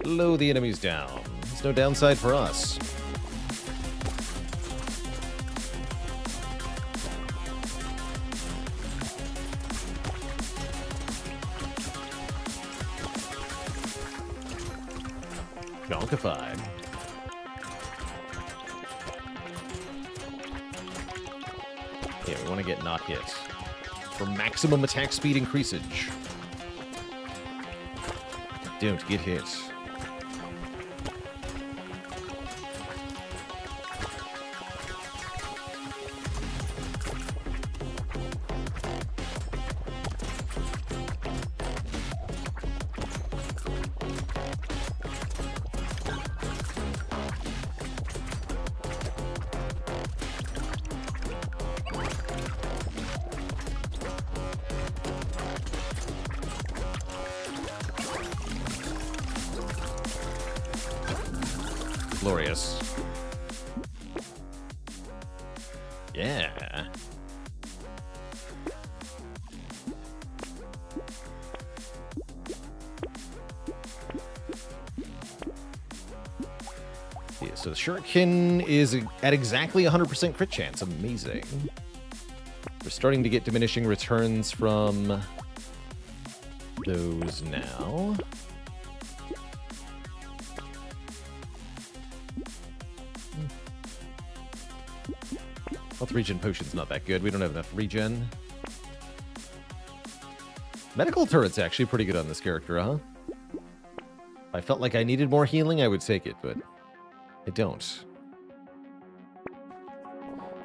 Slow the enemies down. There's no downside for us. Donkified. Yeah, we want to get not hit. For maximum attack speed increasage. Don't get hit. Glorious. Yeah. Yeah, so the Shuriken is at exactly 100% crit chance. Amazing. We're starting to get diminishing returns from those now. Health regen potion's not that good. We don't have enough regen. Medical turret's actually pretty good on this character, huh? If I felt like I needed more healing, I would take it, but I don't.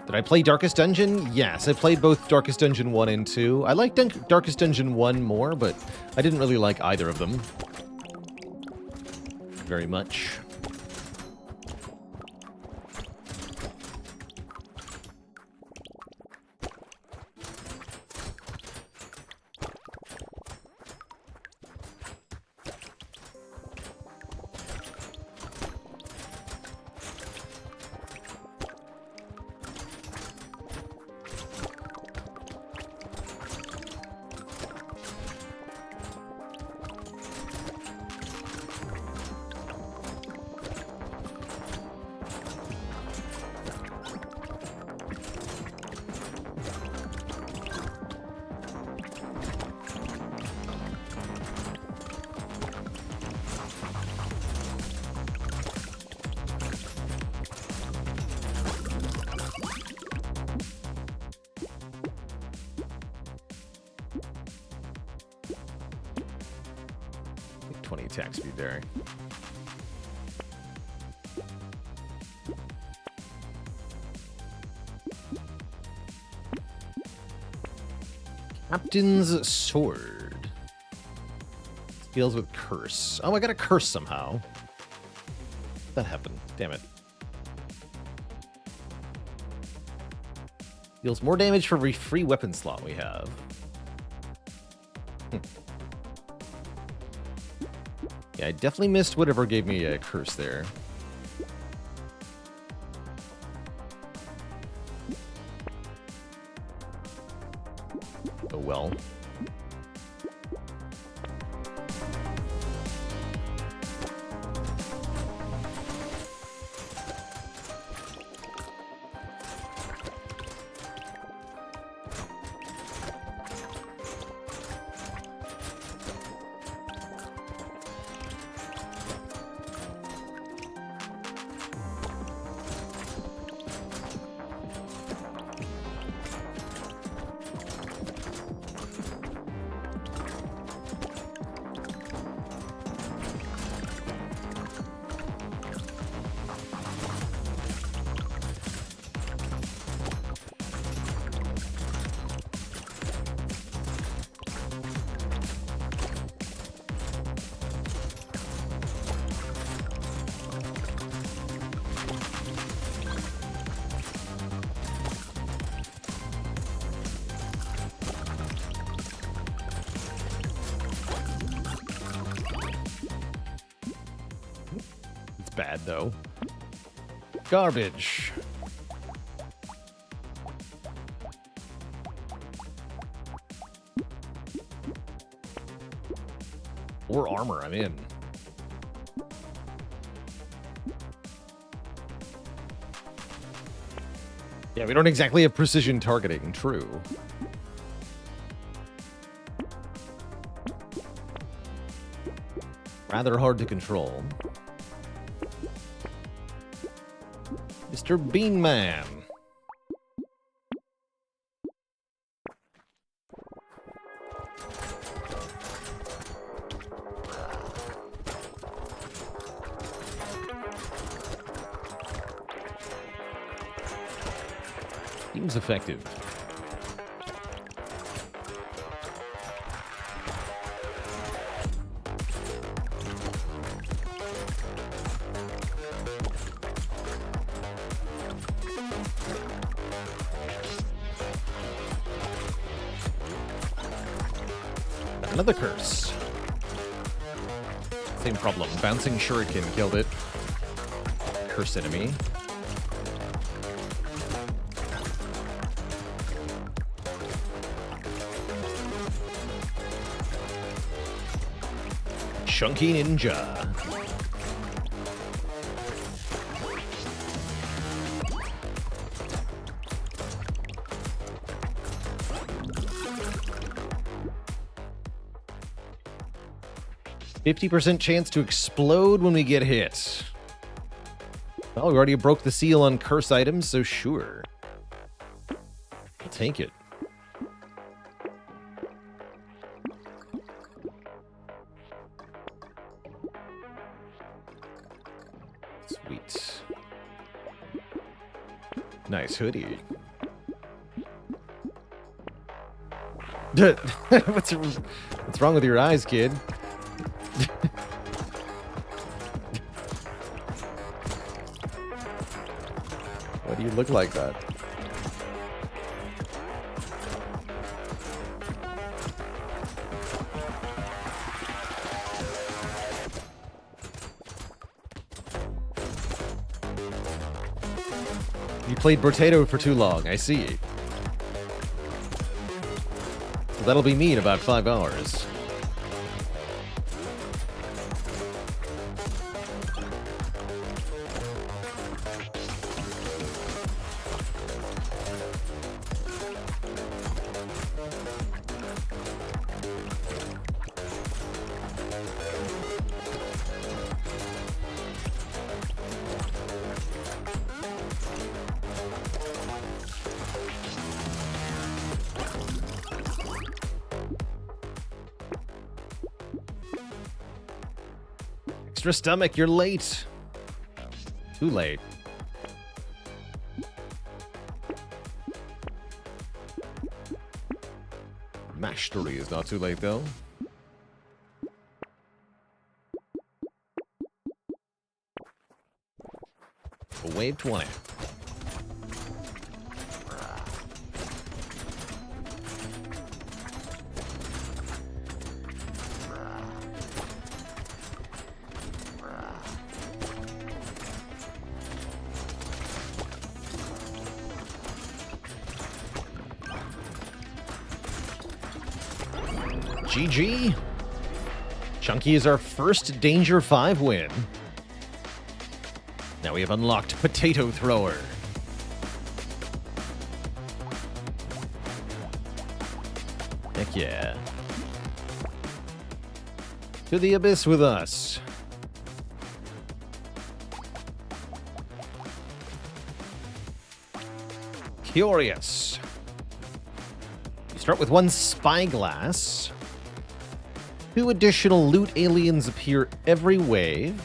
Did I play Darkest Dungeon? Yes, I played both Darkest Dungeon 1 and 2. I liked Darkest Dungeon 1 more, but I didn't really like either of them very much. Attack speed there. Captain's Sword. Deals with curse. Oh, I got a curse somehow. That happened. Damn it. Deals more damage for every free weapon slot we have. Yeah, I definitely missed whatever gave me a curse there. Oh well. Bad though. Garbage. Or armor, I'm in. Yeah, we don't exactly have precision targeting, true. Rather hard to control. Mr. Bean Man. Seems effective. Another curse. Same problem. Bouncing shuriken killed it. Curse enemy. Chunky Ninja. %50 chance to explode when we get hit. Well, we already broke the seal on curse items, so sure. I'll take it. Sweet. Nice hoodie. What's wrong with your eyes, kid? Why do you look like that? You played Brotato for too long, I see. So that'll be me in about 5 hours. Extra stomach, you're late. Too late. Mastery is not too late, though. Wave 20. GG. Chunky is our first Danger 5 win. Now we have unlocked Potato Thrower. Heck yeah. To the abyss with us. Curious. You start with 1 spyglass. 2 additional loot aliens appear every wave.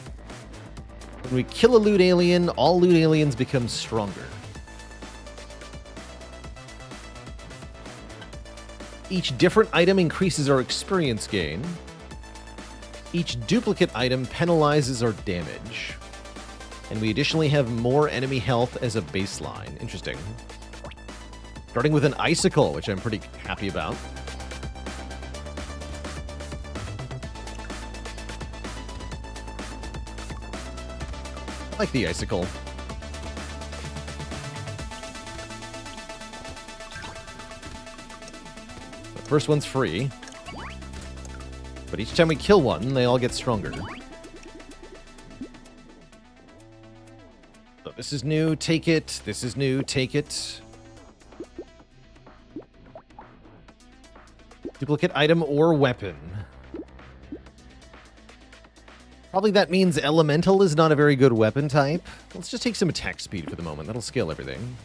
When we kill a loot alien, all loot aliens become stronger. Each different item increases our experience gain. Each duplicate item penalizes our damage. And we additionally have more enemy health as a baseline. Interesting. Starting with an icicle, which I'm pretty happy about. I like the icicle. The first one's free. But each time we kill one, they all get stronger. So This is new, take it. This is new, take it. Duplicate item or weapon. Probably that means elemental is not a very good weapon type. Let's just take some attack speed for the moment. That'll scale everything.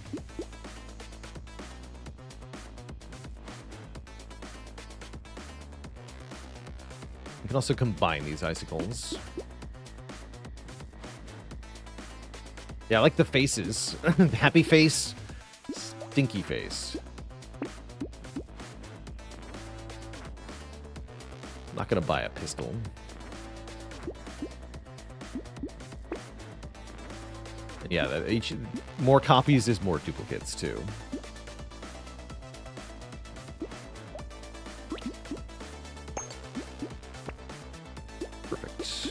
You can also combine these icicles. Yeah, I like the faces. Happy face, stinky face. I'm not gonna buy a pistol. And yeah, that more copies is more duplicates too. Perfect.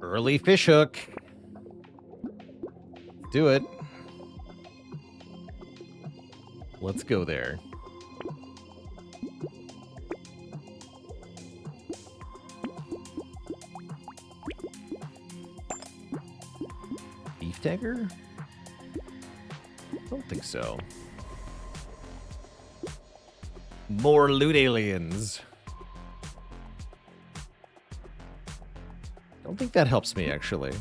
Early fishhook. Do it. Let's go there. Beef dagger? Don't think so. More loot aliens. Don't think that helps me, actually.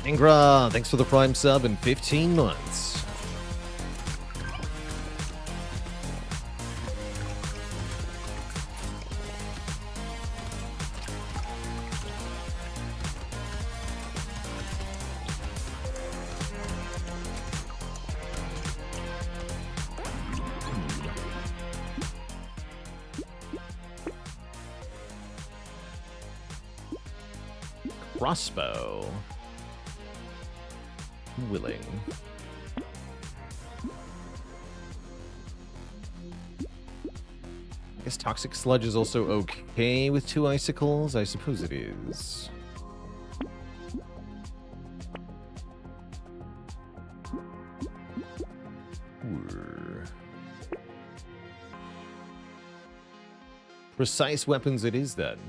Ingra, thanks for the Prime sub in 15 months. Crossbow. Willing. I guess Toxic Sludge is also okay with 2 icicles. I suppose it is. Precise weapons it is, then.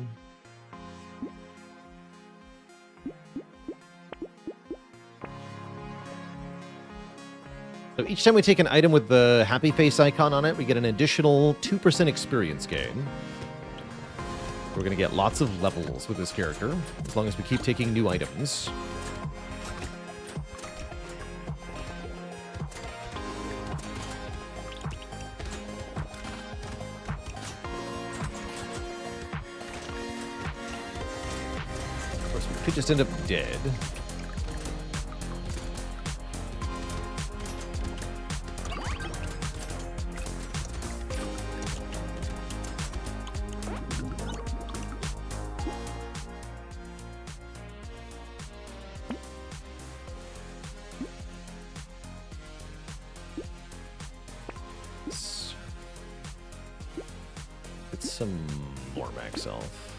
So each time we take an item with the happy face icon on it, we get an additional 2% experience gain. We're going to get lots of levels with this character, as long as we keep taking new items. Of course, we could just end up dead. Some more max health.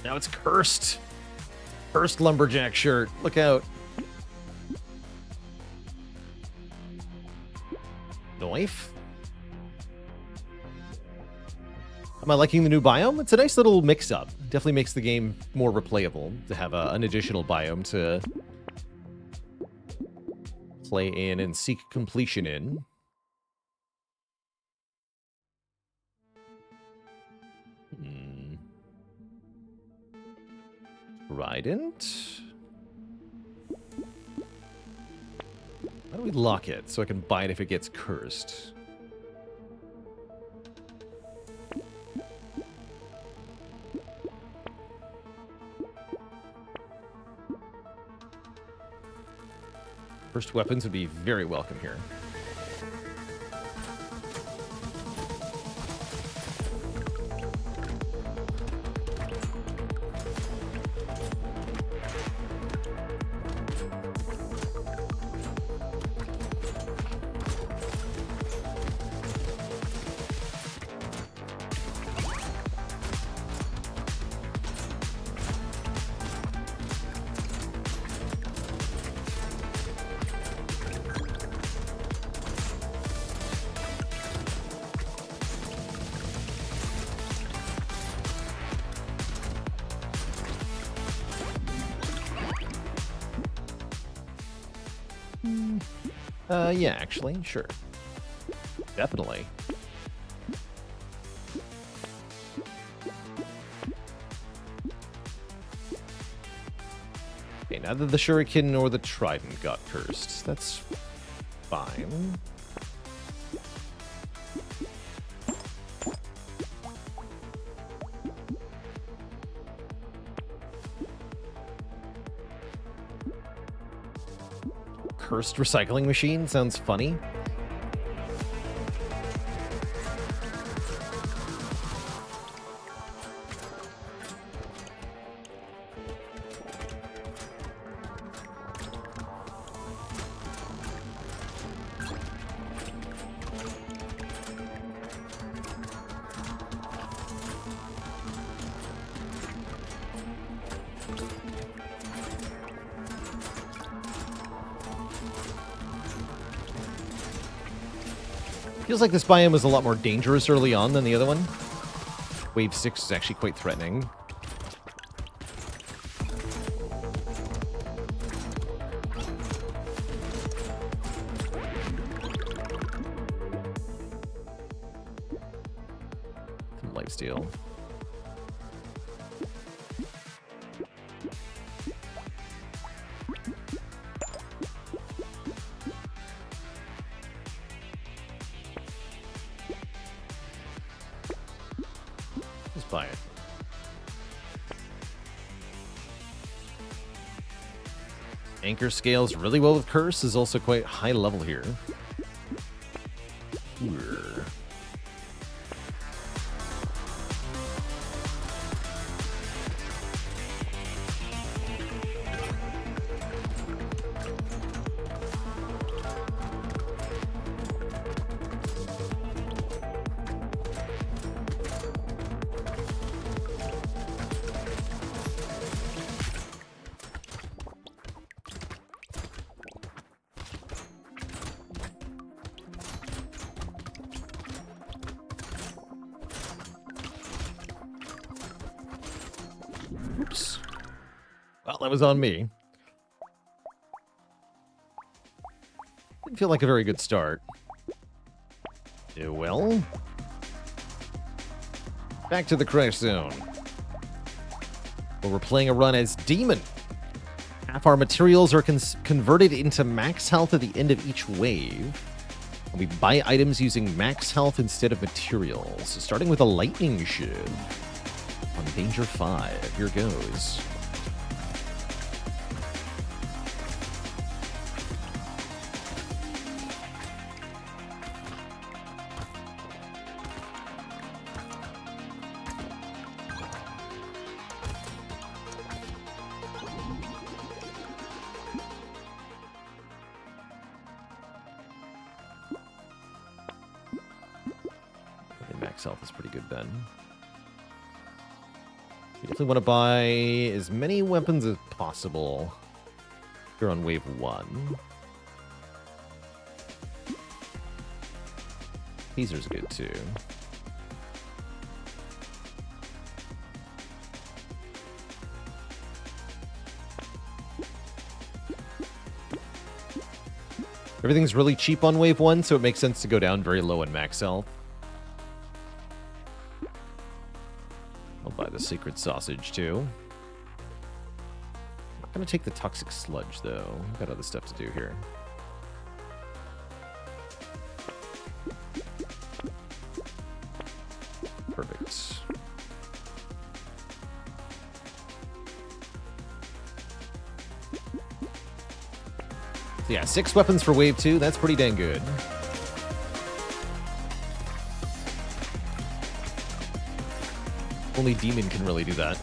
Now it's cursed. Cursed lumberjack shirt. Look out. Knife. Am I liking the new biome? It's a nice little mix-up. Definitely makes the game more replayable to have an additional biome to play in and seek completion in. Trident? How do we lock it so I can buy it if it gets cursed? First weapons would be very welcome here. Yeah, actually, sure. Definitely. Okay, neither the Shuriken nor the Trident got cursed. That's fine. Cursed recycling machine sounds funny. Feels like this biome was a lot more dangerous early on than the other one. Wave 6 is actually quite threatening. Some lifesteal. Buy it. Anchor scales really well with Curse, is also quite high level here. Ooh. Oops. Well, that was on me. Didn't feel like a very good start. Well, back to the crash zone, where we're playing a run as Demon. Half our materials are converted into max health at the end of each wave. And we buy items using max health instead of materials. So starting with a lightning shiv on Danger 5. Here goes. Max health is pretty good then. You definitely want to buy as many weapons as possible here on wave 1. Teaser's good too. Everything's really cheap on wave 1, so it makes sense to go down very low in max health. I'll buy the Sacred Sausage, too. I'm not going to take the Toxic Sludge, though. I've got other stuff to do here. Yeah, 6 weapons for wave 2. That's pretty dang good. Only Demon can really do that.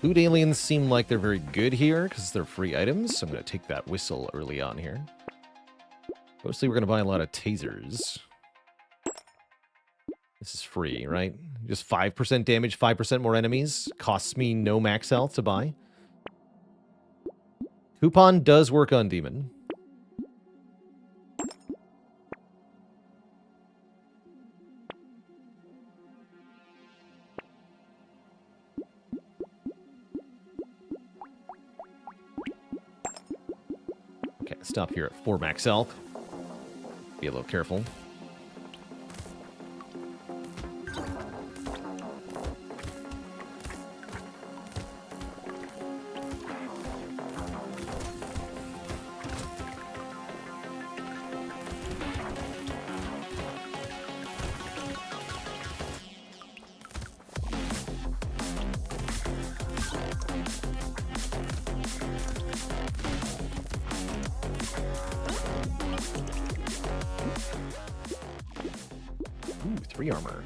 Food aliens seem like they're very good here because they're free items. So I'm going to take that whistle early on here. Mostly we're going to buy a lot of tasers. This is free, right? Just 5% damage, 5% more enemies. Costs me no max health to buy. Coupon does work on Demon. Okay, stop here at 4 max health. Be a little careful. Ooh, 3 armor.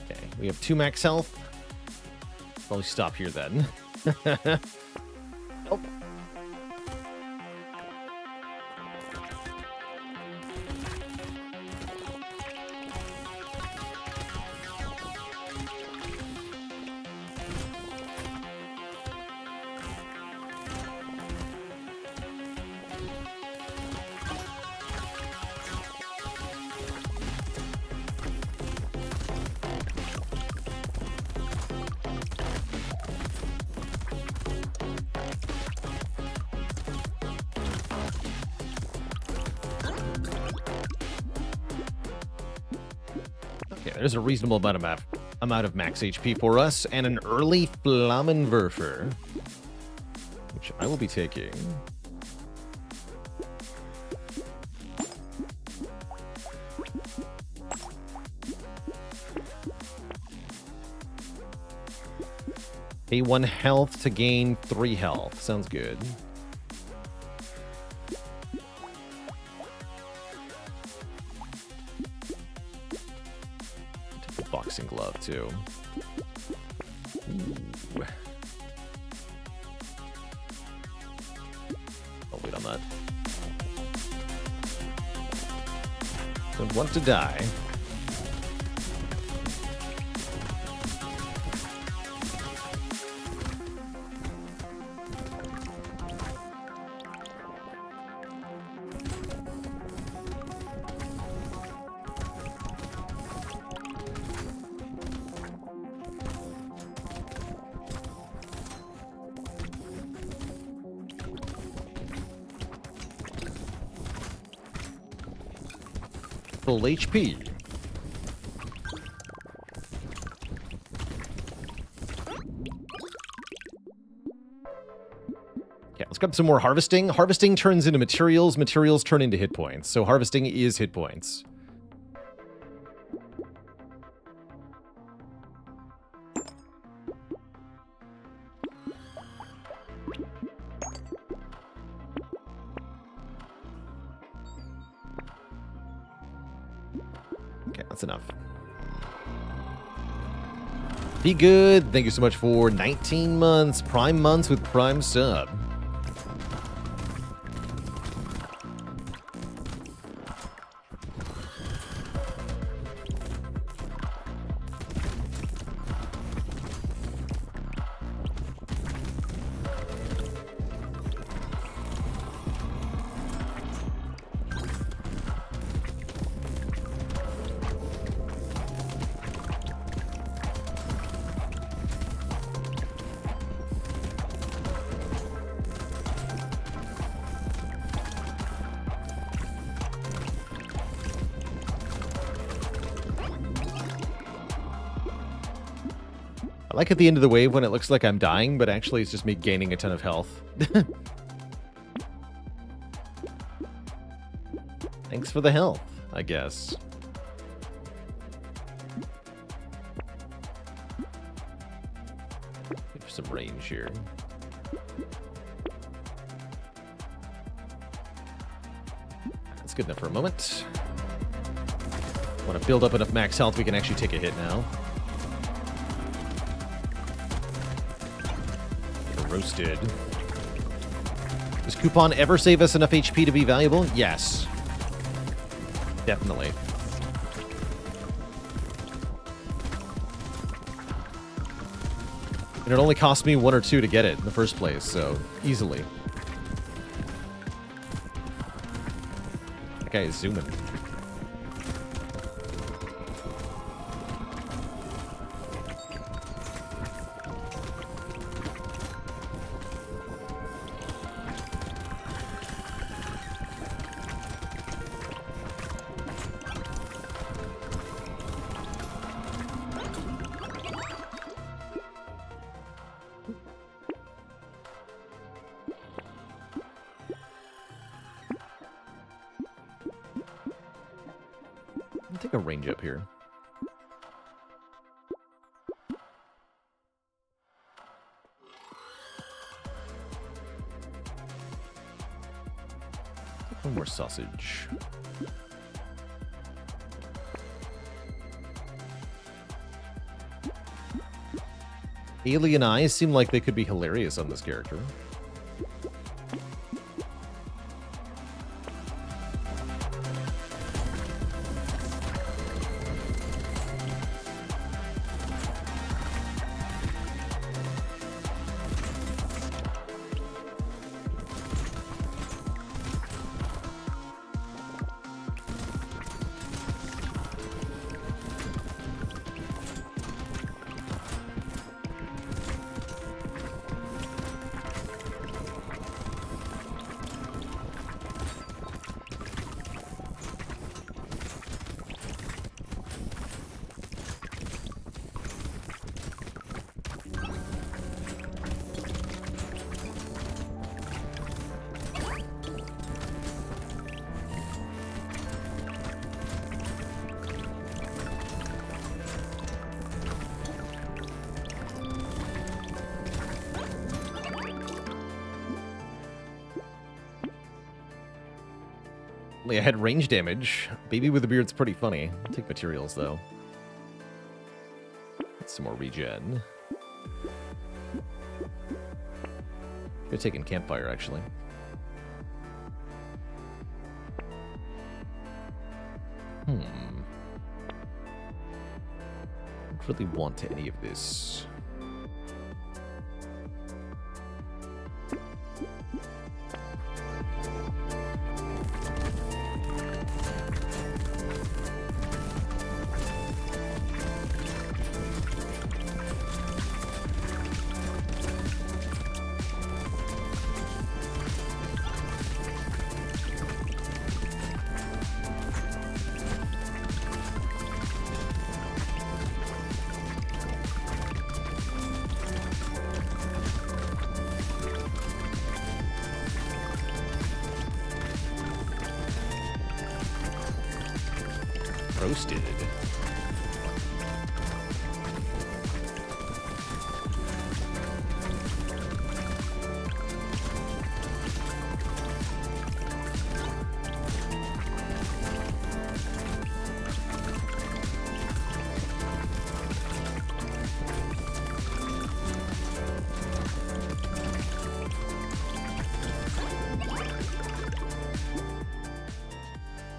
Okay, we have 2 max health. Probably stop here then. Oh. Okay, there's a reasonable amount of max HP for us, and an early Flammenwerfer, which I will be taking. Pay 1 health to gain 3 health. Sounds good. Boxing glove too. Ooh. I'll wait on that. Don't want to die. Full HP. Okay, let's grab some more harvesting. Harvesting turns into materials. Materials turn into hit points. So harvesting is hit points. Okay, that's enough. Be good. Thank you so much for 19 months. Prime months with Prime sub. I like at the end of the wave when it looks like I'm dying, but actually it's just me gaining a ton of health. Thanks for the health, I guess. Give some range here. That's good enough for a moment. Want to build up enough max health we can actually take a hit now. Roasted. Does coupon ever save us enough HP to be valuable? Yes. Definitely. And it only cost me 1 or 2 to get it in the first place, so easily. That guy is zooming. Take a range up here. One more sausage. Alien eyes seem like they could be hilarious on this character. I had range damage. Baby with a beard's pretty funny. I'll take materials, though. Get some more regen. Could have taken campfire, actually. Don't really want any of this. Roasted.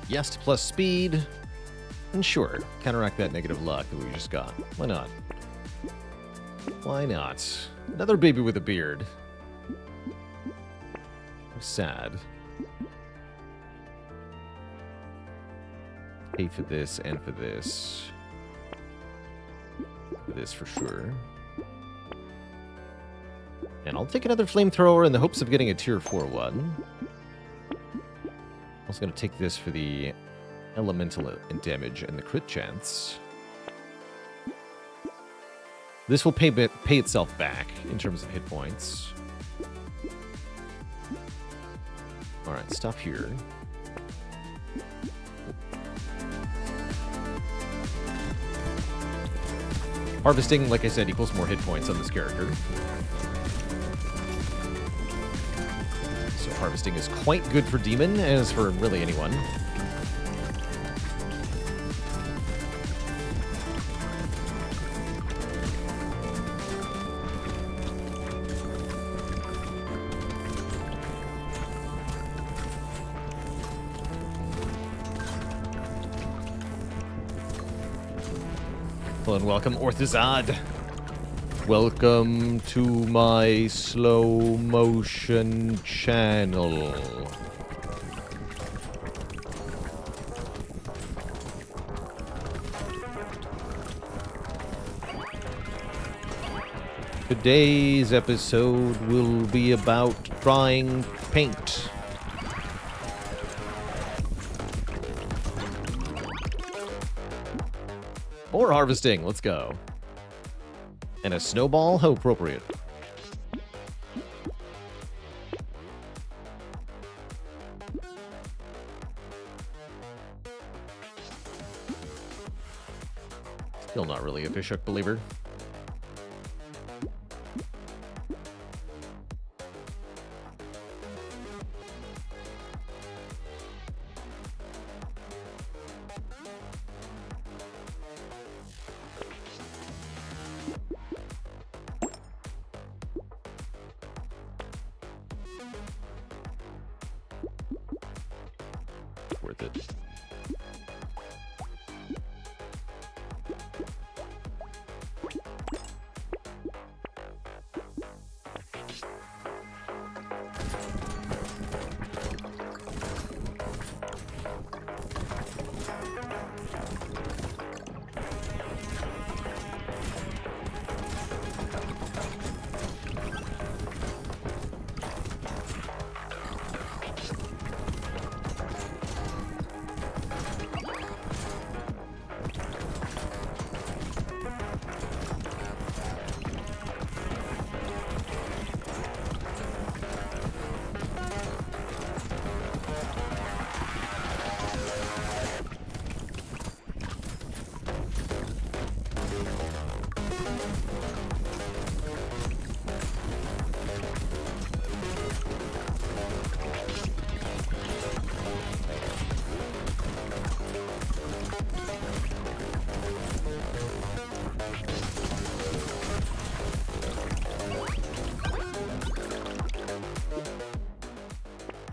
Yes, plus speed. And sure, counteract that negative luck that we just got. Why not? Why not? Another baby with a beard. Sad. Pay for this and for this. For this for sure. And I'll take another flamethrower in the hopes of getting a tier 4 one. Also going to take this for the elemental damage and the crit chance. This will pay itself back in terms of hit points. Alright, stop here. Harvesting, like I said, equals more hit points on this character. So harvesting is quite good for Demon, as for really anyone. Hello and welcome, Orthazad. Welcome to my slow motion channel. Today's episode will be about drying paint. Or harvesting, let's go. And a snowball? How appropriate. Still not really a fish hook believer. Worth it.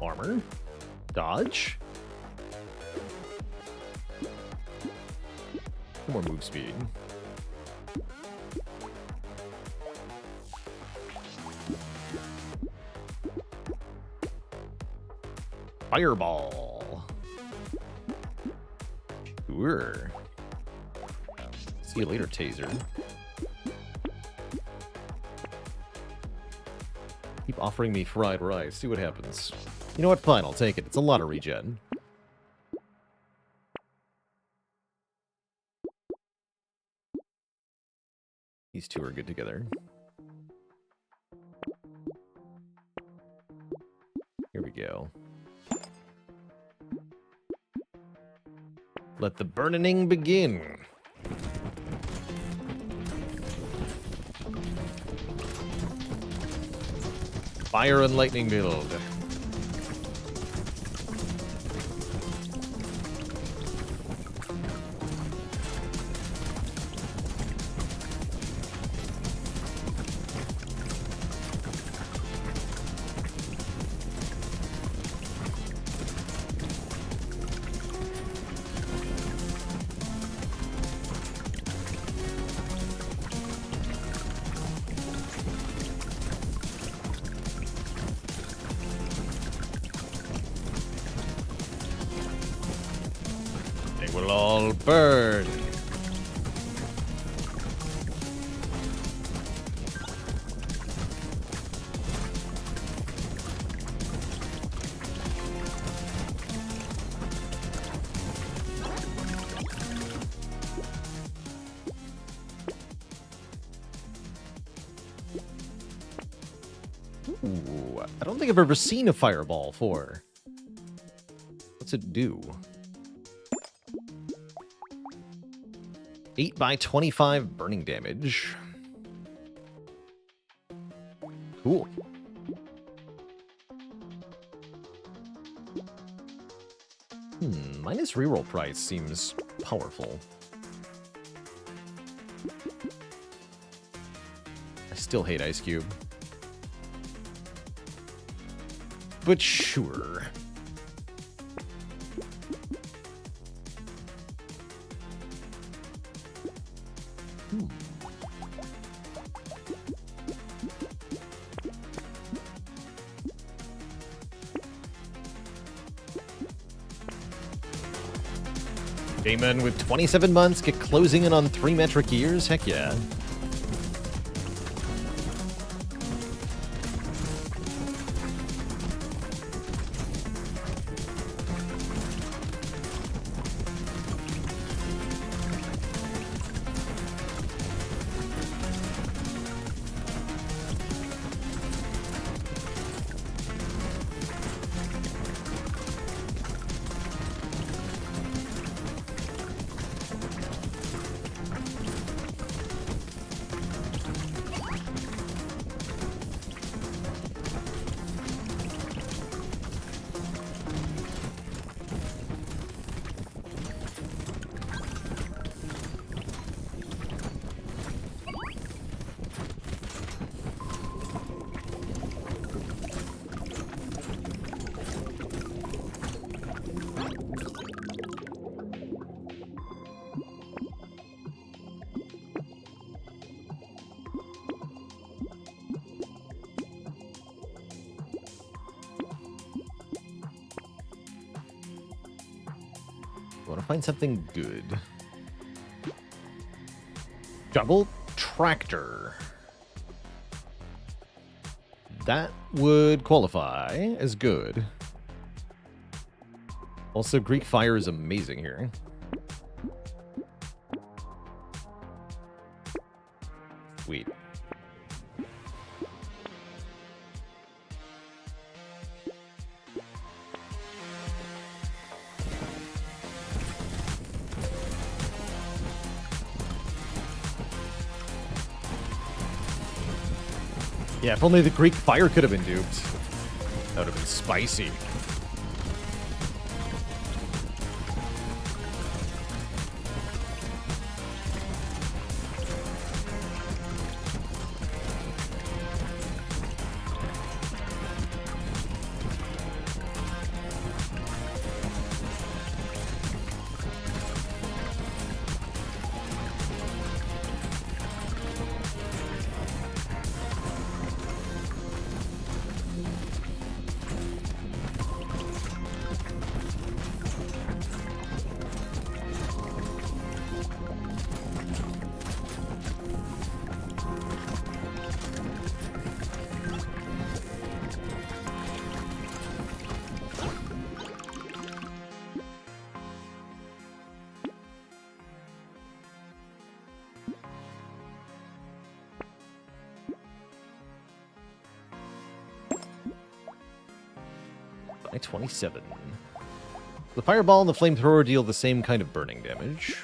Armor. Dodge. More move speed. Fireball. Sure. See you later, Taser. Keep offering me fried rice. See what happens. You know what? Fine, I'll take it. It's a lot of regen. These two are good together. Here we go. Let the burning begin. Fire and lightning build. Will all burn. Ooh, I don't think I've ever seen a fireball for. What's it do? 8 by 25 burning damage. Cool. Minus reroll price seems powerful. I still hate Ice Cube. But sure. Damon with 27 months, get closing in on 3 metric years? Heck yeah. I want to find something good. Juggle Tractor. That would qualify as good. Also, Greek Fire is amazing here. Sweet. Yeah, if only the Greek Fire could have been duped. That would have been spicy. By 27. The fireball and the flamethrower deal the same kind of burning damage.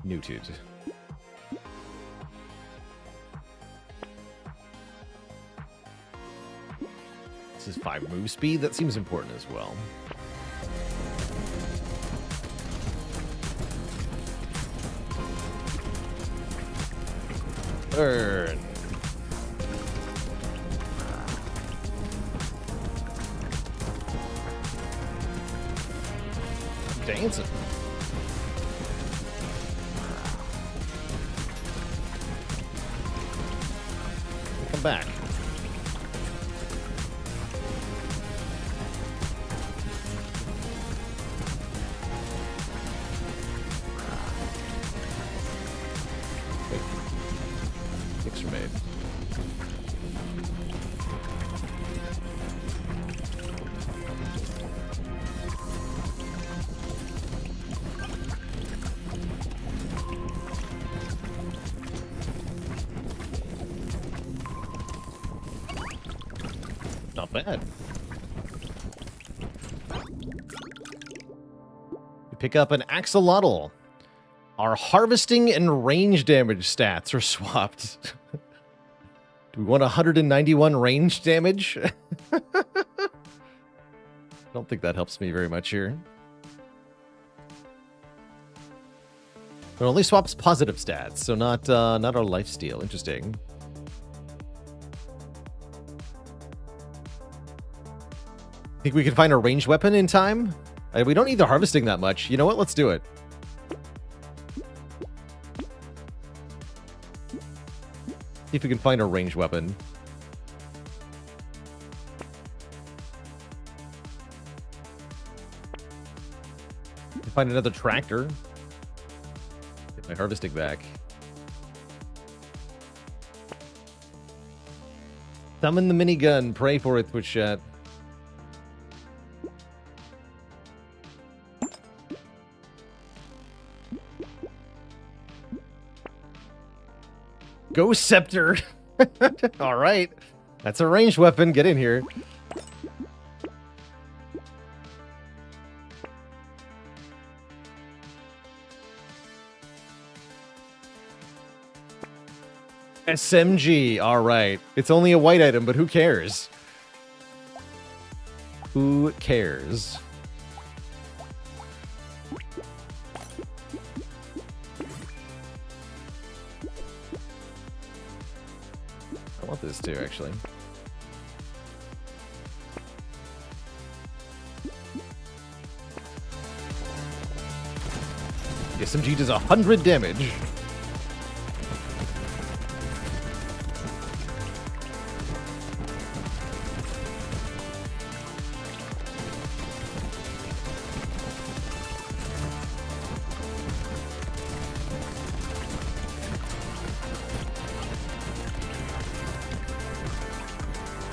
Noted. This is 5 move speed. That seems important as well. Burn. Dancing. Come back. Wait. Kicks are made. Not bad. We pick up an axolotl. Our harvesting and range damage stats are swapped. Do we want 191 range damage? I don't think that helps me very much here. It only swaps positive stats, so not our lifesteal. Interesting. Think we can find a ranged weapon in time? We don't need the harvesting that much. You know what? Let's do it. See if we can find a ranged weapon. Find another tractor. Get my harvesting back. Summon the minigun. Pray for it, Twitch chat. Ghost Scepter. All right. That's a ranged weapon. Get in here. SMG. All right. It's only a white item, but who cares? Who cares? I want this too, actually. The SMG does 100 damage.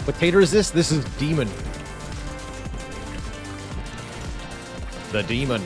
What tater is this? This is Demon. The Demon.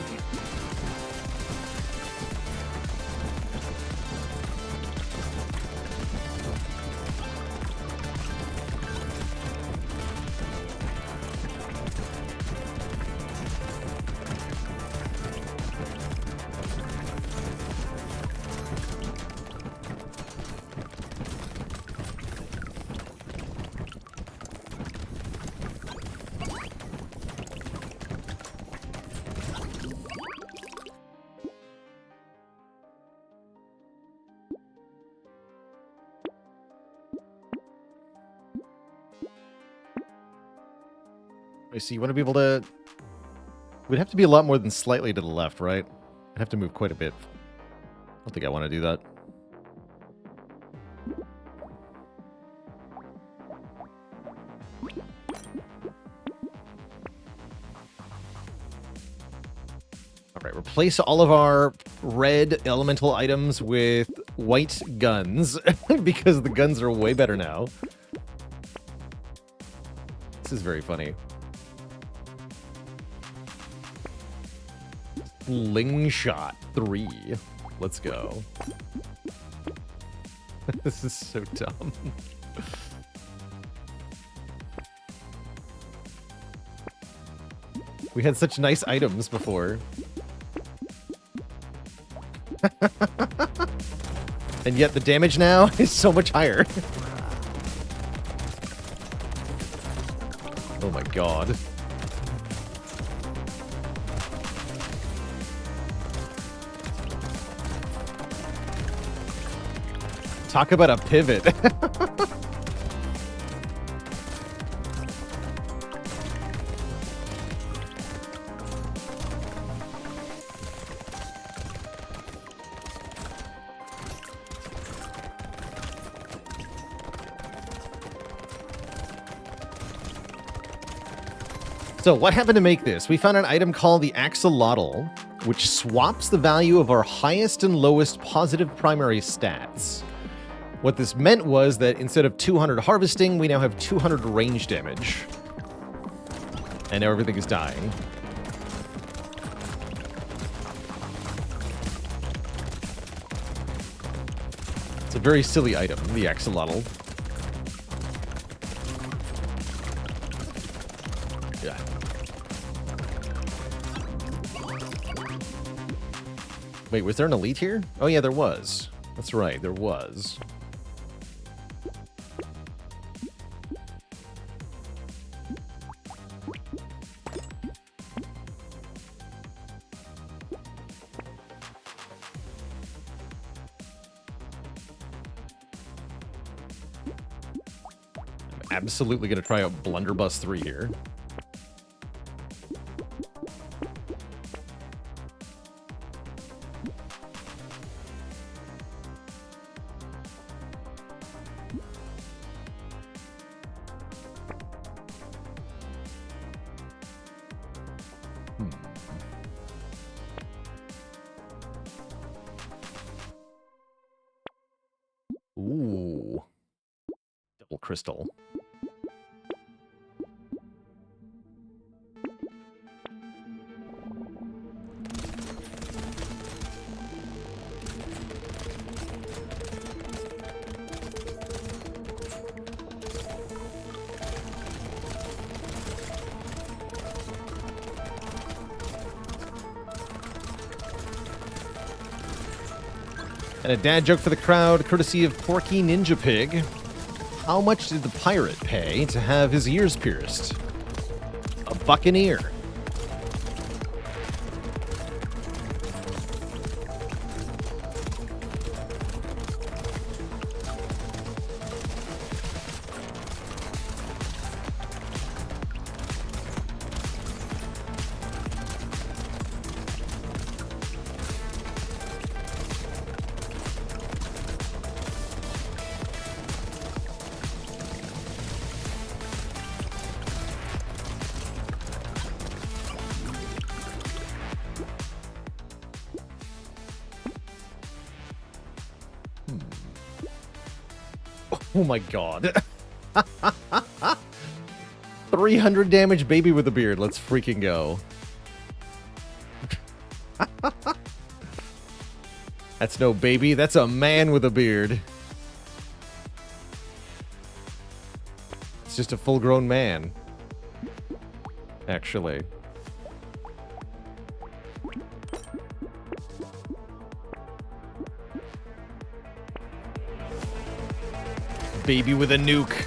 So you want to be able to... We'd have to be a lot more than slightly to the left, right? I'd have to move quite a bit. I don't think I want to do that. Alright, replace all of our red elemental items with white guns, because the guns are way better now. This is very funny. Slingshot 3. Let's go. This is so dumb. We had such nice items before. And yet the damage now is so much higher. Oh my god. Talk about a pivot. So what happened to make this? We found an item called the Axolotl, which swaps the value of our highest and lowest positive primary stats. What this meant was that instead of 200 harvesting, we now have 200 range damage. And now everything is dying. It's a very silly item, the Axolotl. Wait, was there an elite here? Oh yeah, there was. That's right, there was. Absolutely going to try out Blunderbuss 3 here. Ooh. Double crystal. And a dad joke for the crowd, courtesy of Porky Ninja Pig. How much did the pirate pay to have his ears pierced? A buccaneer. Oh my god. 300 damage baby with a beard. Let's freaking go. That's no baby. That's a man with a beard. It's just a full-grown man. Actually. Baby with a nuke.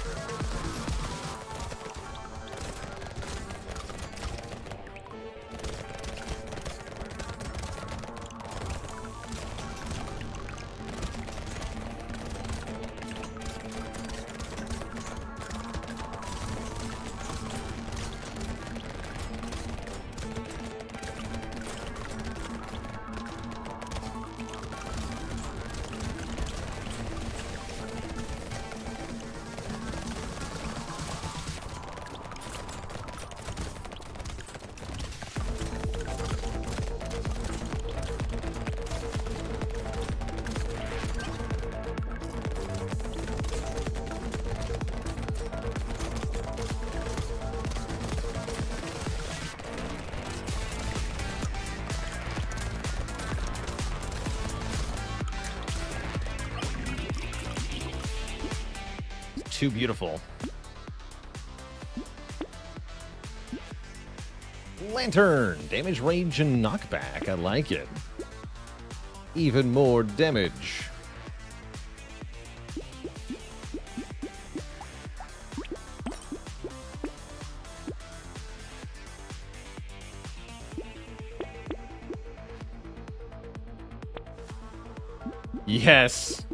Too beautiful. Lantern. Damage, range, and knockback. I like it. Even more damage. Yes.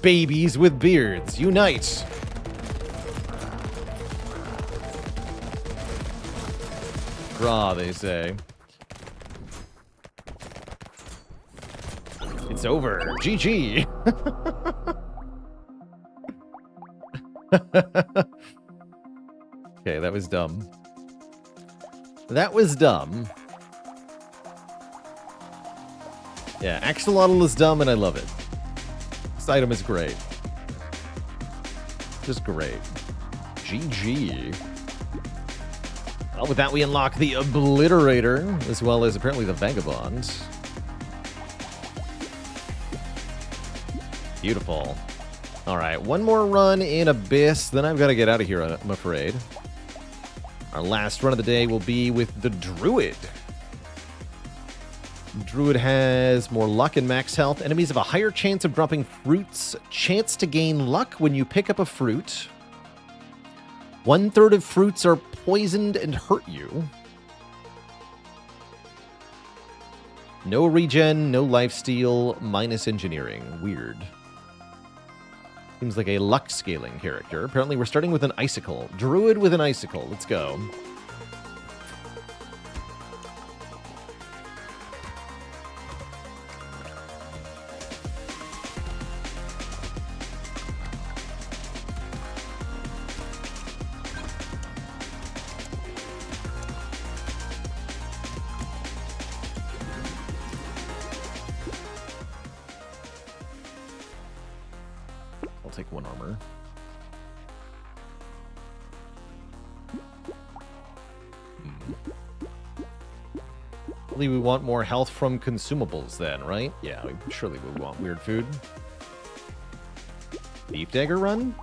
Babies with beards, unite! Raw, they say. It's over. GG! Okay, that was dumb. That was dumb. Yeah, Axolotl is dumb and I love it. This item is great. Just great. GG. Well, with that we unlock the Obliterator, as well as apparently the Vagabond. Beautiful. Alright, one more run in Abyss, then I've got to get out of here, I'm afraid. Our last run of the day will be with the Druid. Druid has more luck and max health. Enemies have a higher chance of dropping fruits. Chance to gain luck when you pick up a fruit. 1/3 of fruits are poisoned and hurt you. No regen, no lifesteal, minus engineering. Weird. Seems like a luck scaling character. Apparently we're starting with an icicle. Druid with an icicle. Let's go. I'll take 1 armor. Probably we want more health from consumables then, right? Yeah, surely we want weird food. Beef dagger run?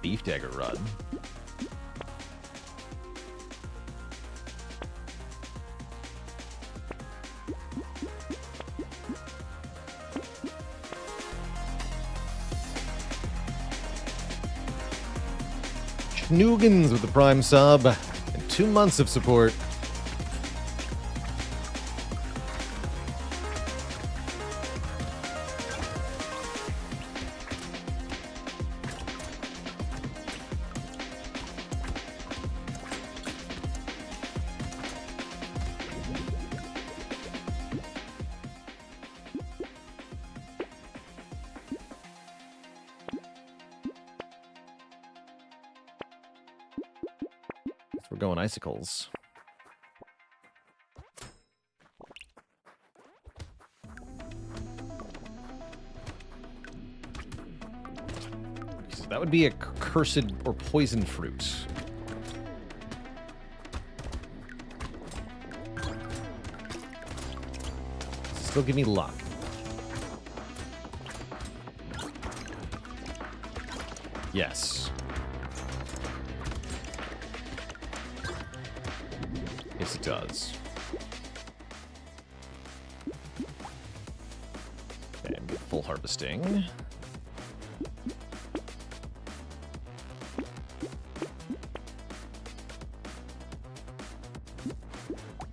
Beef dagger run. Schnoogans with the Prime sub and 2 months of support. We're going icicles. So that would be a cursed or poison fruit. Still give me luck. Yes. Yes, it does. Okay, full harvesting.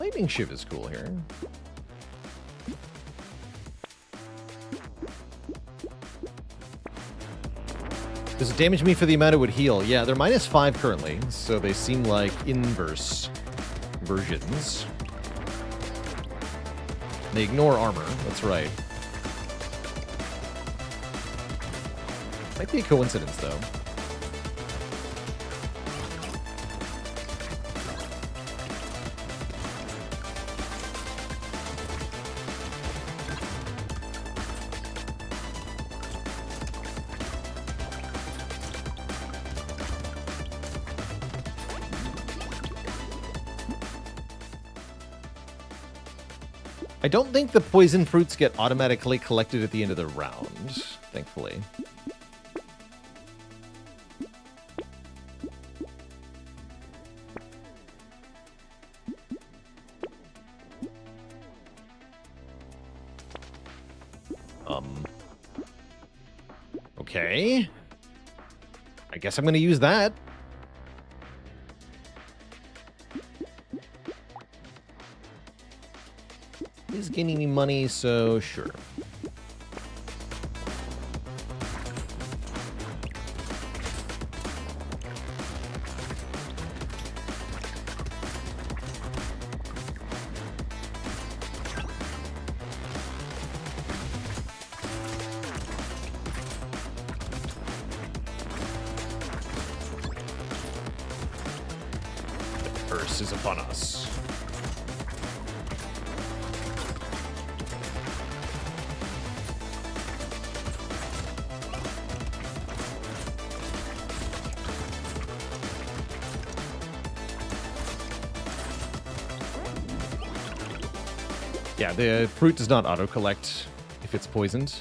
Lightning Shiv is cool here. Does it damage me for the amount it would heal? Yeah, they're -5 currently, so they seem like inverse versions. They ignore armor, that's right. Might be a coincidence, though. I don't think the poison fruits get automatically collected at the end of the round, thankfully. Okay. I guess I'm going to use that. Is gaining me money, so sure. The curse is upon us. Yeah, the fruit does not auto-collect if it's poisoned.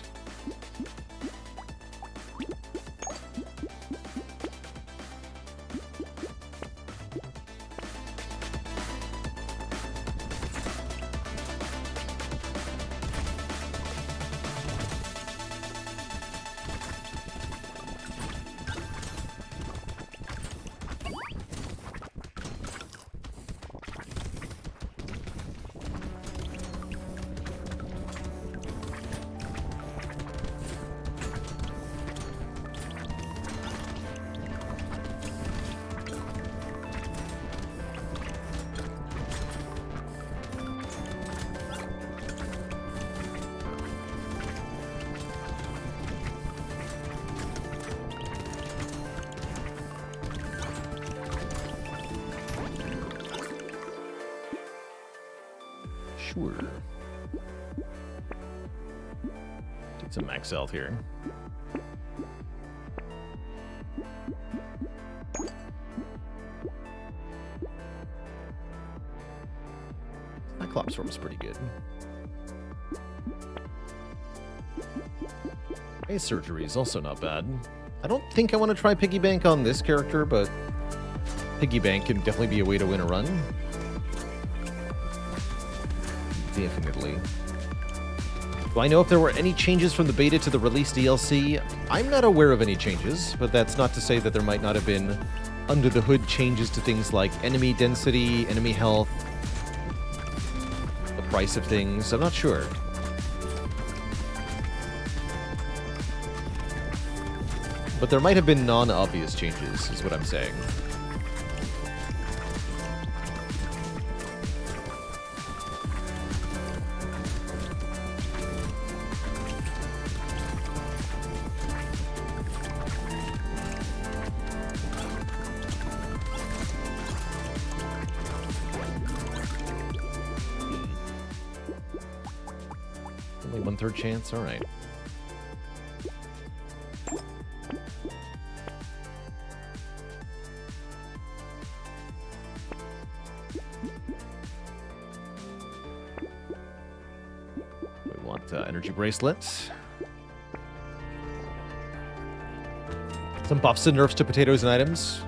Sure. Get some max health here. Cyclops form's pretty good. Face surgery is also not bad. I don't think I want to try Piggy Bank on this character, but Piggy Bank can definitely be a way to win a run. Definitely. Do I know if there were any changes from the beta to the release DLC? I'm not aware of any changes, but that's not to say that there might not have been under-the-hood changes to things like enemy density, enemy health, the price of things. I'm not sure. But there might have been non-obvious changes, is what I'm saying. Only 1/3 chance? Alright. Energy bracelets. Some buffs and nerfs to potatoes and items.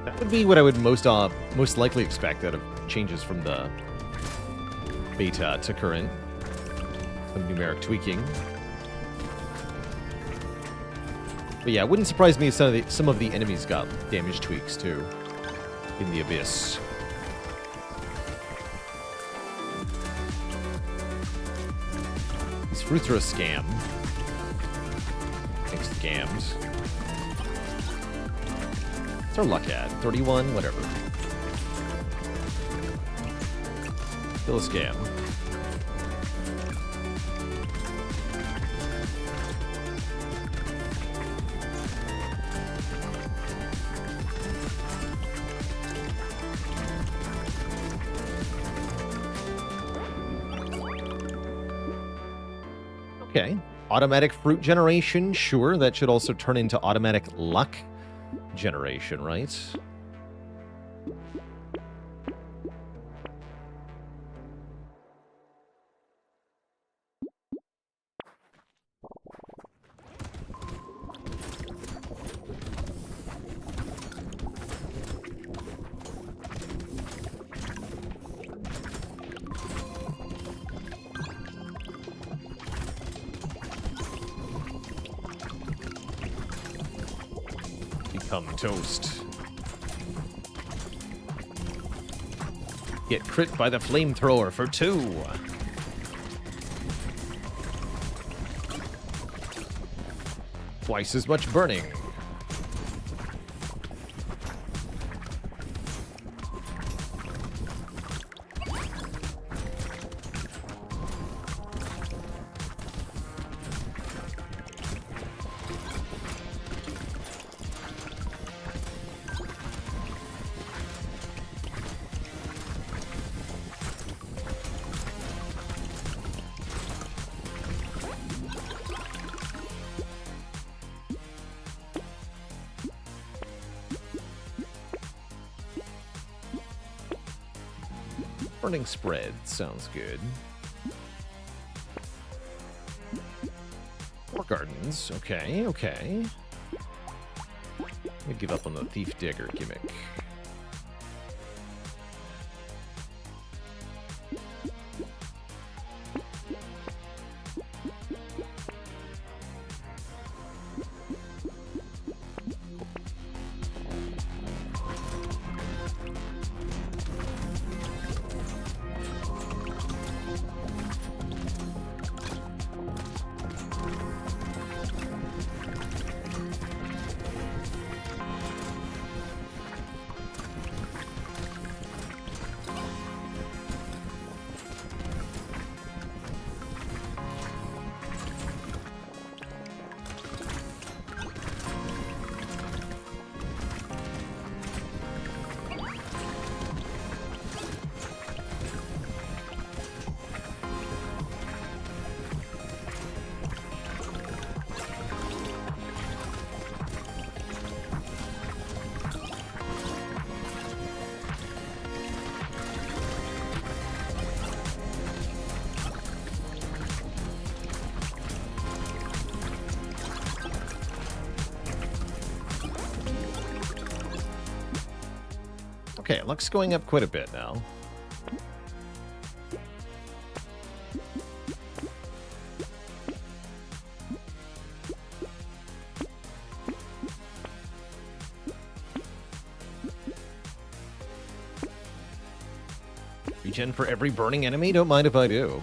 That would be what I would most likely expect out of changes from the beta to current. Some numeric tweaking. But yeah, it wouldn't surprise me if some of the enemies got damage tweaks too in the Abyss. Fruits are a scam. Thanks to scams. What's our luck at? 31? Whatever. Still a scam. Okay. Automatic fruit generation, sure. That should also turn into automatic luck generation, right? Become toast. Get crit by the flamethrower for 2. Twice as much burning. Burning spread sounds good. More gardens. Okay, okay. Let me give up on the thief digger gimmick. Okay, luck's going up quite a bit now. Regen for every burning enemy? Don't mind if I do.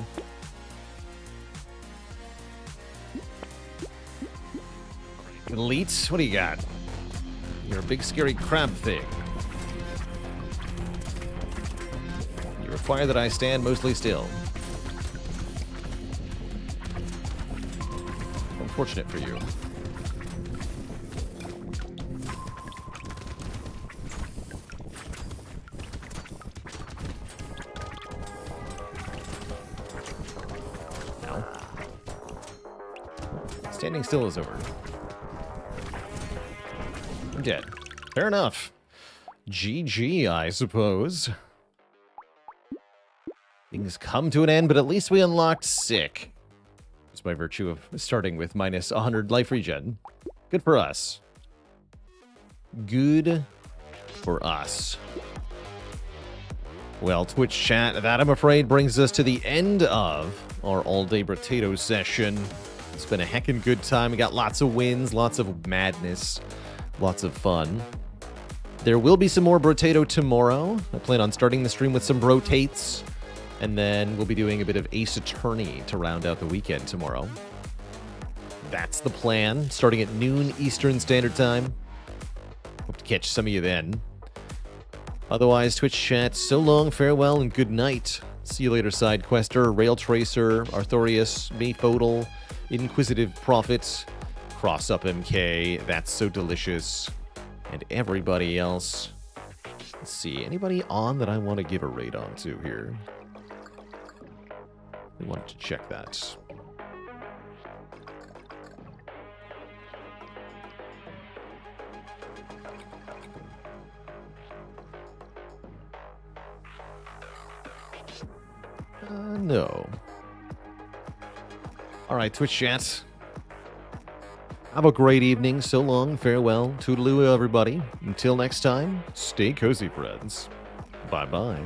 Elites, what do you got? You're a big scary crab thing. You require that I stand mostly still. Unfortunate for you. No. Standing still is over. I'm dead. Fair enough. GG, I suppose. Things come to an end, but at least we unlocked Sick. Just by virtue of starting with minus 100 life regen. Good for us. Good for us. Well, Twitch chat, that I'm afraid brings us to the end of our all-day Brotato session. It's been a heckin' good time. We got lots of wins, lots of madness, lots of fun. There will be some more Brotato tomorrow. I plan on starting the stream with some Brotates. And then we'll be doing a bit of Ace Attorney to round out the weekend tomorrow. That's the plan. Starting at noon Eastern Standard Time. Hope to catch some of you then. Otherwise, Twitch chat, so long, farewell, and good night. See you later, Side Quester, Rail Tracer, Arthurius, Mayfodal, Inquisitive Prophet, Cross Up MK, That's So Delicious, and everybody else. Let's see, anybody on that I want to give a raid on to here? We wanted to check that. No. Alright, Twitch chat. Have a great evening. So long, farewell, toodaloo, everybody. Until next time, stay cozy, friends. Bye-bye.